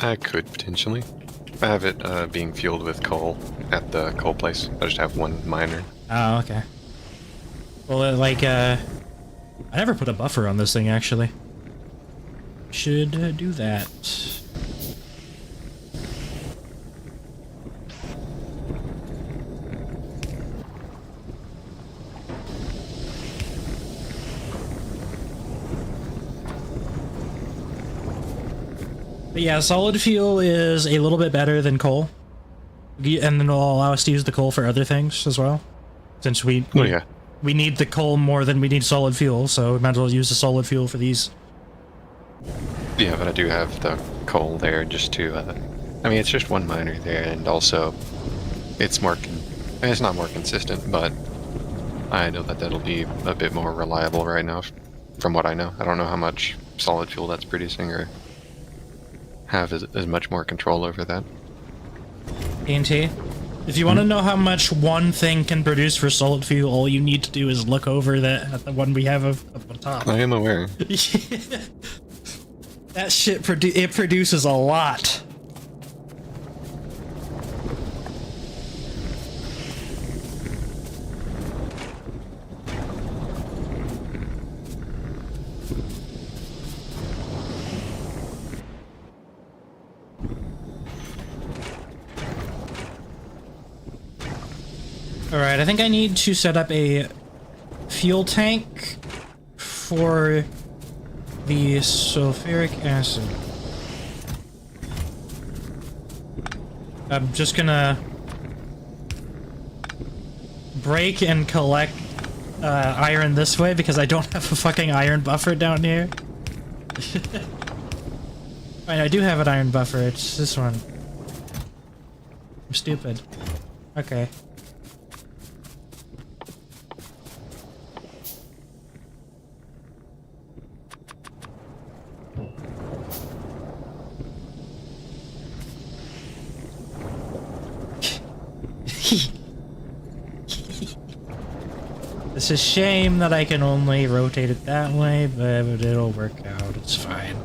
S1: I could potentially. I have it being fueled with coal at the coal place. I just have one miner.
S2: Oh, okay. Well, like, I never put a buffer on this thing, actually. Should do that. But yeah, solid fuel is a little bit better than coal. And then it'll allow us to use the coal for other things as well. Since we need the coal more than we need solid fuel, so we might as well use the solid fuel for these.
S1: Yeah, but I do have the coal there just to, I mean, it's just one miner there, and also it's more, I mean, it's not more consistent, but I know that that'll be a bit more reliable right now, from what I know. I don't know how much solid fuel that's producing or have as much more control over that.
S2: TNT, if you want to know how much one thing can produce for solid fuel, all you need to do is look over at the one we have up on top.
S1: I am aware.
S2: That shit produces a lot. Alright, I think I need to set up a fuel tank for the sulfuric acid. I'm just gonna break and collect iron this way because I don't have a fucking iron buffer down here. Fine, I do have an iron buffer, it's this one. I'm stupid. Okay. It's a shame that I can only rotate it that way, but it'll work out. It's fine.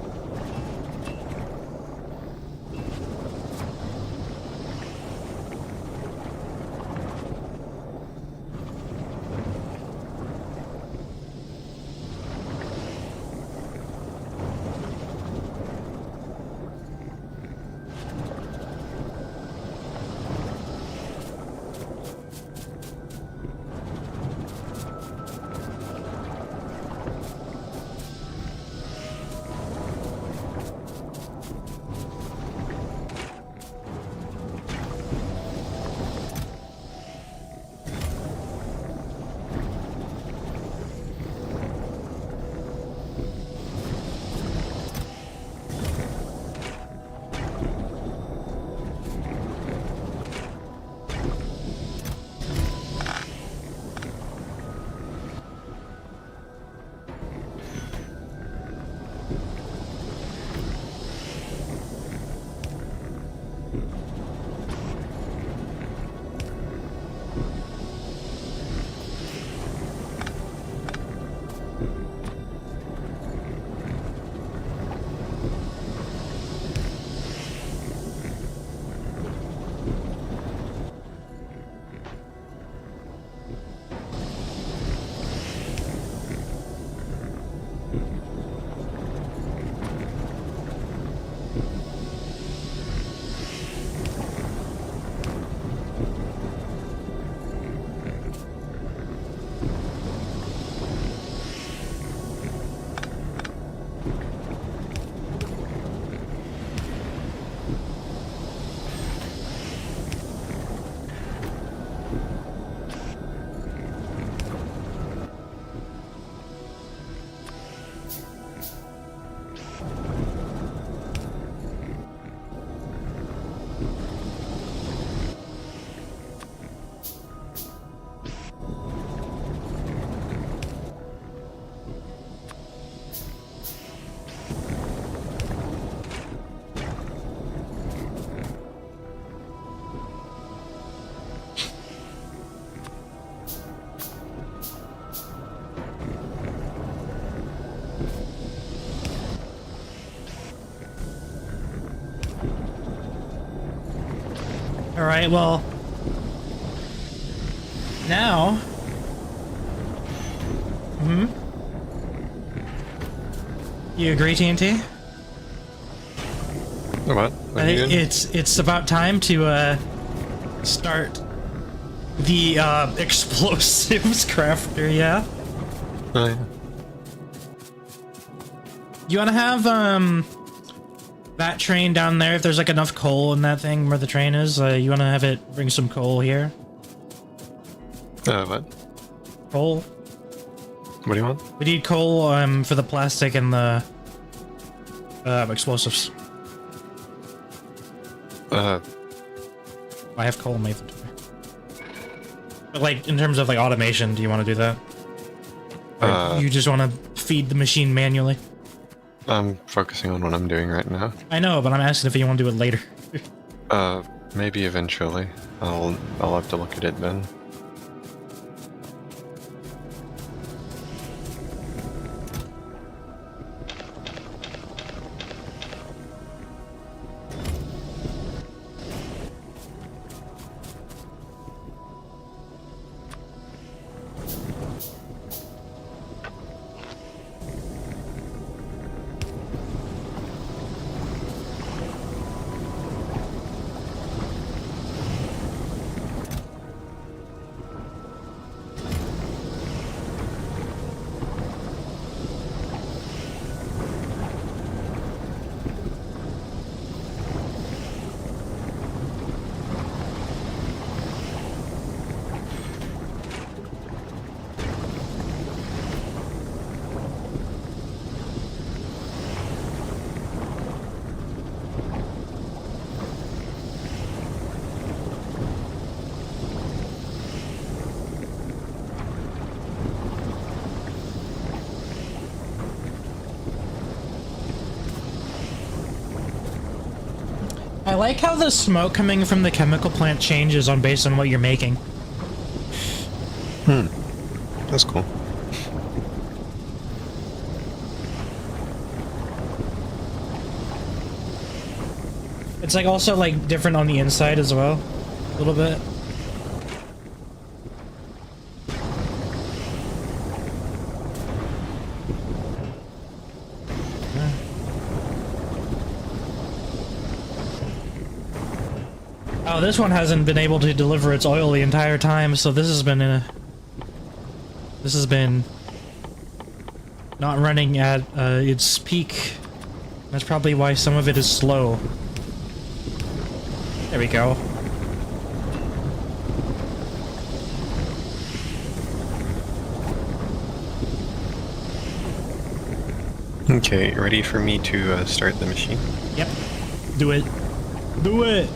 S2: Alright, well... Now... You agree, TNT?
S1: What?
S2: I think it's about time to, start the, explosives crafter, yeah?
S1: Oh, yeah.
S2: You wanna have, that train down there, if there's like enough coal in that thing where the train is, you wanna have it bring some coal here?
S1: What?
S2: Coal?
S1: What do you want?
S2: We need coal, for the plastic and the, explosives. I have coal in my inventory. But like, in terms of like automation, do you want to do that? Or you just want to feed the machine manually?
S1: I'm focusing on what I'm doing right now.
S2: I know, but I'm asking if you want to do it later.
S1: Maybe eventually. I'll have to look at it then.
S2: like how the smoke coming from the chemical plant changes based on what you're making.
S1: That's cool.
S2: It's like also like different on the inside as well, a little bit. Oh, this one hasn't been able to deliver its oil the entire time, so this has been not running at its peak. That's probably why some of it is slow. There we go.
S1: Okay, ready for me to start the machine?
S2: Yep. Do it. Do it!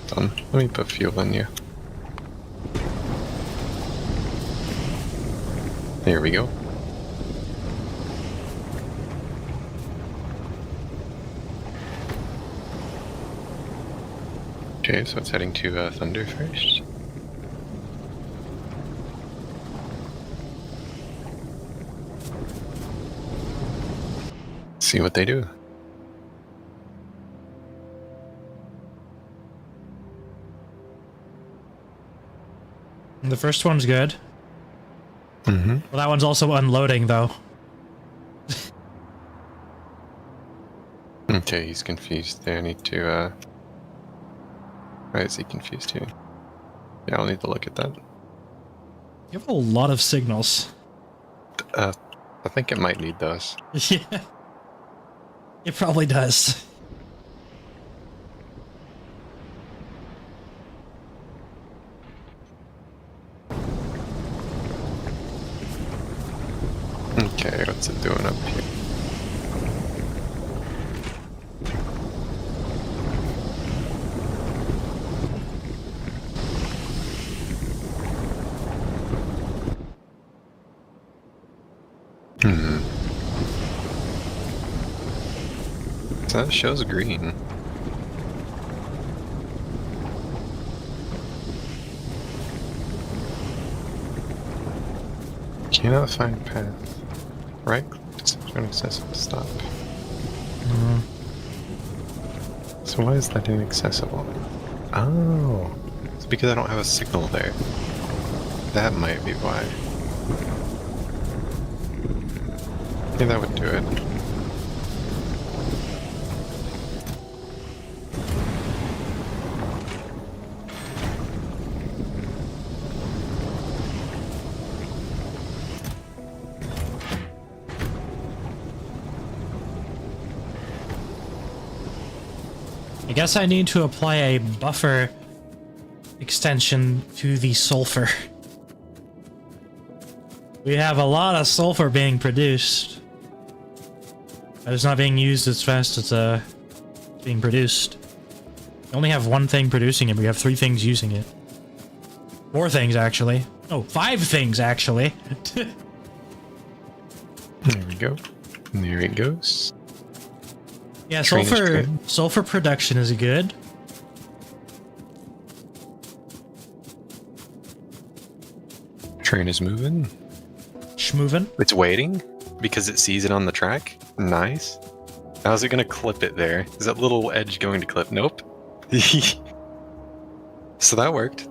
S1: Done. Let me put fuel in you. There we go. Okay, so it's heading to Thunder first. See what they do.
S2: The first one's good.
S1: Mm-hmm.
S2: Well, that one's also unloading, though.
S1: Okay, he's confused there. I need to, Why is he confused here? Yeah, I'll need to look at that.
S2: You have a lot of signals.
S1: I think it might need those.
S2: Yeah. It probably does.
S1: Okay, what's it doing up here? So that shows green. Cannot find path. Right? It's an accessible stop. So why is that inaccessible? Oh, it's because I don't have a signal there. That might be why. Yeah, that would do it.
S2: I guess I need to apply a buffer extension to the sulfur. We have a lot of sulfur being produced. But it's not being used as fast as being produced. We only have one thing producing it, we have 3 things using it. 4 things, actually. Oh, 5 things, actually.
S1: There we go. And there it goes.
S2: Yeah,
S1: Train is
S2: sulfur production is good.
S1: Train is moving.
S2: Schmovin'.
S1: It's waiting because it sees it on the track. Nice. How's it gonna clip it there? Is that little edge going to clip? Nope. So that worked.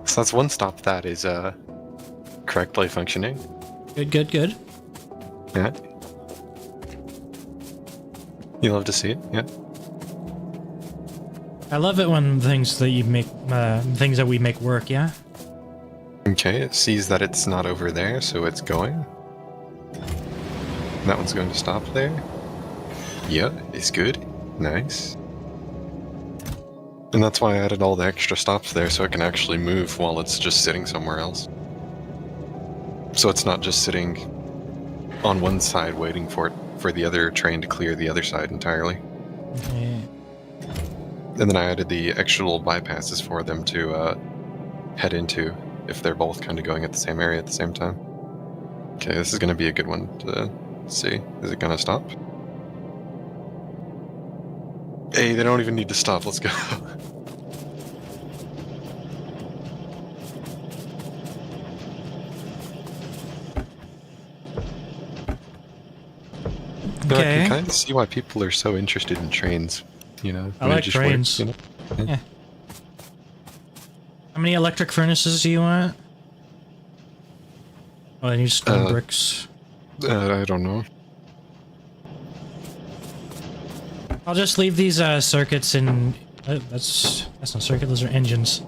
S1: So that's one stop that is correctly functioning.
S2: Good, good, good.
S1: Yeah. You love to see it, yeah.
S2: I love it when things that you make, things that we make work, yeah?
S1: Okay, it sees that it's not over there, so it's going. That one's going to stop there. Yeah, it's good. Nice. And that's why I added all the extra stops there, so it can actually move while it's just sitting somewhere else. So it's not just sitting on one side waiting for the other train to clear the other side entirely.
S2: Okay.
S1: And then I added the extra little bypasses for them to head into if they're both kind of going at the same area at the same time. Okay, this is going to be a good one to see. Is it going to stop? Hey, they don't even need to stop. Let's go. No, I can
S2: Okay.
S1: kind of see why people are so interested in trains. You know,
S2: I
S1: when it
S2: like
S1: just
S2: trains.
S1: works, you know?
S2: Yeah. How many electric furnaces do you want? Oh, I need stone
S1: Uh,
S2: bricks.
S1: I don't know.
S2: I'll just leave these circuits in. That's not circuit. Those are engines.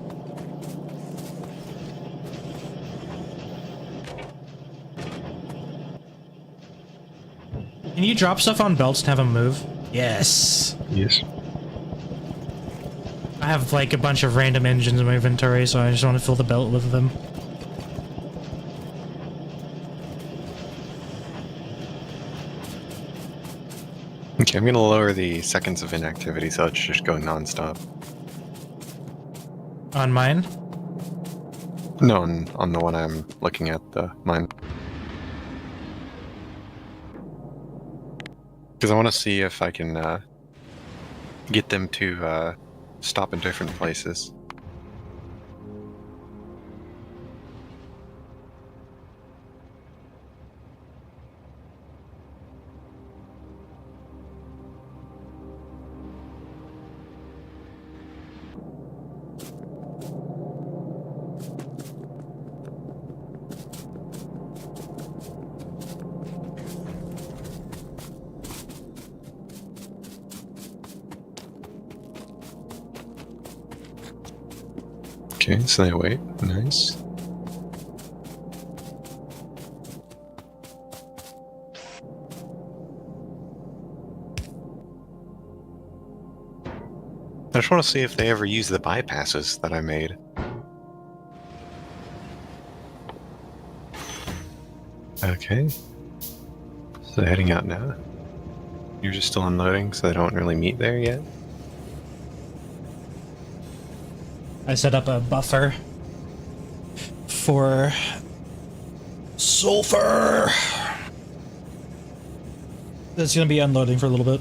S2: Can you drop stuff on belts and have them move? Yes.
S1: Yes.
S2: I have like a bunch of random engines in my inventory, so I just want to fill the belt with them.
S1: Okay, I'm going to lower the seconds of inactivity so it's just go non-stop.
S2: On mine?
S1: No, on the one I'm looking at, the mine. Because I want to see if I can get them to stop in different places. Okay, so they wait. Nice. I just want to see if they ever use the bypasses that I made. Okay. So they're heading out now. You're just still unloading, so they don't really meet there yet?
S2: I set up a buffer for sulfur. That's gonna be unloading for a little bit.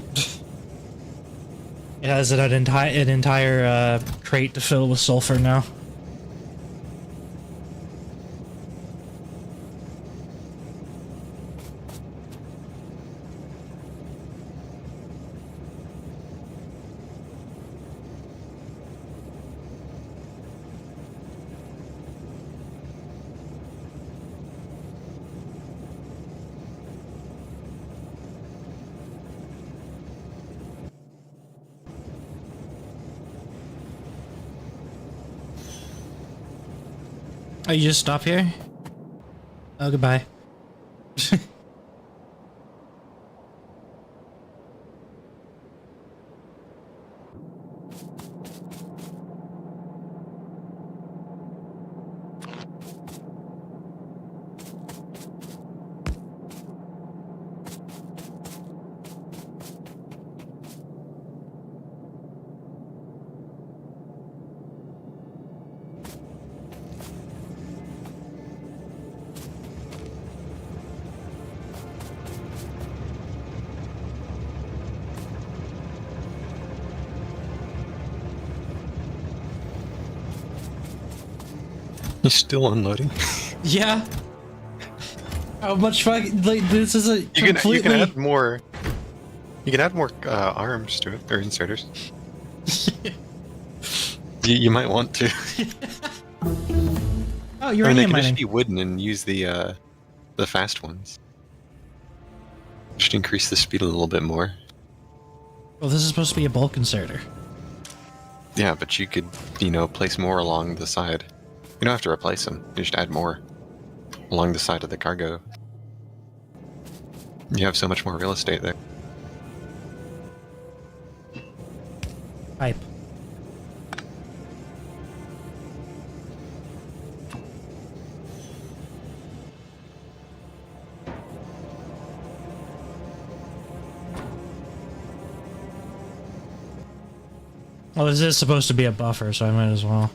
S2: It has an entire crate to fill with sulfur now. Oh, you just stop here? Oh, goodbye.
S1: You're still unloading?
S2: Yeah. How much fucking like this is a
S1: You
S2: completely.
S1: can add more. You can add more arms to it, or inserters. You might want to.
S2: Oh,
S1: I
S2: you're
S1: mean, they
S2: uranium
S1: can just
S2: mining.
S1: be wooden and use the fast ones. Just increase the speed a little bit more.
S2: Well, this is supposed to be a bulk inserter.
S1: Yeah, but you could, you know, place more along the side. You don't have to replace them. You just add more along the side of the cargo. You have so much more real estate there.
S2: Pipe. Well, this is supposed to be a buffer, so I might as well.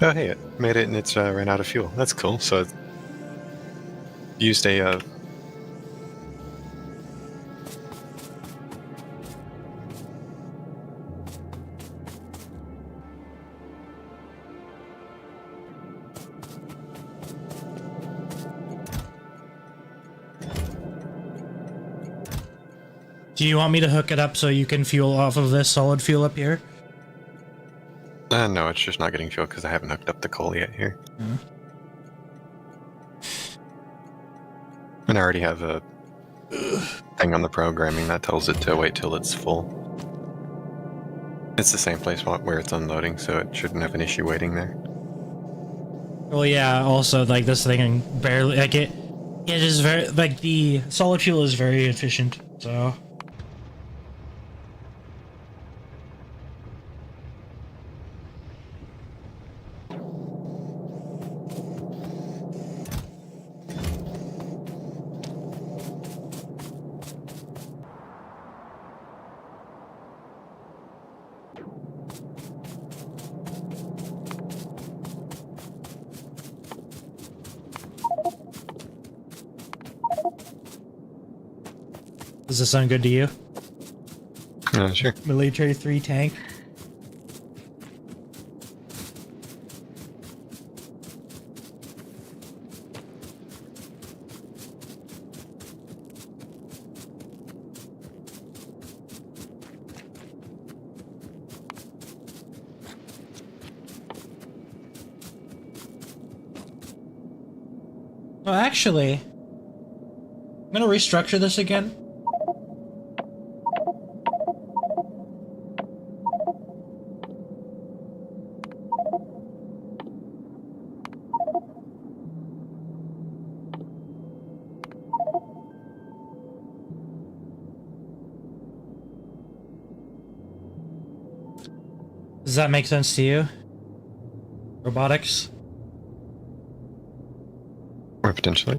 S1: Oh, hey, it made it and it's ran out of fuel. That's cool. So it used a
S2: Do you want me to hook it up so you can fuel off of this solid fuel up here?
S1: no, it's just not getting fuel because I haven't hooked up the coal yet here. And I already have a thing on the programming that tells it to wait till it's full. It's the same place where it's unloading, so it shouldn't have an issue waiting there.
S2: Well, yeah, also, like, this thing barely, like, it is very, like, the solid fuel is very efficient, so... Does this sound good to you?
S1: Sure.
S2: Military 3 tank? Oh, actually, I'm gonna restructure this again. Does that make sense to you? Robotics?
S1: Or potentially.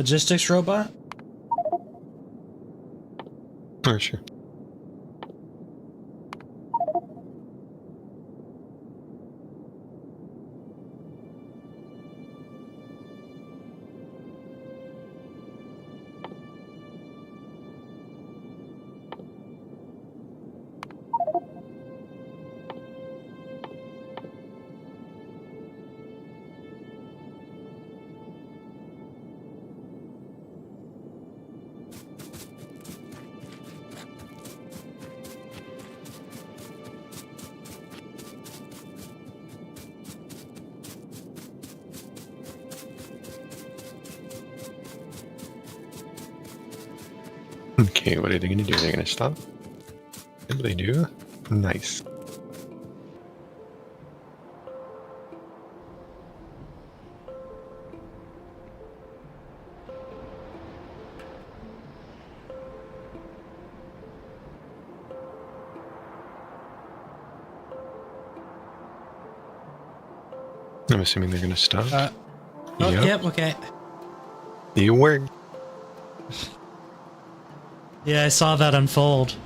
S2: Logistics robot?
S1: Oh, sure. Okay, what are they going to do? They're going to stop? What do they do? Nice. I'm assuming they're gonna stop.
S2: Oh,
S1: Yep.
S2: yep, okay.
S1: You were.
S2: Yeah, I saw that unfold.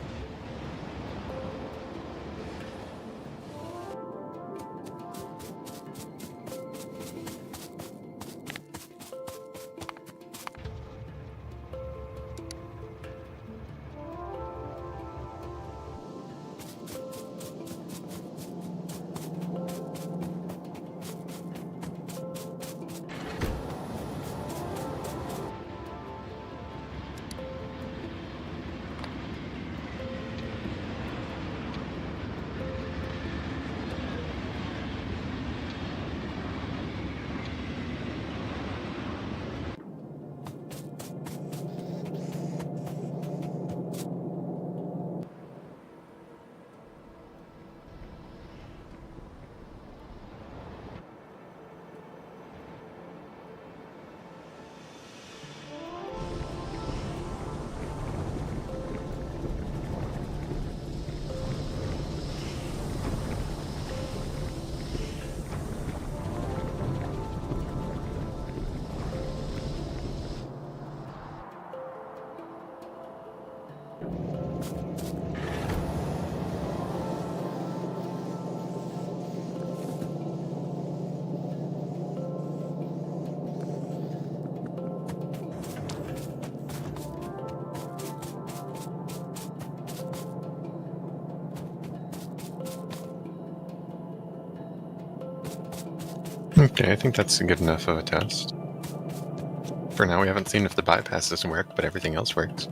S1: Okay, I think that's good enough of a test. For now, we haven't seen if the bypass doesn't work, but everything else works.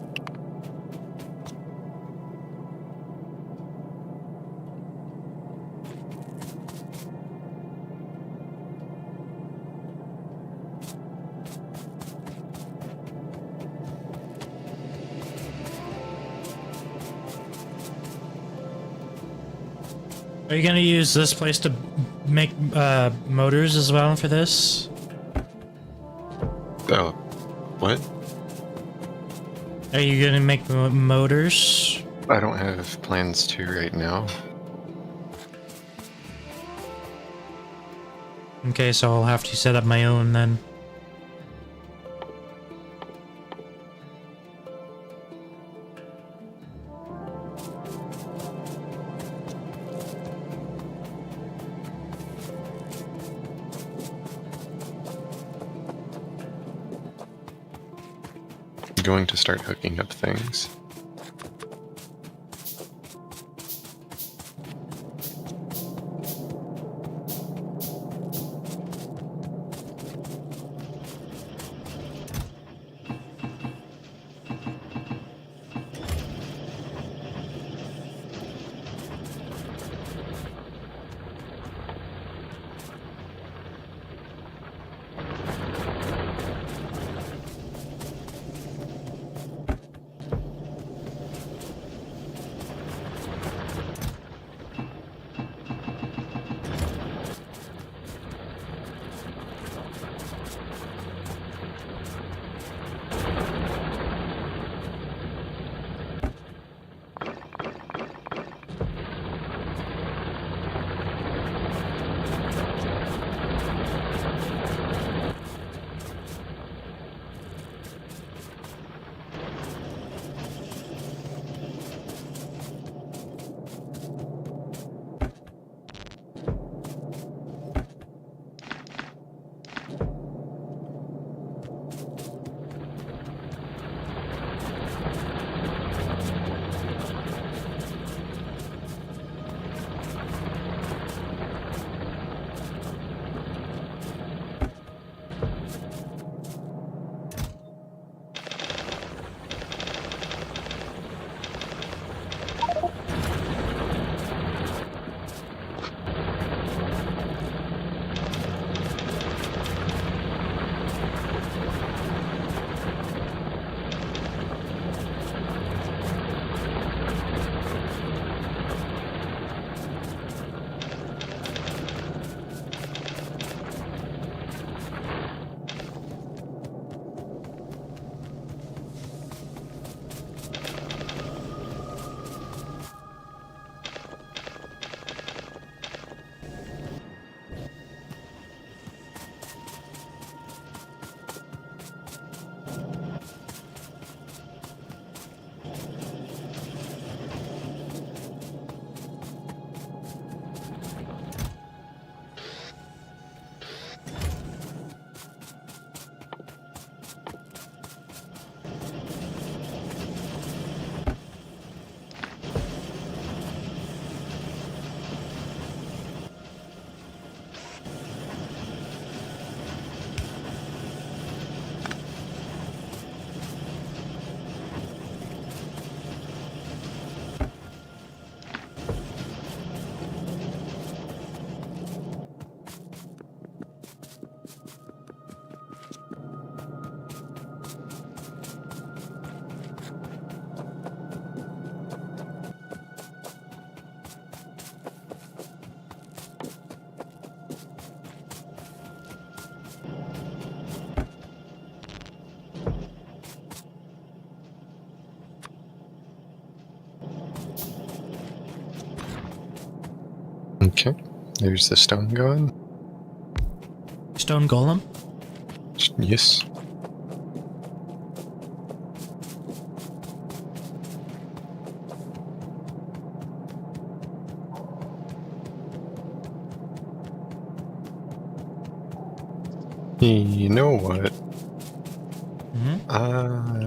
S2: Are you gonna use this place to make motors as well for this?
S1: Oh, what?
S2: Are you gonna make motors?
S1: I don't have plans to right now.
S2: Okay, so I'll have to set up my own then.
S1: I'm going to start hooking up things. Okay. There's the stone going.
S2: Stone golem?
S1: Yes. You know what?
S2: Mm-hmm.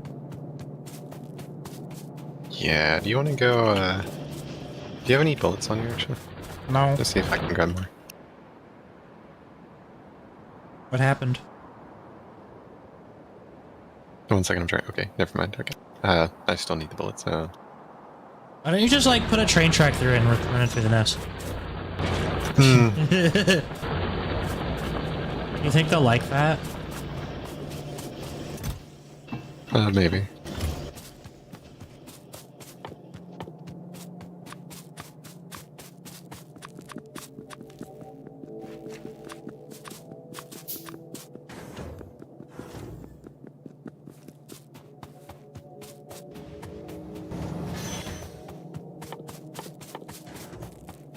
S1: Yeah, do you want to go, do you have any bullets on you, actually?
S2: No.
S1: Let's see if I can grab more.
S2: What happened?
S1: 1 second, I'm trying. Okay, never mind. Okay. I still need the bullets.
S2: Why don't you just, like, put a train track through it and run it through the nest? You think they'll like that?
S1: Maybe.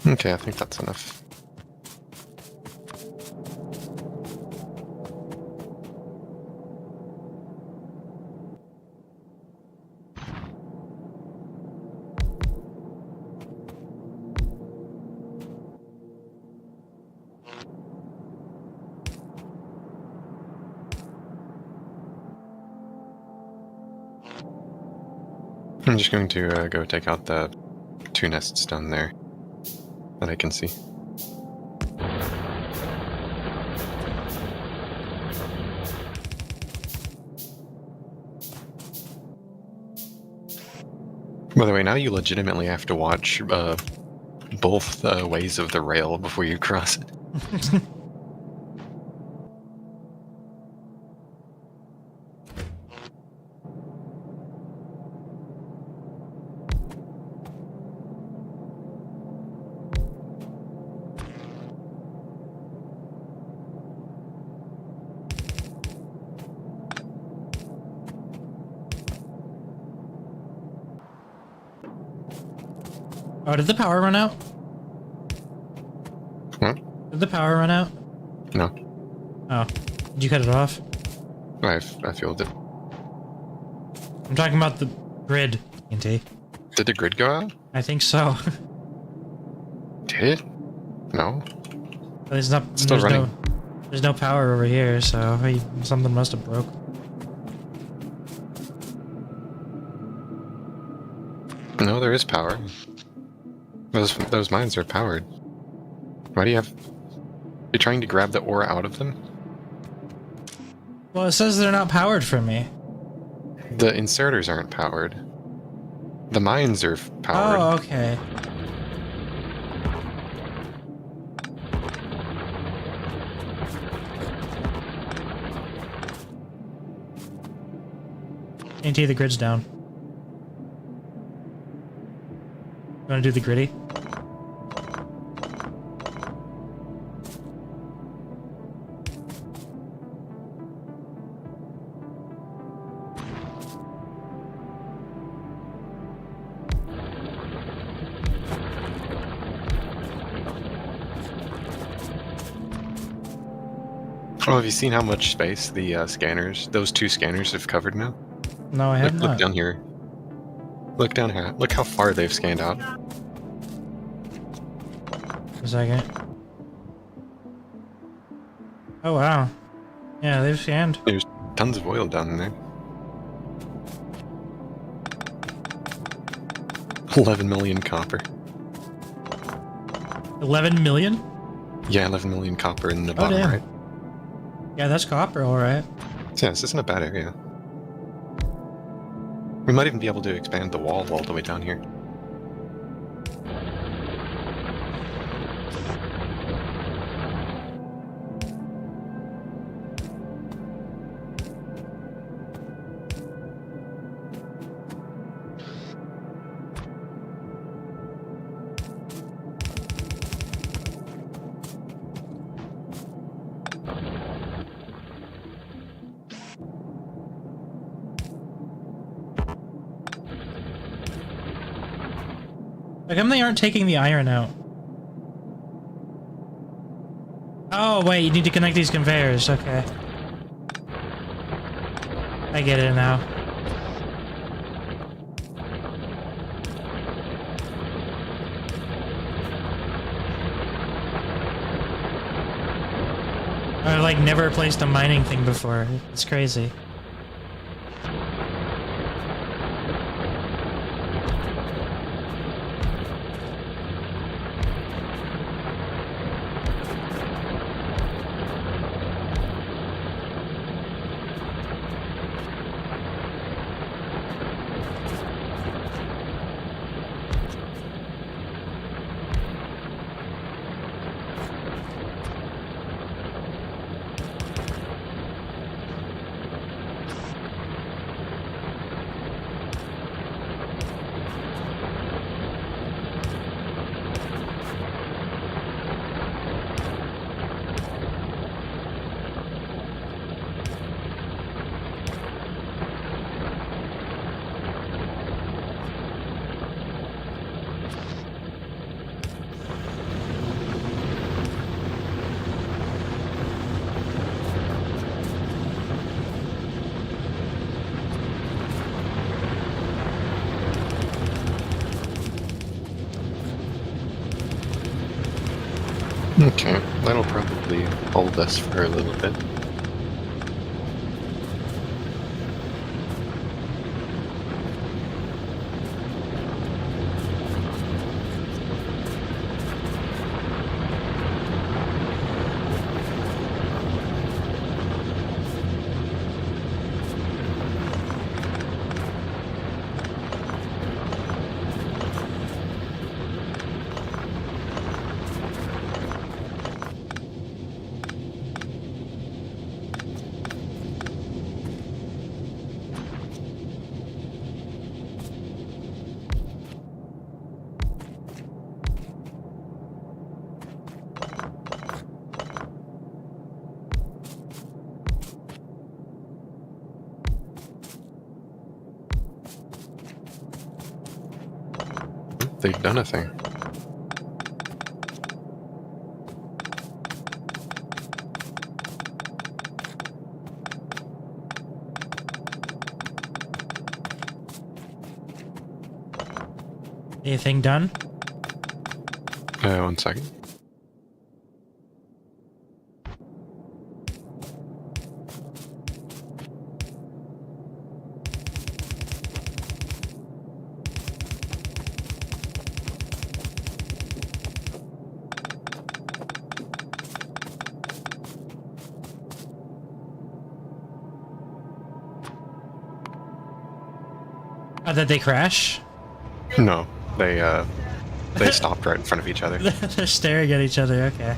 S1: Okay, I think that's enough. I'm just going to go take out the 2 nests down there that I can see. By the way, now you legitimately have to watch both ways of the rail before you cross it.
S2: Oh, did the power run out?
S1: What?
S2: Did the power run out?
S1: No.
S2: Oh. Did you cut it off?
S1: I fueled it.
S2: I'm talking about the grid, TNT.
S1: Did the grid go out?
S2: I think so.
S1: Did it? No.
S2: There's not.
S1: Still running.
S2: There's no power over here, so something must have broke.
S1: No, there is power. Those mines are powered. Why do you have... You're trying to grab the ore out of them?
S2: Well, it says they're not powered for me.
S1: The inserters aren't powered. The mines are powered.
S2: Oh, okay. TNT, the grid's down. You wanna do the gritty?
S1: Oh, have you seen how much space the scanners, those 2 scanners have covered now?
S2: No, I have
S1: Look
S2: not.
S1: down here. Look down here. Look how far they've scanned out.
S2: A second. Oh, wow. Yeah, they've scanned.
S1: There's tons of oil down there. 11 million copper.
S2: 11 million?
S1: Yeah, 11 million copper in the
S2: Oh,
S1: bottom
S2: damn.
S1: right.
S2: Yeah, that's copper, alright.
S1: So yeah, this isn't a bad area. We might even be able to expand the wall all the way down here.
S2: How come they aren't taking the iron out? Oh, wait, you need to connect these conveyors. Okay. I get it now. I've like never placed a mining thing before. It's crazy.
S1: Okay, that'll probably hold us for a little bit. They've done a thing.
S2: Anything done?
S1: 1 second.
S2: Did they crash?
S1: No, they stopped right in front of each other.
S2: They're staring at each other. Okay.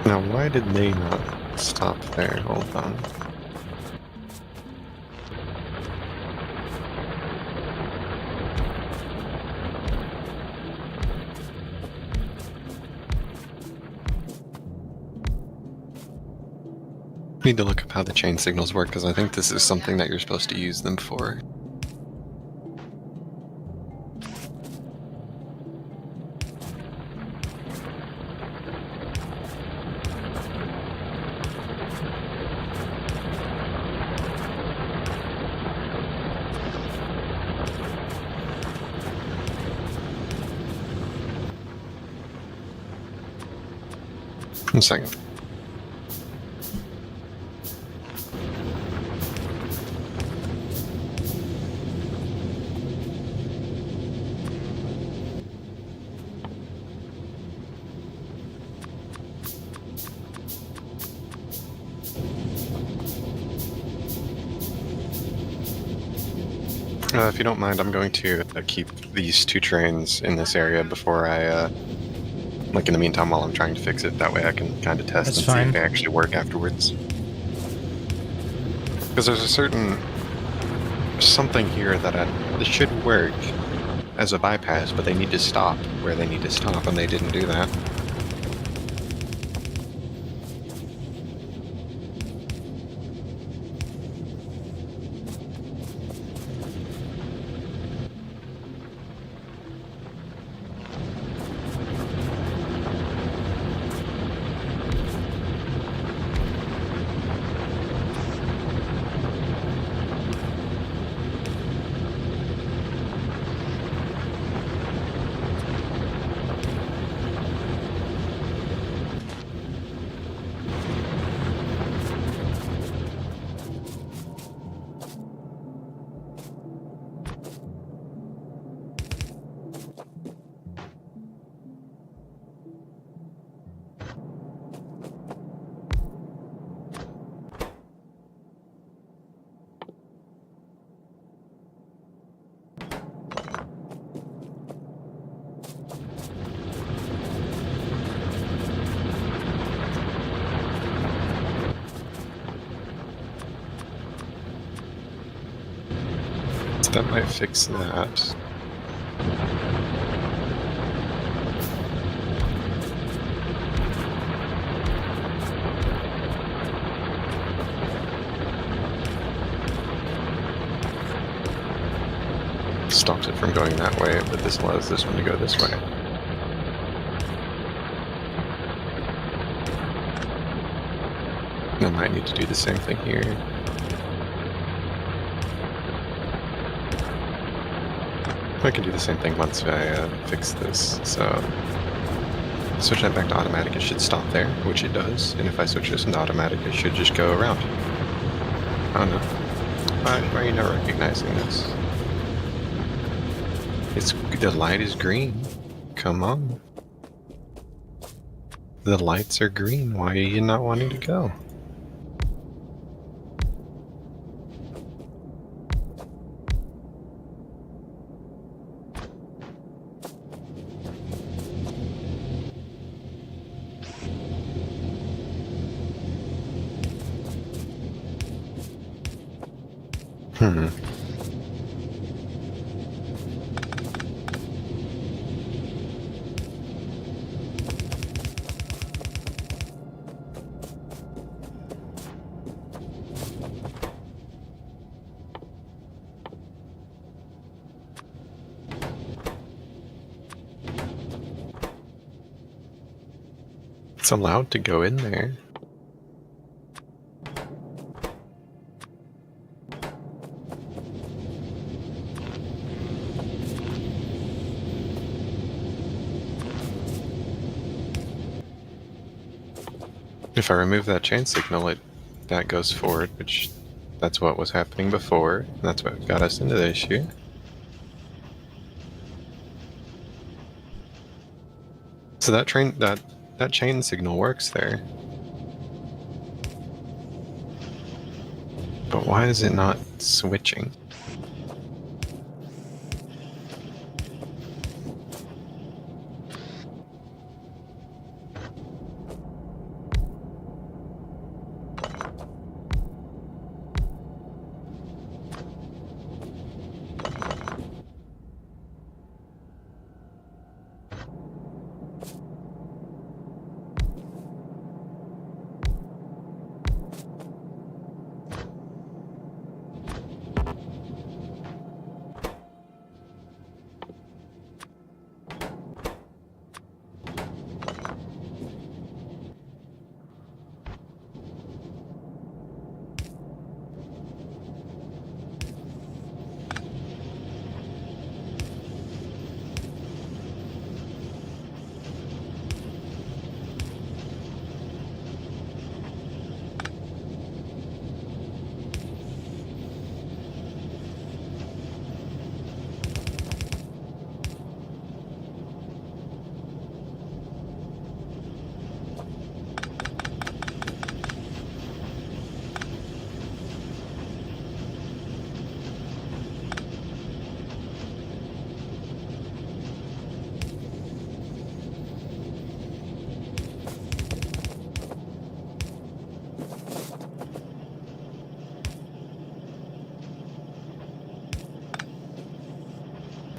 S1: Now, why did they not stop there? Hold on. Need to look up how the chain signals work, because I think this is something that you're supposed to use them for. One second. If you don't mind, I'm going to keep these 2 trains in this area before I, like in the meantime while I'm trying to fix it. That way I can kind of test
S2: That's
S1: and see
S2: fine.
S1: if they actually work afterwards. Because there's a certain something here that should work as a bypass, but they need to stop where they need to stop, and they didn't do that. So that might fix that. Stops it from going that way, but this allows this one to go this way. I might need to do the same thing here. I can do the same thing once I fix this. So switch that back to automatic, it should stop there, which it does. And if I switch this into automatic, it should just go around. I don't know. Why are you not recognizing this? The light is green. Come on. The lights are green. Why are you not wanting to go? Hmm. It's allowed to go in there. If I remove that chain signal, that goes forward, which that's what was happening before, and that's what got us into the issue. So that chain signal works there. But why is it not switching?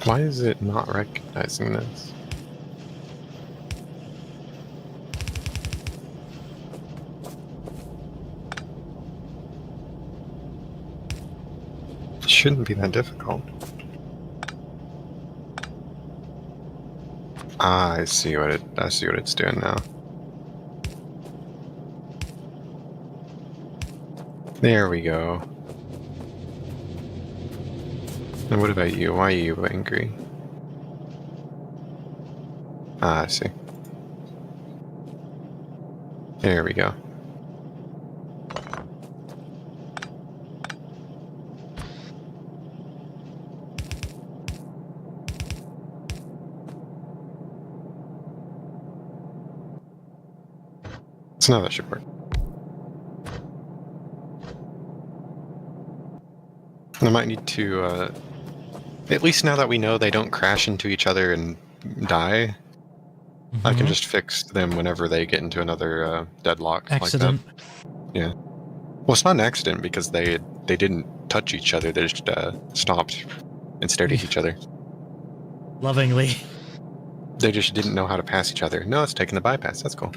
S1: Why is it not recognizing this? It shouldn't be that difficult. Ah, I see what it's doing now. There we go. And what about you? Why are you angry? Ah, I see. There we go. So now that should work. I might need to, at least now that we know they don't crash into each other and die, I can just fix them whenever they get into another deadlock
S2: Accident.
S1: like that. Yeah. Well, it's not an accident because they didn't touch each other. They just stopped and stared at each other.
S2: Lovingly.
S1: They just didn't know how to pass each other. No, it's taking the bypass. That's cool.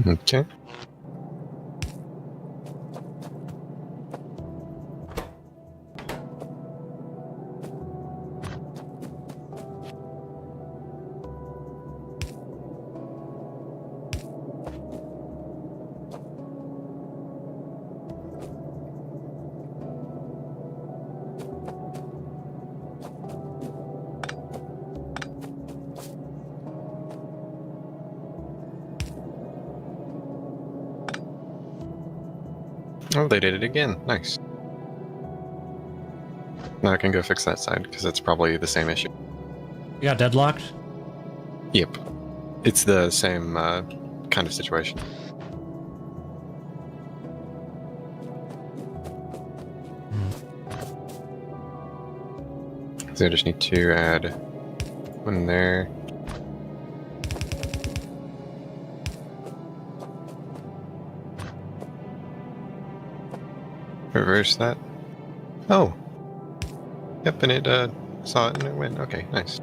S1: Okay. Oh, they did it again. Nice. Now I can go fix that side because it's probably the same issue.
S2: You got deadlocked?
S1: Yep. It's the same kind of situation. So I just need to add one there. Reverse that. Oh. Yep, and it saw it and it went. Okay, nice.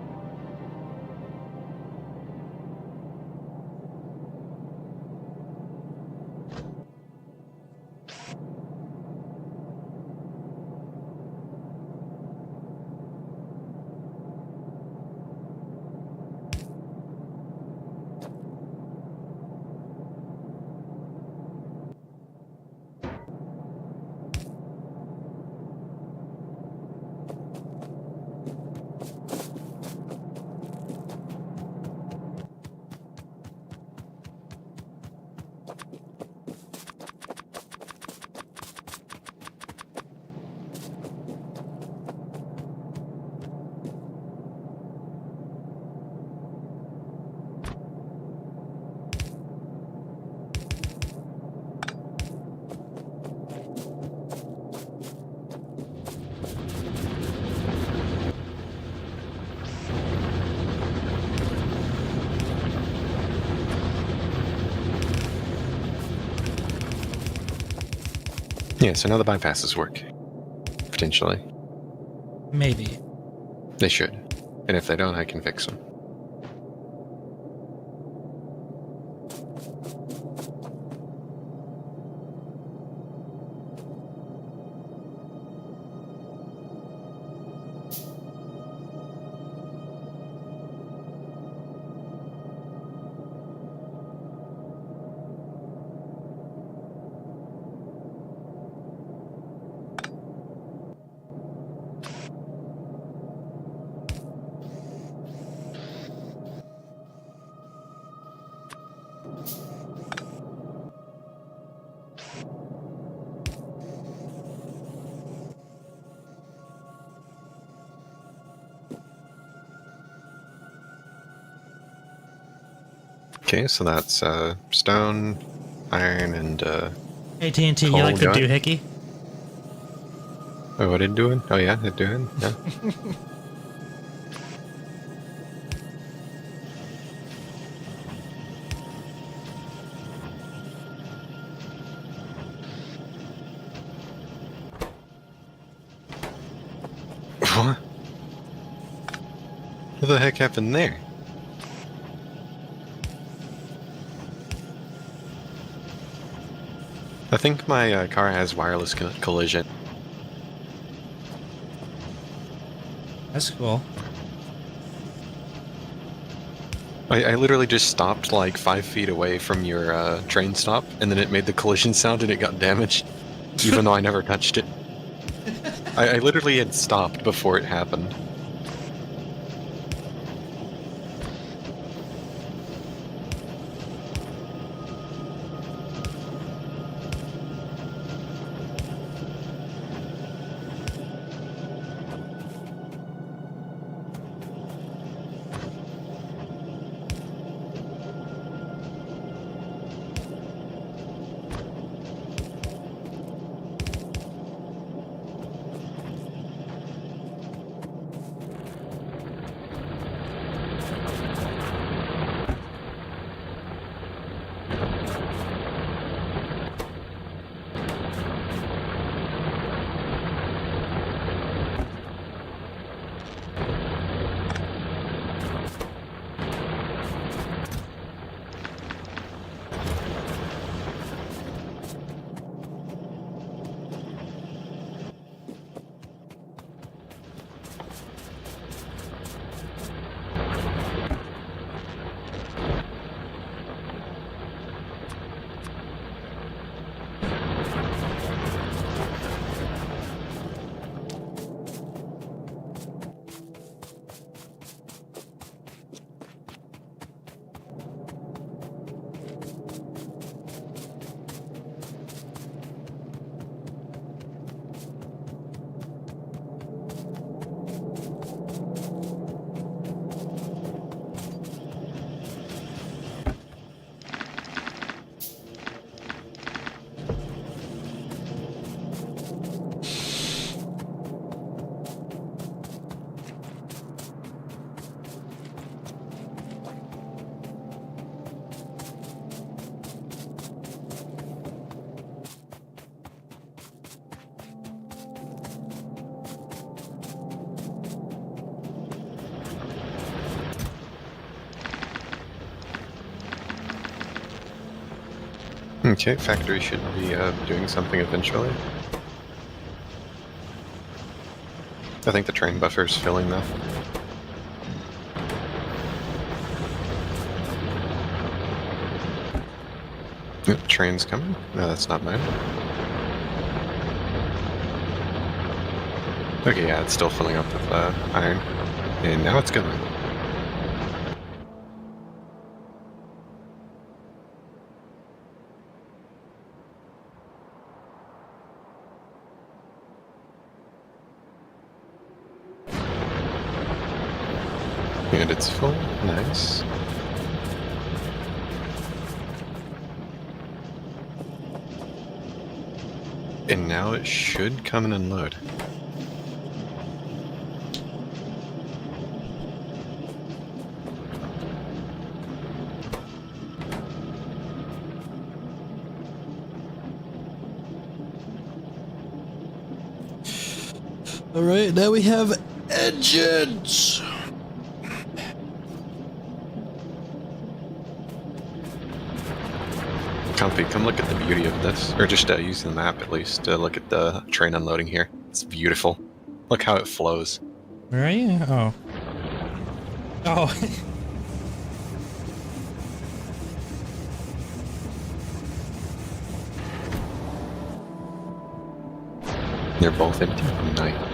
S1: Yeah, so now the bypasses work. Potentially.
S2: Maybe.
S1: They should. And if they don't, I can fix them. Okay, so that's stone, iron, and
S2: Hey TNT, you
S1: coal
S2: like the
S1: going.
S2: doohickey?
S1: Oh, what did it doing? Oh yeah, it doing. Yeah. What? What the heck happened there? I think my car has wireless collision.
S2: That's cool.
S1: I literally just stopped like 5 feet away from your train stop, and then it made the collision sound and it got damaged, even though I never touched it. I literally had stopped before it happened. Okay, factory should be doing something eventually. I think the train buffer's filling though. Yep, train's coming. No, that's not mine. Okay, yeah, it's still filling up with iron. And now it's going. And it's full. Nice. And now it should come and unload.
S2: All right, now we have engines.
S1: Comfy, come look at the beauty of this. Or just use the map at least to look at the train unloading here. It's beautiful. Look how it flows.
S2: Where are you? Oh. Oh.
S1: They're both empty. Nice.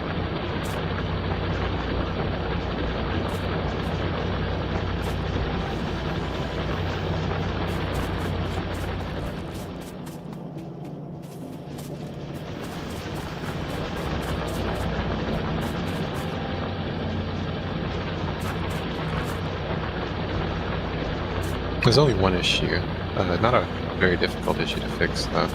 S1: There's only one issue. Not a very difficult issue to fix, though.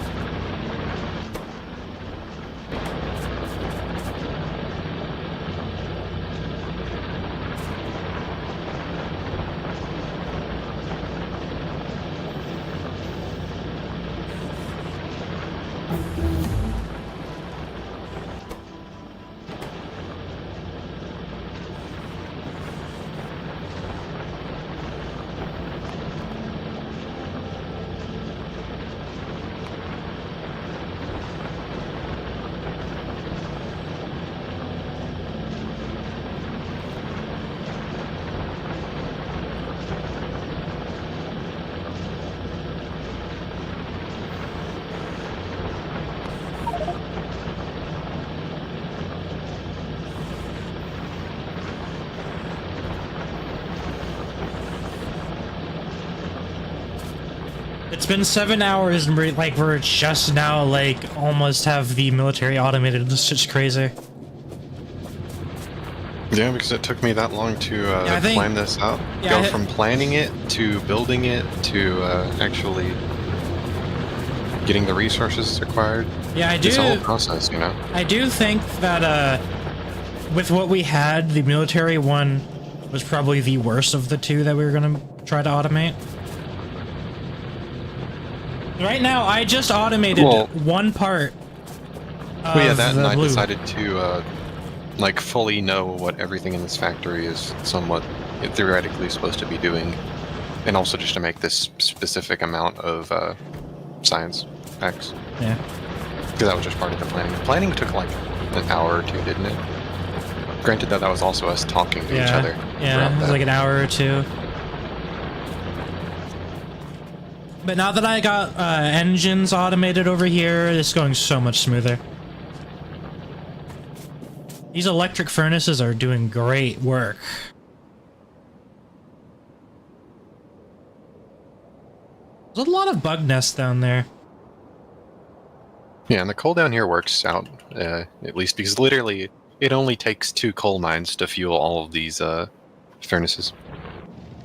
S2: It's been 7 hours and we're just now like almost have the military automated. This shit's crazy.
S1: Yeah, because it took me that long to plan this out.
S2: Yeah,
S1: Go from planning it to building it to actually getting the resources required.
S2: Yeah, I do.
S1: It's a whole process, you know?
S2: I do think that with what we had, the military one was probably the worst of the two that we were going to try to automate. Right now, I just automated one part of
S1: yeah, that, and I
S2: blue.
S1: decided to like fully know what everything in this factory is somewhat theoretically supposed to be doing, and also just to make this specific amount of science packs.
S2: Yeah.
S1: Because that was just part of the planning. The planning took like an hour or two, didn't it? Granted that was also us talking to each other.
S2: Yeah, it was like an hour or two. But now that I got engines automated over here, it's going so much smoother. These electric furnaces are doing great work. There's a lot of bug nests down there.
S1: Yeah, and the coal down here works out, at least because literally it only takes 2 coal mines to fuel all of these furnaces.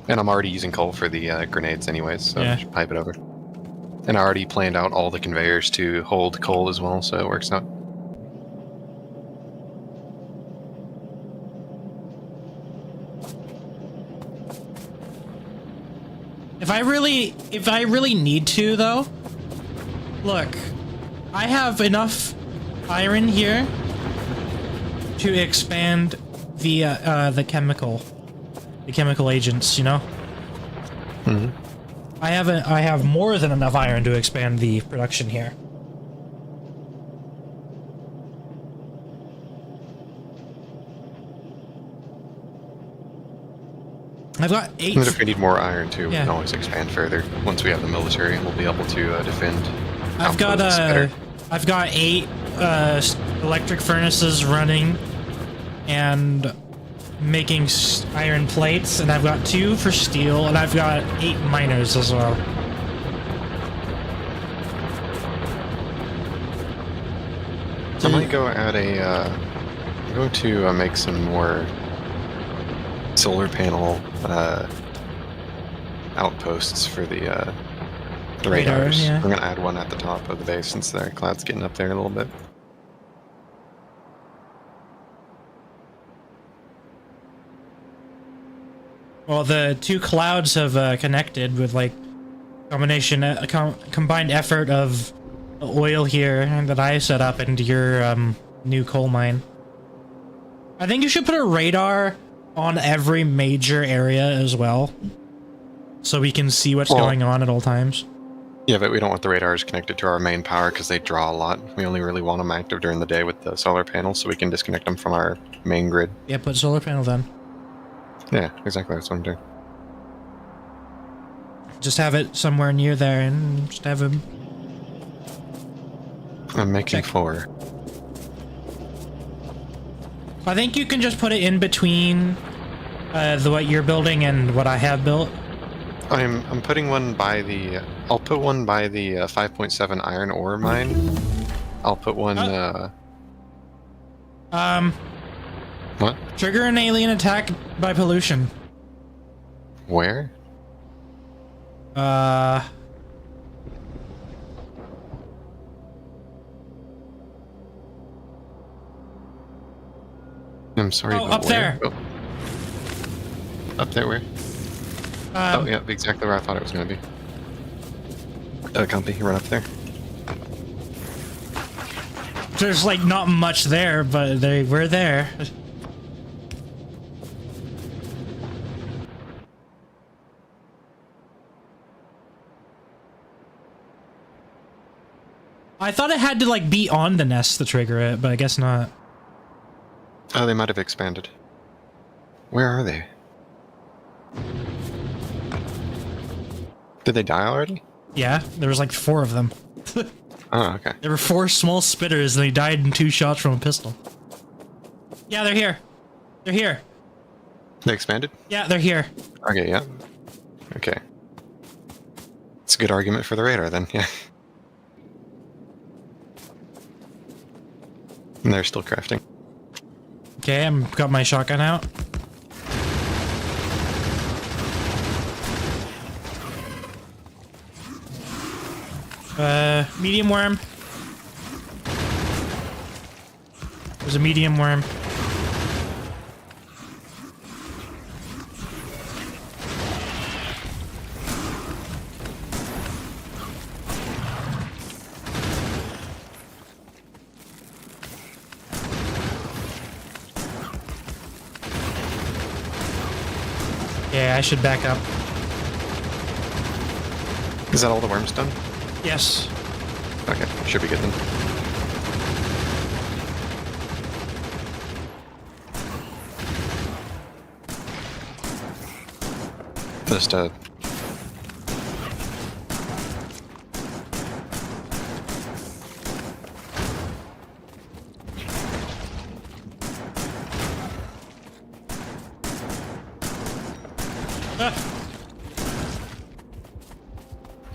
S1: And I'm already using coal for the grenades anyways, so
S2: Yeah.
S1: just pipe it over. And I already planned out all the conveyors to hold coal as well, so it works out.
S2: If I really need to, though, look, I have enough iron here to expand the chemical agents, you know?
S1: Mm-hmm.
S2: I have more than enough iron to expand the production here. I've got 8.
S1: And if we need more iron too, we
S2: Yeah.
S1: can always expand further. Once we have the military, we'll be able to defend.
S2: I've got
S1: better.
S2: I've got 8 electric furnaces running and making iron plates, and I've got 2 for steel, and I've got 8 miners as well.
S1: I might go add I'm going to make some more solar panel outposts for the radars.
S2: Yeah.
S1: I'm going to add one at the top of the base since the cloud's getting up there a little bit.
S2: Well, the 2 clouds have connected with like combined effort of the oil here that I set up into your new coal mine. I think you should put a radar on every major area as well, so we can see what's going on at all times.
S1: Yeah, but we don't want the radars connected to our main power because they draw a lot. We only really want them active during the day with the solar panels, so we can disconnect them from our main grid.
S2: Yeah, put solar panel then.
S1: Yeah, exactly. That's what I'm doing.
S2: Just have it somewhere near there and just have him.
S1: I'm making 4.
S2: I think you can just put it in between what you're building and what I have built.
S1: I'm putting one by the. I'll put one by the 5.7 iron ore mine. I'll put one. What?
S2: Trigger an alien attack by pollution.
S1: Where?
S2: Uh,
S1: I'm sorry,
S2: oh,
S1: but
S2: up
S1: where?
S2: there.
S1: Oh, up there, where? Oh, yeah, exactly where I thought it was going to be. Compy, run up there.
S2: There's like not much there, but they were there. I thought it had to like be on the nest to trigger it, but I guess not.
S1: Oh, they might have expanded. Where are they? Did they die already?
S2: Yeah, there was like 4 of them.
S1: Oh, okay.
S2: There were 4 small spitters and they died in 2 shots from a pistol. Yeah, they're here. They're here.
S1: They expanded?
S2: Yeah, they're here.
S1: Okay, yeah. Okay. It's a good argument for the radar then, yeah. And they're still crafting.
S2: Okay, I'm got my shotgun out. Medium worm. There's a medium worm. Yeah, I should back up.
S1: Is that all the worms done?
S2: Yes.
S1: Okay, should be good then. Just,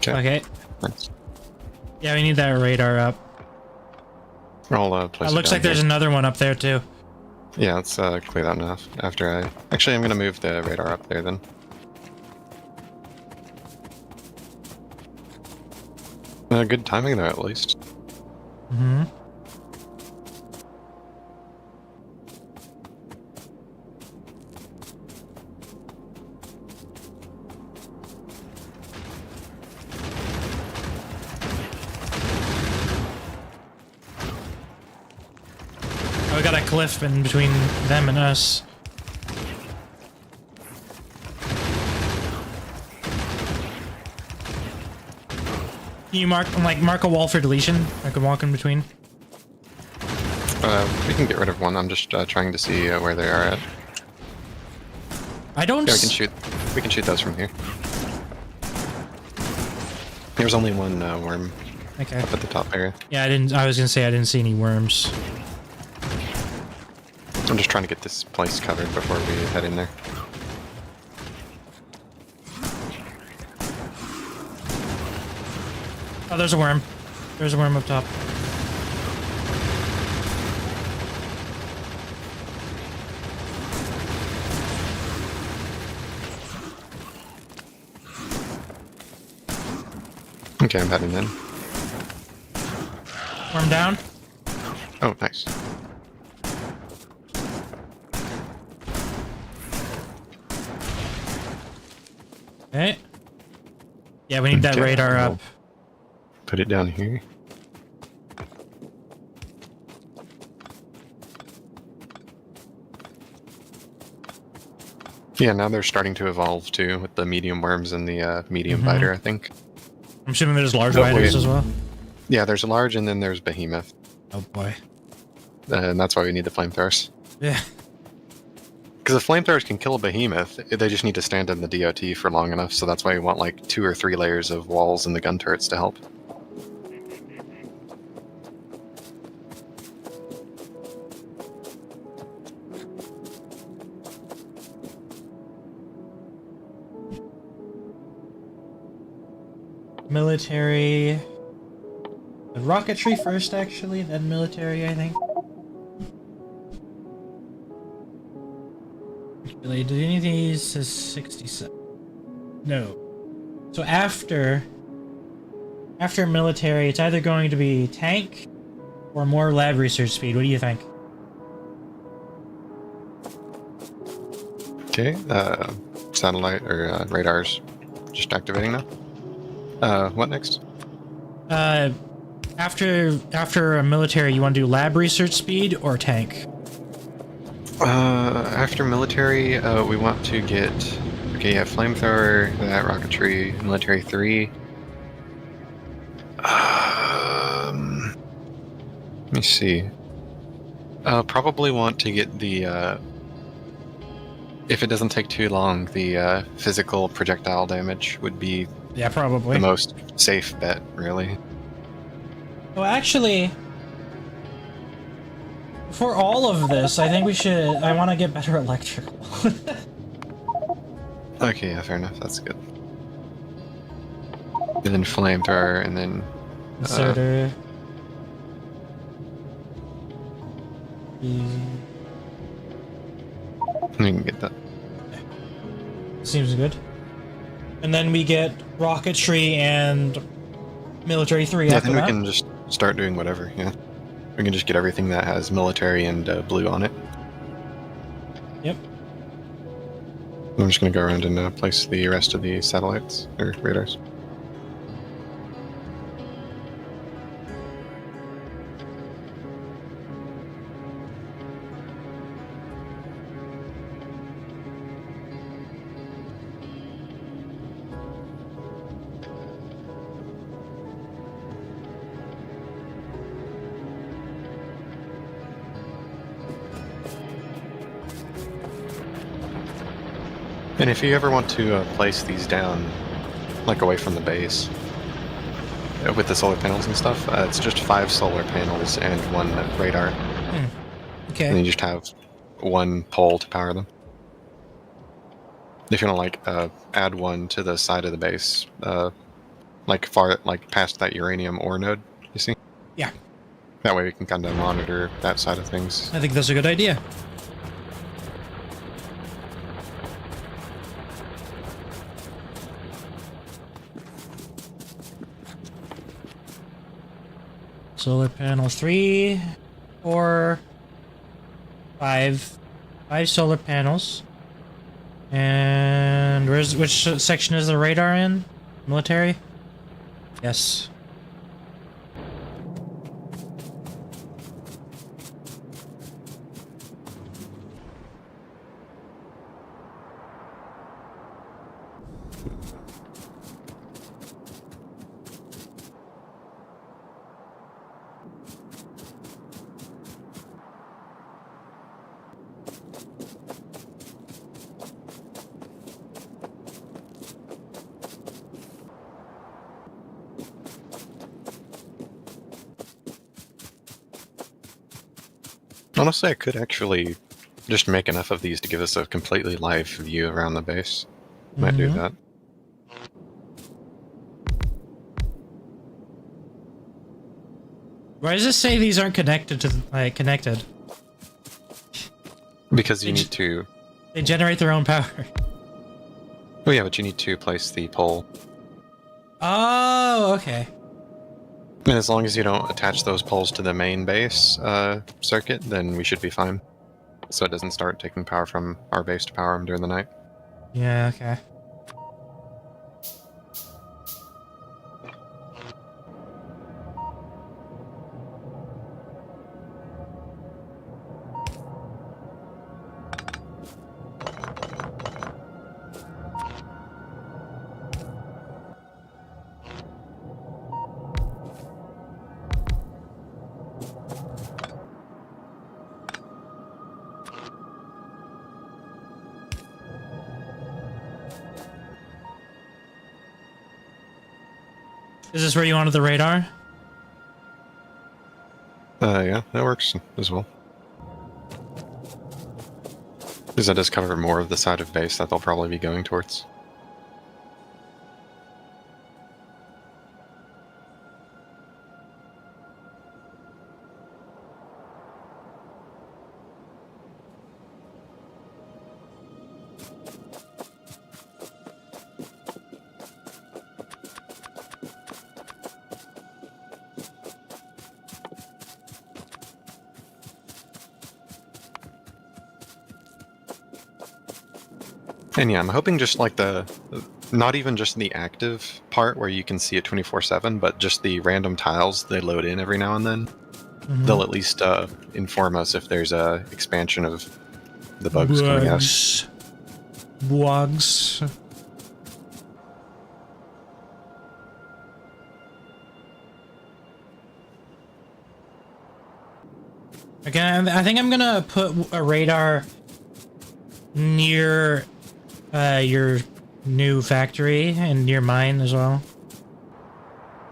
S2: Okay.
S1: Nice.
S2: Yeah, we need that radar up.
S1: I'll place
S2: It
S1: it
S2: looks
S1: down
S2: like there's
S1: here.
S2: another one up there too.
S1: Yeah, let's clear that enough after I... Actually, I'm going to move the radar up there then. Good timing though, at least.
S2: Mm-hmm. Oh, we got a cliff in between them and us. Can you mark a wall for deletion? I could walk in between.
S1: We can get rid of one. I'm just trying to see where they are at.
S2: I don't.
S1: Yeah, we can shoot. We can shoot those from here. There's only one worm
S2: Okay.
S1: up at the top area.
S2: Yeah, I didn't. I was gonna say I didn't see any worms.
S1: I'm just trying to get this place covered before we head in there.
S2: Oh, there's a worm. There's a worm up top.
S1: Okay, I'm heading in.
S2: Worm down.
S1: Oh, nice.
S2: Okay. Yeah, we need that
S1: Okay,
S2: radar
S1: I'll
S2: up.
S1: Put it down here. Yeah, now they're starting to evolve too, with the medium worms and the medium biter, I think.
S2: I'm assuming there's large
S1: Oh,
S2: biters
S1: wait.
S2: as well.
S1: Yeah, there's a large and then there's behemoth.
S2: Oh boy.
S1: And that's why we need the flamethrowers.
S2: Yeah.
S1: Because the flamethrowers can kill a behemoth, they just need to stand in the DOT for long enough, so that's why we want like 2 or 3 layers of walls in the gun turrets to help.
S2: Military. The rocketry first, actually, then military, I think. Really, do any of these is 67? No. So after military, it's either going to be tank or more lab research speed. What do you think?
S1: Okay, satellite or radars just activating now. What next?
S2: After a military, you want to do lab research speed or tank?
S1: After military, we want to get... Okay, yeah, flamethrower, that rocketry, military 3. Let me see. Probably want to get the, if it doesn't take too long, the physical projectile damage would be
S2: Yeah, probably.
S1: the most safe bet, really.
S2: Well, actually, for all of this, I think we should. I want to get better electrical.
S1: Okay, yeah, fair enough. That's good. And then flamethrower, and then
S2: Inserter.
S1: we can get that.
S2: Seems good. And then we get rocketry and military 3
S1: Yeah, I
S2: after
S1: think we
S2: that.
S1: can just start doing whatever. Yeah, we can just get everything that has military and blue on it.
S2: Yep.
S1: I'm just gonna go around and place the rest of the satellites or radars. And if you ever want to place these down, like away from the base, with the solar panels and stuff, it's just 5 solar panels and 1 radar.
S2: Okay.
S1: And you just have 1 pole to power them. If you want to like add 1 to the side of the base, like past that uranium ore node, you see?
S2: Yeah.
S1: That way we can kind of monitor that side of things.
S2: I think that's a good idea. Solar panels 3, 4, 5. 5 solar panels. And which section is the radar in? Military? Yes.
S1: Honestly, I could actually just make enough of these to give us a completely live view around the base. Might do that.
S2: Why does it say these aren't connected to connected?
S1: Because you need to...
S2: They generate their own power.
S1: Oh yeah, but you need to place the pole.
S2: Oh, okay.
S1: And as long as you don't attach those poles to the main base circuit, then we should be fine. So it doesn't start taking power from our base to power them during the night.
S2: Yeah, okay. Is this where you wanted the radar?
S1: Yeah, that works as well. Because that does cover more of the side of base that they'll probably be going towards. And yeah, I'm hoping just like not even just the active part where you can see it 24/7, but just the random tiles they load in every now and then. They'll at least inform us if there's a expansion of the bugs coming out.
S2: Bugs. Again, I think I'm gonna put a radar near your new factory and near mine as well.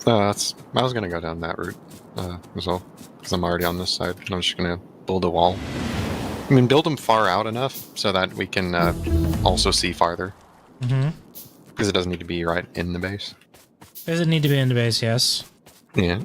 S1: I was gonna go down that route as well, because I'm already on this side. I'm just gonna build a wall. I mean, build them far out enough so that we can also see farther. Because it doesn't need to be right in the base.
S2: Does it need to be in the base? Yes.
S1: Yeah.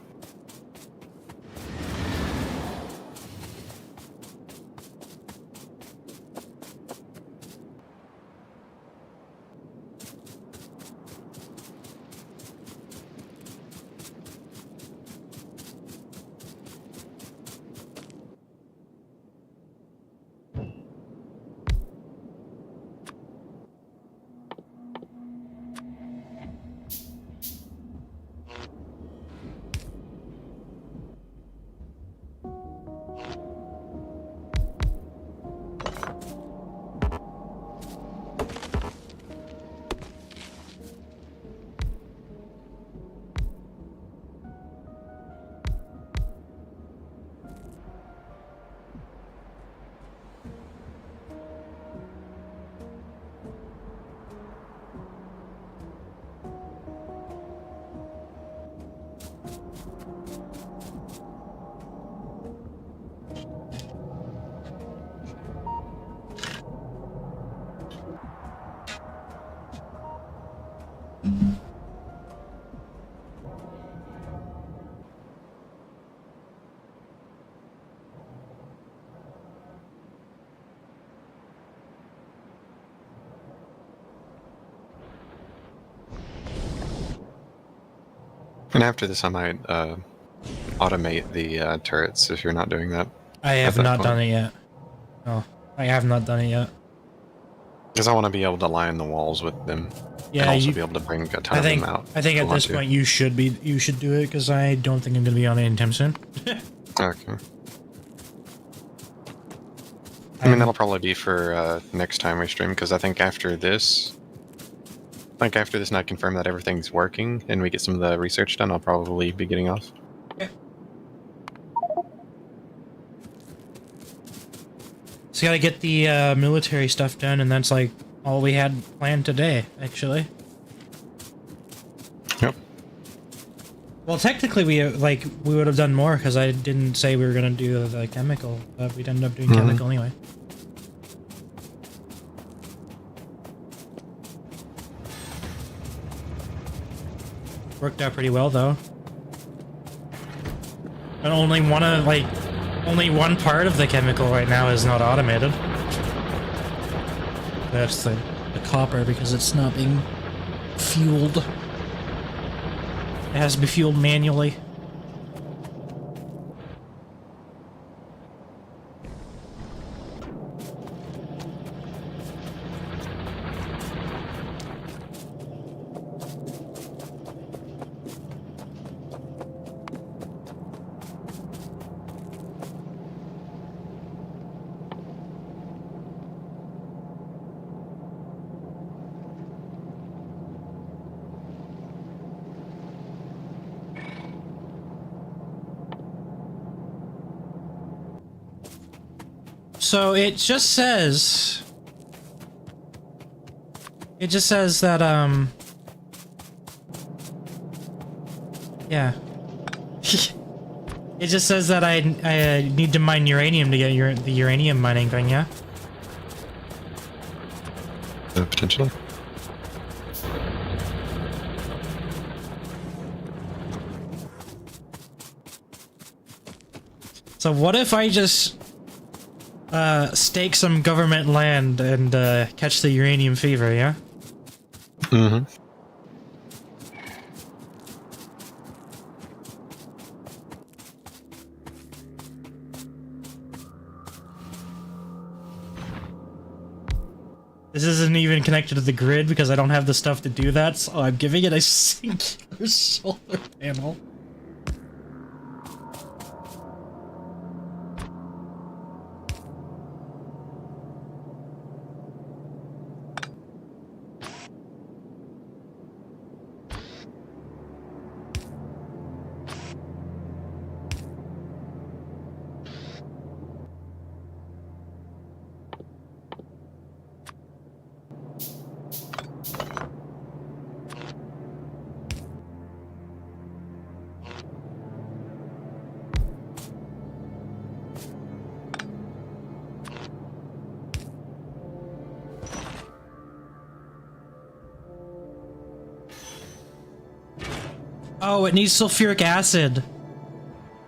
S1: And after this, I might automate the turrets if you're not doing that.
S2: I have not done it yet. Oh, I have not done it yet.
S1: Because I want to be able to line the walls with them.
S2: Yeah,
S1: and also be able to bring a ton of them out.
S2: I think at this point you should do it because I don't think I'm gonna be on it anytime soon.
S1: Okay. I mean, that'll probably be for next time we stream, because I think after this, and I confirm that everything's working and we get some of the research done, I'll probably be getting off.
S2: Okay. So gotta get the military stuff done, and that's like all we had planned today, actually.
S1: Yep.
S2: Well, technically we would have done more because I didn't say we were gonna do the chemical, but we'd ended up doing chemical anyway. Worked out pretty well though. And only one part of the chemical right now is not automated. That's the copper, because it's not being fueled. It has to be fueled manually. So it just says that yeah. It just says that I need to mine uranium to get the uranium mining thing, yeah?
S1: Potentially.
S2: So what if I just stake some government land and catch the uranium fever, yeah?
S1: Mm-hmm.
S2: This isn't even connected to the grid because I don't have the stuff to do that, so I'm giving it a singular solar panel. Oh, it needs sulfuric acid.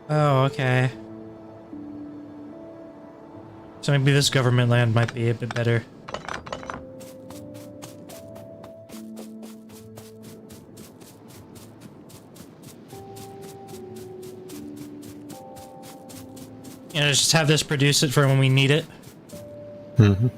S2: Oh, okay. So maybe this government land might be a bit better. You know, just have this produce it for when we need it.
S1: Mm-hmm.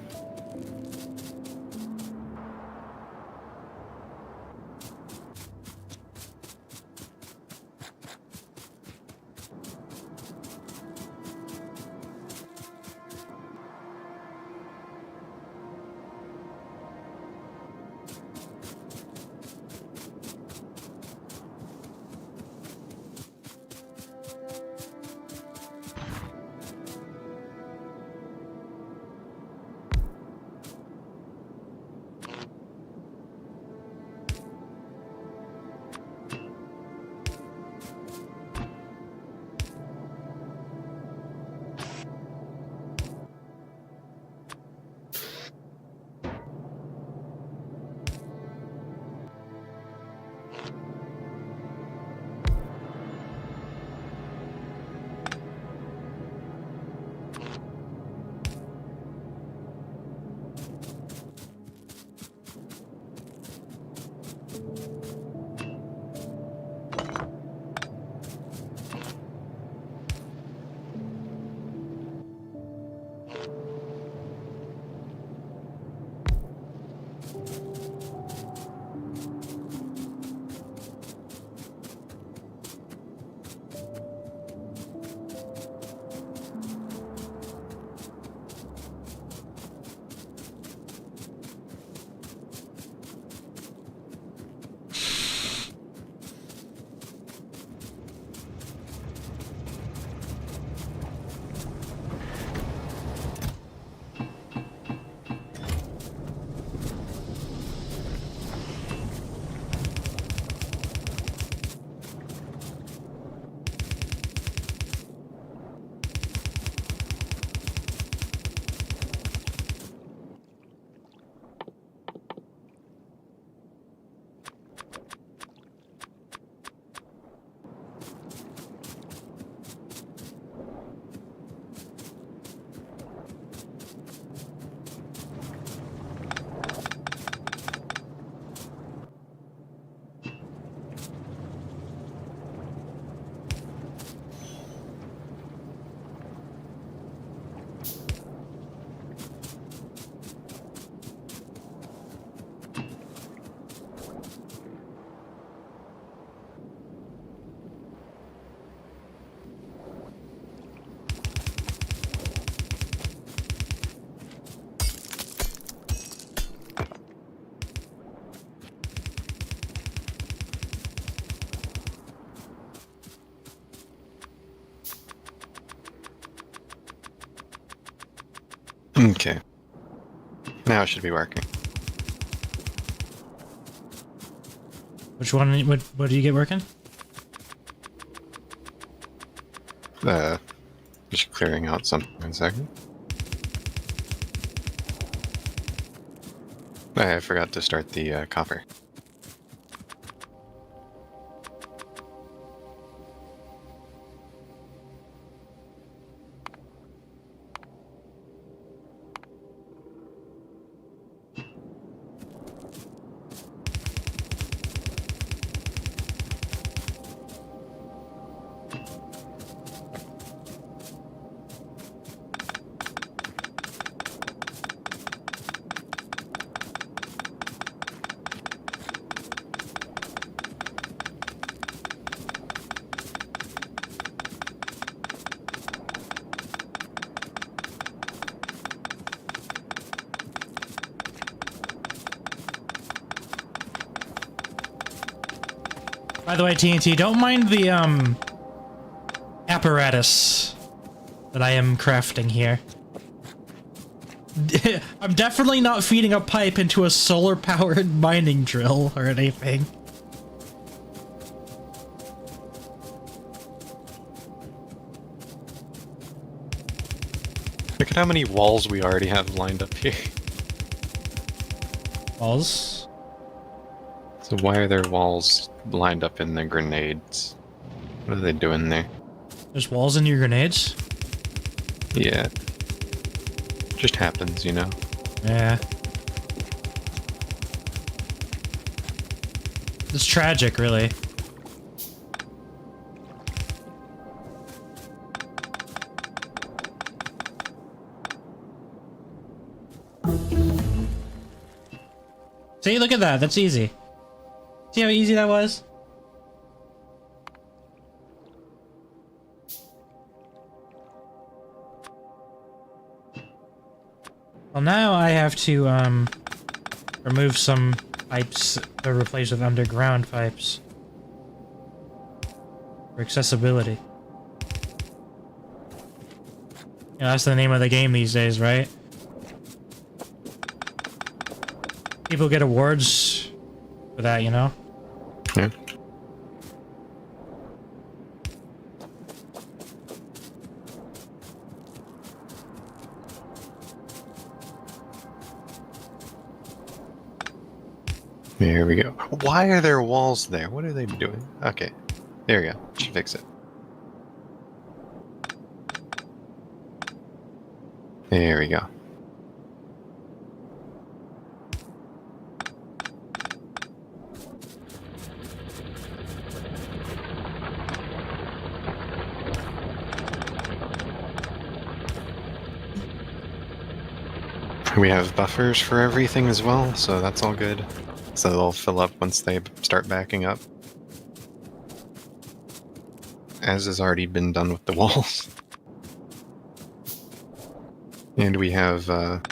S1: Okay. Now it should be working.
S2: Which one? What do you get working?
S1: Just clearing out something in a second. I forgot to start the copper.
S2: By the way, TNT, don't mind the apparatus that I am crafting here. I'm definitely not feeding a pipe into a solar-powered mining drill or anything.
S1: Look at how many walls we already have lined up here.
S2: Walls?
S1: So why are there walls lined up in the grenades? What are they doing there?
S2: There's walls in your grenades?
S1: Yeah. Just happens, you know?
S2: Yeah. It's tragic, really. See, look at that. That's easy. See how easy that was? Well, now I have to, remove some pipes to replace with underground pipes. For accessibility. Yeah, that's the name of the game these days, right? People get awards for that, you know?
S1: Yeah. There we go. Why are there walls there? What are they doing? Okay. There we go. Should fix it. There we go. We have buffers for everything as well, so that's all good. So they'll fill up once they start backing up. As has already been done with the walls. And we have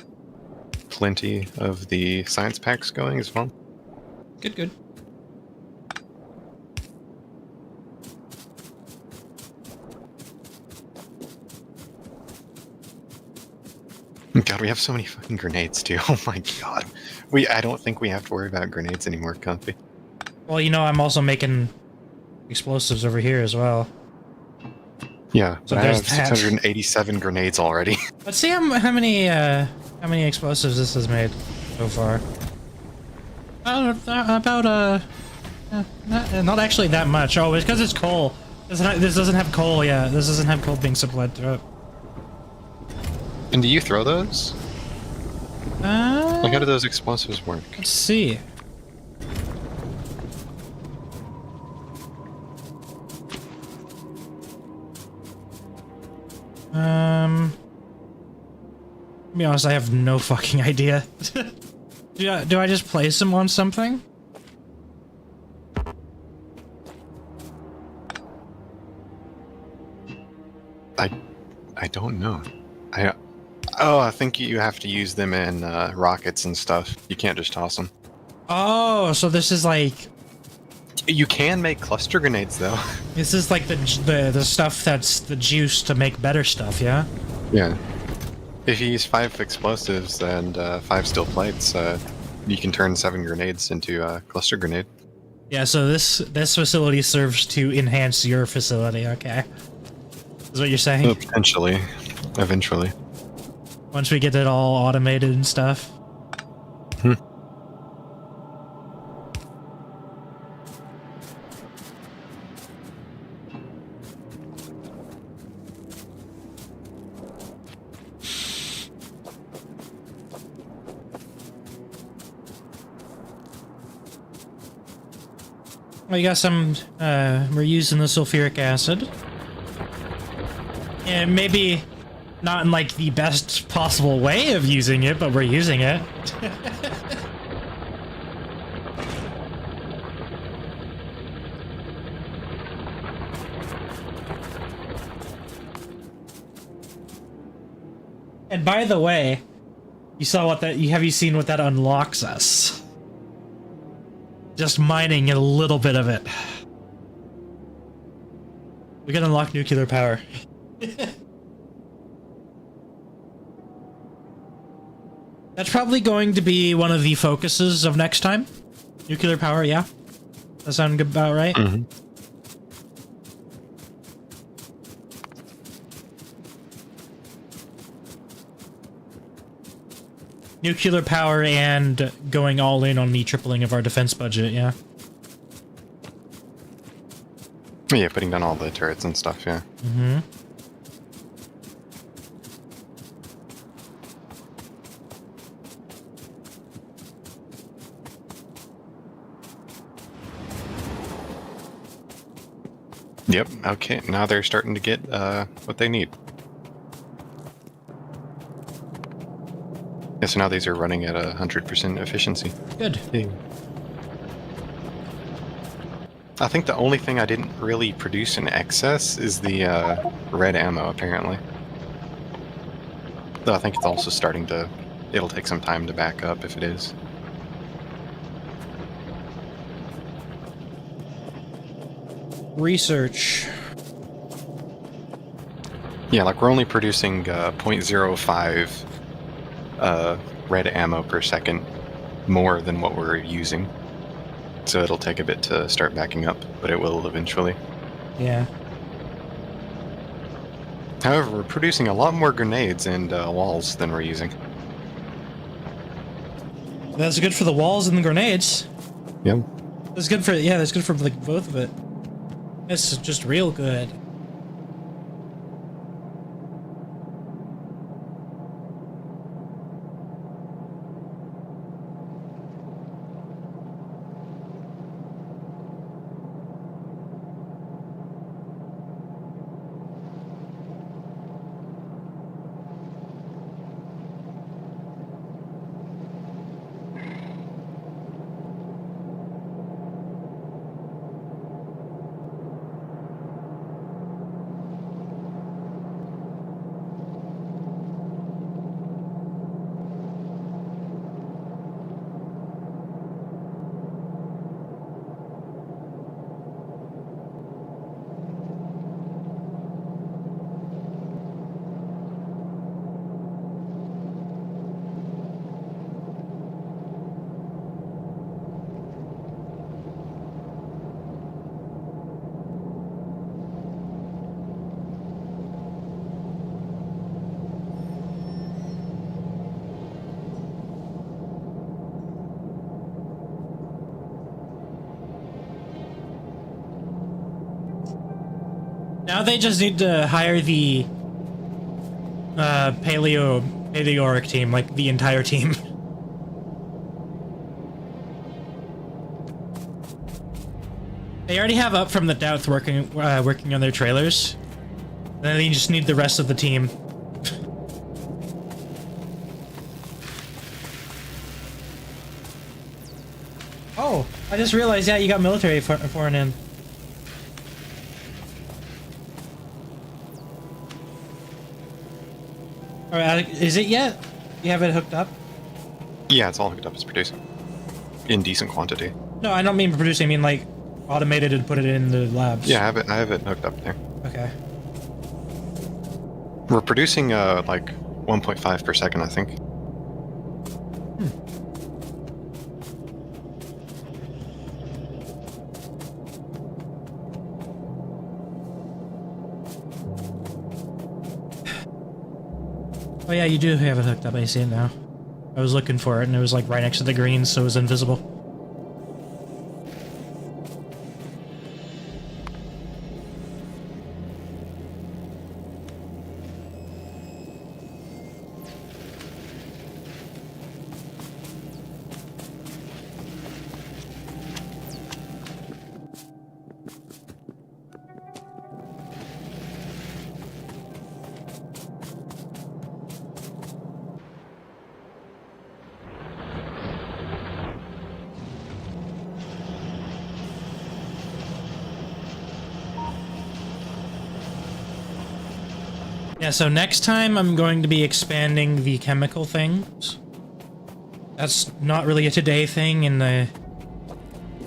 S1: plenty of the science packs going as well.
S2: Good, good.
S1: God, we have so many fucking grenades too. Oh my god. I don't think we have to worry about grenades anymore, Comfy.
S2: Well, you know, I'm also making explosives over here as well.
S1: Yeah,
S2: So
S1: but I
S2: there's
S1: have
S2: that.
S1: 687 grenades already.
S2: Let's see how many explosives this has made so far. Not actually that much. Oh, it's because it's coal. This doesn't have coal. Yeah, this doesn't have coal being supplied through it.
S1: And do you throw those? Like, how do those explosives work?
S2: Let's see. To be honest, I have no fucking idea. Do I just place them on something?
S1: I don't know. I think you have to use them in rockets and stuff. You can't just toss them.
S2: Oh, so this is like
S1: You can make cluster grenades though.
S2: this is like the stuff that's the juice to make better stuff, yeah?
S1: Yeah. If you use 5 explosives and 5 steel plates, you can turn 7 grenades into a cluster grenade.
S2: Yeah, so this facility serves to enhance your facility, okay? Is what you're saying?
S1: Well, potentially. Eventually.
S2: Once we get it all automated and stuff.
S1: Hmm.
S2: Well, you got some, we're using the sulfuric acid. And maybe not in, like, the best possible way of using it, but we're using it. And by the way, have you seen what that unlocks us? Just mining a little bit of it. We can unlock nuclear power. That's probably going to be one of the focuses of next time. Nuclear power, yeah. That sound good, about right?
S1: Mm-hmm.
S2: Nuclear power and going all in on the tripling of our defense budget, yeah.
S1: Yeah, putting down all the turrets and stuff, yeah.
S2: Mm-hmm.
S1: Yep, okay, now they're starting to get what they need. Yeah, so now these are running at 100% efficiency.
S2: Good.
S1: Yeah. I think the only thing I didn't really produce in excess is the red ammo, apparently. Though I think it's also starting to... It'll take some time to back up if it is.
S2: Research.
S1: Yeah, like we're only producing 0.05 red ammo per second more than what we're using. So it'll take a bit to start backing up, but it will eventually.
S2: Yeah.
S1: However, we're producing a lot more grenades and walls than we're using.
S2: That's good for the walls and the grenades.
S1: Yep.
S2: That's good for, yeah, that's good for like both of it. It's just real good. Now they just need to hire the paleoric team, like the entire team. They already have Up from the Depth working on their trailers. Then they just need the rest of the team. Oh, I just realized, yeah, you got military foreign in. Alright, is it yet? You have it hooked up?
S1: Yeah, it's all hooked up. It's producing in decent quantity.
S2: No, I don't mean producing. I mean like automated and put it in the labs.
S1: Yeah, I have it hooked up there.
S2: Okay.
S1: We're producing like 1.5 per second, I think.
S2: Oh yeah, you do have it hooked up. I see it now. I was looking for it, and it was like right next to the greens, so it was invisible. Yeah, so next time I'm going to be expanding the chemical things. That's not really a today thing in the...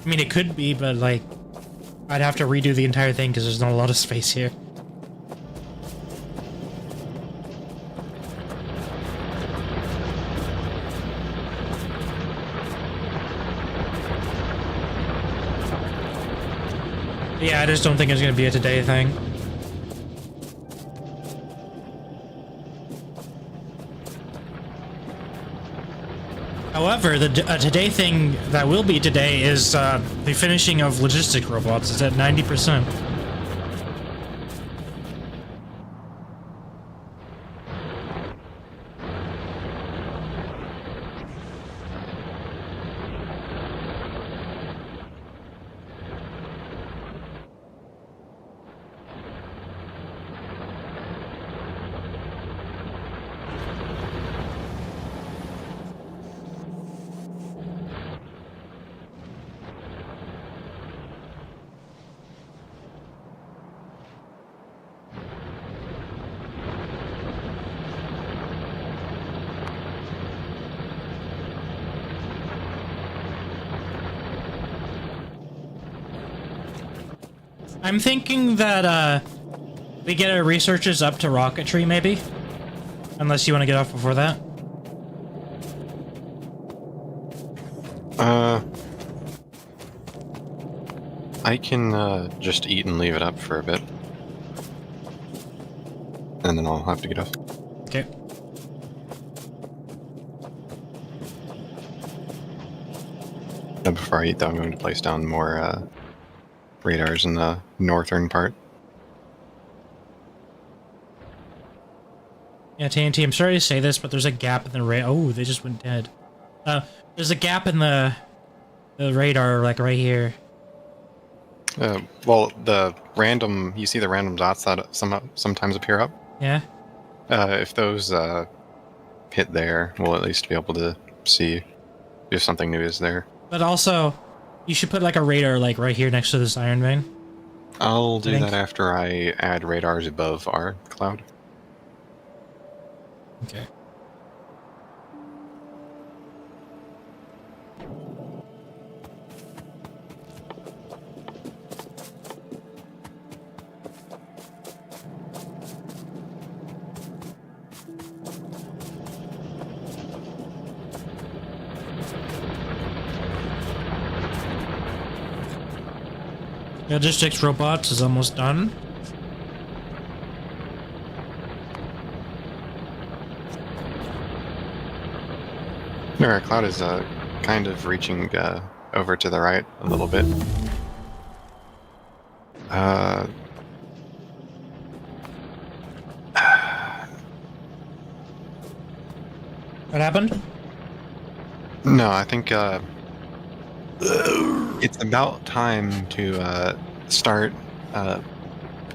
S2: I mean, it could be, but like... I'd have to redo the entire thing because there's not a lot of space here. Yeah, I just don't think it's going to be a today thing. However, the today thing that will be today is the finishing of logistic robots. It's at 90%. I'm thinking that we get our researches up to rocketry, maybe? Unless you want to get off before that.
S1: I can just eat and leave it up for a bit. And then I'll have to get off.
S2: Okay.
S1: Before I eat, though, I'm going to place down more radars in the northern part.
S2: Yeah, TNT, I'm sorry to say this, but there's a gap in the radar. Oh, they just went dead. There's a gap in the radar, like right here.
S1: Well, you see the random dots that sometimes appear up?
S2: Yeah?
S1: If those hit there, we'll at least be able to see if something new is there.
S2: But also, you should put like a radar like right here next to this iron vein.
S1: I'll do that after I add radars above our cloud.
S2: Okay. Logistics robots is almost done.
S1: No, our cloud is kind of reaching over to the right a little bit.
S2: What happened?
S1: No, I think it's about time to start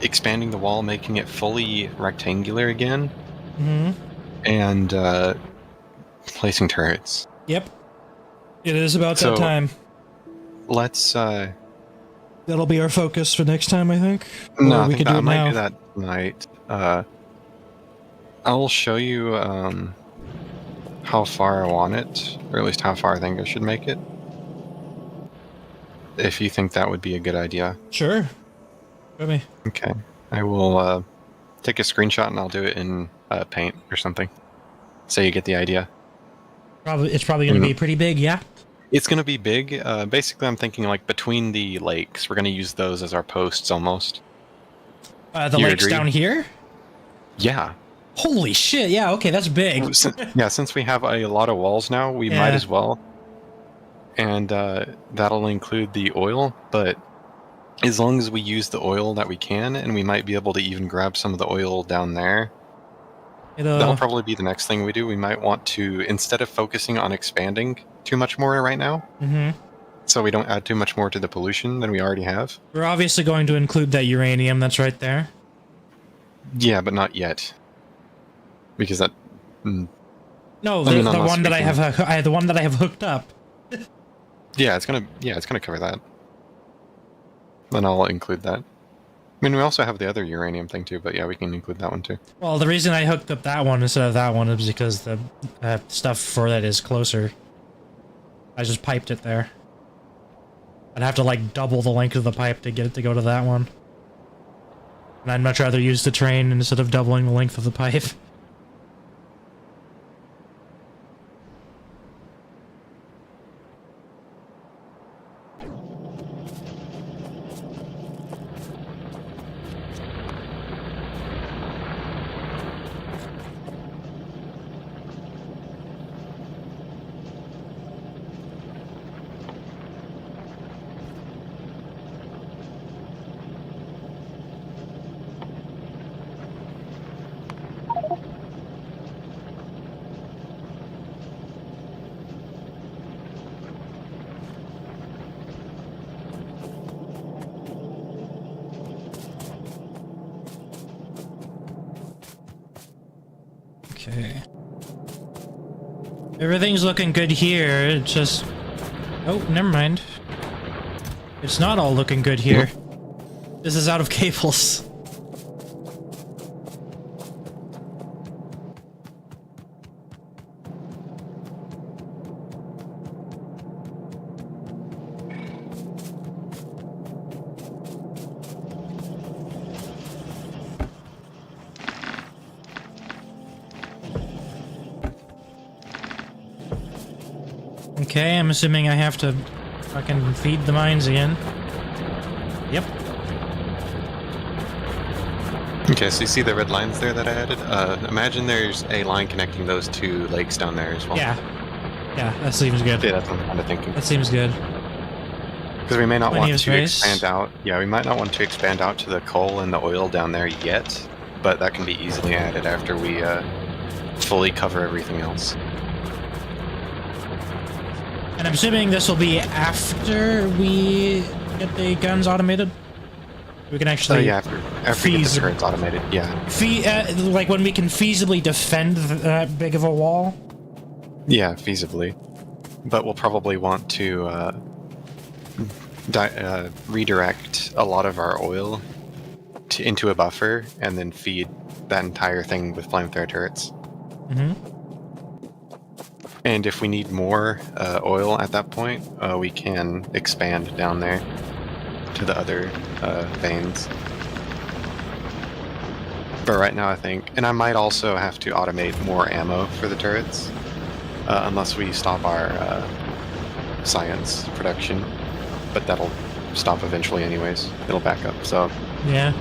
S1: expanding the wall, making it fully rectangular again, and placing turrets.
S2: Yep. It is about that time.
S1: Let's.
S2: That'll be our focus for next time, I think.
S1: No,
S2: Or we
S1: I think
S2: could
S1: that
S2: do
S1: I
S2: it
S1: might
S2: now.
S1: do that tonight. I'll show you how far I want it, or at least how far I think I should make it. If you think that would be a good idea.
S2: Sure. Show me.
S1: Okay. I will take a screenshot and I'll do it in Paint or something. So you get the idea.
S2: It's probably going to be pretty big, yeah?
S1: It's going to be big. Basically, I'm thinking like between the lakes. We're going to use those as our posts almost.
S2: The
S1: You
S2: lake's
S1: agree?
S2: down here?
S1: Yeah.
S2: Holy shit, yeah, okay, that's big.
S1: Since we have a lot of walls now, we might as well. And that'll include the oil, but as long as we use the oil that we can, and we might be able to even grab some of the oil down there, that'll probably be the next thing we do. We might want to, instead of focusing on expanding too much more right now, so we don't add too much more to the pollution than we already have.
S2: We're obviously going to include that uranium that's right there.
S1: Yeah, but not yet. Because that...
S2: No, the one that I have, the one that I have hooked up.
S1: Yeah, it's gonna cover that. Then I'll include that. I mean, we also have the other uranium thing too, but yeah, we can include that one too.
S2: Well, the reason I hooked up that one instead of that one is because the stuff for that is closer. I just piped it there. I'd have to like double the length of the pipe to get it to go to that one. And I'd much rather use the train instead of doubling the length of the pipe. Okay. Everything's looking good here. It's just... Oh, never mind. It's not all looking good here. This is out of cables. Okay, I'm assuming I have to fucking feed the mines again. Yep.
S1: Okay, so you see the red lines there that I added? Imagine there's a line connecting those two lakes down there as well.
S2: Yeah. Yeah, that seems good.
S1: Yeah, that's what I'm kind of thinking.
S2: That seems good.
S1: Because we may not
S2: Plenty
S1: want
S2: of
S1: to
S2: space.
S1: expand out. Yeah, we might not want to expand out to the coal and the oil down there yet, but that can be easily added after we fully cover everything else.
S2: And I'm assuming this will be after we get the guns automated? We can actually...
S1: yeah, after we get the turrets automated, yeah.
S2: like when we can feasibly defend that big of a wall?
S1: Yeah, feasibly. But we'll probably want to redirect a lot of our oil into a buffer and then feed that entire thing with flamethrower turrets.
S2: Mm-hmm.
S1: And if we need more oil at that point, we can expand down there to the other veins. But right now I think, and I might also have to automate more ammo for the turrets, unless we stop our science production. But that'll stop eventually anyways. It'll back up, so...
S2: Yeah.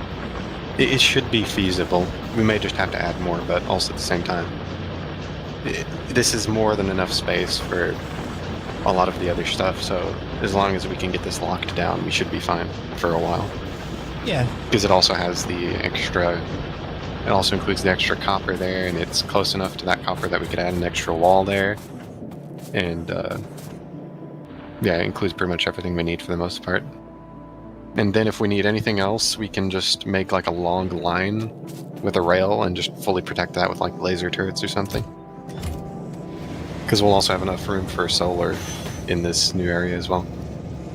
S1: It should be feasible. We may just have to add more, but also at the same time. This is more than enough space for a lot of the other stuff, so as long as we can get this locked down, we should be fine for a while.
S2: Yeah.
S1: Because it also has the extra... It also includes the extra copper there, and it's close enough to that copper that we could add an extra wall there. And, yeah, it includes pretty much everything we need for the most part. And then if we need anything else, we can just make like a long line with a rail and just fully protect that with like laser turrets or something. Because we'll also have enough room for solar in this new area as well.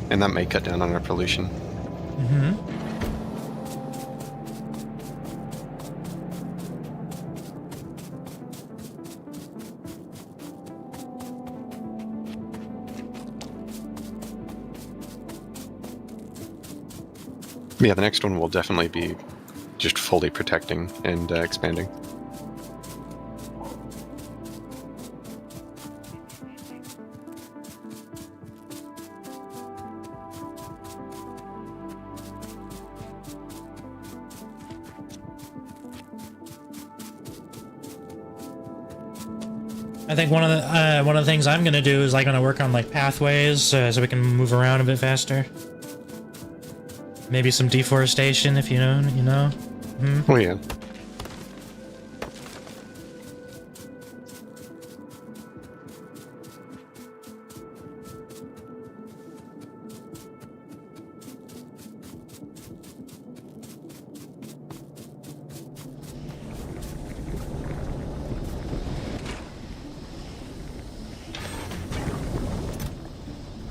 S1: And that may cut down on our pollution.
S2: Mm-hmm.
S1: Yeah, the next one will definitely be just fully protecting and expanding.
S2: I think one of the things I'm gonna do is like gonna work on like pathways so we can move around a bit faster. Maybe some deforestation, if you know. Hmm?
S1: Oh yeah.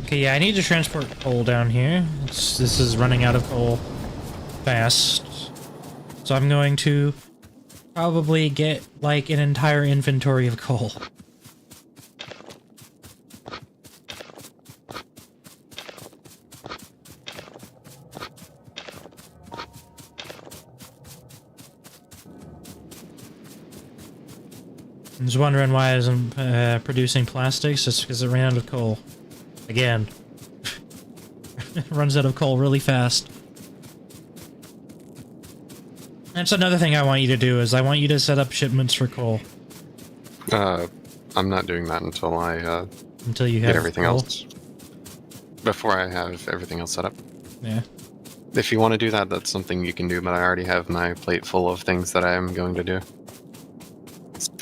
S2: Okay, yeah, I need to transport coal down here. This is running out of coal fast. So I'm going to probably get, like, an entire inventory of coal. I was wondering why I wasn't producing plastics. It's because it ran out of coal. Again. It runs out of coal really fast. That's another thing I want you to do, is I want you to set up shipments for coal.
S1: I'm not doing that until I
S2: Until you
S1: get
S2: have
S1: everything
S2: coal.
S1: else. Before I have everything else set up.
S2: Yeah.
S1: If you want to do that, that's something you can do, but I already have my plate full of things that I am going to do.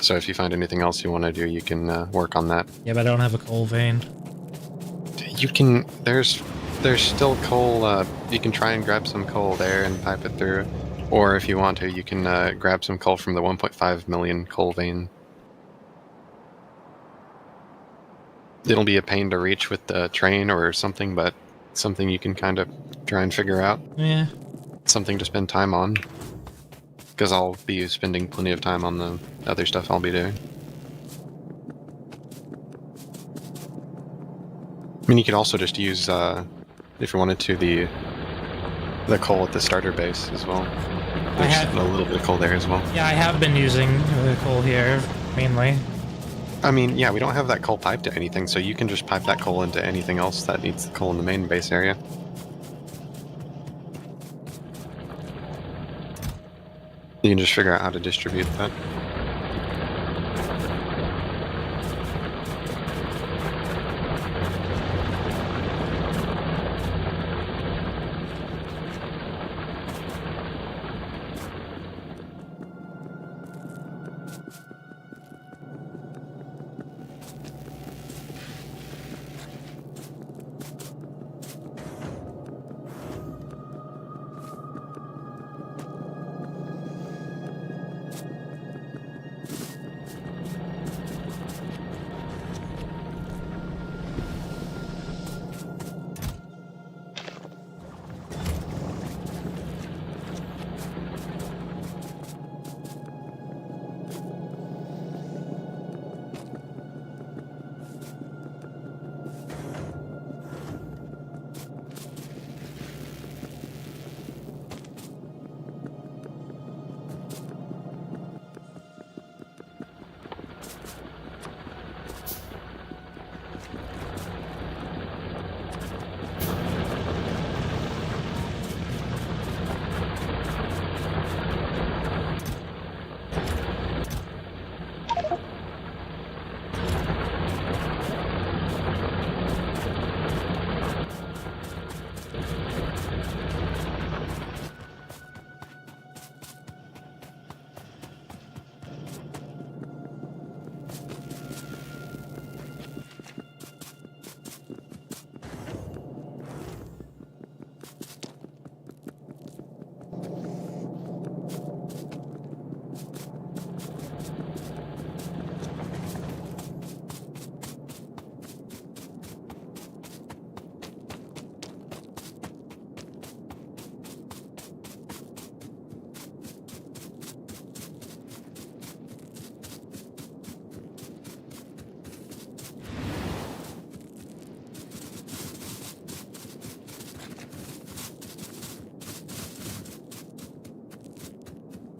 S1: So if you find anything else you want to do, you can work on that.
S2: Yeah, but I don't have a coal vein.
S1: You can... There's still coal. You can try and grab some coal there and pipe it through. Or if you want to, you can grab some coal from the 1.5 million coal vein. It'll be a pain to reach with the train or something, but something you can kind of try and figure out.
S2: Yeah.
S1: Something to spend time on. Because I'll be spending plenty of time on the other stuff I'll be doing. I mean, you could also just use, if you wanted to, the coal at the starter base as well. There's a little bit of coal there as well.
S2: Yeah, I have been using the coal here, mainly.
S1: I mean, yeah, we don't have that coal pipe to anything, so you can just pipe that coal into anything else that needs the coal in the main base area. You can just figure out how to distribute that.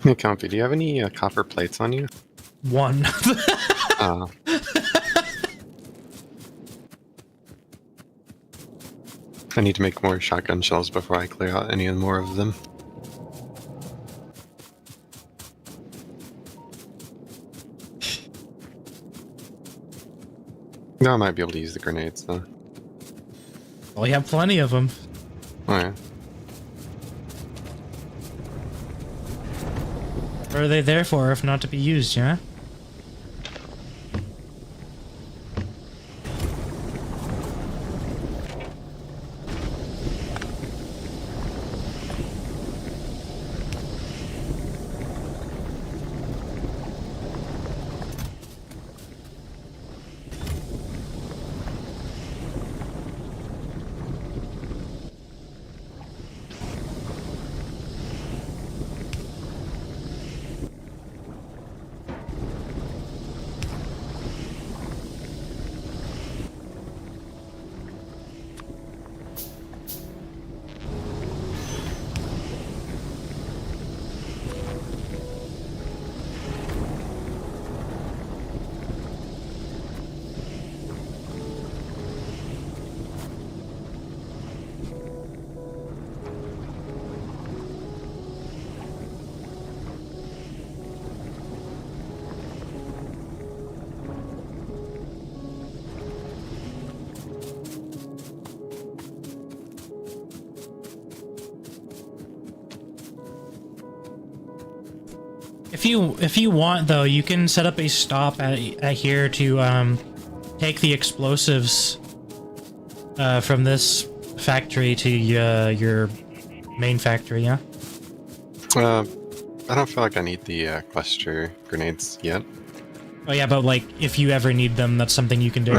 S1: Hey, Comfy, do you have any copper plates on you?
S2: One.
S1: Uh, I need to make more shotgun shells before I clear out any more of them. No, I might be able to use the grenades, though.
S2: Well, you have plenty of them.
S1: Oh, yeah.
S2: What are they there for if not to be used, yeah? If you want though, you can set up a stop at here to take the explosives from this factory to your main factory. Yeah.
S1: I don't feel like I need the cluster grenades yet.
S2: Oh yeah, but like if you ever need them, that's something you can do.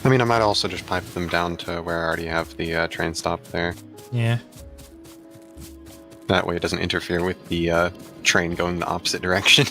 S1: I mean, I might also just pipe them down to where I already have the train stop there.
S2: Yeah.
S1: That way it doesn't interfere with the train going the opposite direction.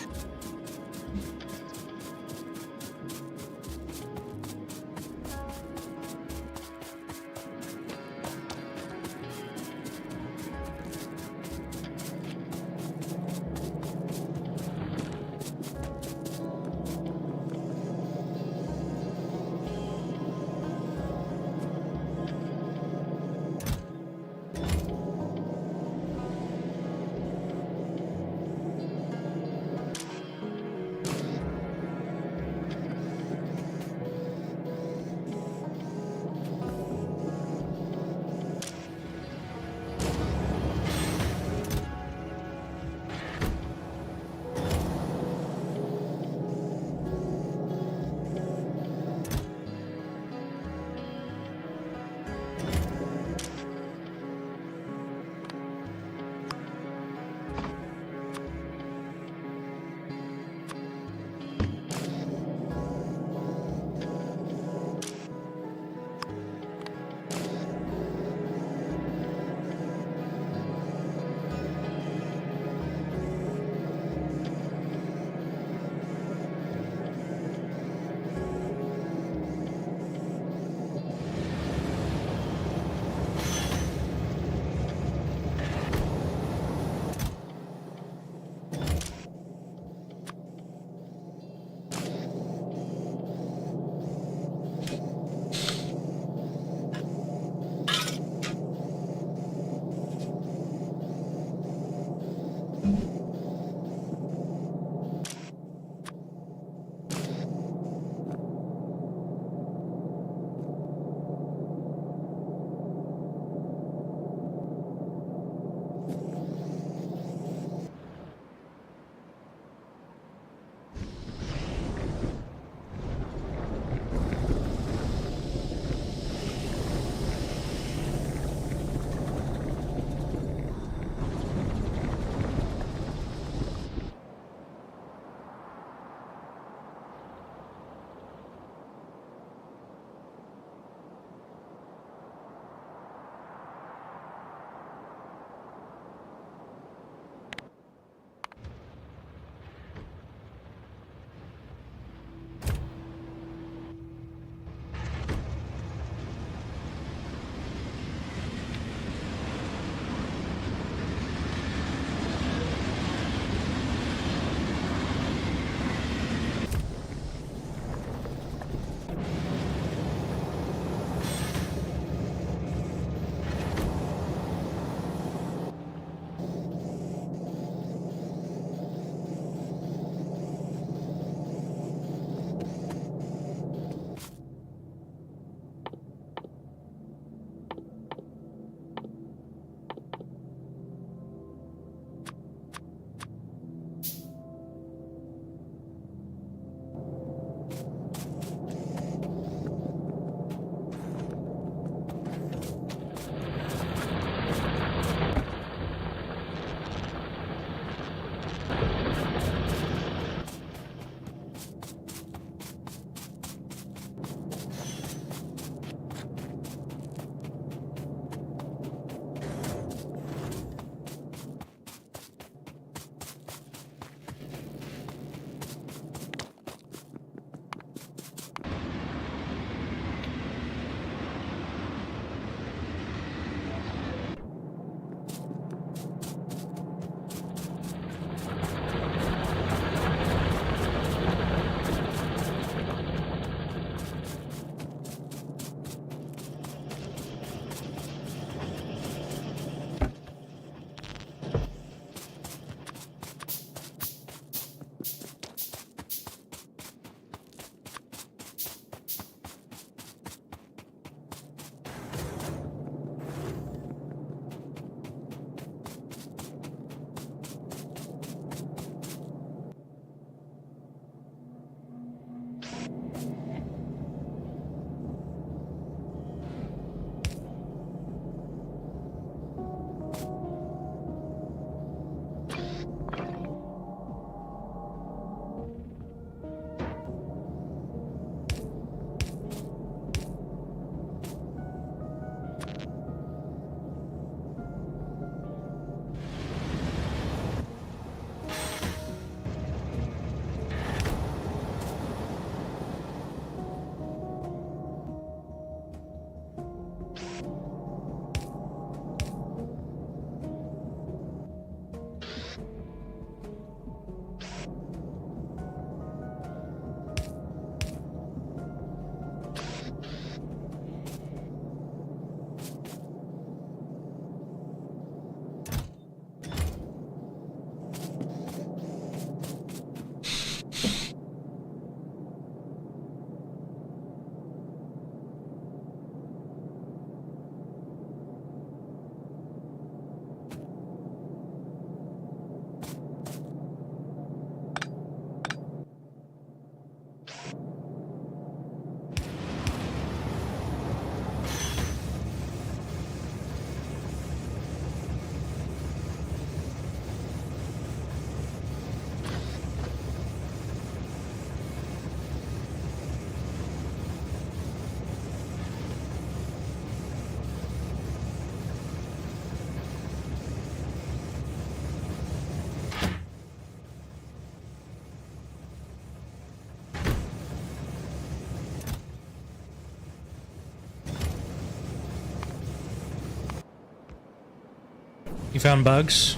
S2: found bugs?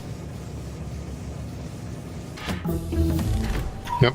S1: Yep.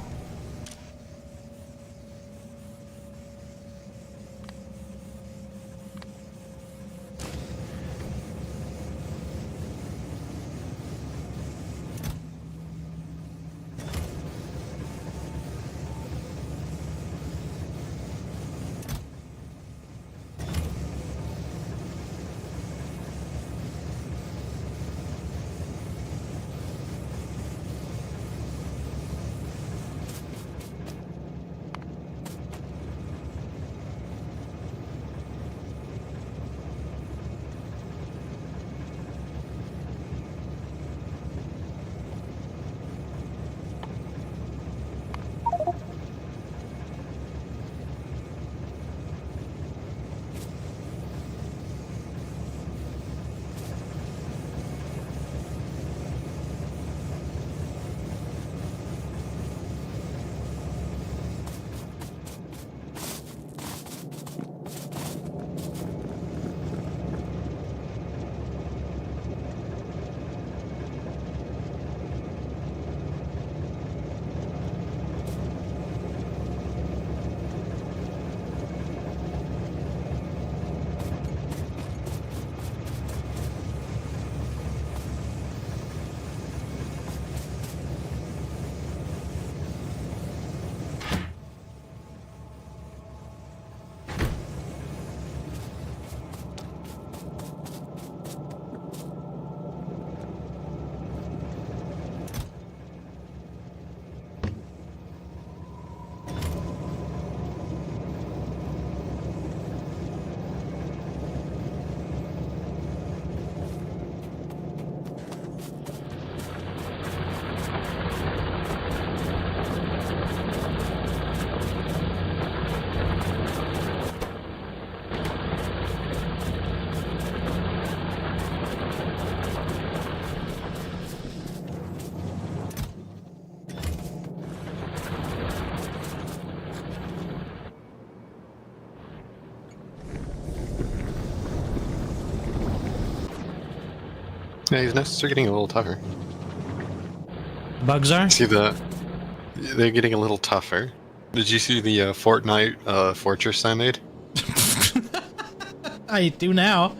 S1: Yeah, these nests are getting a little tougher.
S2: Bugs are?
S1: See they're getting a little tougher. Did you see the Fortnite fortress I made?
S2: I do now.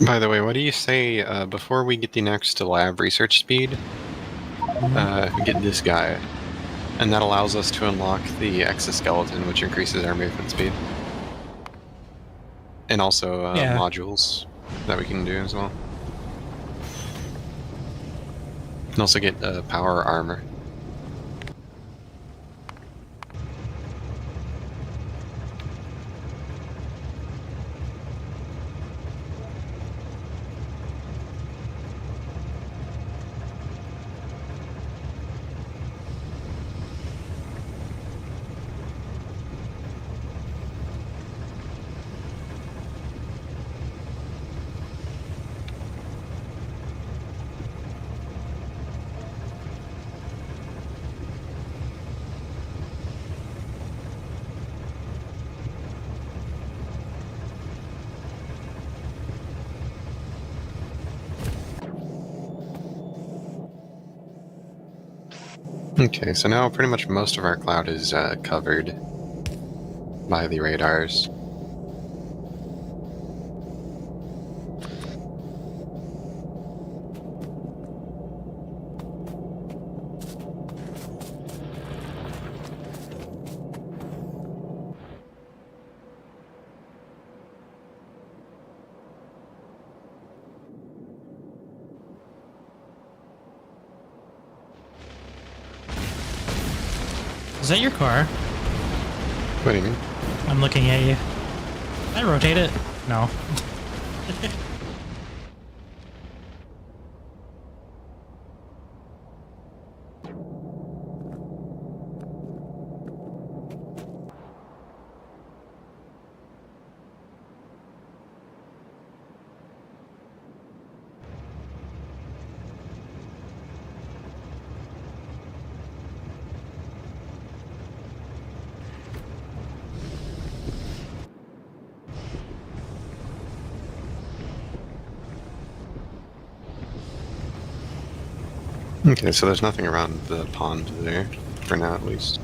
S1: By the way, what do you say before we get the next lab research speed? We get this guy, and that allows us to unlock the exoskeleton, which increases our movement speed, and also
S2: Yeah.
S1: modules that we can do as well. And also get power armor. Okay, so now pretty much most of our cloud is covered by the radars.
S2: Is that your car?
S1: What do you mean?
S2: I'm looking at you. Can I rotate it? No.
S1: Okay, so there's nothing around the pond there, for now at least.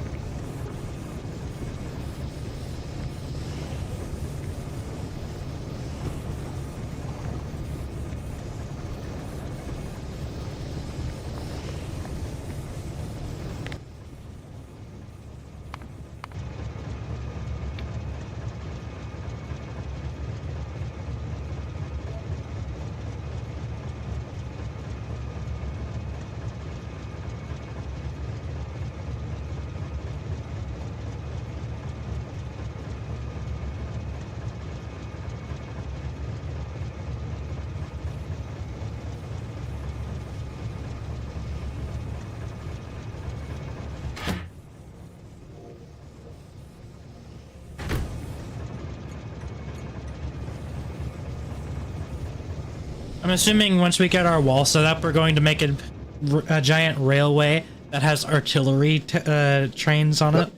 S2: I'm assuming once we get our wall set up, we're going to make a giant railway that has artillery trains on it.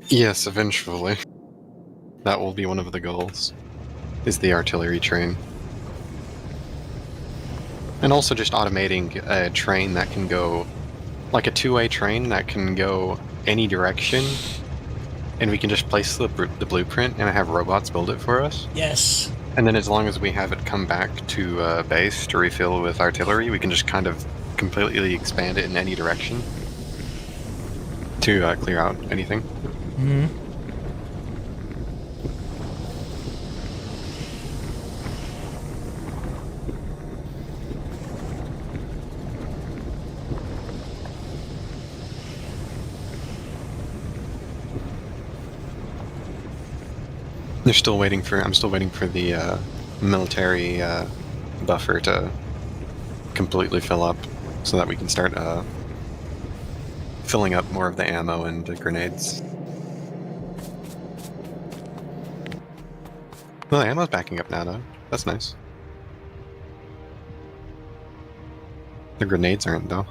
S1: Yes, eventually. That will be one of the goals, is the artillery train. And also just automating a train that can go, like a two-way train that can go any direction, and we can just place the blueprint and have robots build it for us.
S2: Yes.
S1: And then as long as we have it come back to base to refill with artillery, we can just kind of completely expand it in any direction to clear out anything.
S2: Mm-hmm.
S1: I'm still waiting for the military buffer to completely fill up so that we can start filling up more of the ammo and grenades. Well, the ammo's backing up now, though. That's nice. The grenades aren't, though.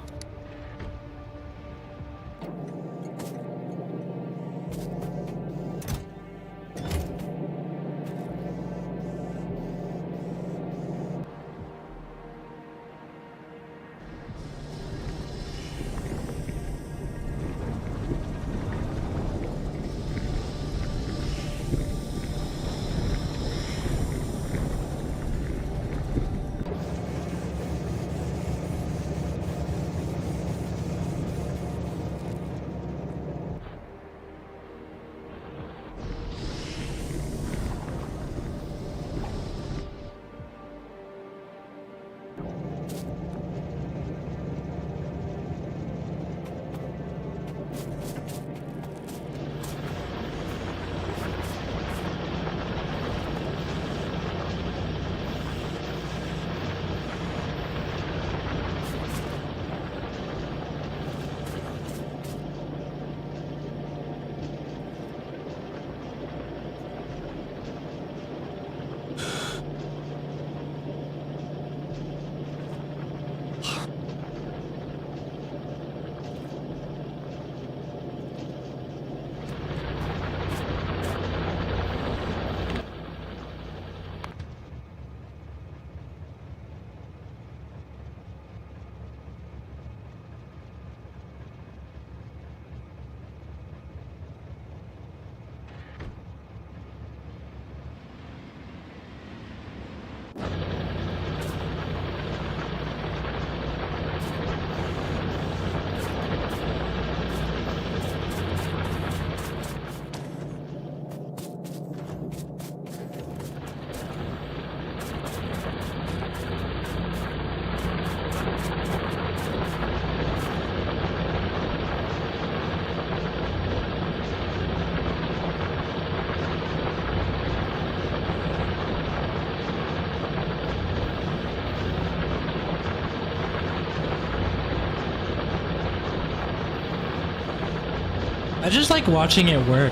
S2: I just like watching it work.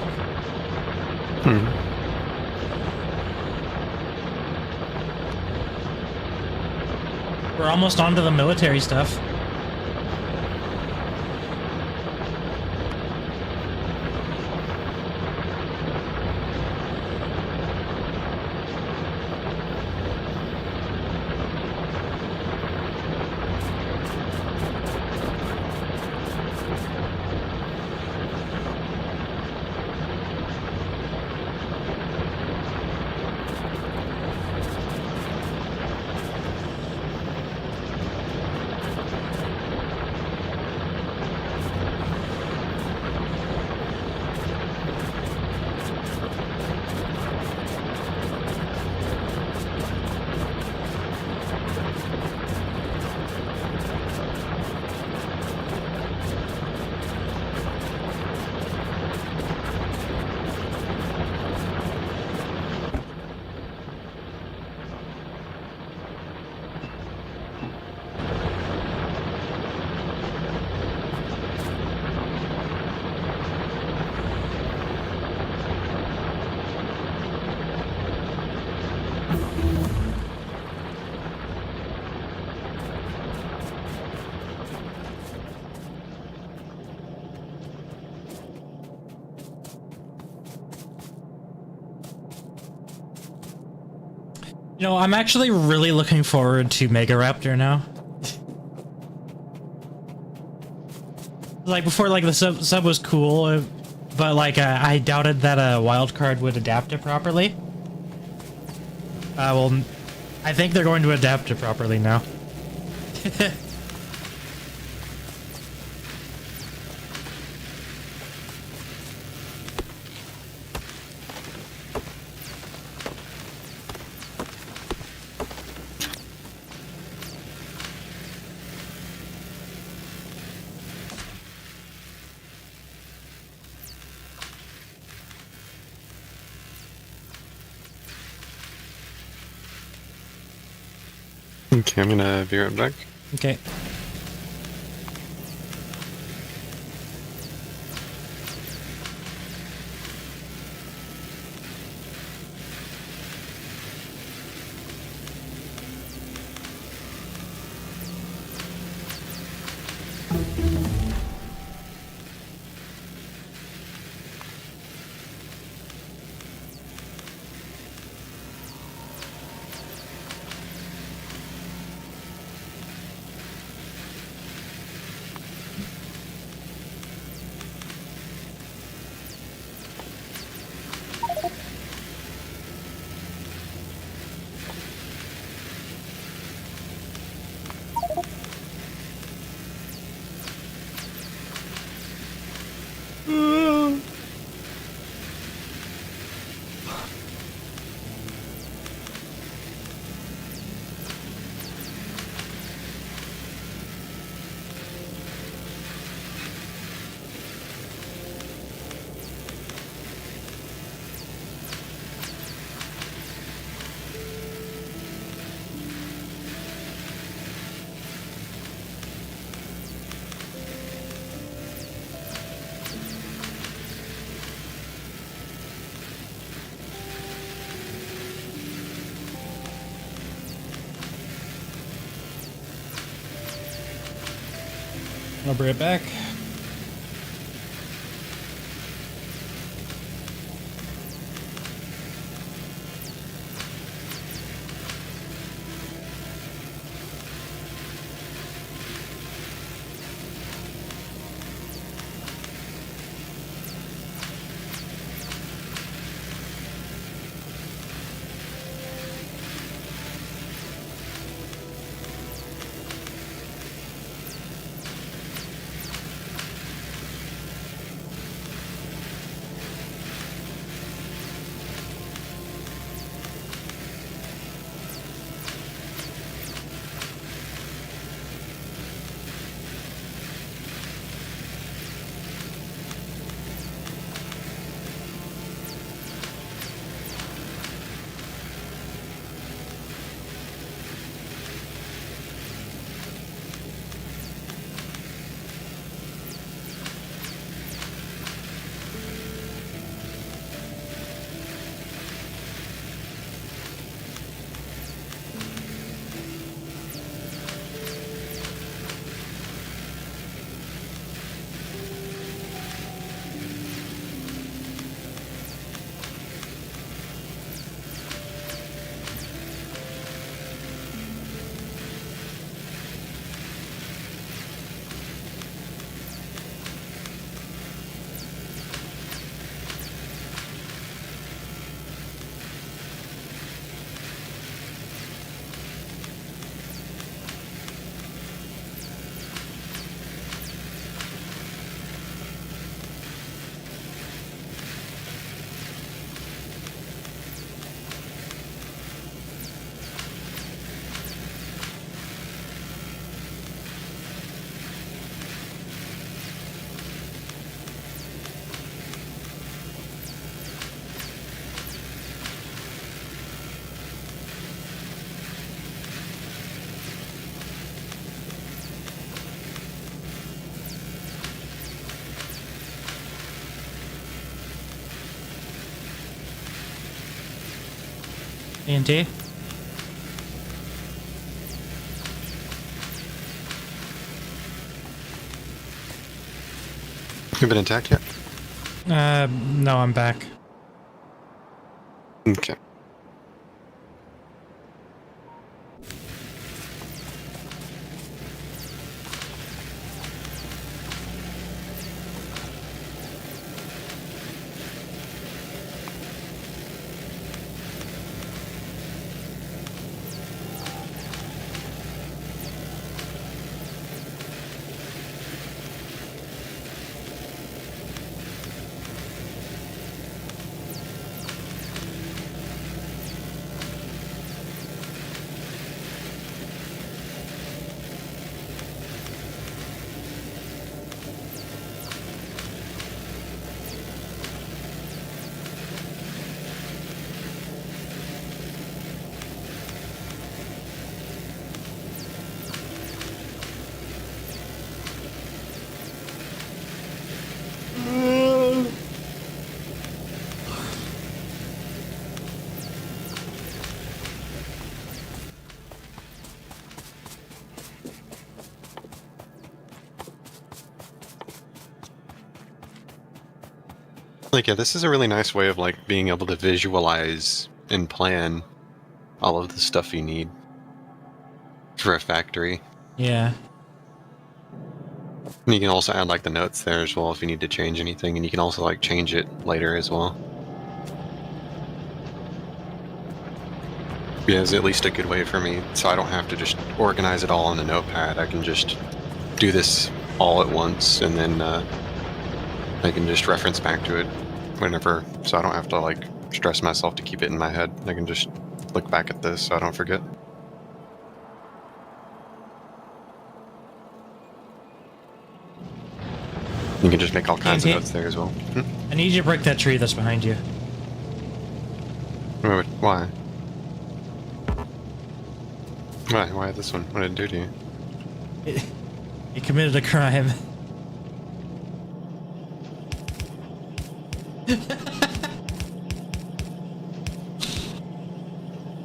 S1: Hmm.
S2: We're almost onto the military stuff. You know, I'm actually really looking forward to Mega Raptor now. Like before, like the sub was cool, but like I doubted that a wild card would adapt it properly. Well, I think they're going to adapt it properly now.
S1: Okay, I'm gonna be right back.
S2: Okay. I'll bring it back. TNT?
S1: You been attacked yet?
S2: No, I'm back.
S1: Okay. Like, yeah, this is a really nice way of, like, being able to visualize and plan all of the stuff you need for a factory.
S2: Yeah.
S1: And you can also add, like, the notes there as well if you need to change anything, and you can also, like, change it later as well. Yeah, it's at least a good way for me, so I don't have to just organize it all on a notepad. I can just do this all at once, and then I can just reference back to it whenever, so I don't have to, like, stress myself to keep it in my head. I can just look back at this so I don't forget. You can just make all kinds of notes there as well.
S2: I need you to break that tree that's behind you.
S1: Why? Why this one? What did it do to you?
S2: You committed a crime.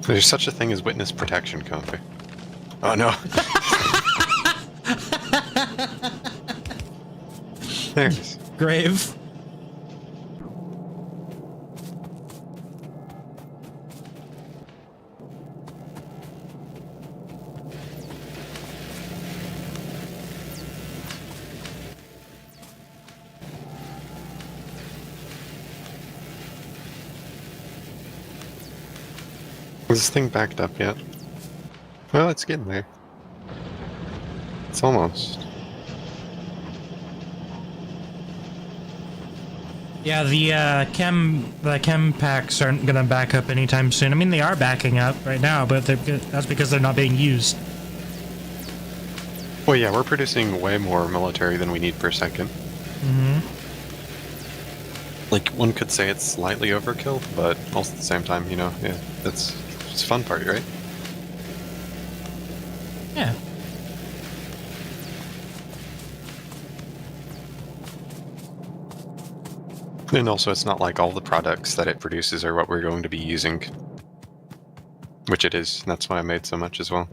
S1: There's such a thing as witness protection, Comfy. Oh no. There it is.
S2: Grave.
S1: Is this thing backed up yet? Well, it's getting there. It's almost.
S2: Yeah, the chem packs aren't gonna back up anytime soon. I mean, they are backing up right now, but that's because they're not being used.
S1: Well, yeah, we're producing way more military than we need per second.
S2: Mm-hmm.
S1: Like, one could say it's slightly overkill, but also at the same time, you know, yeah, it's a fun part, right?
S2: Yeah.
S1: And also, it's not like all the products that it produces are what we're going to be using. Which it is, and that's why I made so much as well.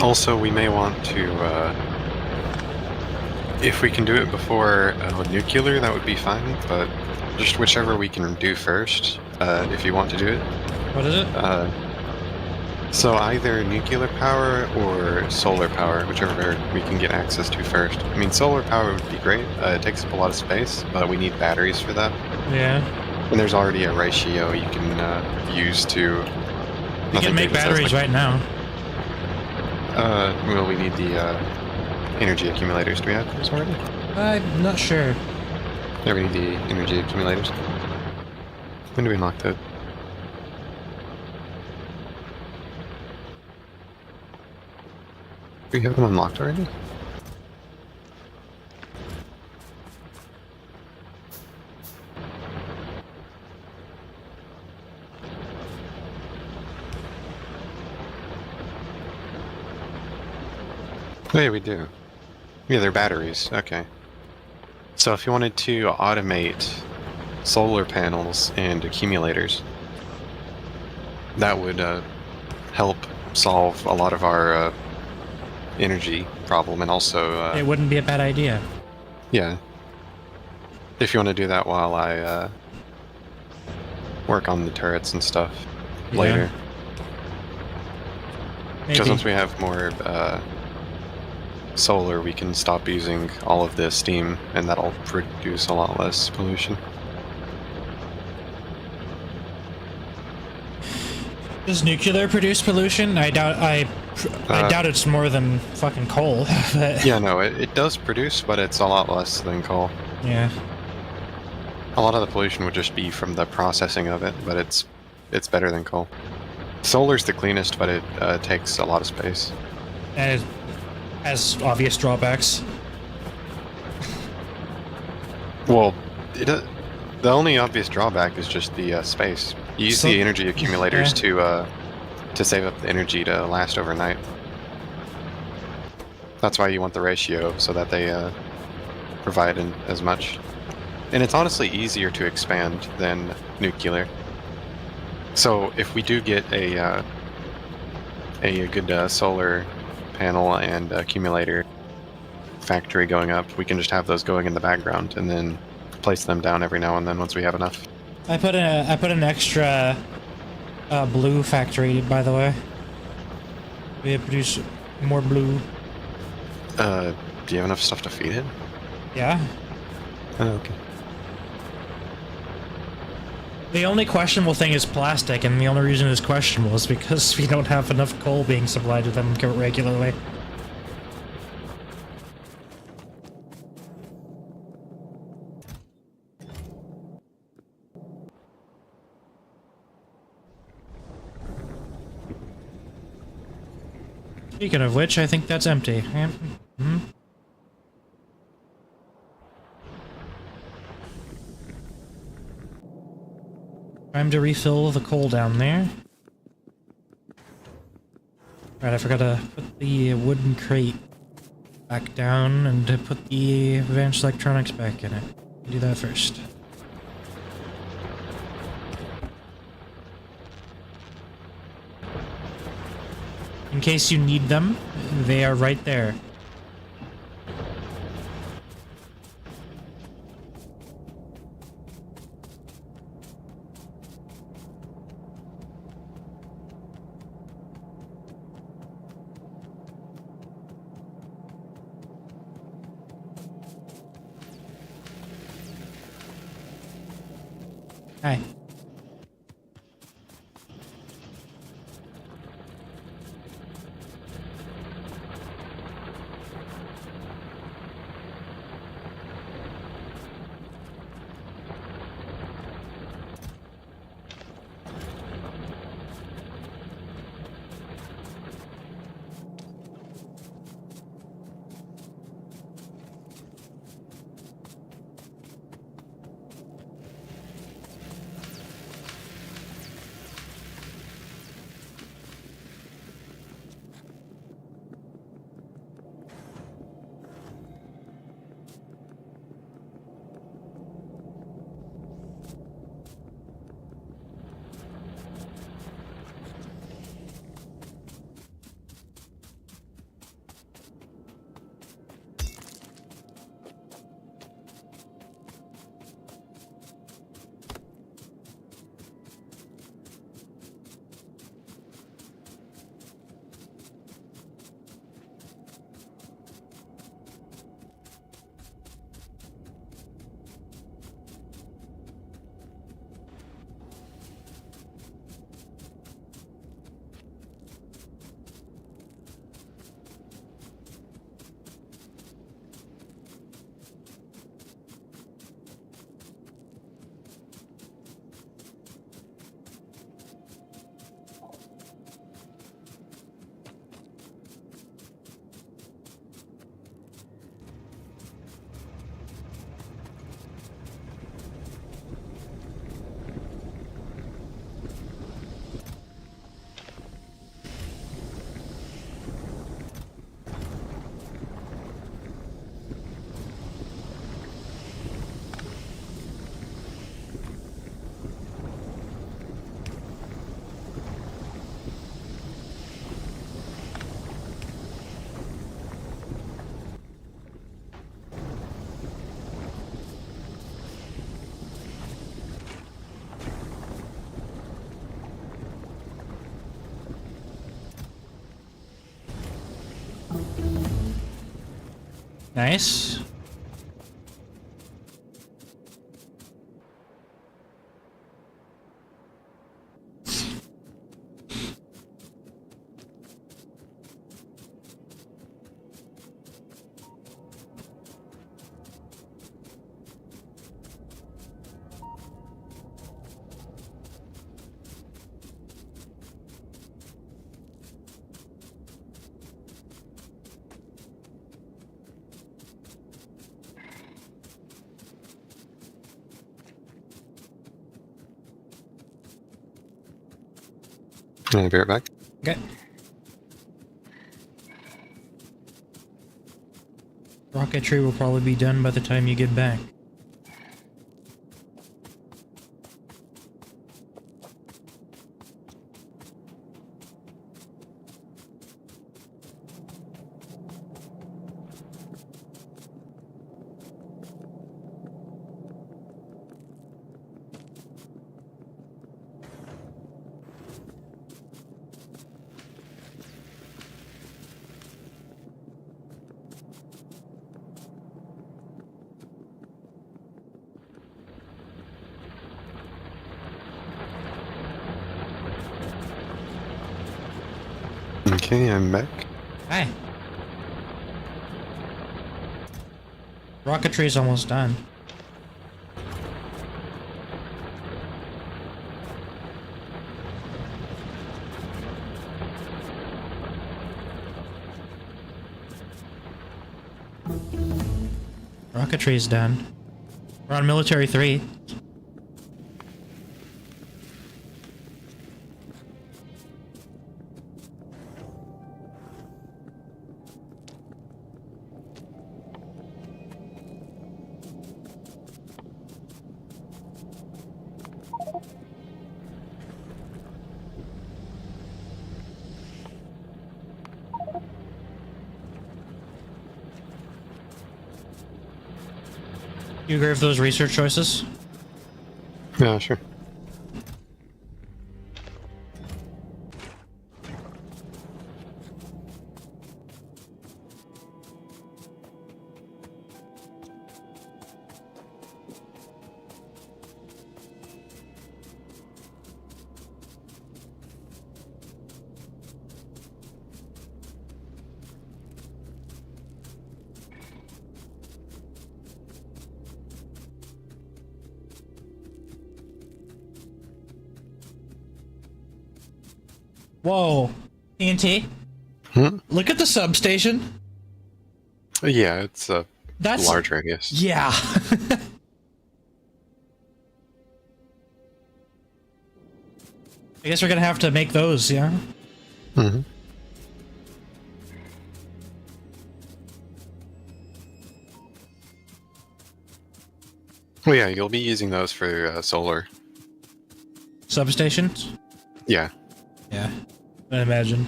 S1: Also, we may want to, if we can do it before nuclear, that would be fine, but just whichever we can do first, if you want to do it.
S2: What is it?
S1: So either nuclear power or solar power, whichever we can get access to first. I mean, solar power would be great. It takes up a lot of space, but we need batteries for that.
S2: Yeah.
S1: And there's already a ratio you can use to...
S2: We can make batteries right now.
S1: Well, we need the energy accumulators. Do we have those already?
S2: I'm not sure.
S1: Yeah, we need the energy accumulators. When do we unlock that? Do we have them unlocked already? Oh yeah, we do. Yeah, they're batteries. Okay. So if you wanted to automate solar panels and accumulators, that would help solve a lot of our energy problem, and also
S2: It wouldn't be a bad idea.
S1: yeah, if you want to do that while I work on the turrets and stuff later, because
S2: Maybe.
S1: once we have more solar, we can stop using all of the steam, and that'll produce a lot less pollution.
S2: Does nuclear produce pollution? I doubt. I doubt it's more than fucking coal. But
S1: Yeah, no, it does produce, but it's a lot less than coal.
S2: yeah.
S1: A lot of the pollution would just be from the processing of it, but it's better than coal. Solar's the cleanest, but it takes a lot of space.
S2: And it has obvious drawbacks.
S1: Well, the only obvious drawback is just the space. You use the energy accumulators to save up the energy to last overnight. That's why you want the ratio, so that they provide as much. And it's honestly easier to expand than nuclear. So if we do get a good solar panel and accumulator factory going up, we can just have those going in the background and then place them down every now and then once we have enough.
S2: I put an extra blue factory, by the way. We produce more blue.
S1: Do you have enough stuff to feed it?
S2: Yeah.
S1: Oh, okay.
S2: The only questionable thing is plastic, and the only reason it's questionable is because we don't have enough coal being supplied to them regularly. Speaking of which, I think that's empty. Yeah. Mm-hmm. Time to refill the coal down there. Right, I forgot to put the wooden crate back down and to put the advanced electronics back in it. Do that first. In case you need them, they are right there. Hi. Nice.
S1: I'll be right back.
S2: Okay. Rocketry will probably be done by the time you get back.
S1: Okay, I'm back.
S2: Hi. Rocketry's almost done. Rocketry's done. We're on military 3. You agree with those research choices?
S1: Yeah, sure.
S2: Whoa. TNT?
S1: Hmm?
S2: Look at the substation.
S1: Yeah, it's a
S2: That's
S1: large radius.
S2: Yeah. I guess we're gonna have to make those, yeah?
S1: Mm-hmm. Well, yeah, you'll be using those for solar.
S2: Substations?
S1: Yeah.
S2: Yeah. I imagine.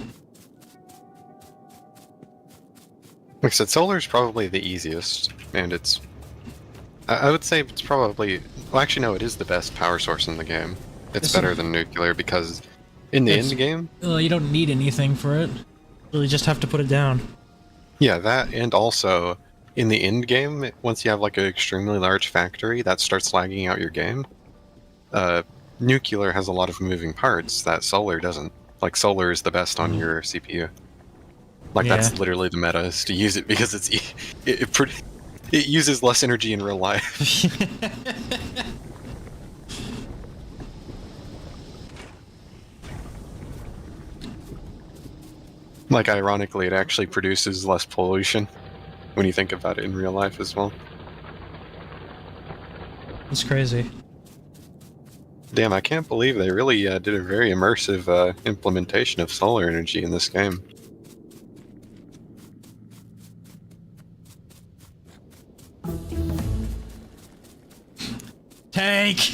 S1: Like I said, solar is probably the easiest, and it's... I would say it's probably... Well, actually, no, it is the best power source in the game. It's
S2: It's
S1: better
S2: a-
S1: than nuclear, because in the
S2: It's-
S1: end game,
S2: You don't need anything for it. Really just have to put it down.
S1: yeah, that, and also, in the end game, once you have like an extremely large factory, that starts lagging out your game. Nuclear has a lot of moving parts that solar doesn't. Like, solar is the best on your CPU. Like,
S2: Yeah.
S1: that's literally the meta, is to use it because it uses less energy in real life. Like, ironically, it actually produces less pollution when you think about it in real life as well.
S2: It's crazy.
S1: Damn, I can't believe they really did a very immersive implementation of solar energy in this game.
S2: Tank!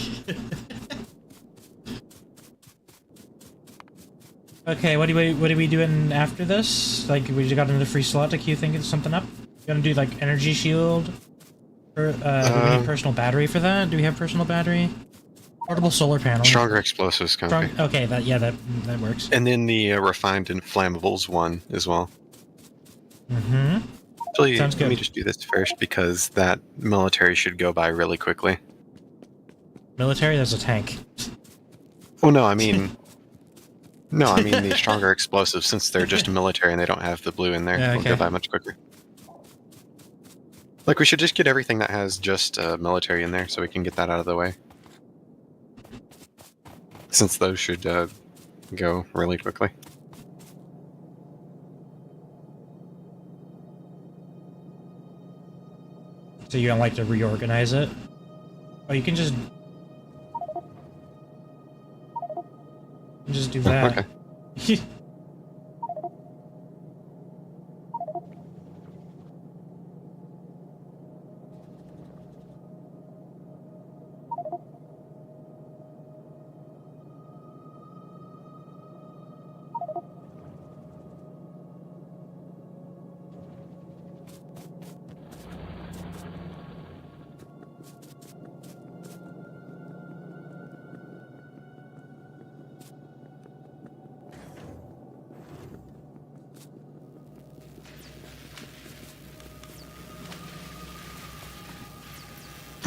S2: Okay, what are we doing after this? Like, we just got another free slot to queue thinking something up? You gonna do, like, energy shield? Or, do we need personal battery for that? Do we have personal battery? Portable solar panel.
S1: Stronger explosives company.
S2: Okay, that works.
S1: And then the refined and flammables one as well.
S2: Mm-hmm.
S1: Actually,
S2: Sounds
S1: let me
S2: good.
S1: just do this first because that military should go by really quickly.
S2: Military, there's a tank.
S1: Oh no, I mean, no, I mean the stronger explosives. Since they're just military and they don't have the blue in there,
S2: Yeah,
S1: it'll go
S2: okay.
S1: by much quicker. Like we should just get everything that has just military in there, so we can get that out of the way. Since those should go really quickly.
S2: So you don't like to reorganize it? Oh, you can just do
S1: Oh,
S2: that.
S1: okay.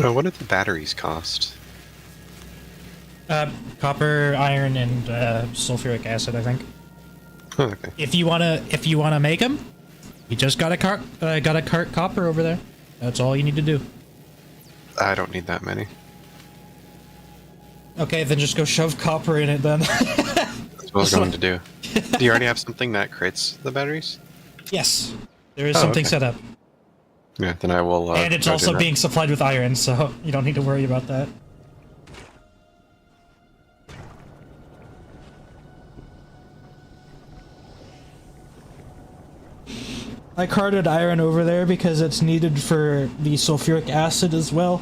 S1: What do the batteries cost?
S2: Copper, iron, and sulfuric acid, I think.
S1: Oh, okay.
S2: If you wanna make them, you just got a cart copper over there. That's all you need to do.
S1: I don't need that many.
S2: Okay, then just go shove copper in it then.
S1: That's what I was going to do. Do you already have something that crits the batteries?
S2: Yes, there is
S1: Oh,
S2: something
S1: okay.
S2: set up,
S1: Yeah, then I will.
S2: and it's
S1: go do
S2: also
S1: that.
S2: being supplied with iron, so you don't need to worry about that. I carted iron over there because it's needed for the sulfuric acid as well.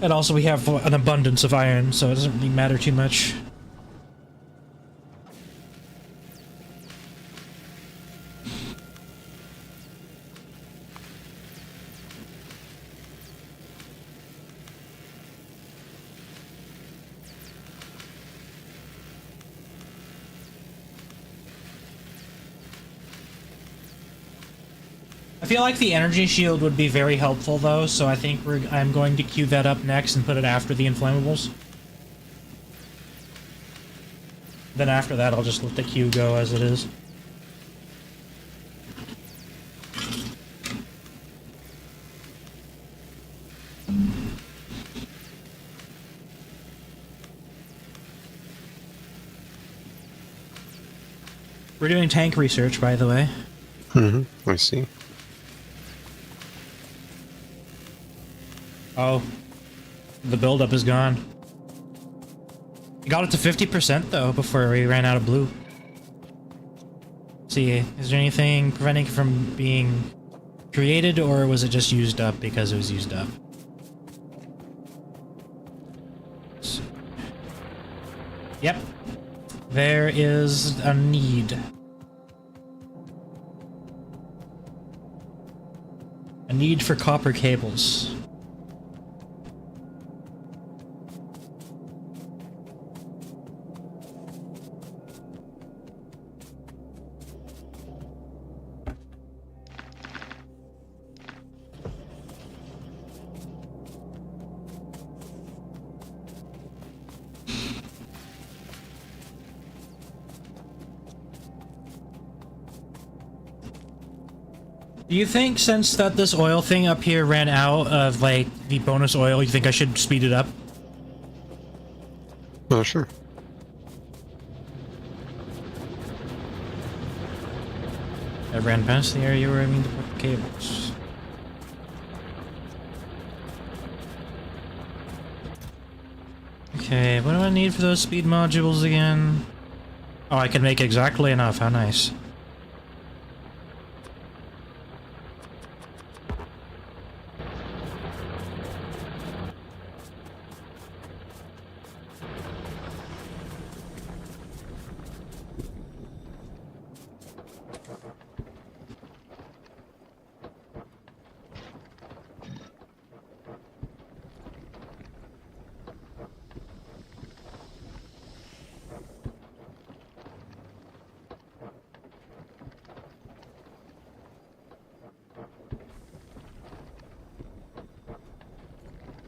S2: And also we have an abundance of iron, so it doesn't really matter too much. I feel like the energy shield would be very helpful though, so I think I'm going to queue that up next and put it after the inflammables. Then after that, I'll just let the queue go as it is. We're doing tank research, by the way.
S1: I see.
S2: Oh, the buildup is gone. We got it to 50% though before we ran out of blue. Let's see, is there anything preventing it from being created, or was it just used up because it was used up? Yep. There is a need. A need for copper cables. Do you think, since that this oil thing up here ran out of, like, the bonus oil, you think I should speed it up?
S1: Oh, sure.
S2: I ran past the area where I mean to put the cables. Okay, what do I need for those speed modules again? Oh, I can make exactly enough, how nice.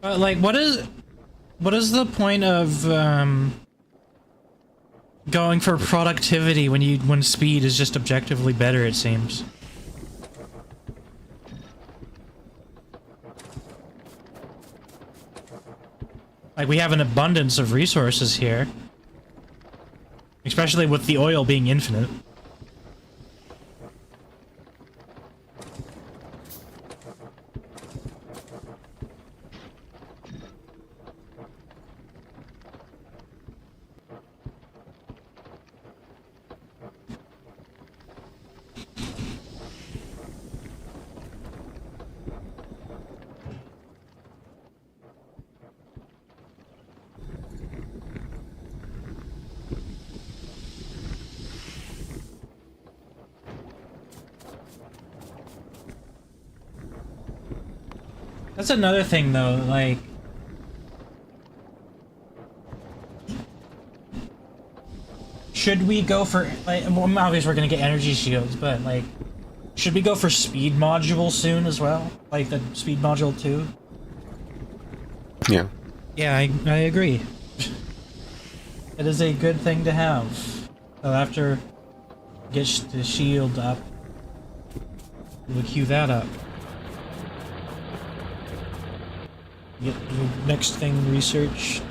S2: Like, what is the point of going for productivity when speed is just objectively better? It seems. Like, we have an abundance of resources here, especially with the oil being infinite. That's another thing, though, like... Should we go for, like, well, obviously we're gonna get energy shields, but, like... Should we go for speed module soon as well? Like the speed module 2?
S1: Yeah.
S2: Yeah, I agree. It is a good thing to have. So after get the shield up, we'll queue that up. Get the next thing researched.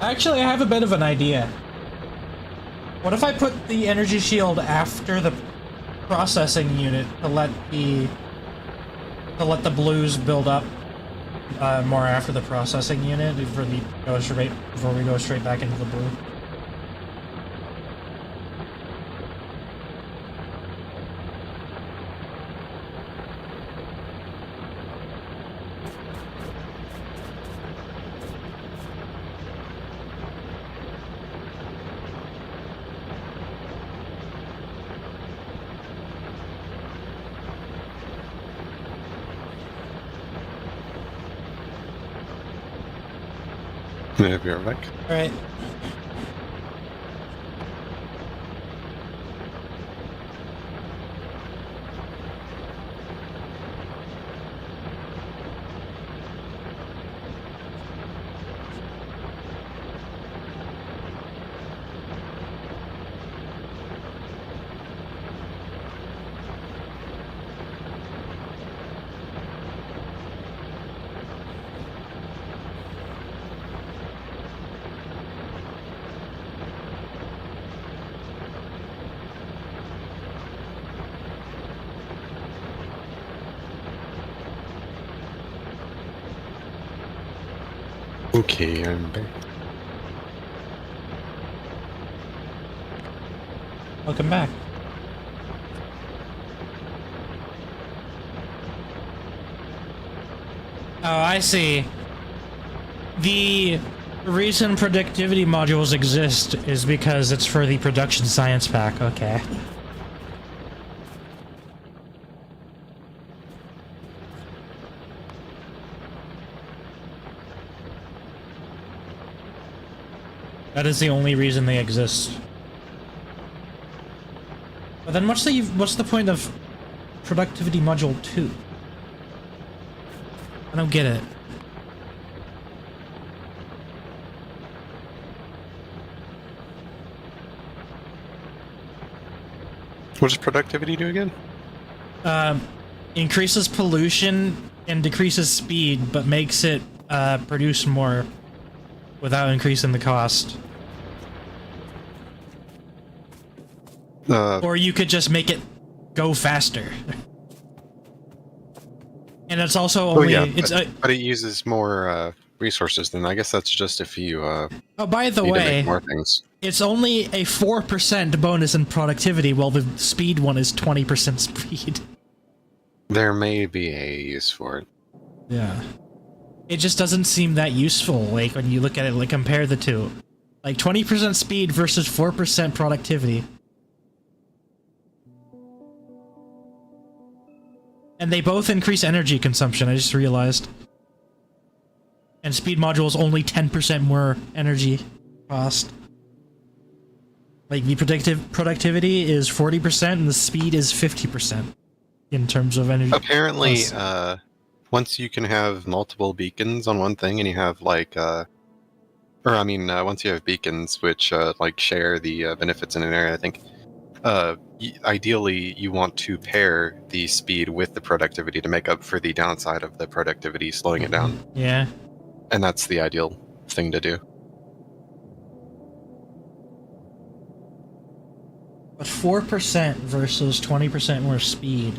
S2: Actually, I have a bit of an idea. What if I put the energy shield after the processing unit to let the blues build up more after the processing unit before we go straight back into the blue?
S1: Maybe you're back.
S2: Alright.
S1: Okay, I'm back.
S2: Welcome back. Oh, I see. The reason productivity modules exist is because it's for the production science pack. Okay. That is the only reason they exist. But then what's the point of productivity module 2? I don't get it.
S1: What does productivity do again?
S2: Increases pollution and decreases speed, but makes it produce more without increasing the cost. Or you could just make it go faster. And it's also only...
S1: but it uses more resources, then I guess that's just if you
S2: oh, by the
S1: need to
S2: way,
S1: make more things.
S2: It's only a 4% bonus in productivity, while the speed one is 20% speed.
S1: There may be a use for it.
S2: Yeah. It just doesn't seem that useful, like, when you look at it, like, compare the two. Like, 20% speed versus 4% productivity. And they both increase energy consumption, I just realized. And speed module is only 10% more energy cost. Like, the productivity is 40% and the speed is 50% in terms of energy.
S1: Apparently, once you can have multiple beacons on one thing and you have like, once you have beacons which like share the benefits in an area, I think ideally you want to pair the speed with the productivity to make up for the downside of the productivity slowing it down.
S2: Yeah.
S1: And that's the ideal thing to do.
S2: But 4% versus 20% more speed.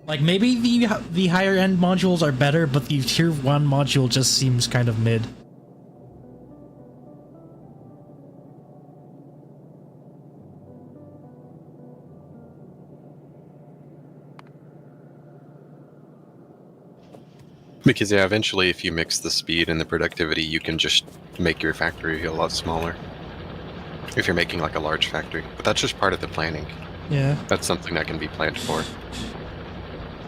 S2: Like, maybe the higher end modules are better, but the tier 1 module just seems kind of mid.
S1: Because yeah, eventually if you mix the speed and the productivity, you can just make your factory a lot smaller. If you're making like a large factory. But that's just part of the planning.
S2: Yeah.
S1: That's something that can be planned for.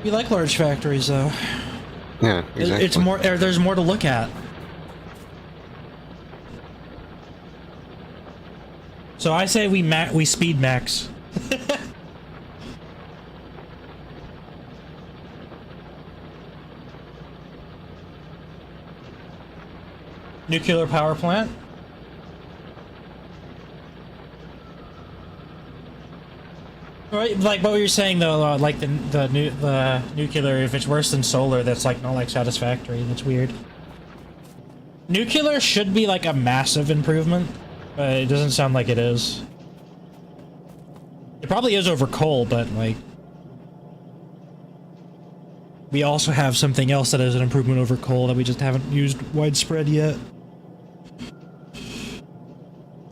S2: We like large factories, though.
S1: Yeah, exactly.
S2: It's more. There's more to look at. So I say we speed max. Nuclear power plant. Right, like what you're saying though, like the nuclear, if it's worse than solar, that's like not like satisfactory. That's weird. Nuclear should be like a massive improvement, but it doesn't sound like it is. It probably is over coal, but like we also have something else that is an improvement over coal that we just haven't used widespread yet.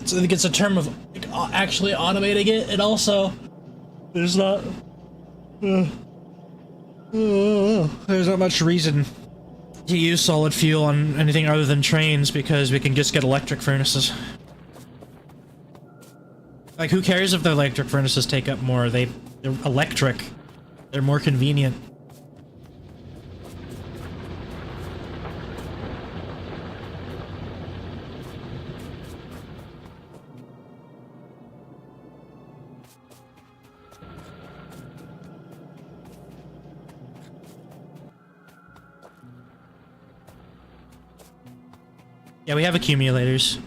S2: So I think it's a term of like, actually automating it, and also there's not there's not much reason to use solid fuel on anything other than trains because we can just get electric furnaces. Like, who cares if the electric furnaces take up more? They're electric. They're more convenient. Yeah, we have accumulators.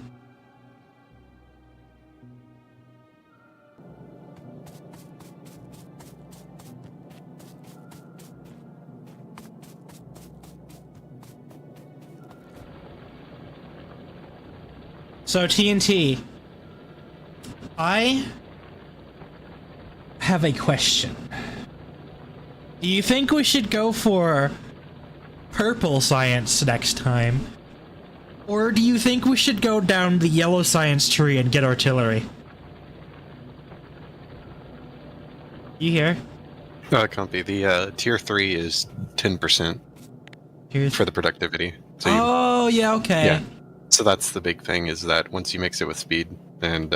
S2: So TNT, I have a question. Do you think we should go for purple science next time? Or do you think we should go down the yellow science tree and get artillery? You hear?
S1: Compy, the tier 3 is 10% for the productivity. So
S2: oh, yeah, okay.
S1: Yeah. So that's the big thing, is that once you mix it with speed and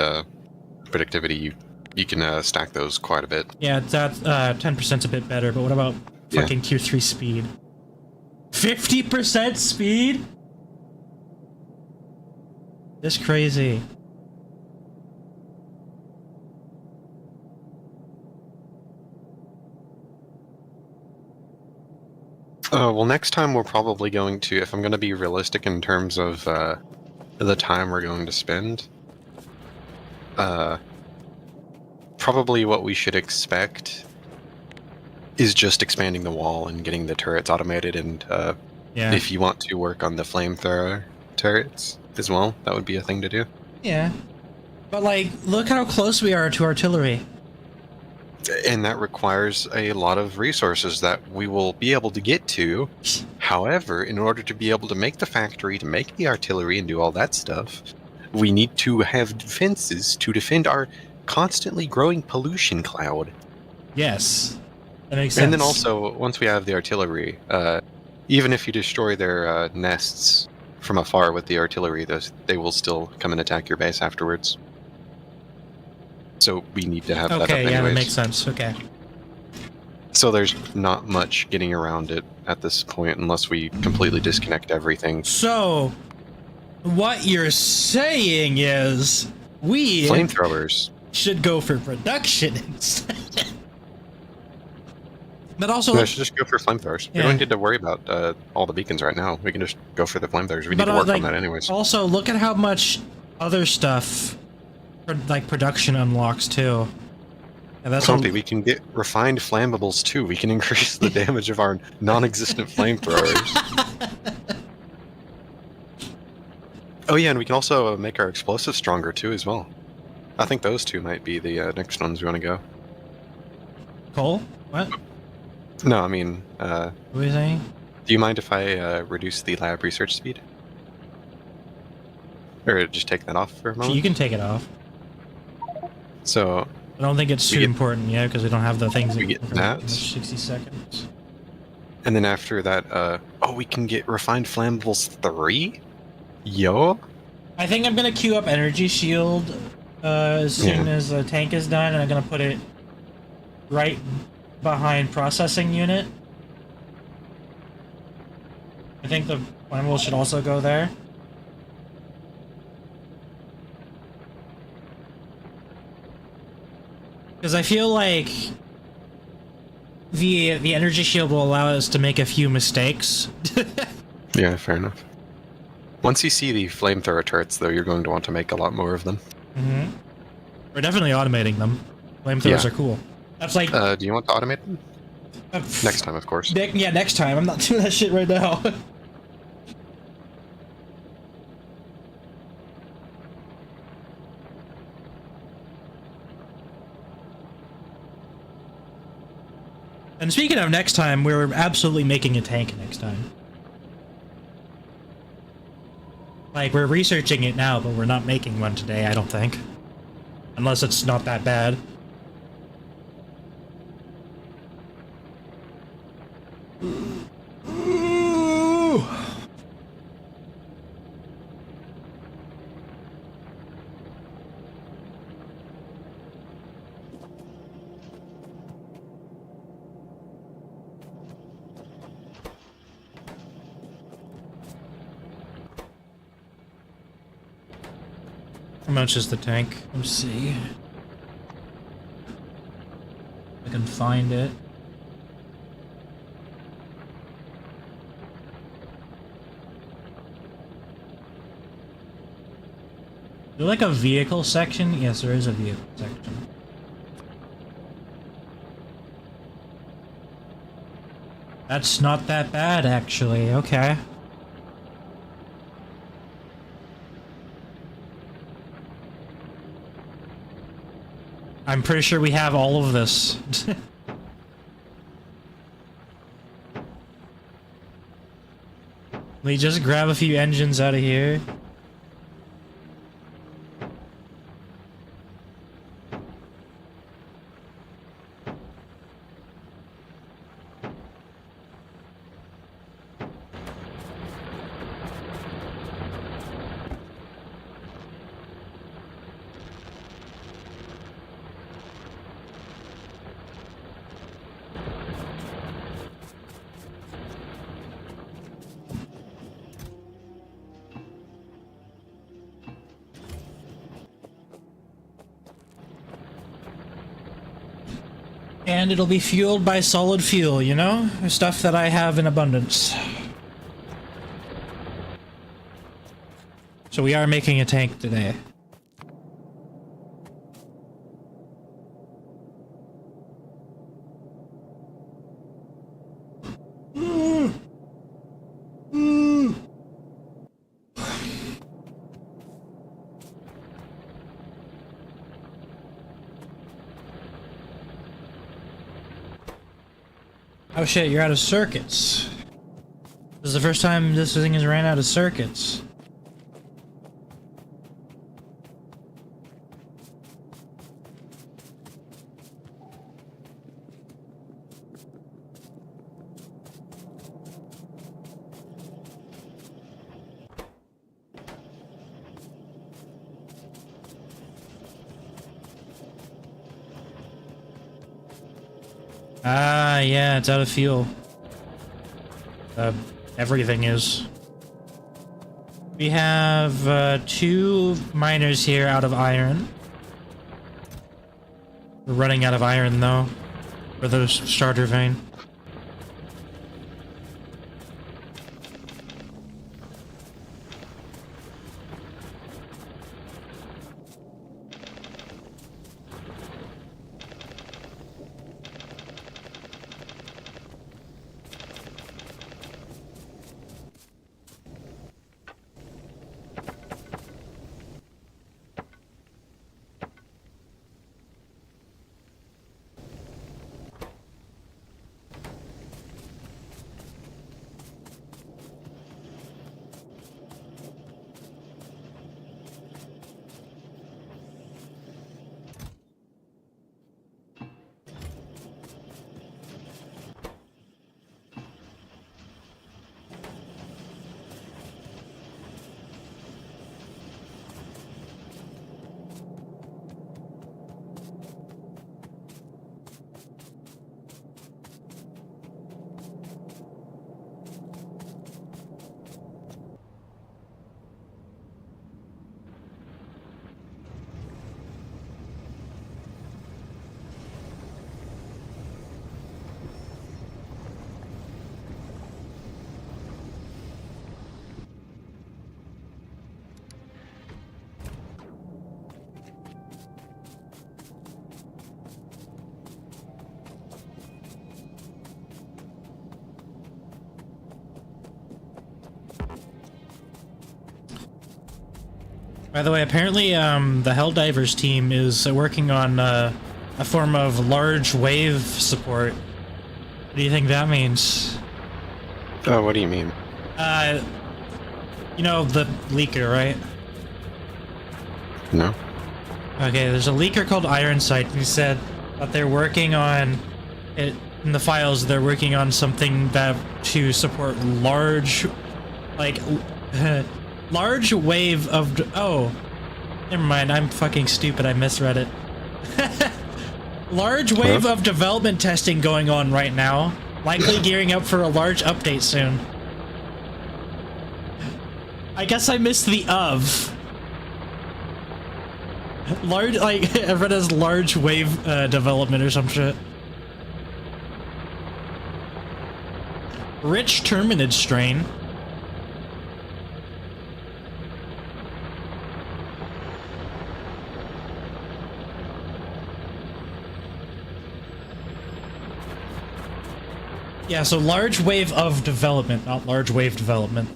S1: productivity, you can stack those quite a bit.
S2: Yeah, that 10%'s a bit better, but what about fucking tier 3 speed? 50% speed? This crazy.
S1: Well, next time we're probably going to, if I'm going to be realistic in terms of the time we're going to spend, probably what we should expect is just expanding the wall and getting the turrets automated, and if you want to work on the flamethrower turrets as well, that would be a thing to do.
S2: Yeah. But, like, look how close we are to artillery.
S1: And that requires a lot of resources that we will be able to get to. However, in order to be able to make the factory, to make the artillery and do all that stuff, we need to have defenses to defend our constantly growing pollution cloud.
S2: Yes. That makes sense.
S1: And then also, once we have the artillery, even if you destroy their nests from afar with the artillery, they will still come and attack your base afterwards. So we need to have that up anyways.
S2: Yeah, that makes sense. Okay.
S1: So there's not much getting around it at this point unless we completely disconnect everything.
S2: So, what you're saying is we
S1: Flamethrowers.
S2: should go for production instead. But also,
S1: No, I should just go for flamethrowers. We
S2: Yeah.
S1: don't need to worry about all the beacons right now. We can just go for the flamethrowers. We need
S2: but
S1: to work
S2: like,
S1: on that anyways.
S2: also look at how much other stuff, like production unlocks too. And that's
S1: Pumpy, we can get refined flammables too. We can increase the damage of our non-existent flamethrowers. Oh yeah, and we can also make our explosives stronger too as well. I think those two might be the next ones we want to go.
S2: Cole. What?
S1: No, I mean,
S2: What are you saying?
S1: do you mind if I reduce the lab research speed? Or just take that off for a moment?
S2: You can take it off.
S1: So,
S2: I don't think it's too important yet because we don't have the things
S1: we get
S2: for
S1: that.
S2: 60 seconds.
S1: And then after that, oh, we can get refined flammables 3? Yo?
S2: I think I'm gonna queue up energy shield as soon as the tank is done, and I'm gonna put it right behind processing unit. I think the flammable should also go there. Because I feel like the energy shield will allow us to make a few mistakes.
S1: Yeah, fair enough. Once you see the flamethrower turrets, though, you're going to want to make a lot more of them.
S2: Mm-hmm. We're definitely automating them. Flamethrowers are cool. That's like...
S1: do you want to automate them? Next time, of course.
S2: Yeah, next time. I'm not doing that shit right now. And speaking of next time, we're absolutely making a tank next time. Like, we're researching it now, but we're not making one today, I don't think. Unless it's not that bad. How much is the tank? Let's see. I can find it. Is there like a vehicle section? Yes, there is a vehicle section. That's not that bad, actually. Okay. I'm pretty sure we have all of this. Let me just grab a few engines out of here. And it'll be fueled by solid fuel, you know? Stuff that I have in abundance. So we are making a tank today. Oh shit, you're out of circuits. This is the first time this thing has ran out of circuits. Ah, yeah, it's out of fuel. Everything is. We have 2 miners here out of iron. We're running out of iron though, for the starter vein. By the way, apparently the Helldivers team is working on a form of large wave support. What do you think that means?
S1: Oh, what do you mean?
S2: You know the leaker, right?
S1: No.
S2: Okay, there's a leaker called Ironsight who said that they're working on it in the files. They're working on something that to support large, like, large wave of. Oh, never mind. I'm fucking stupid. I misread it. Large wave of development testing going on right now. Likely gearing up for a large update soon. I guess I missed the of. Large, like, I read as large wave development or some shit. Rich terminid strain. Yeah, so large wave of development, not large wave development.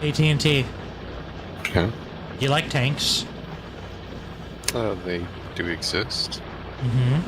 S2: AT&T.
S1: Okay.
S2: You like tanks?
S1: They do exist.
S2: Mm-hmm.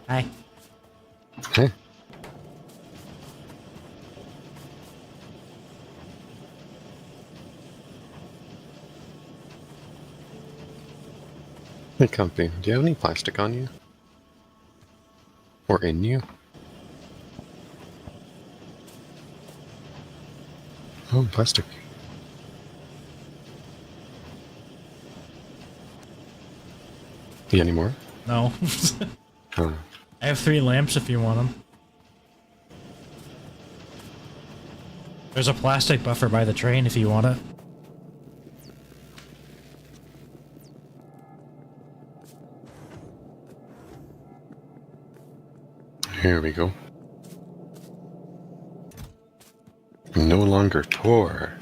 S2: Hi.
S1: Hey. Hey, Compy, do you have any plastic on you? Or in you? Oh, plastic. You any more?
S2: No.
S1: Oh.
S2: I have 3 lamps if you want them. There's a plastic buffer by the train if you want it.
S1: Here we go. No longer poor.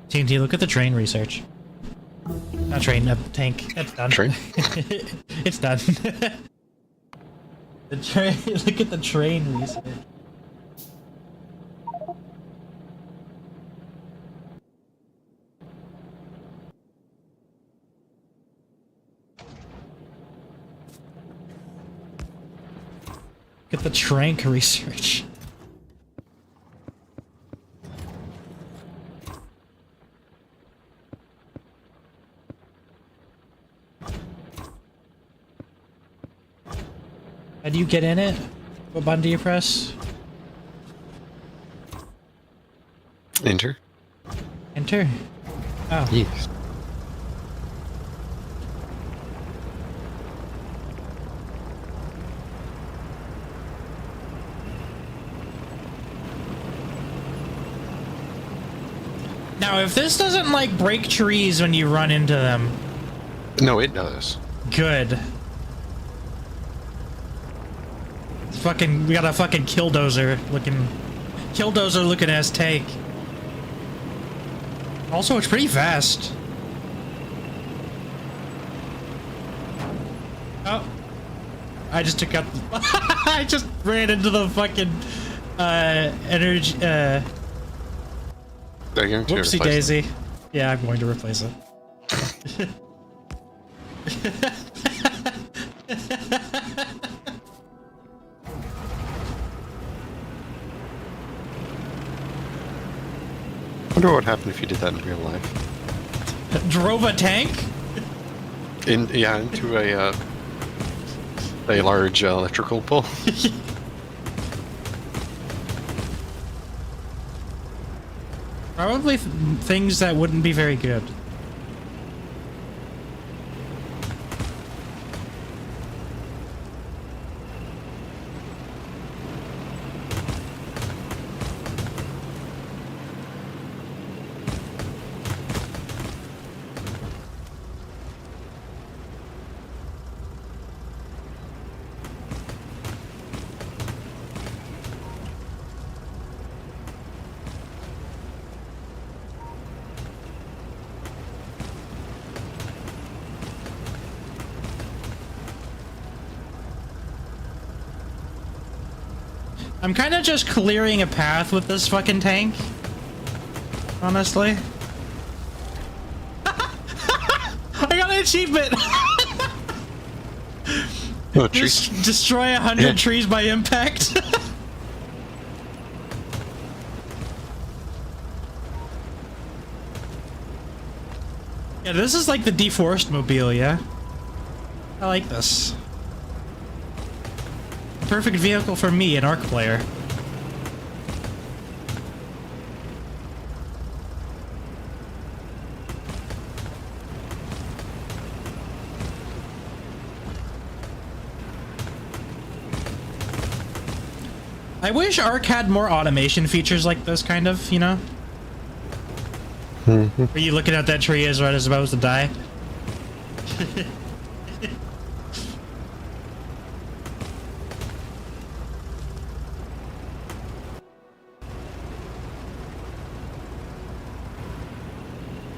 S2: TNT, look at the train research. Not train, tank. It's done.
S1: Train?
S2: It's done. The train. Look at the train research. Look at the trank research. How do you get in it? What button do you press?
S1: Enter?
S2: Enter? Oh.
S1: Yes.
S2: Now, if this doesn't, like, break trees when you run into them...
S1: No, it does.
S2: Good. Fucking, we got a fucking killdozer looking ass tank. Also, it's pretty fast. Oh. I just took out I just ran into the fucking, energy,
S1: They're going to
S2: whoopsie
S1: replace
S2: daisy. Yeah, I'm going to replace it.
S1: I wonder what would happen if you did that in real life.
S2: Drove a tank?
S1: Into a large electrical pole.
S2: Probably things that wouldn't be very good. I'm kind of just clearing a path with this fucking tank. Honestly. I got an achievement!
S1: Oh, trees.
S2: Destroy 100 trees by impact. Yeah, this is like the deforest mobile, yeah? I like this. Perfect vehicle for me, an ARC player. I wish ARC had more automation features like this, kind of, you know? Are you looking at that tree as right as about to die?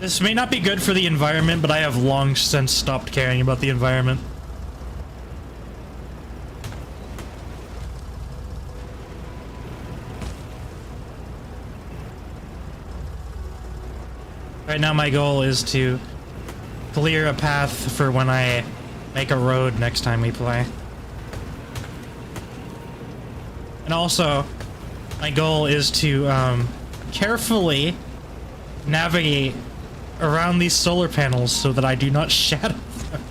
S2: This may not be good for the environment, but I have long since stopped caring about the environment. Right now my goal is to clear a path for when I make a road next time we play. And also, my goal is to carefully navigate around these solar panels so that I do not shatter them.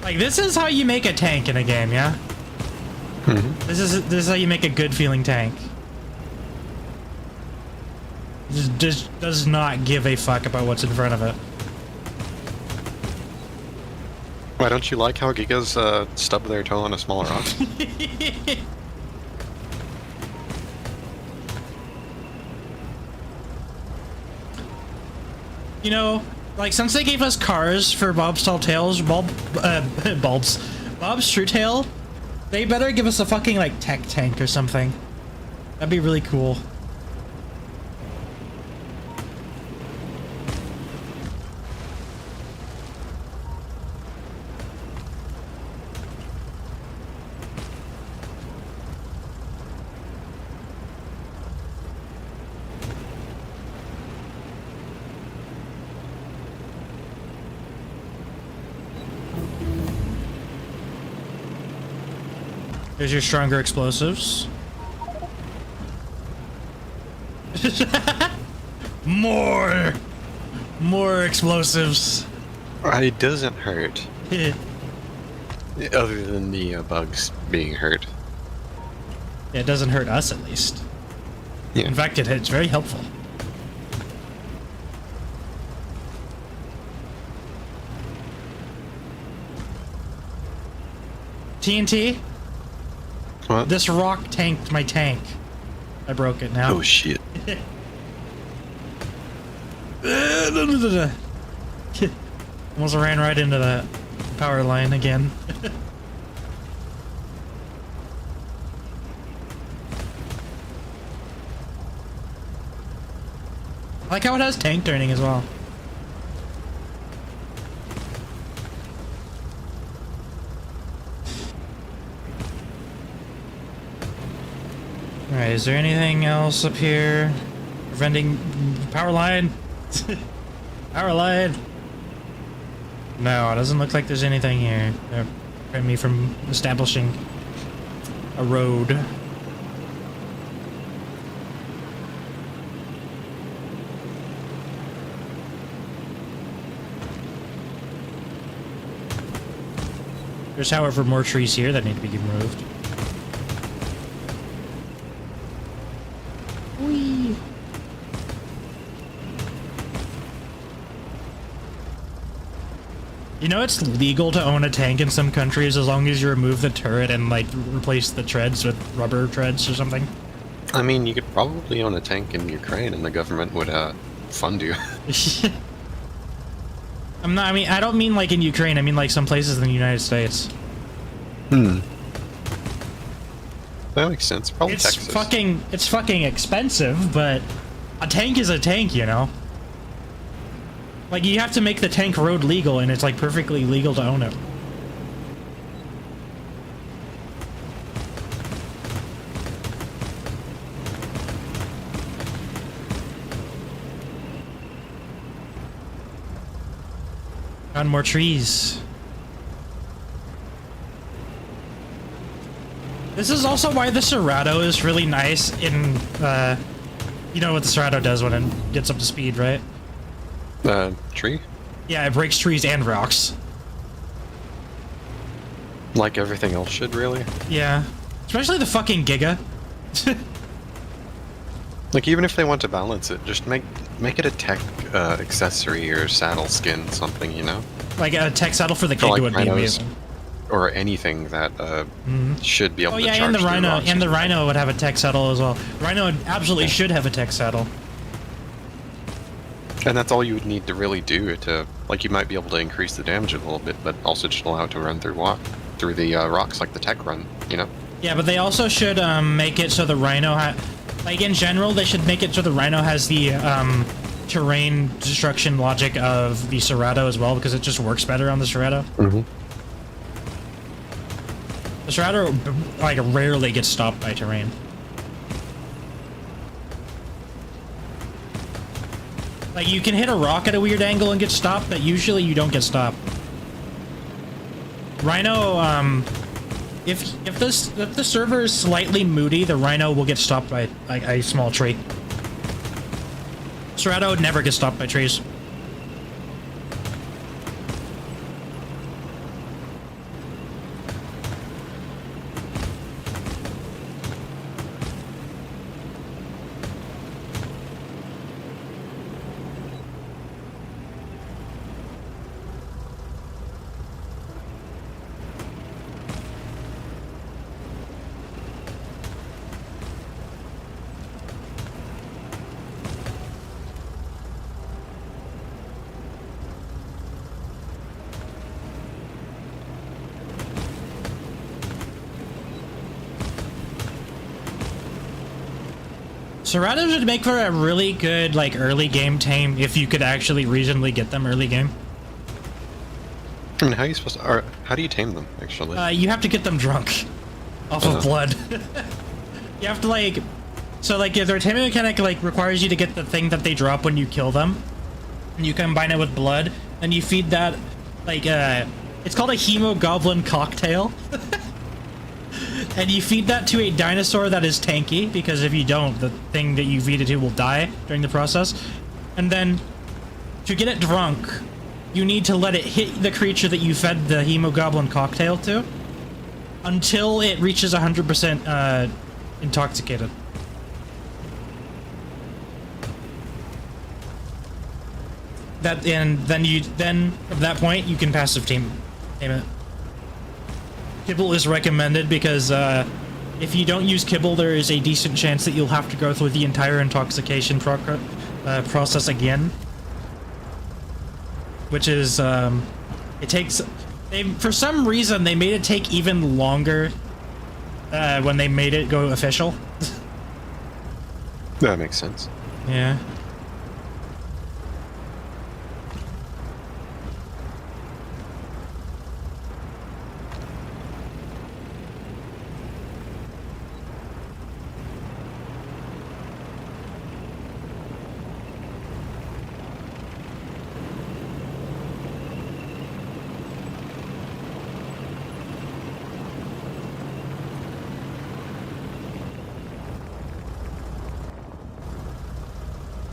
S2: Like, this is how you make a tank in a game, yeah? This is how you make a good feeling tank. Just does not give a fuck about what's in front of it.
S1: Why don't you like how Gigas stub their toe on a smaller rock?
S2: You know, like, since they gave us cars for Bob's Tall Tales, Bob's True Tale, they better give us a fucking, like, tech tank or something. That'd be really cool. There's your stronger explosives. More explosives.
S1: It doesn't hurt. Other than the bugs being hurt.
S2: Yeah, it doesn't hurt us, at least.
S1: Yeah.
S2: In fact, it's very helpful. TNT?
S1: What?
S2: This rock tanked my tank. I broke it now.
S1: Oh shit.
S2: Almost ran right into that power line again. I like how it has tank turning as well. Alright, is there anything else up here? Preventing power line? Power line! No, it doesn't look like there's anything here. Prevent me from establishing a road. There's, however, more trees here that need to be removed. Whee! You know it's legal to own a tank in some countries as long as you remove the turret and, like, replace the treads with rubber treads or something?
S1: I mean, you could probably own a tank in Ukraine and the government would fund you.
S2: I mean, I don't mean like in Ukraine, I mean like some places in the United States.
S1: That makes sense. Probably
S2: It's
S1: Texas.
S2: it's fucking expensive, but a tank is a tank, you know? Like, you have to make the tank road legal, and it's like perfectly legal to own it. Found more trees. This is also why the Serato is really nice in, you know what the Serato does when it gets up to speed, right?
S1: Tree?
S2: Yeah, it breaks trees and rocks.
S1: Like everything else should, really?
S2: Yeah. Especially the fucking Giga.
S1: Like, even if they want to balance it, just make it a tech accessory or saddle skin, something, you know?
S2: Like a tech saddle for the
S1: For,
S2: Giga
S1: like,
S2: would be
S1: rhinos,
S2: amazing.
S1: or anything that should be able
S2: Oh
S1: to
S2: yeah,
S1: charge
S2: and the
S1: through
S2: Rhino,
S1: rocks.
S2: and the Rhino would have a tech saddle as well. Rhino absolutely should have a tech saddle.
S1: And that's all you would need to really do to, like, you might be able to increase the damage a little bit, but also just allow it to run through the rocks like the tech run, you know?
S2: Yeah, but they also should make it so the Rhino like in general, they should make it so the Rhino has the terrain destruction logic of the Serato as well, because it just works better on the Serato.
S1: Mm-hmm.
S2: The Serato like rarely gets stopped by terrain. Like you can hit a rock at a weird angle and get stopped, but usually you don't get stopped. Rhino, if the server is slightly moody, the Rhino will get stopped by like a small tree. Serato never gets stopped by trees. Seratos would make for a really good, like, early game tame if you could actually reasonably get them early game.
S1: I mean, how are you supposed to... Or, how do you tame them, actually?
S2: You have to get them drunk. Off of blood. You have to, like... So, like, their taming mechanic, like, requires you to get the thing that they drop when you kill them. And you combine it with blood. And you feed that, like, it's called a hemogoblin cocktail. And you feed that to a dinosaur that is tanky, because if you don't, the thing that you feed it to will die during the process. And then, to get it drunk, you need to let it hit the creature that you fed the hemogoblin cocktail to, until it reaches 100% intoxicated. And then at that point, you can passive tame it. Kibble is recommended because if you don't use kibble, there is a decent chance that you'll have to go through the entire intoxication process again. Which is, it takes... for some reason, they made it take even longer when they made it go official.
S1: That makes sense.
S2: Yeah.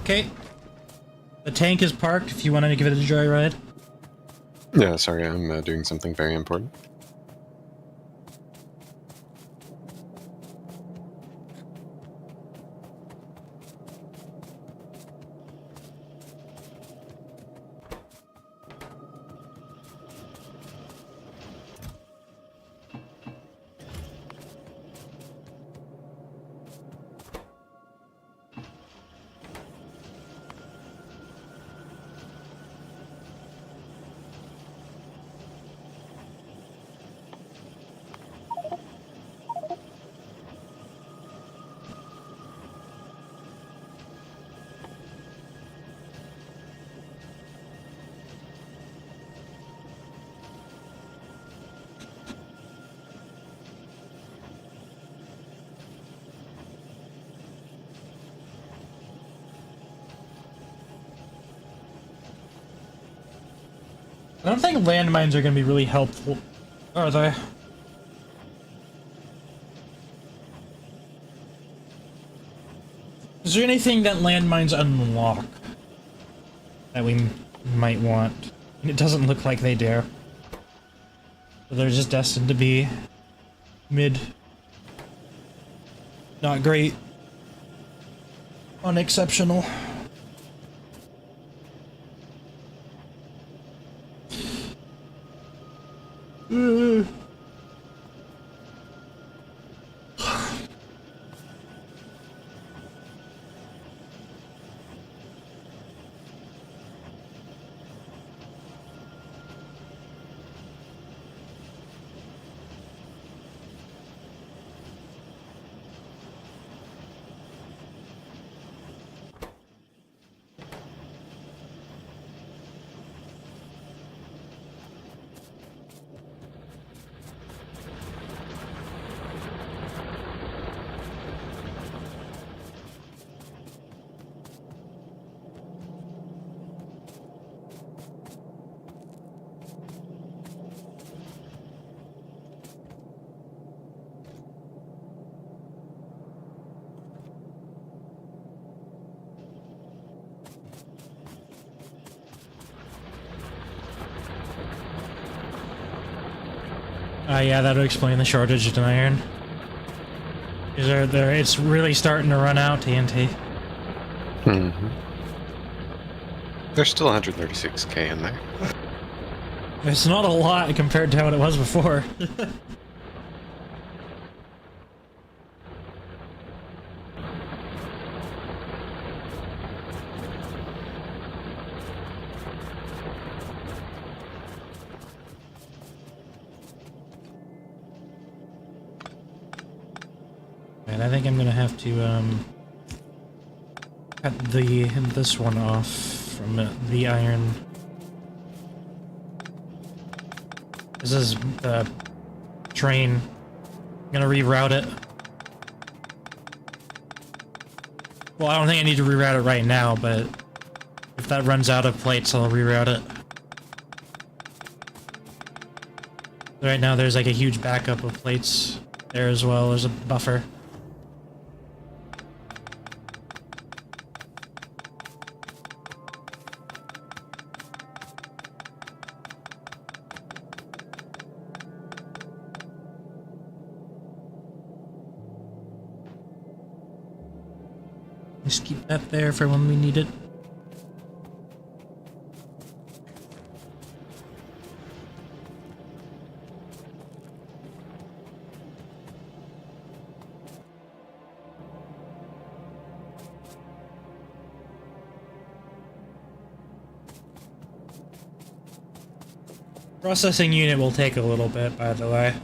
S2: Okay. The tank is parked if you wanted to give it a joyride.
S1: Yeah, sorry, I'm doing something very important. I don't think landmines are going to be really helpful, are they? Is there anything that landmines unlock that we might want? And it doesn't look like they do. So they're just destined to be mid. Not great. Unexceptional.
S2: Yeah, that would explain the shortage in iron. It's really starting to run out, TNT.
S1: Mm-hmm. There's still 136k in there.
S2: It's not a lot compared to what it was before. And I think I'm gonna have to cut this one off from the iron. This is the train. I'm gonna reroute it. Well, I don't think I need to reroute it right now, but if that runs out of plates, I'll reroute it. Right now, there's like a huge backup of plates there as well. There's a buffer. Just keep that there for when we need it. Processing unit will take a little bit, by the way.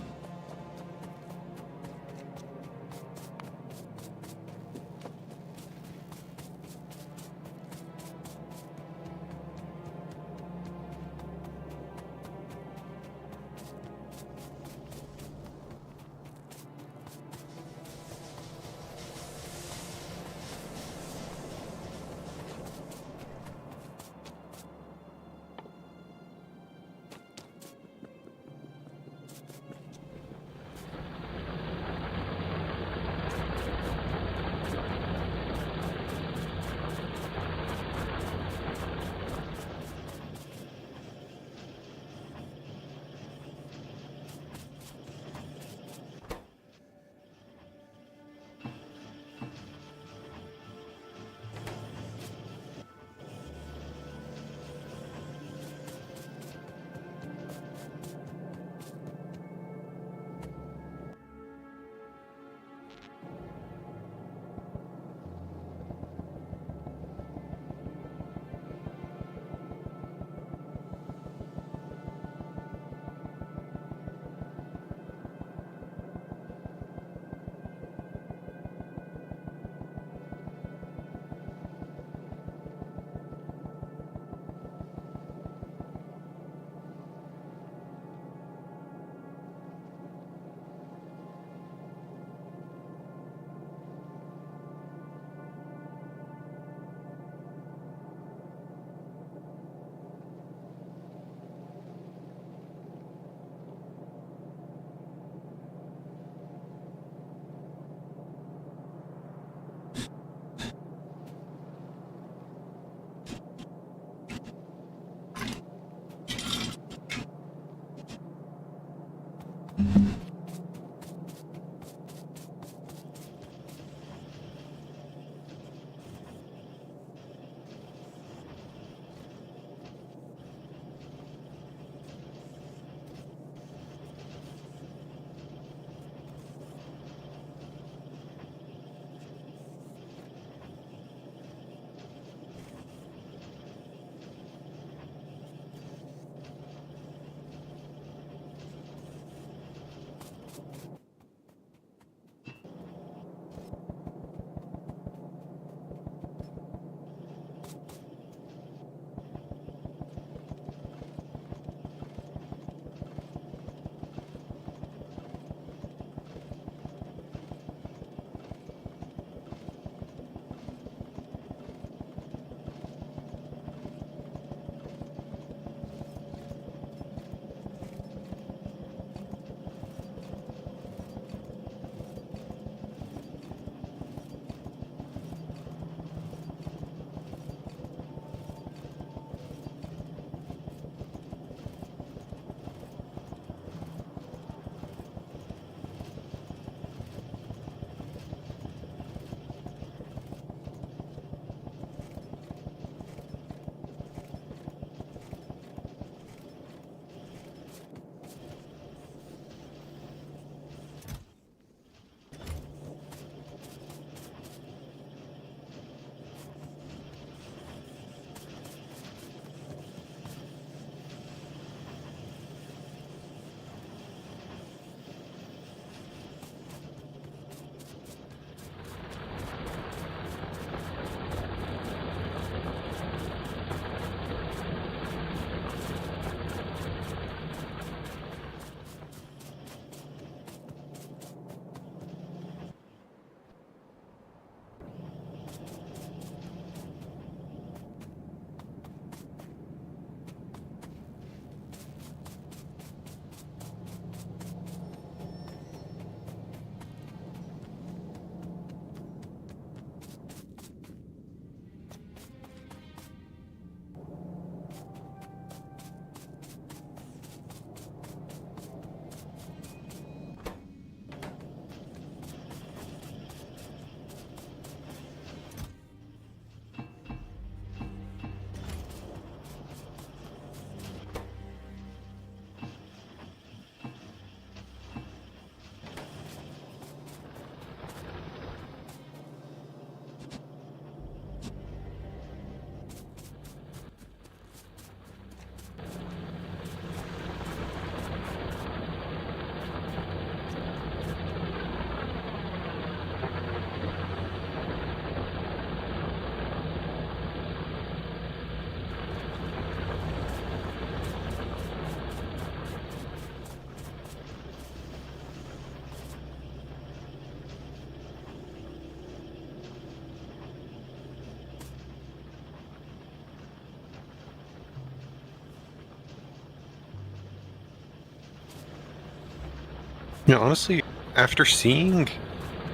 S1: Honestly, after seeing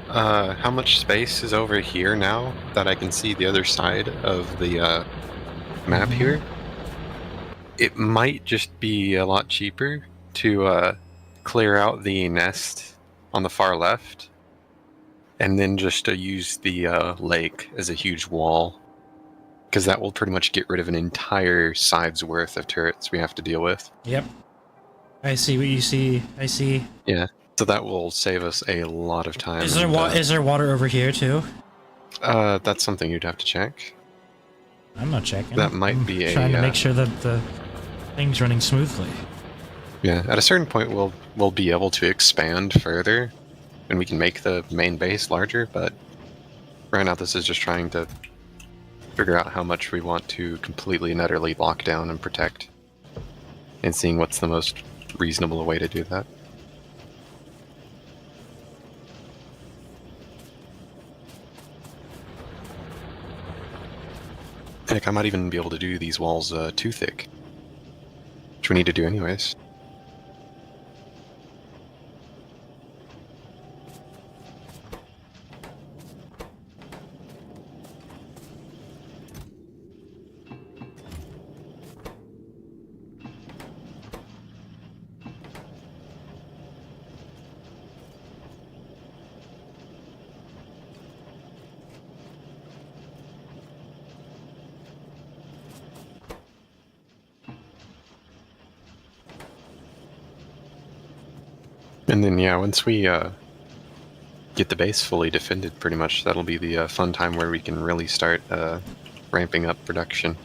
S1: how much space is over here now that I can see the other side of the map
S2: Mm-hmm.
S1: here, it might just be a lot cheaper to clear out the nest on the far left and then just use the lake as a huge wall, because that will pretty much get rid of an entire side's worth of turrets we have to deal with.
S2: Yep. I see what you see. I see.
S1: Yeah, so that will save us a lot of time. And
S2: Is there water over here too?
S1: that's something you'd have to check.
S2: I'm not checking.
S1: That might
S2: I'm
S1: be
S2: trying to
S1: a
S2: make sure that the thing's running smoothly.
S1: yeah. At a certain point, we'll be able to expand further, and we can make the main base larger. But right now, this is just trying to figure out how much we want to completely and utterly lock down and protect, and seeing what's the most reasonable way to do that. Heck, I might even be able to do these walls too thick, which we need to do anyways. And then, yeah, once we get the base fully defended, pretty much, that'll be the fun time where we can really start ramping up production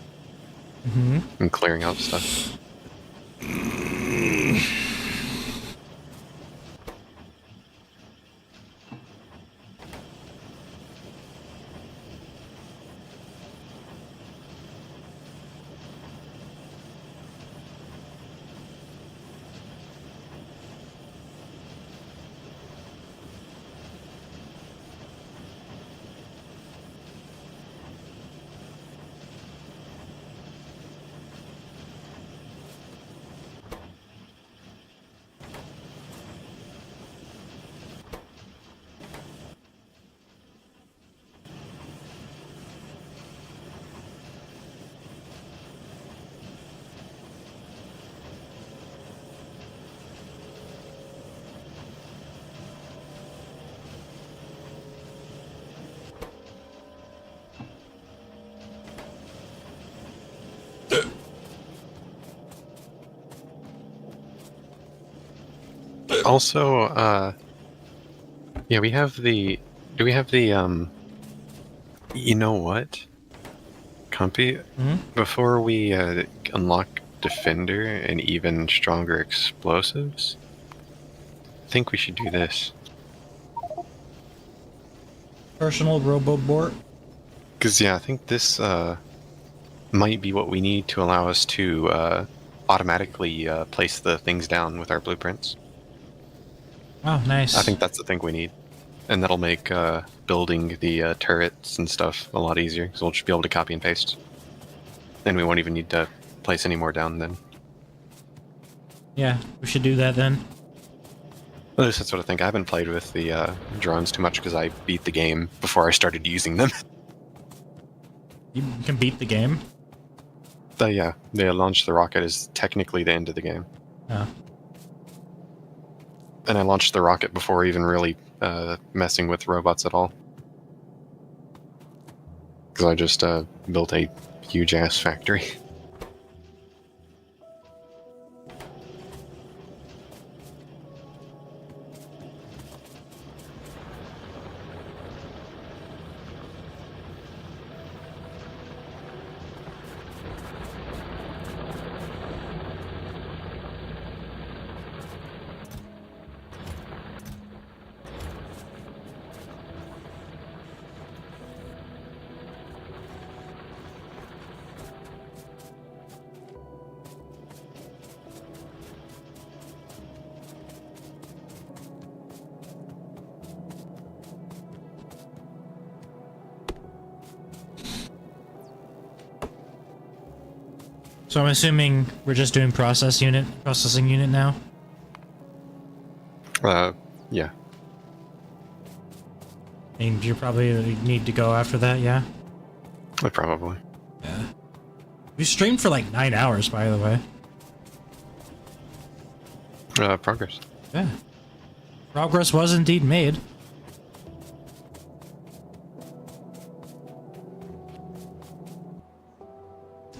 S2: Mm-hmm.
S1: and clearing out stuff. Also, yeah, we have the. Do we have the You know what, Compy?
S2: Mm-hmm.
S1: Before we unlock Defender and even stronger explosives, I think we should do this.
S2: Personal robobort.
S1: Because, yeah, I think this might be what we need to allow us to automatically place the things down with our blueprints.
S2: Oh, nice.
S1: I think that's the thing we need. And that'll make building the turrets and stuff a lot easier, so we'll just be able to copy and paste. And we won't even need to place any more down then.
S2: Yeah, we should do that then.
S1: At least that's what I think. I haven't played with the drones too much because I beat the game before I started using them.
S2: You can beat the game.
S1: Yeah, they launched the rocket is technically the end of the game.
S2: Oh.
S1: And I launched the rocket before even really messing with robots at all. Because I just built a huge-ass factory.
S2: So I'm assuming we're just doing processing unit now.
S1: Yeah.
S2: And you probably need to go after that, yeah?
S1: Probably.
S2: Yeah. We streamed for like 9 hours, by the way.
S1: Progress.
S2: Yeah. Progress was indeed made.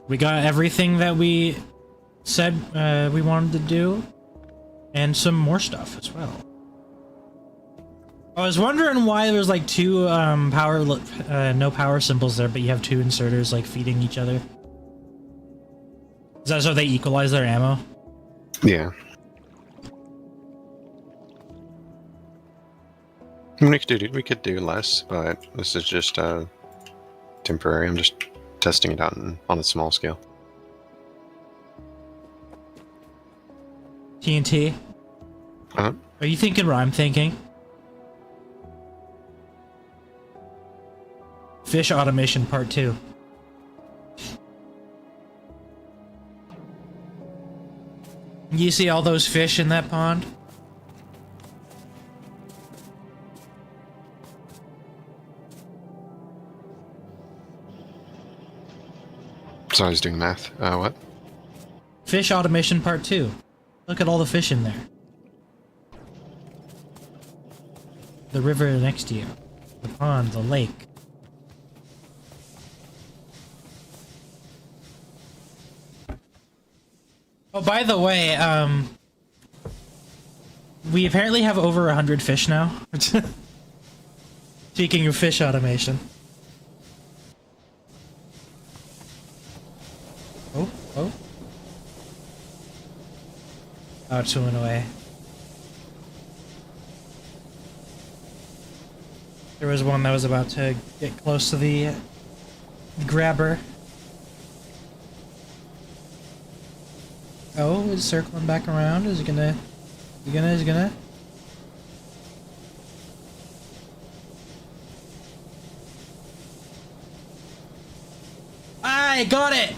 S2: We got everything that we said we wanted to do, and some more stuff as well. I was wondering why there's like two no power symbols there, but you have two inserters like feeding each other. Is that so they equalize their ammo?
S1: Yeah. I mean, we could do less, but this is just temporary. I'm just testing it out on a small scale.
S2: TNT?
S1: Uh-huh.
S2: Are you thinking what I'm thinking? Fish automation part 2. You see all those fish in that pond?
S1: So I was doing math. What?
S2: Fish automation part 2. Look at all the fish in there. The river next to you. The pond, the lake. Oh, by the way, we apparently have over 100 fish now. Speaking of fish automation. Oh, oh. Oh, it's swimming away. There was one that was about to get close to the grabber. Oh, it's circling back around. Is it gonna... Is it gonna... I got it!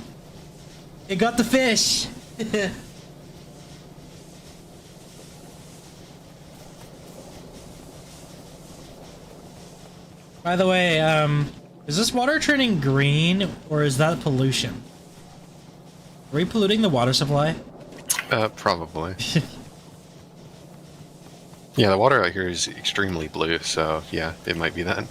S2: It got the fish! By the way, is this water turning green, or is that pollution? Are we polluting the water supply?
S1: Probably. Yeah, the water out here is extremely blue, so yeah, it might be that.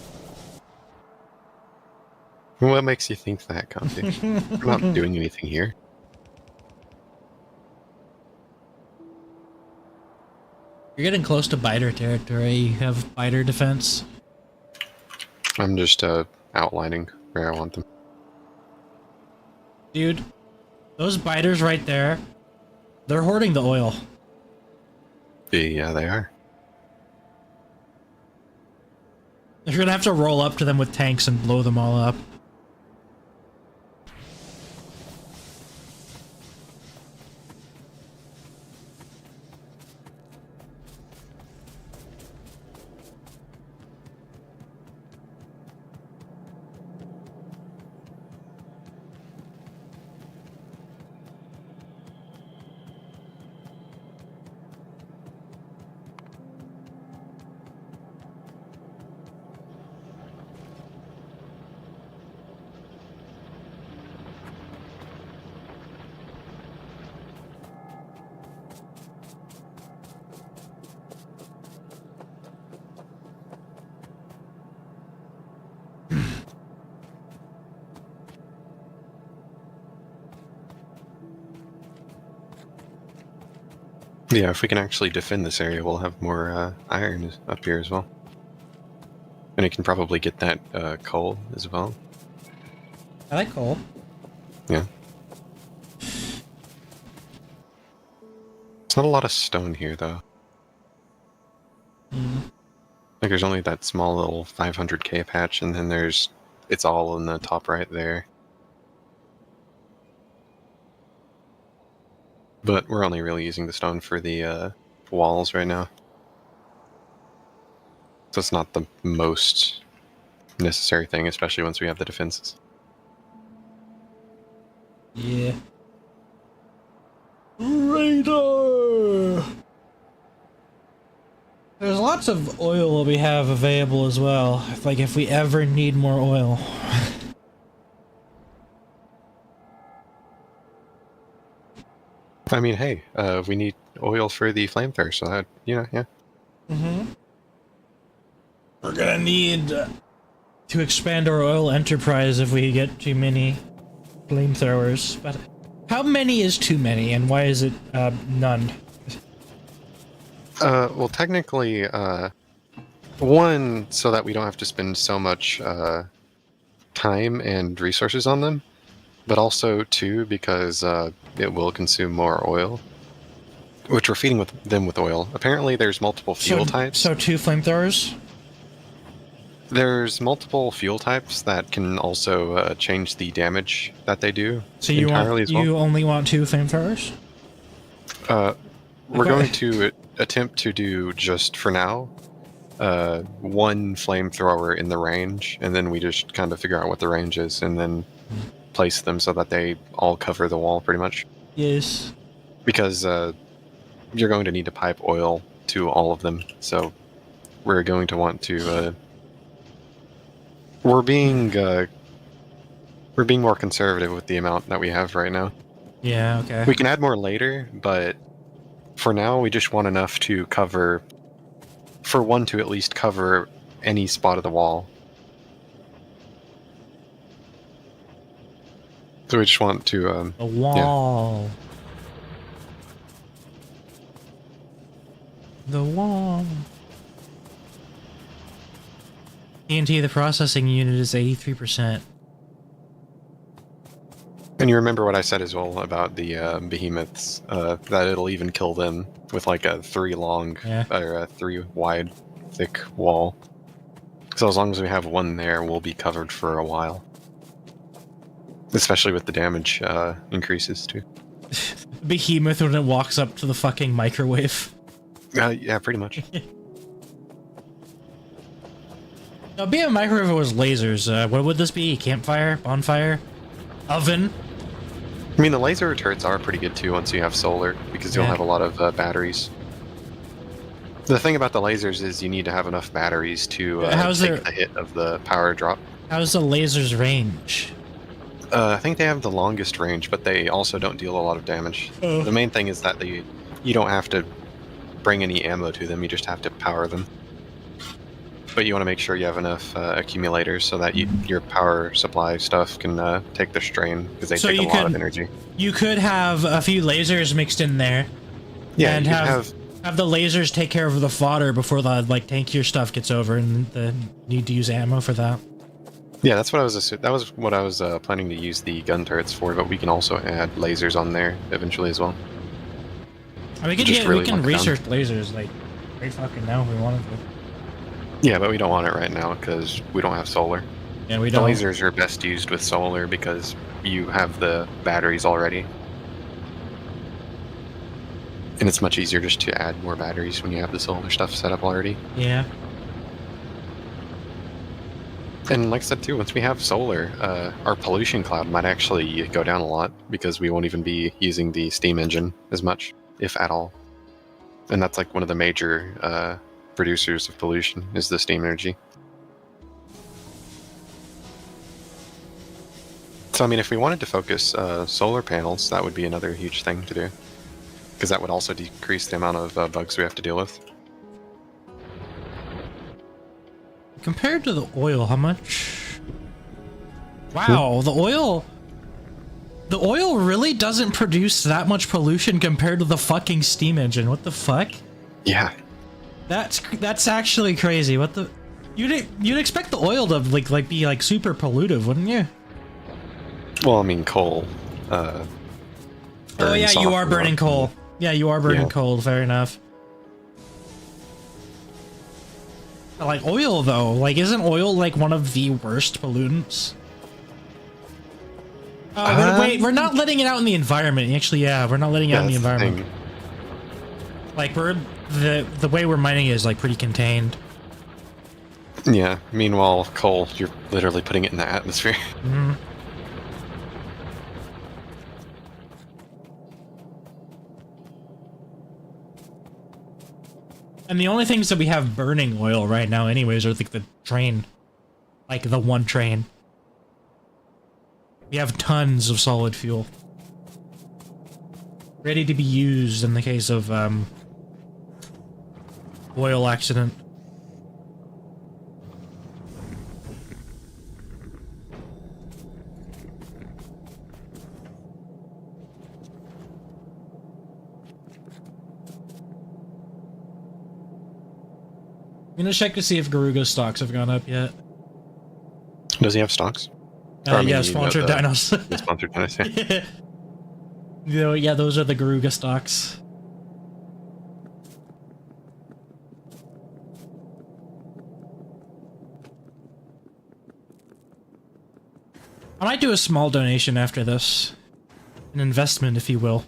S1: What makes you think that, Conti? We're not doing anything here.
S2: You're getting close to biter territory. You have biter defense.
S1: I'm just outlining where I want them.
S2: Dude, those biters right there, they're hoarding the oil.
S1: Yeah, they are.
S2: You're gonna have to roll up to them with tanks and blow them all up.
S1: Yeah, if we can actually defend this area, we'll have more iron up here as well. And it can probably get that coal as well.
S2: I like coal.
S1: Yeah. It's not a lot of stone here, though. Like, there's only that small little 500k patch, and then it's all in the top right there. But we're only really using the stone for the walls right now. So it's not the most necessary thing, especially once we have the defenses.
S2: Yeah. Radar! There's a lot lots of oil we have available as well. Like if we ever need more oil.
S1: I mean, hey, we need oil for the flamethrower, so that, yeah.
S2: We're gonna need to expand our oil enterprise if we get too many flamethrowers. But how many is too many, and why is it none?
S1: Well, technically, one, so that we don't have to spend so much time and resources on them, but also two, because it will consume more oil, which we're feeding them with oil. Apparently, there's multiple fuel types.
S2: So 2 flamethrowers?
S1: There's multiple fuel types that can also change the damage that they do
S2: So you
S1: entirely
S2: want
S1: as well.
S2: you only want 2 flamethrowers?
S1: We're going to attempt to do, just for now, 1 flamethrower in the range, and then we just kind of figure out what the range is, and then place them so that they all cover the wall pretty much.
S2: Yes.
S1: Because you're going to need to pipe oil to all of them, so we're going to want to... We're being more conservative with the amount that we have right now.
S2: Yeah, okay.
S1: We can add more later, but for now we just want enough to cover... For one to at least cover any spot of the wall. So we just want to...
S2: A wall. Yeah. The wall. TNT, the processing unit is 83%.
S1: And you remember what I said as well about the behemoths, that it'll even kill them with like a 3 long, or a 3 wide, thick wall. So as long as we have 1 there, we'll be covered for a while. Especially with the damage increases too.
S2: Behemoth when it walks up to the fucking microwave.
S1: Yeah, pretty much.
S2: Now, being a microwave was lasers. What would this be? Campfire? Bonfire? Oven?
S1: I mean, the laser turrets are pretty good too once you have solar, because you'll have a lot of batteries. The thing about the lasers is you need to have enough batteries to take the hit of the power drop.
S2: How's the laser's range?
S1: I think they have the longest range, but they also don't deal a lot of damage. The main thing is that you don't have to bring any ammo to them, you just have to power them. But you want to make sure you have enough accumulators so that your power supply stuff can take the strain, because they take a lot of energy.
S2: You could have a few lasers mixed in there.
S1: Yeah,
S2: and have the lasers take care of the fodder before the tankier stuff gets over, and the need to use ammo for that.
S1: Yeah, that was what I was planning to use the gun turrets for, but we can also add lasers on there eventually as well.
S2: I mean, we can research lasers like right fucking now if we wanted to.
S1: Yeah, but we don't want it right now because we don't have solar.
S2: Yeah, we don't.
S1: The lasers are best used with solar because you have the batteries already. And it's much easier just to add more batteries when you have the solar stuff set up already.
S2: Yeah.
S1: And like I said too, once we have solar, our pollution cloud might actually go down a lot because we won't even be using the steam engine as much, if at all. And that's like one of the major producers of pollution is the steam energy. So I mean, if we wanted to focus solar panels, that would be another huge thing to do, because that would also decrease the amount of bugs we have to deal with.
S2: Compared to the oil, how much? Wow, the oil really doesn't produce that much pollution compared to the fucking steam engine. What the fuck?
S1: Yeah.
S2: That's actually crazy. What the? You'd expect the oil to be super pollutive, wouldn't you?
S1: Well, I mean, coal.
S2: Oh yeah, you are burning coal. Yeah, you are burning coal. Fair enough. Like oil though, isn't oil one of the worst pollutants? Wait, we're not letting it out in the environment. Actually, yeah, we're not letting it out in the environment. We're the way we're mining is pretty contained.
S1: Yeah. Meanwhile, coal, you're literally putting it in the atmosphere.
S2: Mm-hmm. And the only things that we have burning oil right now anyways are like the train. Like the one train. We have tons of solid fuel. Ready to be used in the case of, oil accident. I'm gonna check to see if Garuga's stocks have gone up yet.
S1: Does he have stocks? Or, I mean,
S2: Yeah,
S1: you know,
S2: sponsored dinos.
S1: the sponsored dinos, yeah.
S2: Yeah, those are the Garuga stocks. I might do a small donation after this. An investment, if you will.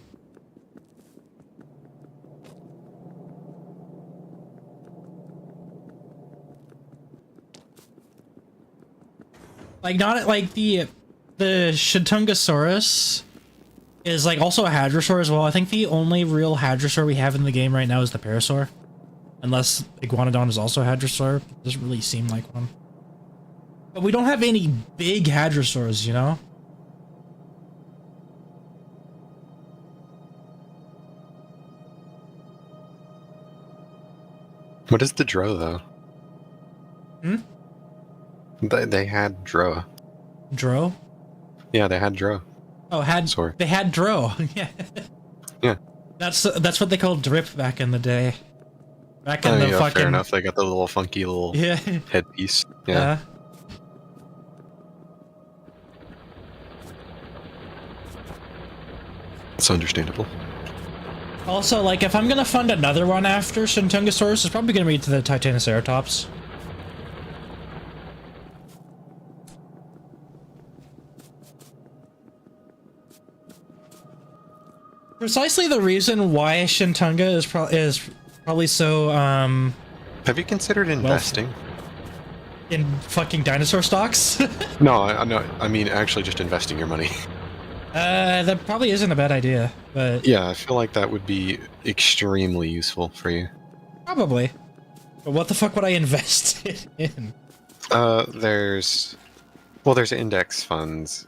S2: Like, not like the Shintungosaurus is like also a hadrosaur as well. I think the only real hadrosaur we have in the game right now is the parasaur. Unless Iguanodon is also a hadrosaur. It doesn't really seem like one. But we don't have any big hadrosaurs, you know?
S1: What is the Dro, though?
S2: Hmm?
S1: They had Dro.
S2: Dro?
S1: Yeah, they had Dro.
S2: Oh,
S1: Sorry.
S2: they had Dro. Yeah.
S1: Yeah.
S2: That's what they called drip back in the day. Back in the
S1: yeah,
S2: fucking...
S1: fair enough. They got the little funky little
S2: Yeah.
S1: headpiece. Yeah. It's understandable.
S2: Also, like, if I'm gonna fund another one after Shintungosaurus, it's probably gonna be to the Titanoceratops. Precisely the reason why Shintunga is probably so
S1: Have you considered investing?
S2: in fucking dinosaur stocks.
S1: No, I mean actually just investing your money.
S2: That probably isn't a bad idea, but
S1: Yeah, I feel like that would be extremely useful for you.
S2: probably. But what the fuck would I invest it in?
S1: There's index funds,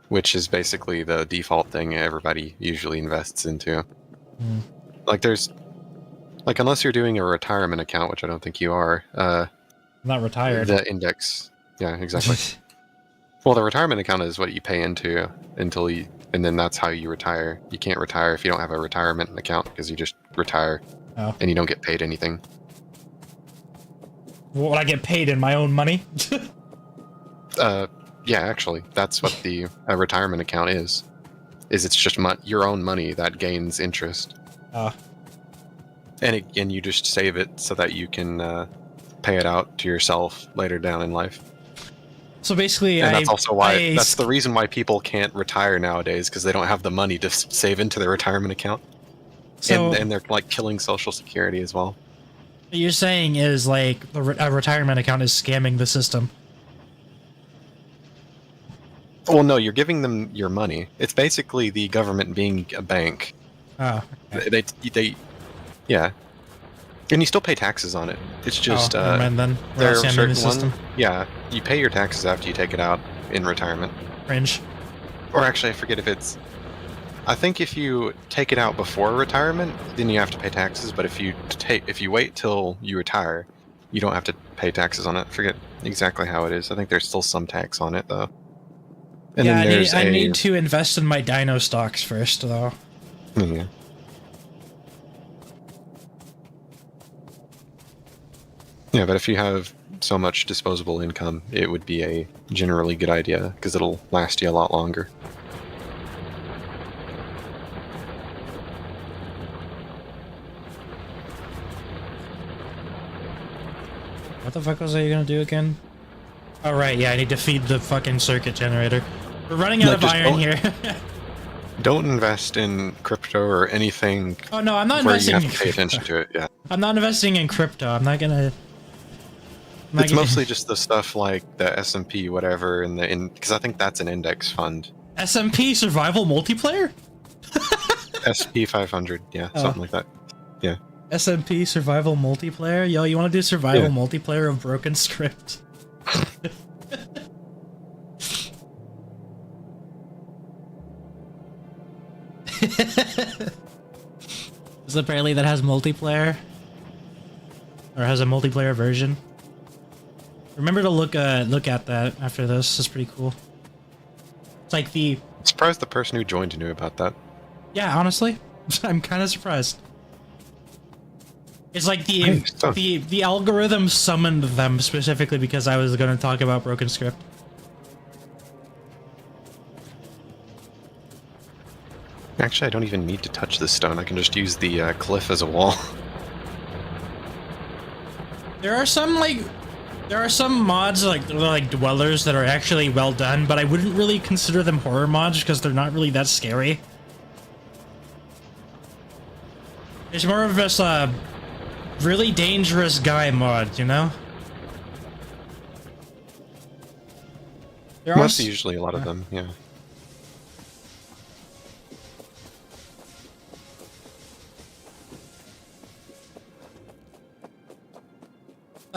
S1: which is basically the default thing everybody usually invests into.
S2: Hmm.
S1: Like unless you're doing a retirement account, which I don't think you are,
S2: I'm not retired.
S1: the index, yeah, exactly. Well, the retirement account is what you pay into and then that's how you retire. You can't retire if you don't have a retirement account because you just retire
S2: Oh.
S1: and you don't get paid anything.
S2: Would I get paid in my own money?
S1: Yeah, actually, that's what the retirement account is. It's just your own money that gains interest.
S2: Oh.
S1: And you just save it so that you can pay it out to yourself later down in life.
S2: So basically,
S1: And that's also why that's the reason why people can't retire nowadays, because they don't have the money to save into their retirement account.
S2: So
S1: And they're like killing Social Security as well.
S2: what you're saying is like a retirement account is scamming the system.
S1: Well, no, you're giving them your money. It's basically the government being a bank.
S2: Oh. Okay.
S1: Yeah. And you still pay taxes on it. It's just
S2: never mind then. We're
S1: there
S2: not
S1: are
S2: scamming
S1: certain
S2: the system.
S1: yeah, you pay your taxes after you take it out in retirement.
S2: Cringe.
S1: Or actually, I forget if it's. I think if you take it out before retirement, then you have to pay taxes. But if you wait till you retire, you don't have to pay taxes on it. I forget exactly how it is. I think there's still some tax on it though. And
S2: Yeah,
S1: then there's
S2: I need to invest in my dino stocks first, though.
S1: Yeah. Yeah, but if you have so much disposable income, it would be a generally good idea because it'll last you a lot longer.
S2: What the fuck was I gonna do again? Oh right, yeah, I need to feed the fucking circuit generator. We're running out of iron here.
S1: Don't invest in crypto or anything.
S2: Oh no, I'm not
S1: where
S2: investing
S1: you
S2: in
S1: have to pay attention to it. Yeah,
S2: I'm not investing in crypto. I'm not gonna.
S1: it's mostly just the stuff like the S&P, whatever, and because I think that's an index fund.
S2: SMP survival multiplayer.
S1: SP 500, yeah,
S2: Oh.
S1: something like that. Yeah.
S2: SMP survival multiplayer? Yo, you want to do survival
S1: Yeah.
S2: multiplayer of Broken Script? Is apparently that has multiplayer? Or has a multiplayer version? Remember to look at that after this. It's pretty cool. It's like the...
S1: I'm surprised the person who joined knew about that.
S2: Yeah, honestly, I'm kind of surprised. It's like the algorithm summoned them specifically because I was going to talk about Broken Script.
S1: Actually, I don't even need to touch this stone. I can just use the cliff as a wall.
S2: There are some mods like dwellers that are actually well done, but I wouldn't really consider them horror mods because they're not really that scary. It's more of just a really dangerous guy mod, you know? There are
S1: That's usually a lot of them, yeah.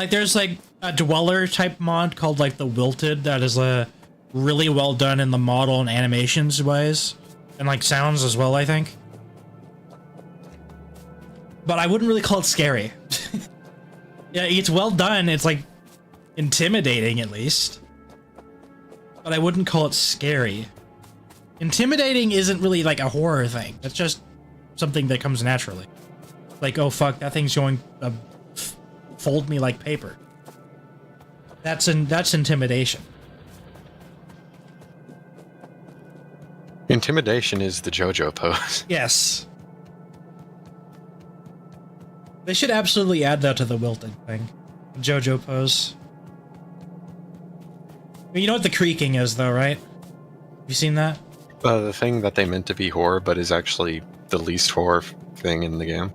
S2: like there's like a dweller type mod called like the Wilted that is really well done in the model and animations wise, and like sounds as well, I think. But I wouldn't really call it scary. Yeah, it's well done. It's like intimidating at least. But I wouldn't call it scary. Intimidating isn't really like a horror thing. That's just something that comes naturally. Like, oh fuck, that thing's going to fold me like paper. That's intimidation.
S1: Intimidation is the JoJo pose.
S2: Yes. They should absolutely add that to the Wilted thing. JoJo pose. You know what the creaking is, though, right? You seen that?
S1: The thing that they meant to be horror, but is actually the least horror thing in the game.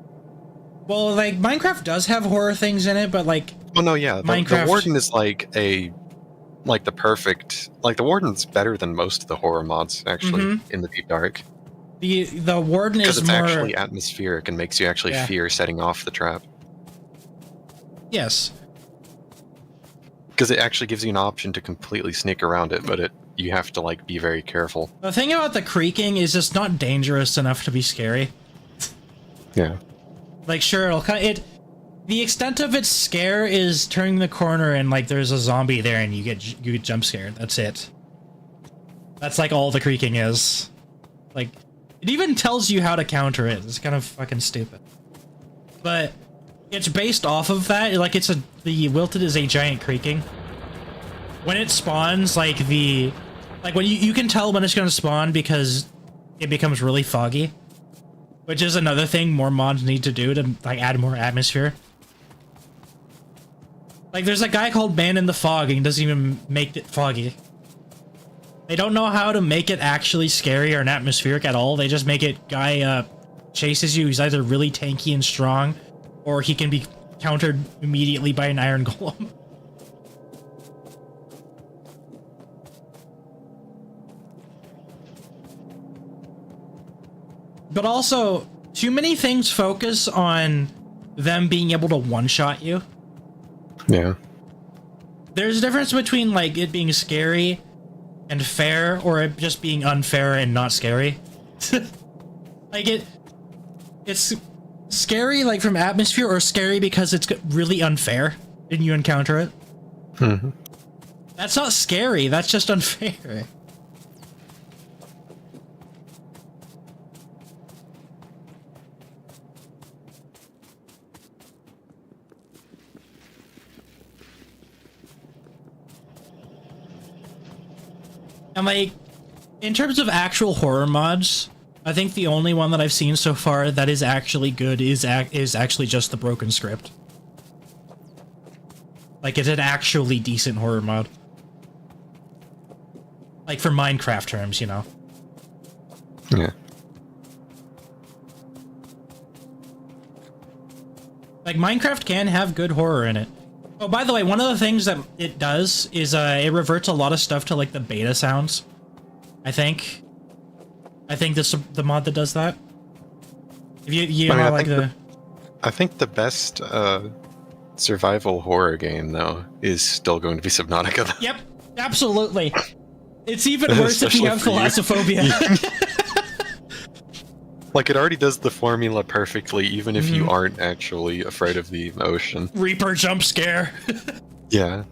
S2: Well, like, Minecraft does have horror things in it, but, like...
S1: Well, no, yeah. The
S2: Minecraft...
S1: Warden is like the perfect... Like, the Warden's better than most of the horror mods, actually, in the Deep Dark.
S2: The Warden is more... Because
S1: it's actually atmospheric and makes you actually fear setting off the trap.
S2: Yes.
S1: Because it actually gives you an option to completely sneak around it, but you have to, like, be very careful.
S2: The thing about the creaking is it's not dangerous enough to be scary.
S1: Yeah.
S2: Like, sure, the extent of its scare is turning the corner and, like, there's a zombie there and you get jump scared. That's it. That's, like, all the creaking is. Like, it even tells you how to counter it. It's kind of fucking stupid. But it's based off of that. Like, the Wilted is a giant creaking. When it spawns, like, when you can tell when it's going to spawn because it becomes really foggy. Which is another thing more mods need to do to, like, add more atmosphere. Like, there's a guy called Man in the Fog, and he doesn't even make it foggy. They don't know how to make it actually scary or atmospheric at all. They just make it guy chases you. He's either really tanky and strong, or he can be countered immediately by an iron golem. But also, too many things focus on them being able to one-shot you.
S1: Yeah.
S2: There's a difference between, like, it being scary and fair, or it just being unfair and not scary. Like, it's scary, like, from atmosphere, or scary because it's really unfair and you encounter it.
S1: Mm-hmm.
S2: That's not scary, that's just unfair. And, like, in terms of actual horror mods, I think the only one that I've seen so far that is actually good is actually just the Broken Script. Like, it's an actually decent horror mod. Like, for Minecraft terms, you know.
S1: Yeah.
S2: Like, Minecraft can have good horror in it. Oh, by the way, one of the things that it does is it reverts a lot of stuff to, like, the beta sounds. I think that's the mod that does that. If you know, like,
S1: I think the best survival horror game, though, is still going to be Subnautica.
S2: Yep, absolutely. It's even worse if you
S1: Especially
S2: have
S1: for you.
S2: thalassophobia.
S1: Like, it already does the formula perfectly, even if you aren't actually afraid of the ocean.
S2: Reaper jump scare.
S1: Yeah.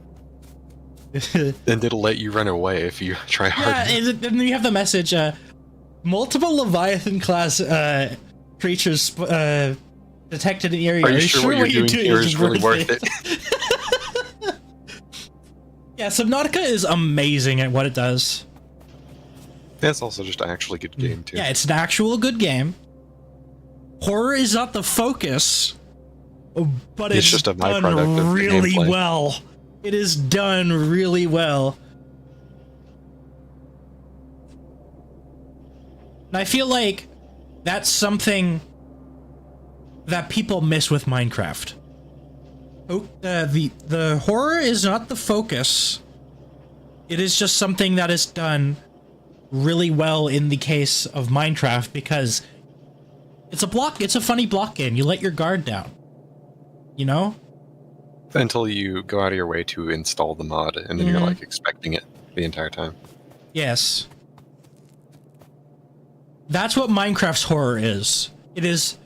S1: And it'll let you run away if you try hard.
S2: Yeah, and then you have the message, multiple Leviathan class creatures detected in the area.
S1: Are you sure what you're doing here is really worth it?
S2: Yeah, Subnautica is amazing at what it does.
S1: That's also just an actually good game, too.
S2: Yeah, it's an actual good game. Horror is not the focus, but it's
S1: just a byproduct
S2: done
S1: of the
S2: really
S1: gameplay.
S2: well. It is done really well. And I feel like that's something that people miss with Minecraft. The horror is not the focus. It is just something that is done really well in the case of Minecraft because it's a funny block game. You let your guard down. You know?
S1: Until you go out of your way to install the mod, and then you're like expecting it the entire time.
S2: Yes. That's what Minecraft's horror is. It is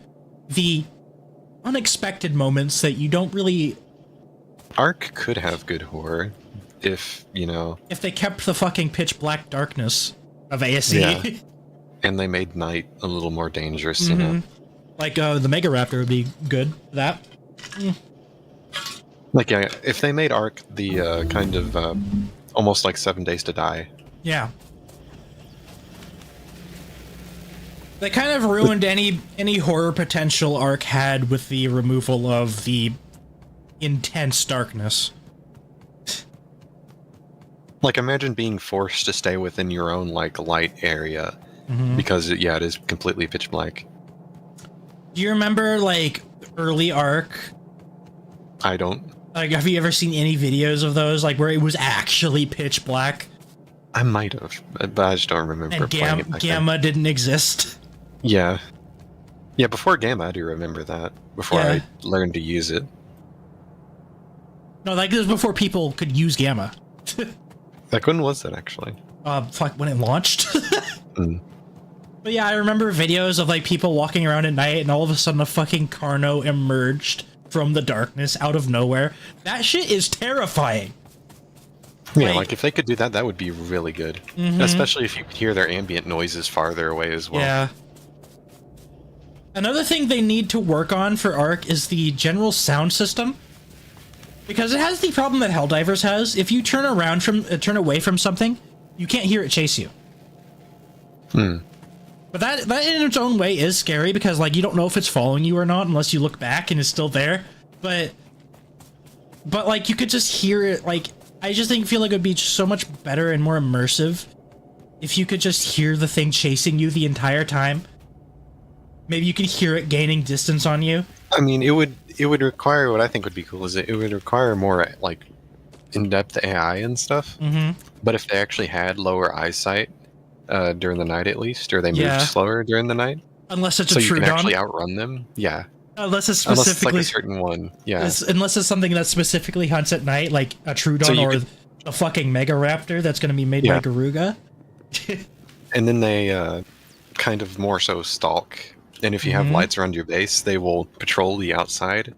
S2: the unexpected moments that you don't really...
S1: Ark could have good horror if, you know...
S2: If they kept the fucking pitch black darkness of ASE.
S1: Yeah. And they made night a little more dangerous, you know?
S2: Like, the Mega Raptor would be good for that.
S1: Like, yeah, if they made Ark the kind of almost like 7 Days to Die.
S2: Yeah. They kind of ruined any horror potential Ark had with the removal of the intense darkness.
S1: Like, imagine being forced to stay within your own, like, light area. Because, yeah, it is completely pitch black.
S2: Do you remember, like, early Ark?
S1: I don't.
S2: Like, have you ever seen any videos of those, like, where it was actually pitch black?
S1: I might have, but I just don't remember
S2: And
S1: playing it back
S2: Gamma didn't exist.
S1: then. Yeah. Yeah, before Gamma, I do remember that. Before I learned to use it.
S2: No, like, this was before people could use Gamma.
S1: Like, when was that, actually?
S2: Fuck, when it launched? But yeah, I remember videos of, like, people walking around at night and all of a sudden a fucking Carno emerged from the darkness out of nowhere. That shit is terrifying.
S1: Yeah, like if they could do that, that would be really good. Especially if you could hear their ambient noises farther away as well.
S2: Yeah. Another thing they need to work on for Ark is the general sound system. Because it has the problem that Helldivers has. If you turn away from something, you can't hear it chase you. But that in its own way is scary because, like, you don't know if it's following you or not unless you look back and it's still there. But like, you could just hear it. Like, I just feel like it would be so much better and more immersive if you could just hear the thing chasing you the entire time. Maybe you could hear it gaining distance on you.
S1: I mean, it would require, what I think would be cool is it would require more, like, in-depth AI and stuff. But if they actually had lower eyesight during the night at least, or they moved slower during the night.
S2: Unless it's
S1: so
S2: a
S1: you can
S2: Trudon.
S1: actually outrun them. Yeah.
S2: Unless it's
S1: like
S2: specifically
S1: a certain one. Yeah.
S2: Unless it's something that specifically hunts at night, like a Trudon or a fucking Mega Raptor that's going to be made by Garuga.
S1: And then they kind of more so stalk. And if you have lights around your base, they will patrol the outside.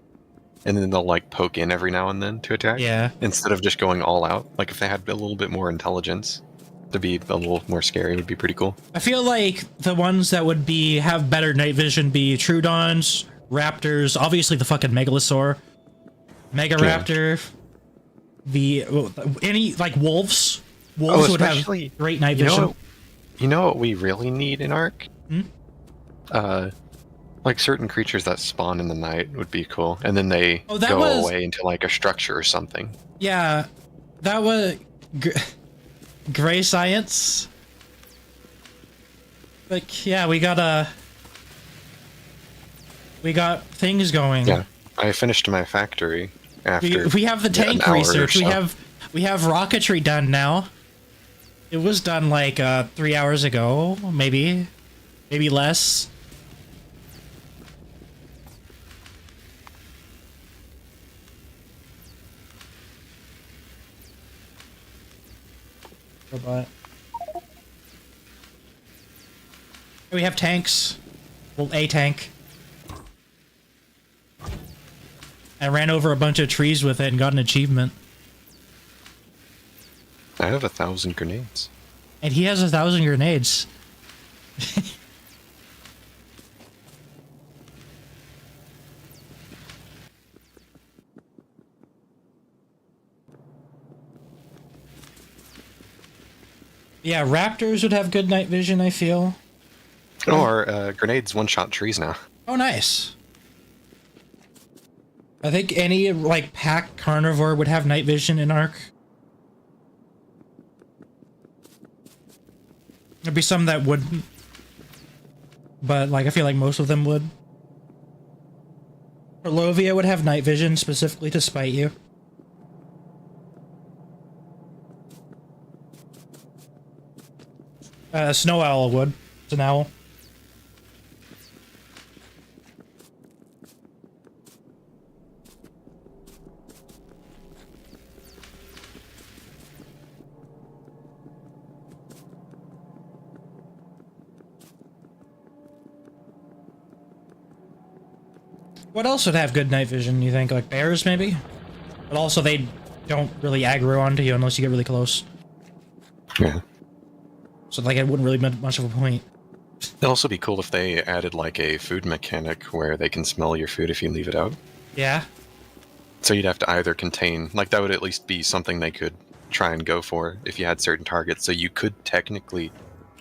S1: And then they'll, like, poke in every now and then to attack.
S2: Yeah.
S1: Instead of just going all out. Like, if they had a little bit more intelligence to be a little more scary, would be pretty cool.
S2: I feel like the ones that would have better night vision be Trudons, Raptors, obviously the fucking Megalosaur, Mega Raptor, any, like, wolves. Wolves would have great night vision.
S1: You know what we really need in Ark? Like, certain creatures that spawn in the night would be cool. And then they go away into, like, a structure or something.
S2: Yeah, that was... Gray Science. Like, yeah, we got things going.
S1: Yeah, I finished my factory after.
S2: We have the tank research. We have rocketry done now. It was done like 3 hours ago, maybe less. Robot. We have tanks. Well, a tank. I ran over a bunch of trees with it and got an achievement.
S1: I have 1,000 grenades.
S2: And he has 1,000 grenades. Yeah, raptors would have good night vision, I feel.
S1: Oh, our grenades one-shot trees now.
S2: Oh, nice. I think any, like, pack carnivore would have night vision in Ark. There'd be some that wouldn't. But, like, I feel like most of them would. Perlovia would have night vision specifically to spite you. Snow owl would. It's an owl. What else would have good night vision, you think? Like bears, maybe? But also they don't really aggro onto you unless you get really close.
S1: Yeah.
S2: So, like, it wouldn't really be much of a point.
S1: It'd also be cool if they added, like, a food mechanic where they can smell your food if you leave it out.
S2: Yeah.
S1: So you'd have to either contain... Like, that would at least be something they could try and go for if you had certain targets. So you could technically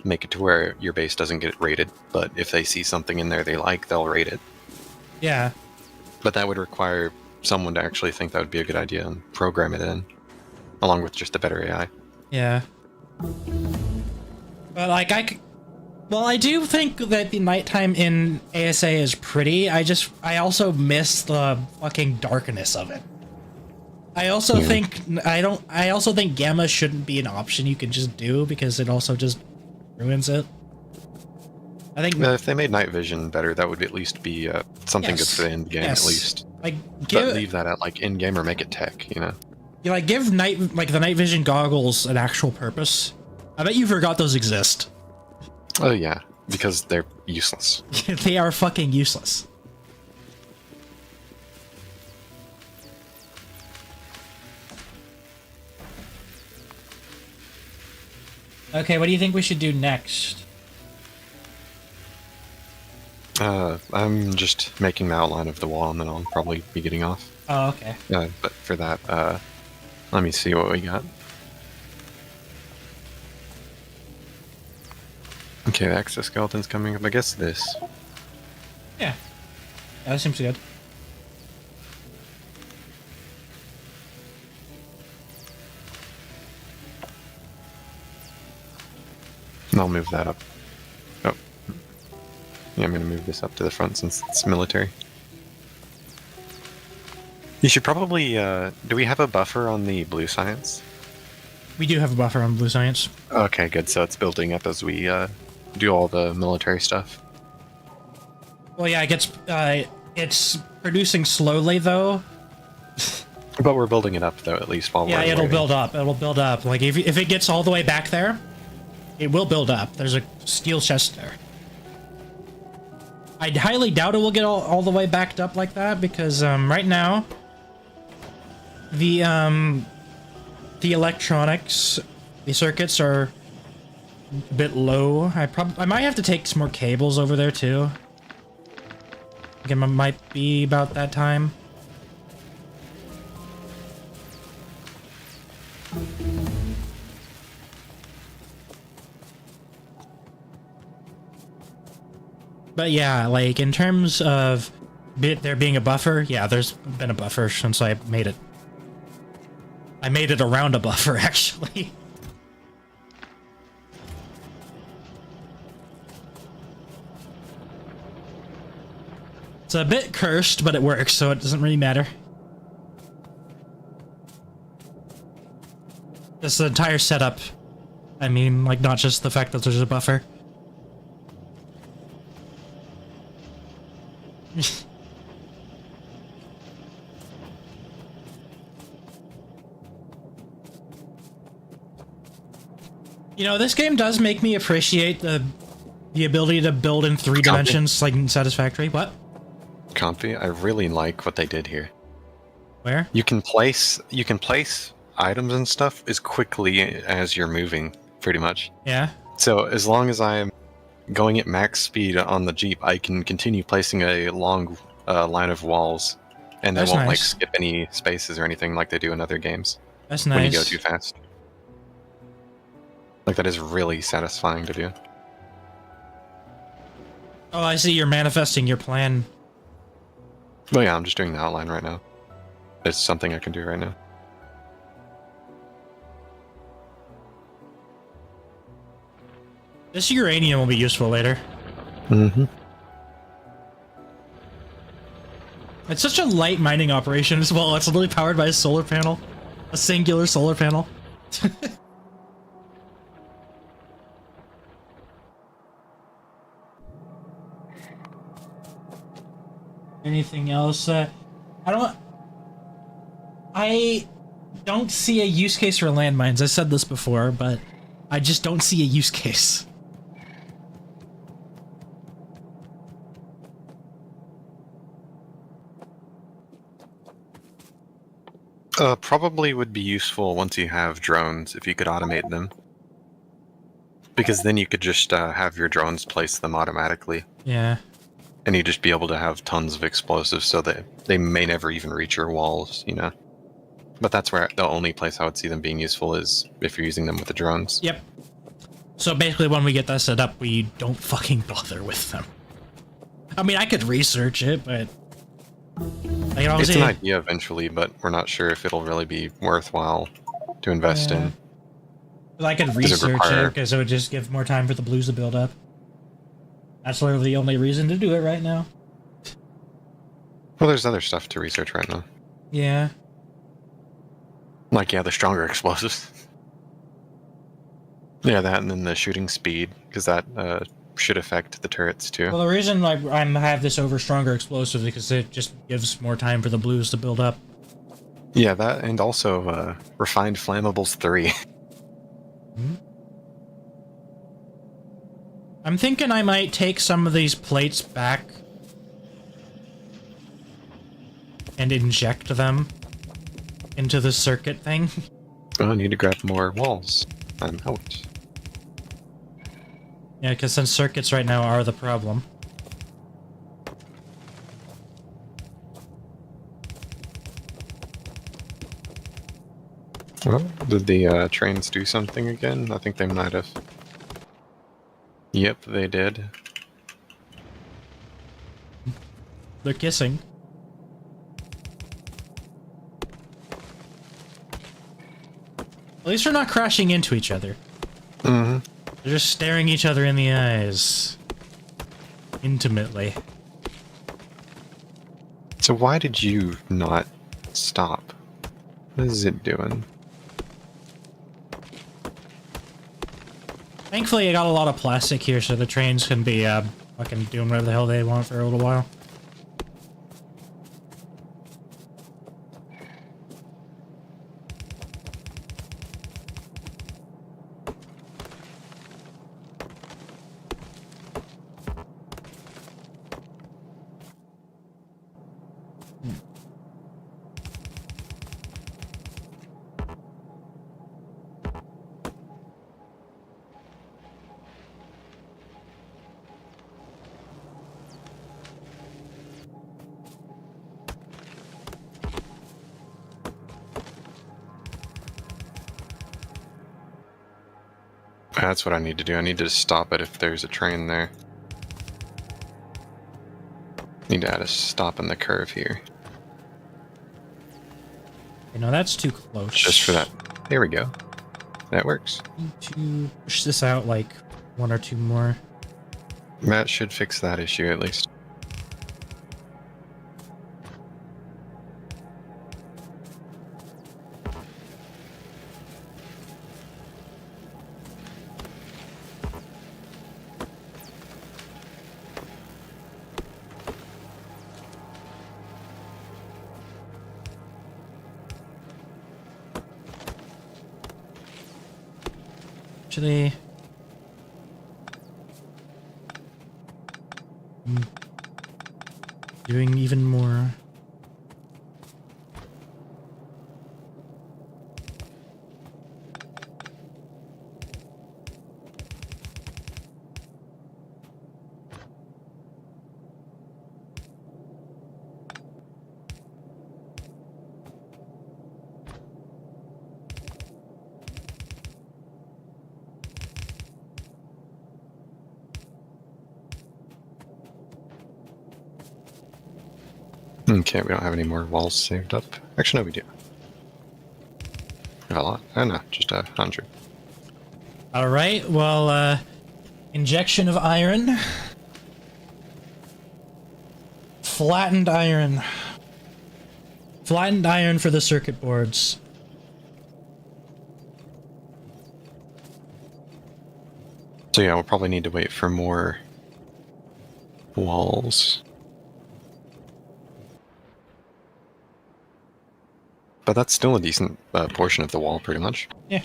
S1: make it to where your base doesn't get raided, but if they see something in there they like, they'll raid it.
S2: Yeah.
S1: But that would require someone to actually think that would be a good idea and program it in, along with just a better AI.
S2: Yeah. But, like, well, I do think that the nighttime in ASA is pretty. I also miss the fucking darkness of it. I also think gamma shouldn't be an option you can just do because it also just ruins it. I think
S1: If they made night vision better, that would at least be something good for the end game, at least.
S2: Like,
S1: But leave that at, like, in game or make it tech, you know?
S2: You, like, give the night vision goggles an actual purpose. I bet you forgot those exist.
S1: Oh yeah, because they're useless.
S2: They are fucking useless. Okay, what do you think we should do next?
S1: I'm just making the outline of the wall, and then I'll probably be getting off.
S2: Oh, okay.
S1: But for that, let me see what we got. Okay, the exoskeleton's coming up. I guess this.
S2: Yeah. Yeah, that seems good.
S1: And I'll move that up. Oh. Yeah, I'm gonna move this up to the front since it's military. You should probably, do we have a buffer on the blue science?
S2: We do have a buffer on blue science.
S1: Okay, good. So it's building up as we, do all the military stuff.
S2: Well, yeah, it's producing slowly, though.
S1: But we're building it up, though, at least while we're
S2: Yeah, it'll
S1: waiting.
S2: build up. It'll build up. Like, if it gets all the way back there, it will build up. There's a steel chest there. I highly doubt it will get all the way backed up like that, because, right now, the electronics, the circuits are a bit low. I might have to take some more cables over there, too. Again, it might be about that time. But yeah, like, in terms of there being a buffer, yeah, there's been a buffer since I made it. I made it around a buffer, actually. It's a bit cursed, but it works, so it doesn't really matter. Just the entire setup. I mean, like, not just the fact that there's a buffer. You know, this game does make me appreciate the ability to build in 3
S1: Comfy.
S2: dimensions, like in Satisfactory. What?
S1: Comfy. I really like what they did here.
S2: Where?
S1: You can place items and stuff as quickly as you're moving, pretty much.
S2: Yeah.
S1: So as long as I am going at max speed on the Jeep, I can continue placing a long line of walls, and they
S2: That's
S1: won't like
S2: nice.
S1: skip any spaces or anything like they do in other games
S2: That's
S1: when you go too
S2: nice.
S1: fast. Like that is really satisfying to do.
S2: Oh, I see. You're manifesting your plan.
S1: But yeah, I'm just doing the outline right now. It's something I can do right now.
S2: This uranium will be useful later.
S1: Mm-hmm.
S2: It's such a light mining operation as well. It's literally powered by a solar panel. A singular solar panel. Anything else? I don't see a use case for landmines. I said this before, but I just don't see a use case.
S1: Probably would be useful once you have drones, if you could automate them. Because then you could just have your drones place them automatically.
S2: Yeah.
S1: And you'd just be able to have tons of explosives so that they may never even reach your walls, you know? But that's where the only place I would see them being useful is if you're using them with the drones.
S2: Yep. So basically when we get that set up, we don't fucking bother with them. I mean, I could research it, but... I can
S1: It's
S2: obviously...
S1: an idea eventually, but we're not sure if it'll really be worthwhile to invest in.
S2: Well, I could
S1: Does it
S2: research it
S1: require-
S2: because it would just give more time for the blues to build up. That's literally the only reason to do it right now.
S1: Well, there's other stuff to research right now.
S2: Yeah.
S1: Like, yeah, the stronger explosives. Yeah, that and then the shooting speed, because that should affect the turrets too.
S2: Well, the reason I have this over stronger explosive is because it just gives more time for the blues to build up.
S1: Yeah, that and also refined flammables 3.
S2: I'm thinking I might take some of these plates back and inject them into the circuit thing.
S1: Oh, I need to grab more walls. I'm out.
S2: Yeah, because since circuits right now are the problem.
S1: Well, did the trains do something again? I think they might have. Yep, they did.
S2: They're kissing. At least they're not crashing into each other.
S1: Mm-hmm.
S2: They're just staring each other in the eyes. Intimately.
S1: So why did you not stop? What is it doing?
S2: Thankfully, I got a lot of plastic here, so the trains can be fucking doing whatever the hell they want for a little while.
S1: That's what I need to do. I need to stop it if there's a train there. Need to add a stop in the curve here.
S2: You know, that's too close.
S1: Just for that. There we go. That works.
S2: Need to push this out like 1 or 2 more.
S1: That should fix that issue at least.
S2: Actually, I'm doing even more.
S1: Okay, we don't have any more walls saved up. Actually, no, we do. We have a lot. Oh no, just 100.
S2: All right. Well, injection of iron. Flattened iron. Flattened iron for the circuit boards.
S1: So yeah, we'll probably need to wait for more walls. But that's still a decent portion of the wall, pretty much.
S2: Yeah.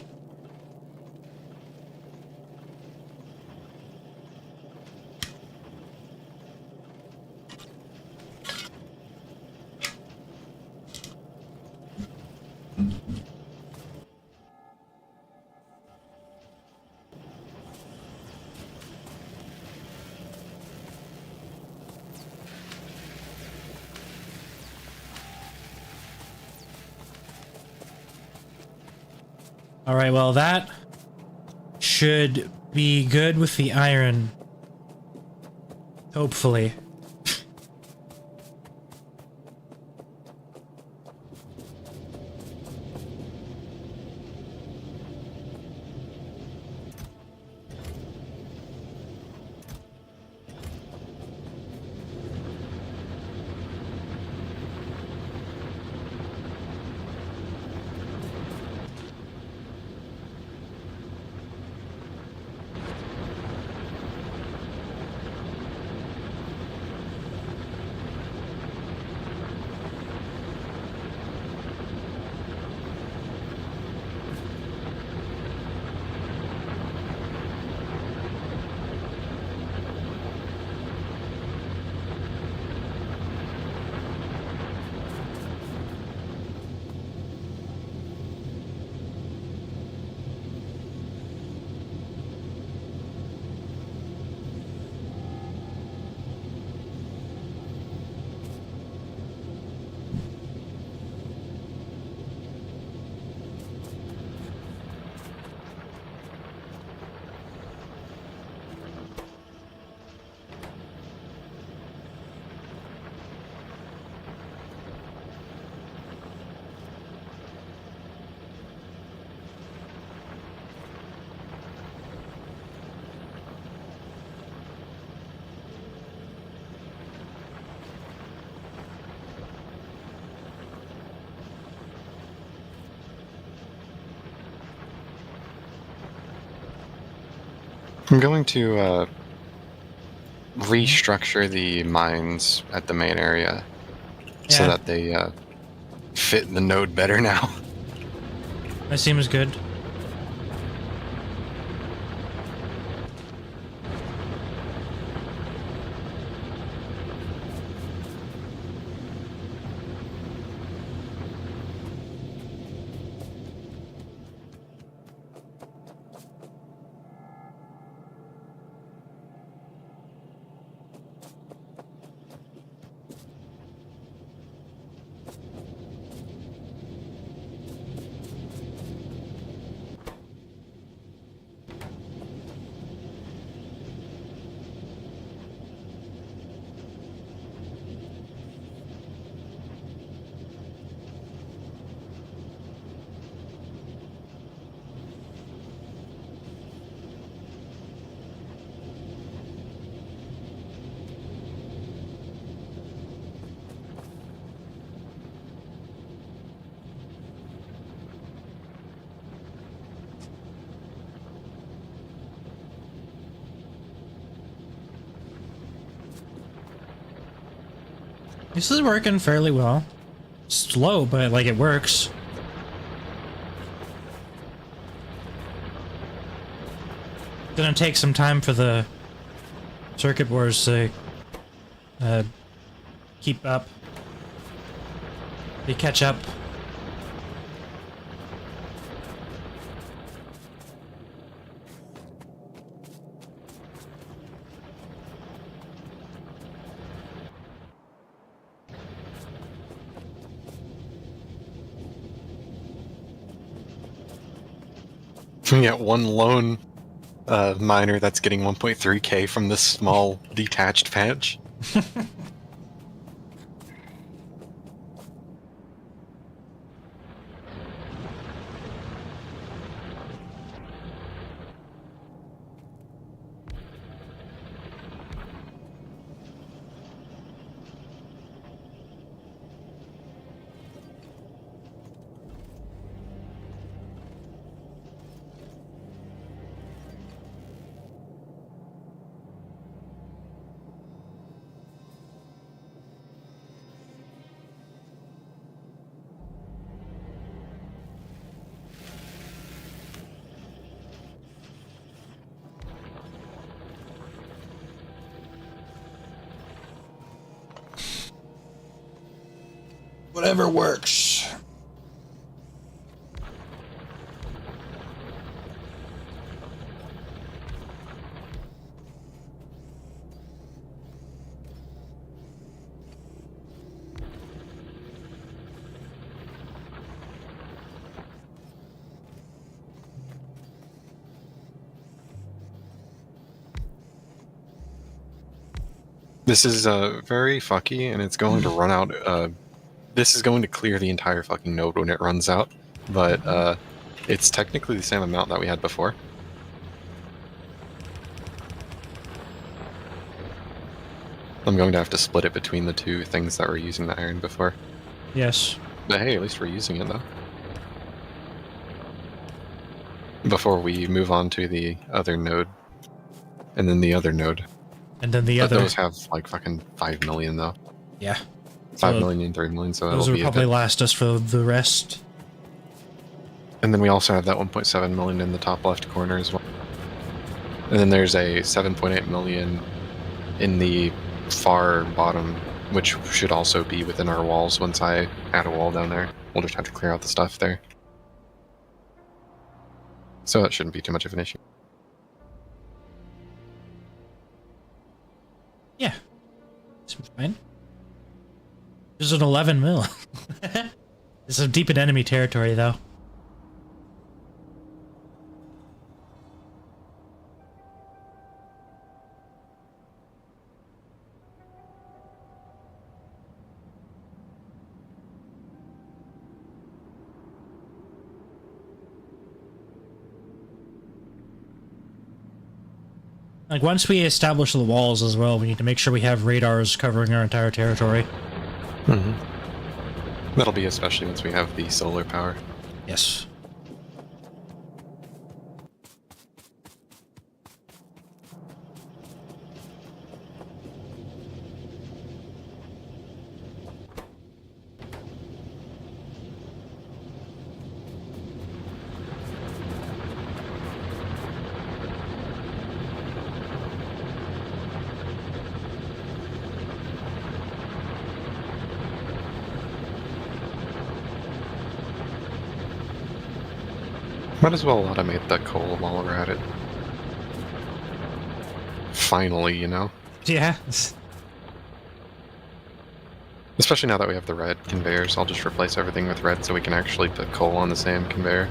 S2: All right. Well, that should be good with the iron. Hopefully.
S1: I'm going to restructure the mines at the main area so
S2: Yeah.
S1: that they fit the node better now.
S2: That seems good. This is working fairly well. Slow, but like it works. gonna take some time for the circuit boards to keep up. They catch up.
S1: Yeah, one lone miner that's getting 1.3k from this small detached patch.
S2: Whatever works.
S1: This is very fucky, and it's going to run out. This is going to clear the entire fucking node when it runs out, but it's technically the same amount that we had before. I'm going to have to split it between the two things that were using the iron before.
S2: Yes.
S1: But hey, at least we're using it, though. Before we move on to the other node, and then the other node.
S2: And then the
S1: But
S2: other.
S1: those have like fucking 5 million, though.
S2: Yeah.
S1: 5 million and 3 million, so
S2: Those
S1: it'll
S2: will
S1: be
S2: probably last us for the rest.
S1: And then we also have that 1.7 million in the top left corner as well. And then there's a 7.8 million in the far bottom, which should also be within our walls once I add a wall down there. We'll just have to clear out the stuff there. So that shouldn't be too much of an issue.
S2: Yeah. Seems fine. This is an 11 mil. This is deep in enemy territory, though. Like, once we establish the walls as well, we need to make sure we have radars covering our entire territory.
S1: Mm-hmm. That'll be especially once we have the solar power.
S2: Yes.
S1: Might as well automate that coal while we're at it. Finally, you know?
S2: Yeah.
S1: Especially now that we have the red conveyors, I'll just replace everything with red so we can actually put coal on the same conveyor.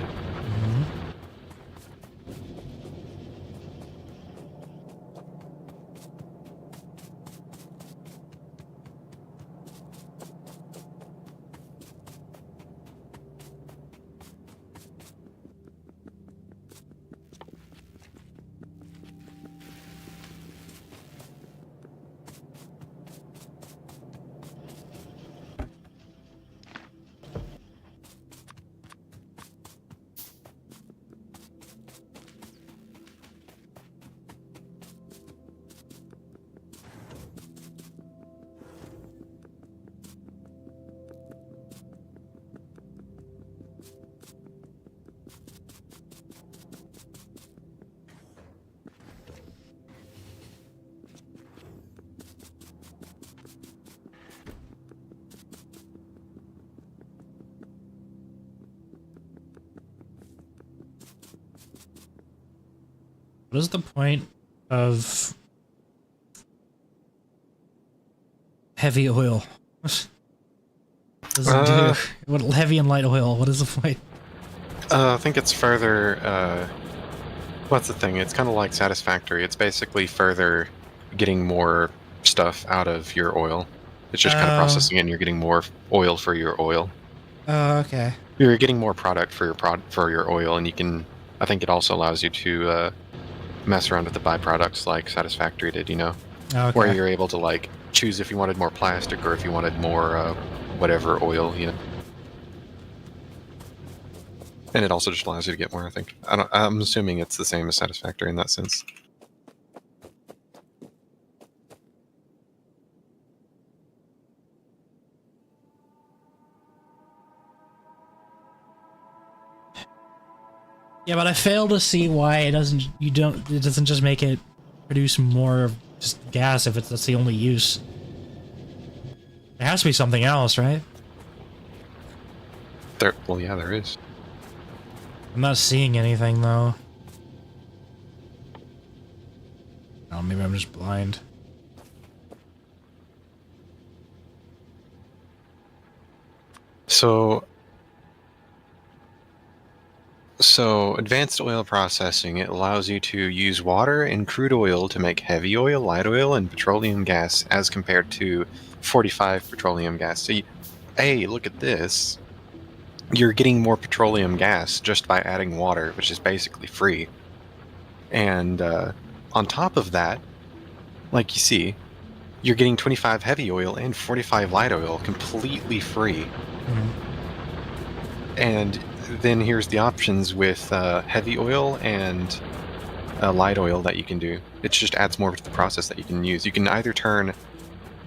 S2: What is the point of heavy oil? What does it do?
S1: Uh,
S2: What heavy and light oil? What is the point?
S1: I think it's further. What's the thing? It's kind of like satisfactory. It's basically further getting more stuff out of your oil. It's just kind of
S2: Oh,
S1: processing it, and you're getting more oil for your oil.
S2: okay.
S1: You're getting more product for your for your oil, and you can. I think it also allows you to mess around with the byproducts like satisfactory did. Where
S2: Okay.
S1: you're able to like choose if you wanted more plastic or if you wanted more whatever oil. And it also just allows you to get more. I think. I'm assuming it's the same as satisfactory in that sense.
S2: Yeah, but I fail to see why it doesn't. It doesn't just make it produce more of just gas if that's the only use. There has to be something else, right?
S1: Well, yeah, there is.
S2: I'm not seeing anything though. Oh, maybe I'm just blind.
S1: So advanced oil processing, it allows you to use water and crude oil to make heavy oil, light oil, and petroleum gas as compared to 45 petroleum gas. So, hey, look at this. You're getting more petroleum gas just by adding water, which is basically free. And on top of that, like you see, you're getting 25 heavy oil and 45 light oil completely free. And then here's the options with heavy oil and light oil that you can do. It just adds more to the process that you can use. You can either turn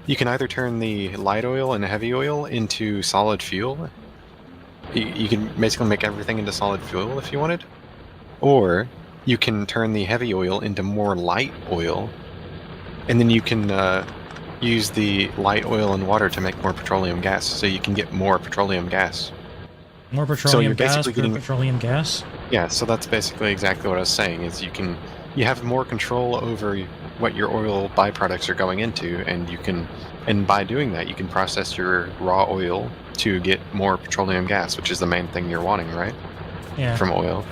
S1: the light oil and heavy oil into solid fuel. You can basically make everything into solid fuel if you wanted, or you can turn the heavy oil into more light oil, and then you can use the light oil and water to make more petroleum gas. So you can get more petroleum gas.
S2: More
S1: So
S2: petroleum
S1: you're
S2: gas
S1: basically
S2: per
S1: getting.
S2: petroleum gas?
S1: Yeah, so that's basically exactly what I was saying, is you have more control over what your oil byproducts are going into, and by doing that, you can process your raw oil to get more petroleum gas, which is the main thing you're wanting, right?
S2: Yeah.
S1: From oil.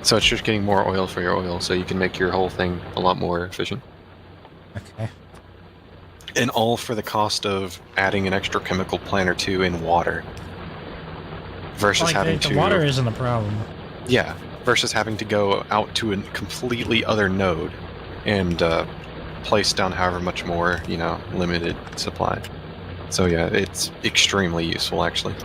S1: So it's just getting more oil for your oil, so you can make your whole thing a lot more efficient.
S2: Okay.
S1: And all for the cost of adding an extra chemical plant or two in water. Versus
S2: Like,
S1: having
S2: the
S1: to.
S2: water isn't a problem.
S1: Yeah, versus having to go out to a completely other node and place down however much more, limited supply. So yeah, it's extremely useful actually.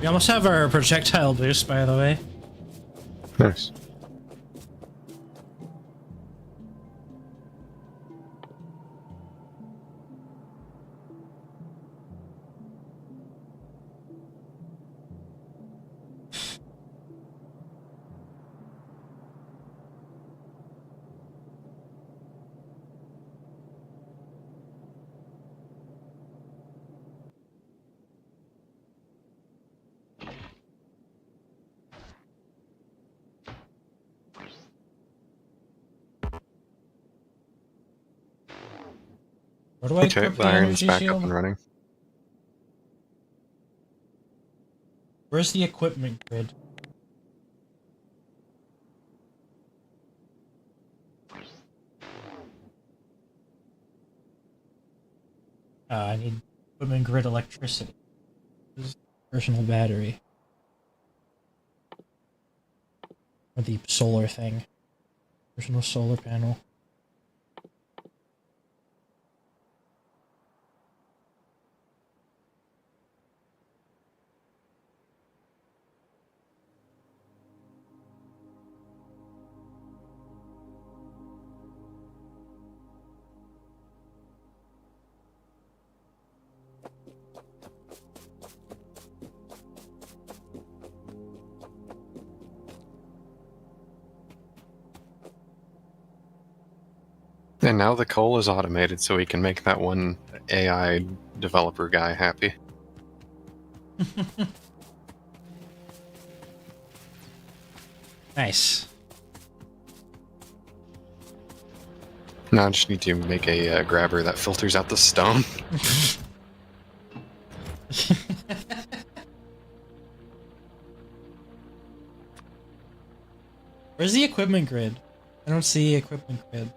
S2: We almost have our projectile boost, by the way.
S1: Nice.
S2: Where do I
S1: Okay,
S2: equip
S1: the
S2: the
S1: iron's
S2: energy
S1: back up and
S2: shield?
S1: running.
S2: Where's the equipment grid? I need equipment grid electricity. This is personal battery. Or the solar thing. Personal solar panel.
S1: And now the coal is automated, so we can make that one AI developer guy happy.
S2: Nice.
S1: Now I just need to make a grabber that filters out the stone.
S2: Where's the equipment grid? I don't see equipment grid.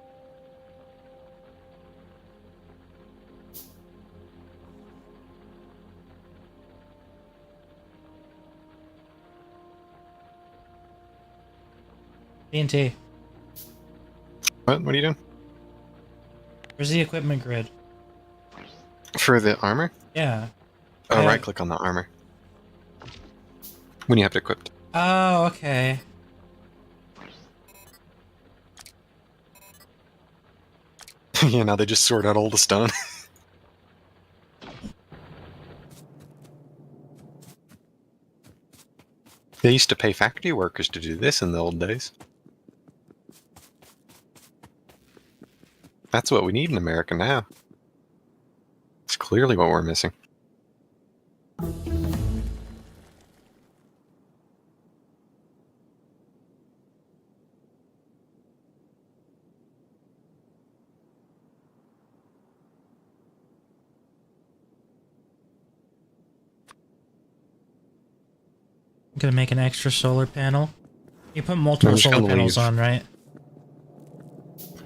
S2: TNT.
S1: What are you doing?
S2: Where's the equipment grid?
S1: For the armor?
S2: Yeah.
S1: Oh, right click on the armor. When you have it equipped.
S2: Oh, okay.
S1: Yeah, now they just sort out all the stone. They used to pay factory workers to do this in the old days. That's what we need in America now. It's clearly what we're missing.
S2: I'm gonna make an extra solar panel. You put multiple solar panels on, right?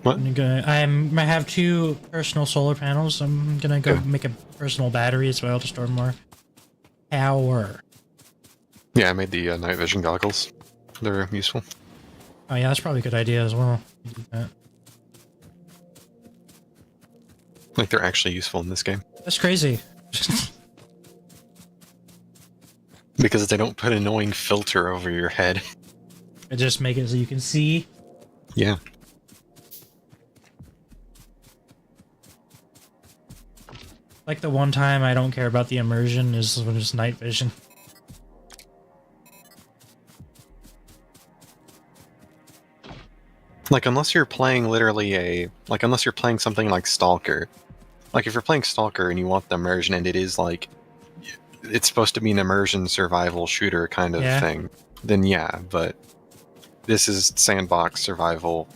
S1: What?
S2: I have 2 personal solar panels. I'm gonna go make a personal battery as well to store more power.
S1: Yeah, I made the night vision goggles. They're useful.
S2: Oh yeah, that's probably a good idea as well. Do that.
S1: Like, they're actually useful in this game.
S2: That's crazy.
S1: Because they don't put an annoying filter over your head.
S2: I just make it so you can see.
S1: Yeah.
S2: Like the one time I don't care about the immersion is when it's night vision.
S1: Like, unless you're playing unless you're playing something like Stalker. Like, if you're playing Stalker and you want the immersion and it is like, it's supposed to be an immersion survival shooter kind of thing, then yeah, but this is sandbox survival.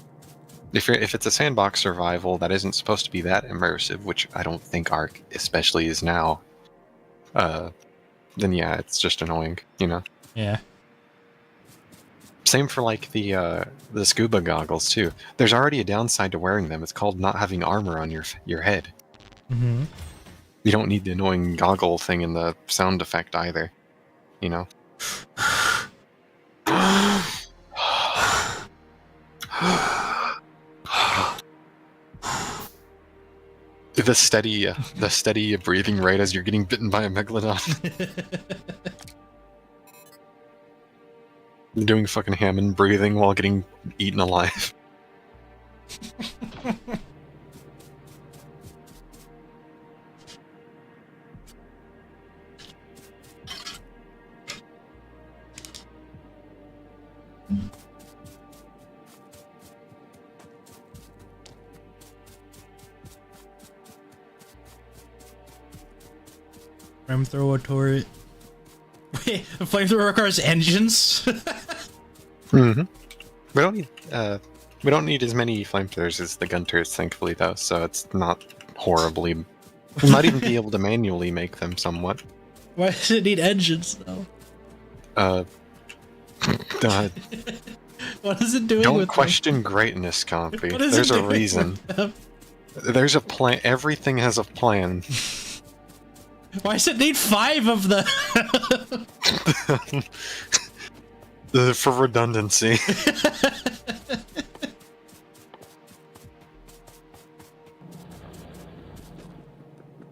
S1: If it's a sandbox survival that isn't supposed to be that immersive, which I don't think Ark especially is now, then yeah, it's just annoying, you know?
S2: Yeah.
S1: Same for like the scuba goggles too. There's already a downside to wearing them. It's called not having armor on your head.
S2: Mm-hmm.
S1: You don't need the annoying goggle thing in the sound effect either, you know? The steady breathing rate as you're getting bitten by a megalodon. You're doing fucking Hammond breathing while getting eaten alive.
S2: Flamethrower turret. Wait, the flamethrower requires engines?
S1: Mm-hmm. We don't need as many flamethrowers as the gun turrets, thankfully, though, so it's not horribly. We might even be able to manually make them somewhat.
S2: Why does it need engines, though?
S1: Uh,
S2: What is it doing
S1: don't
S2: with
S1: question greatness, Compy.
S2: What is
S1: There's
S2: it
S1: a
S2: doing
S1: reason.
S2: with them?
S1: There's a plan. Everything has a plan.
S2: Why does it need 5 of them?
S1: For redundancy.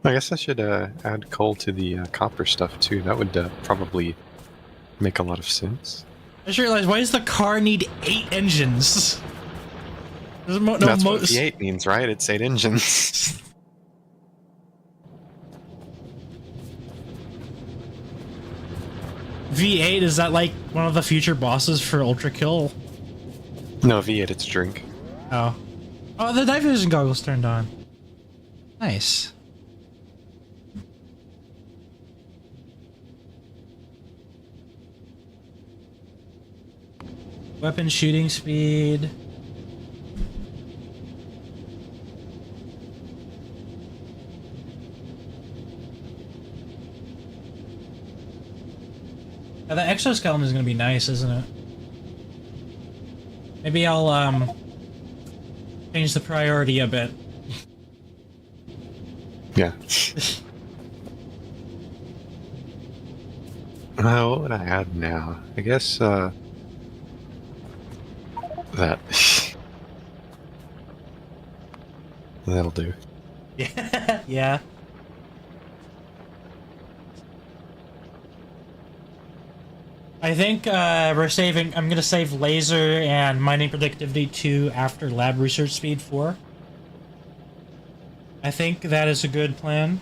S1: I guess I should add coal to the copper stuff too. That would probably make a lot of sense.
S2: I just realized, why does the car need 8 engines?
S1: That's what V8 means, right? It's 8 engines.
S2: V8, is that like one of the future bosses for Ultra Kill?
S1: No, V8, it's drink.
S2: Oh. Oh, the night vision goggles turned on. Nice. Weapon shooting speed. Yeah, the exoskeleton is gonna be nice, isn't it? Maybe I'll change the priority a bit.
S1: Yeah. What would I add now? I guess, that. That'll do.
S2: Yeah. Yeah. I think I'm gonna save laser and mining predictivity 2 after lab research speed 4. I think that is a good plan.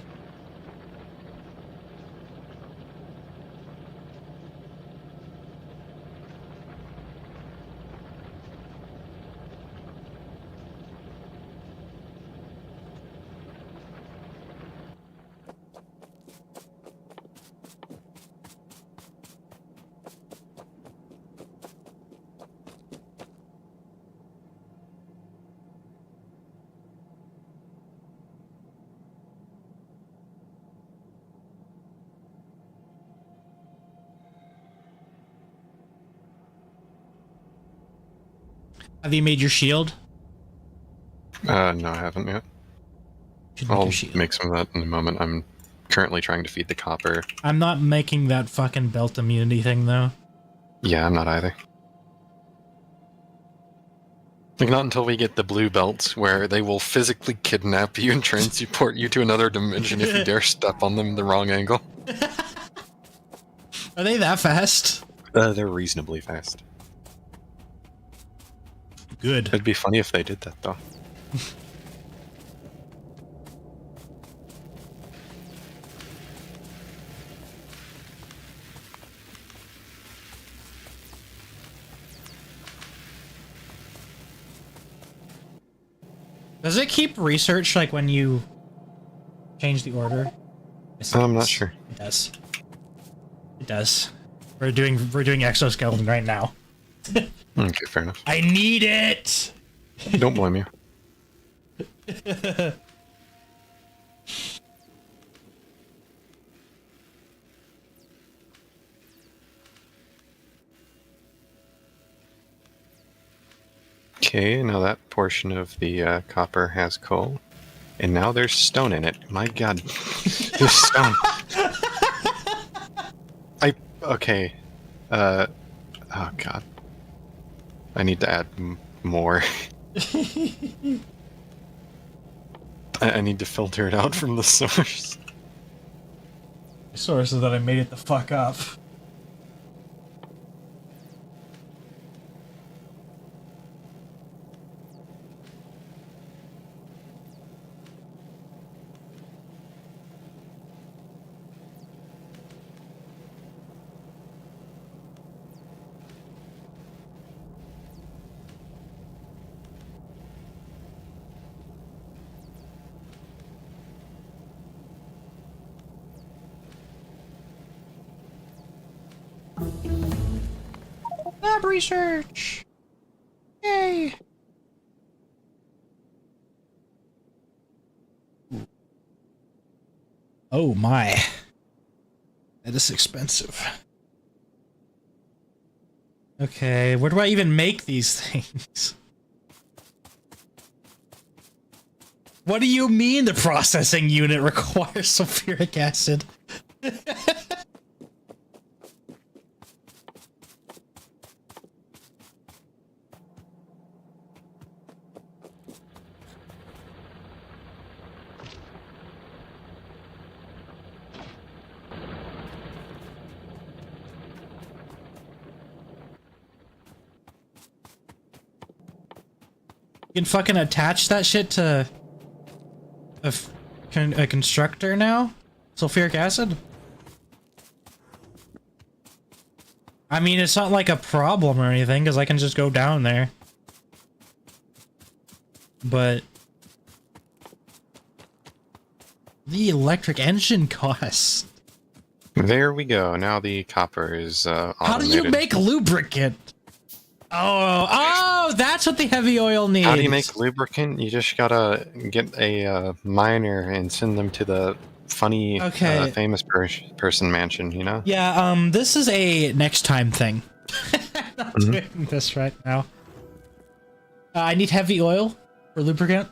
S2: Have you made your shield?
S1: No, I haven't yet.
S2: Should make
S1: I'll
S2: your shield.
S1: make some of that in a moment. I'm currently trying to feed the copper.
S2: I'm not making that fucking belt immunity thing though.
S1: Yeah, I'm not either. Like, not until we get the blue belts, where they will physically kidnap you and transport you to another dimension if you dare step on them the wrong angle.
S2: Are they that fast?
S1: They're reasonably fast.
S2: Good.
S1: It'd be funny if they did that, though.
S2: Does it keep research like when you change the order? Yes,
S1: I'm not
S2: does.
S1: sure.
S2: It does. It does. We're doing exoskeleton right now.
S1: Okay, fair enough.
S2: I need it.
S1: Don't blame you. Okay, now that portion of the copper has coal. And now there's stone in it. My god. There's stone. Okay. Oh god. I need to add more. I need to filter it out from the source.
S2: The source is that I made it the fuck up. Lab research! Yay! Oh my. That is expensive. Okay, where do I even make these things? What do you mean the processing unit requires sulfuric acid? You can fucking attach that shit to a constructor now? Sulfuric acid? I mean, it's not like a problem or anything, because I can just go down there. but the electric engine costs.
S1: There we go. Now the copper is automated.
S2: How do you make lubricant? Oh, that's what the heavy oil needs.
S1: How do you make lubricant? You just gotta get a miner and send them to the funny, famous person mansion, you know?
S2: Yeah, this is a next time thing. Not doing this right now. I need heavy oil for lubricant.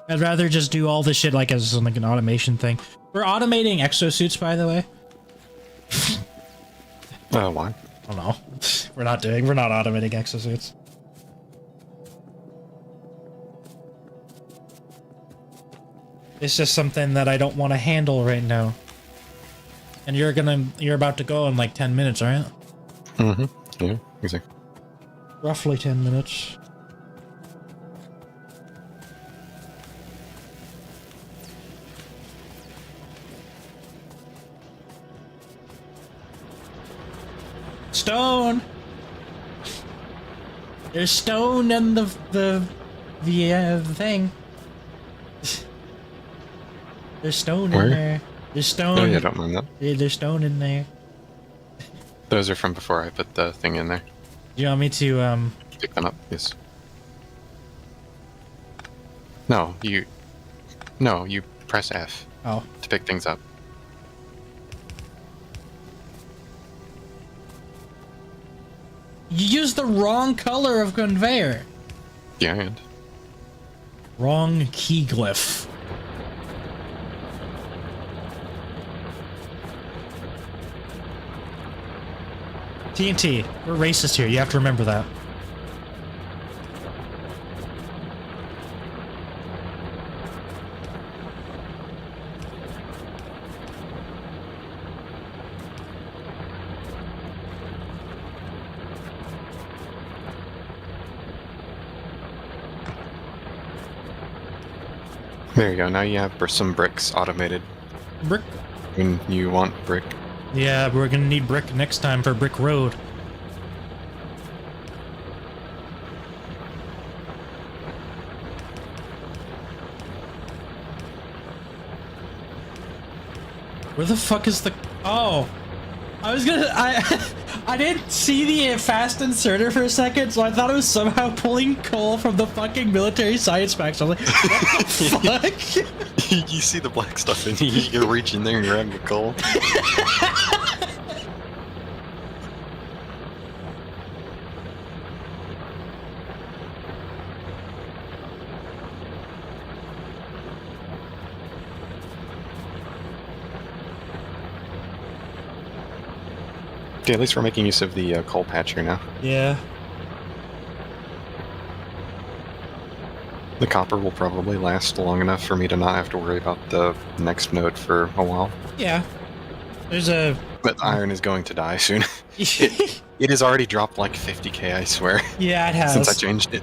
S2: I'd rather just do all this shit like as like an automation thing. We're automating exosuits, by the way.
S1: Why?
S2: I don't know. We're not automating exosuits. It's just something that I don't want to handle right now. And you're about to go in like 10 minutes, right?
S1: Mm-hmm. Yeah, exactly.
S2: Roughly 10 minutes. Stone! There's stone in the thing. There's stone
S1: Where?
S2: in there. There's stone.
S1: Oh yeah, don't mind that.
S2: There's stone in there.
S1: Those are from before I put the thing in there.
S2: Do you want me to
S1: Pick them up, yes. No, you press F
S2: oh.
S1: to pick things up.
S2: You used the wrong color of conveyor.
S1: Yeah, and
S2: Wrong key glyph. TNT, we're racist here. You have to remember that.
S1: there you go. Now you have some bricks automated.
S2: Brick.
S1: When you want brick.
S2: Yeah, but we're gonna need brick next time for Brick Road. Where the fuck is the... Oh! I was gonna... I didn't see the fast inserter for a second, so I thought it was somehow pulling coal from the fucking military science packs. I was like, what the fuck?
S1: You see the black stuff and you reach in there and grab the coal. Okay, at least we're making use of the coal patcher now.
S2: Yeah.
S1: The copper will probably last long enough for me to not have to worry about the next node for a while.
S2: Yeah. There's a...
S1: But iron is going to die soon. It has already dropped like 50k, I swear.
S2: Yeah, it has.
S1: Since I changed it.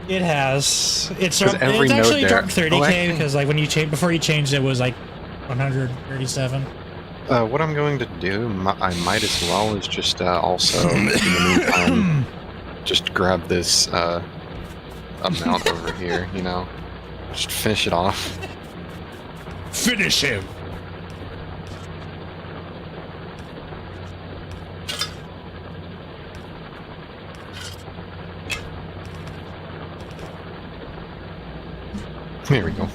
S2: It has. It's
S1: every node
S2: actually
S1: there-
S2: dropped 30k
S1: Oh, actually-
S2: because like when you before you changed it was like 137.
S1: What I'm going to do, I might as well, is just also, in the meantime, just grab this amount over here, you know? Just finish it off.
S2: Finish him.
S1: There we go.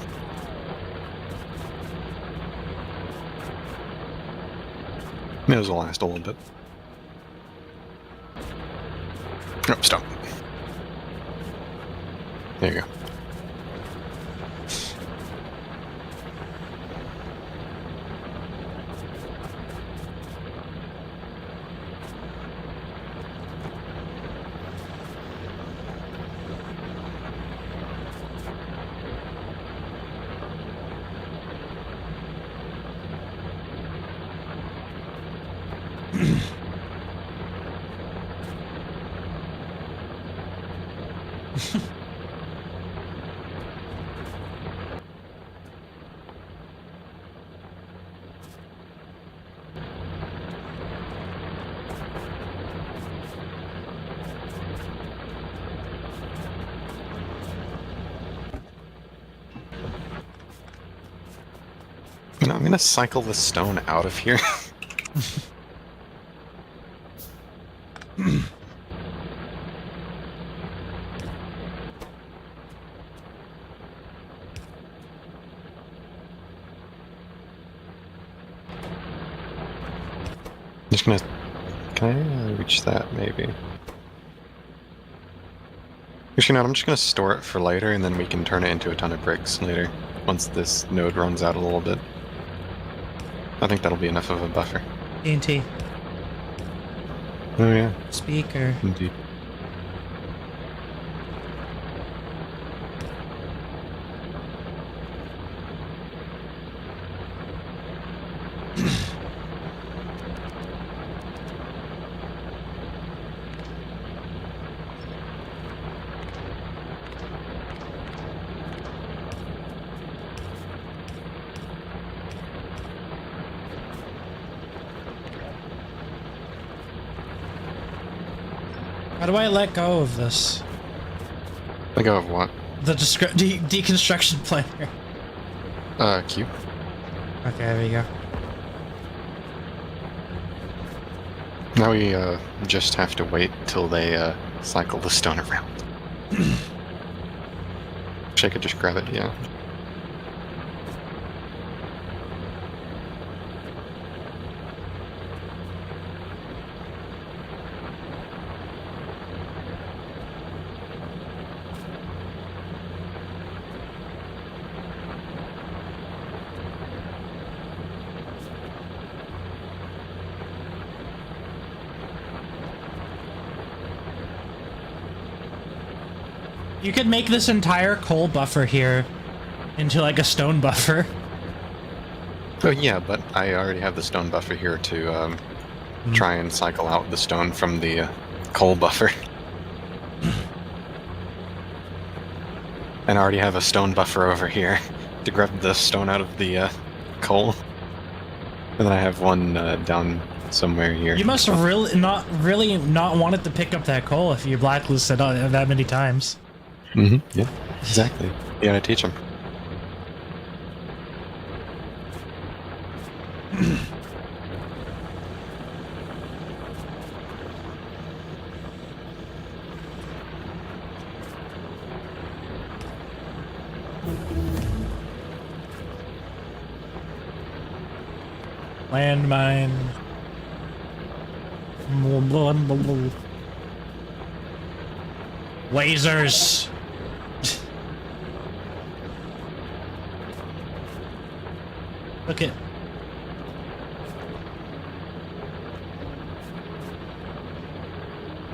S1: Those will last a little bit. Oh, stop. There you go. You know, I'm gonna cycle the stone out of here. Just gonna... Can I reach that, maybe? Actually, no, I'm just gonna store it for later, and then we can turn it into a ton of bricks later, once this node runs out a little bit. I think that'll be enough of a buffer.
S2: TNT.
S1: Oh yeah,
S2: Speaker.
S1: indeed.
S2: How do I let go of this?
S1: Let go of what?
S2: The deconstruction planner.
S1: Q.
S2: Okay, there you go.
S1: Now we, just have to wait till they, cycle the stone around. Wish I could just grab it, yeah.
S2: You could make this entire coal buffer here into like a stone buffer.
S1: Oh yeah, but I already have the stone buffer here to, try and cycle out the stone from the, coal buffer. And I already have a stone buffer over here to grab the stone out of the, coal. And then I have one, down somewhere here.
S2: You must have really not wanted to pick up that coal if you blacklisted it that many times.
S1: Mm-hmm, yeah, exactly. You gotta teach them.
S2: Landmine. Lasers. Look it.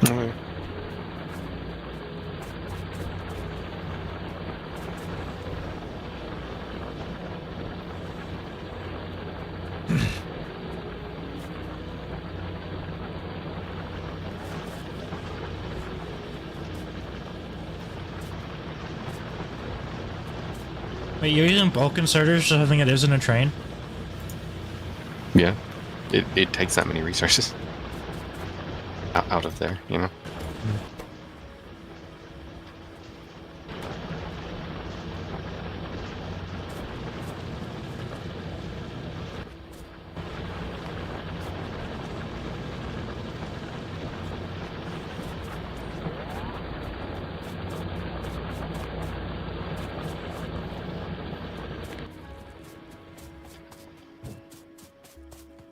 S1: Okay.
S2: Wait, you're using bulk inserters for something that isn't a train?
S1: Yeah, it takes that many resources out of there, you know?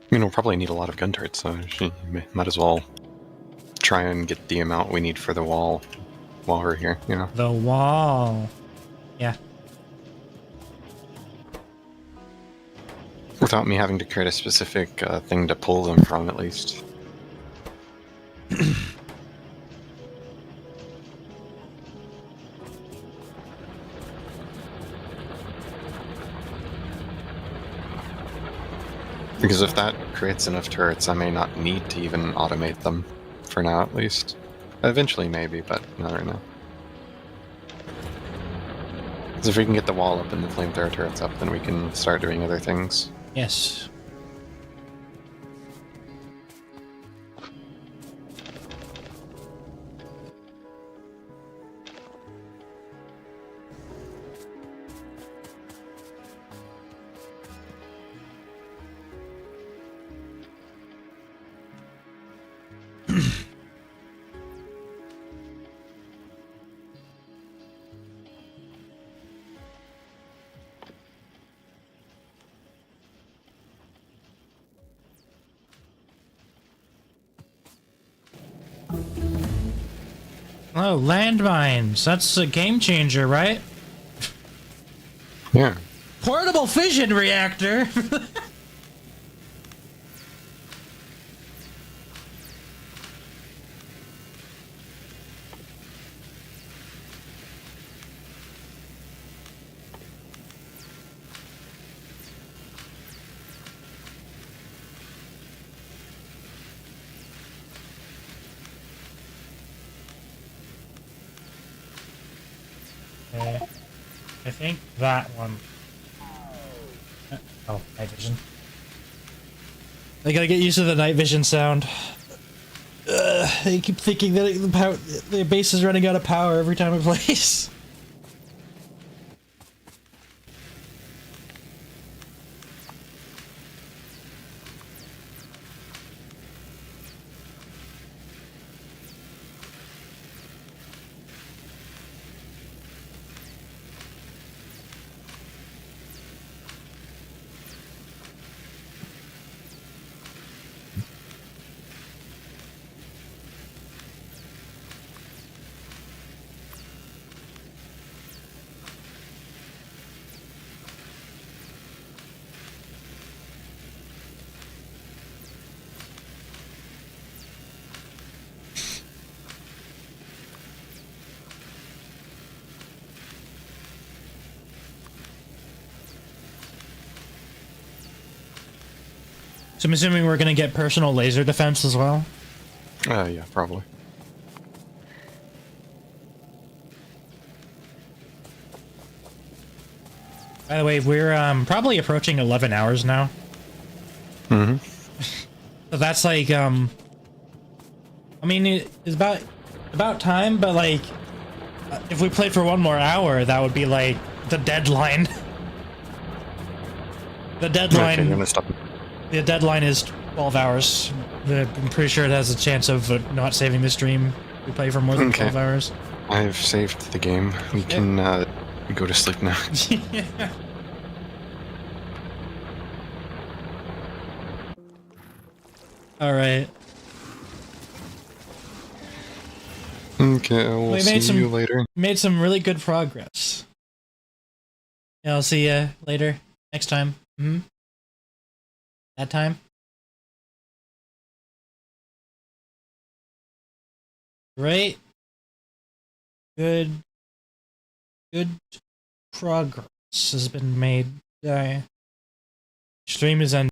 S1: I mean, we'll probably need a lot of gun turrets, so might as well try and get the amount we need for the wall while we're here, you know?
S2: The wall. Yeah.
S1: Without me having to create a specific thing to pull them from, at least. Because if that creates enough turrets, I may not need to even automate them. For now, at least. Eventually, maybe, but not right now. Because if we can get the wall up and the flamethrower turrets up, then we can start doing other things.
S2: Yes. Oh, landmines. That's a game changer, right?
S1: Yeah.
S2: Portable fission reactor. Okay. I think that one. Oh, night vision. I gotta get used to the night vision sound. I keep thinking that the base is running out of power every time it plays. So I'm assuming we're gonna get personal laser defense as well.
S1: Yeah, probably.
S2: By the way, we're probably approaching 11 hours now.
S1: Mm-hmm.
S2: So that's like I mean it's about time, but like if we played for one more hour, that would be like the deadline. The deadline.
S1: Okay, I'm gonna stop.
S2: The deadline is 12 hours. I'm pretty sure it has a chance of not saving the stream. If we play for more than 12 hours.
S1: I've saved the game. We can go to sleep now.
S2: Yeah. All right.
S1: Okay, we'll see you later.
S2: Made some really good progress. Yeah, I'll see you later. Next time. That time. Great. Good progress has been made. Stream is ending.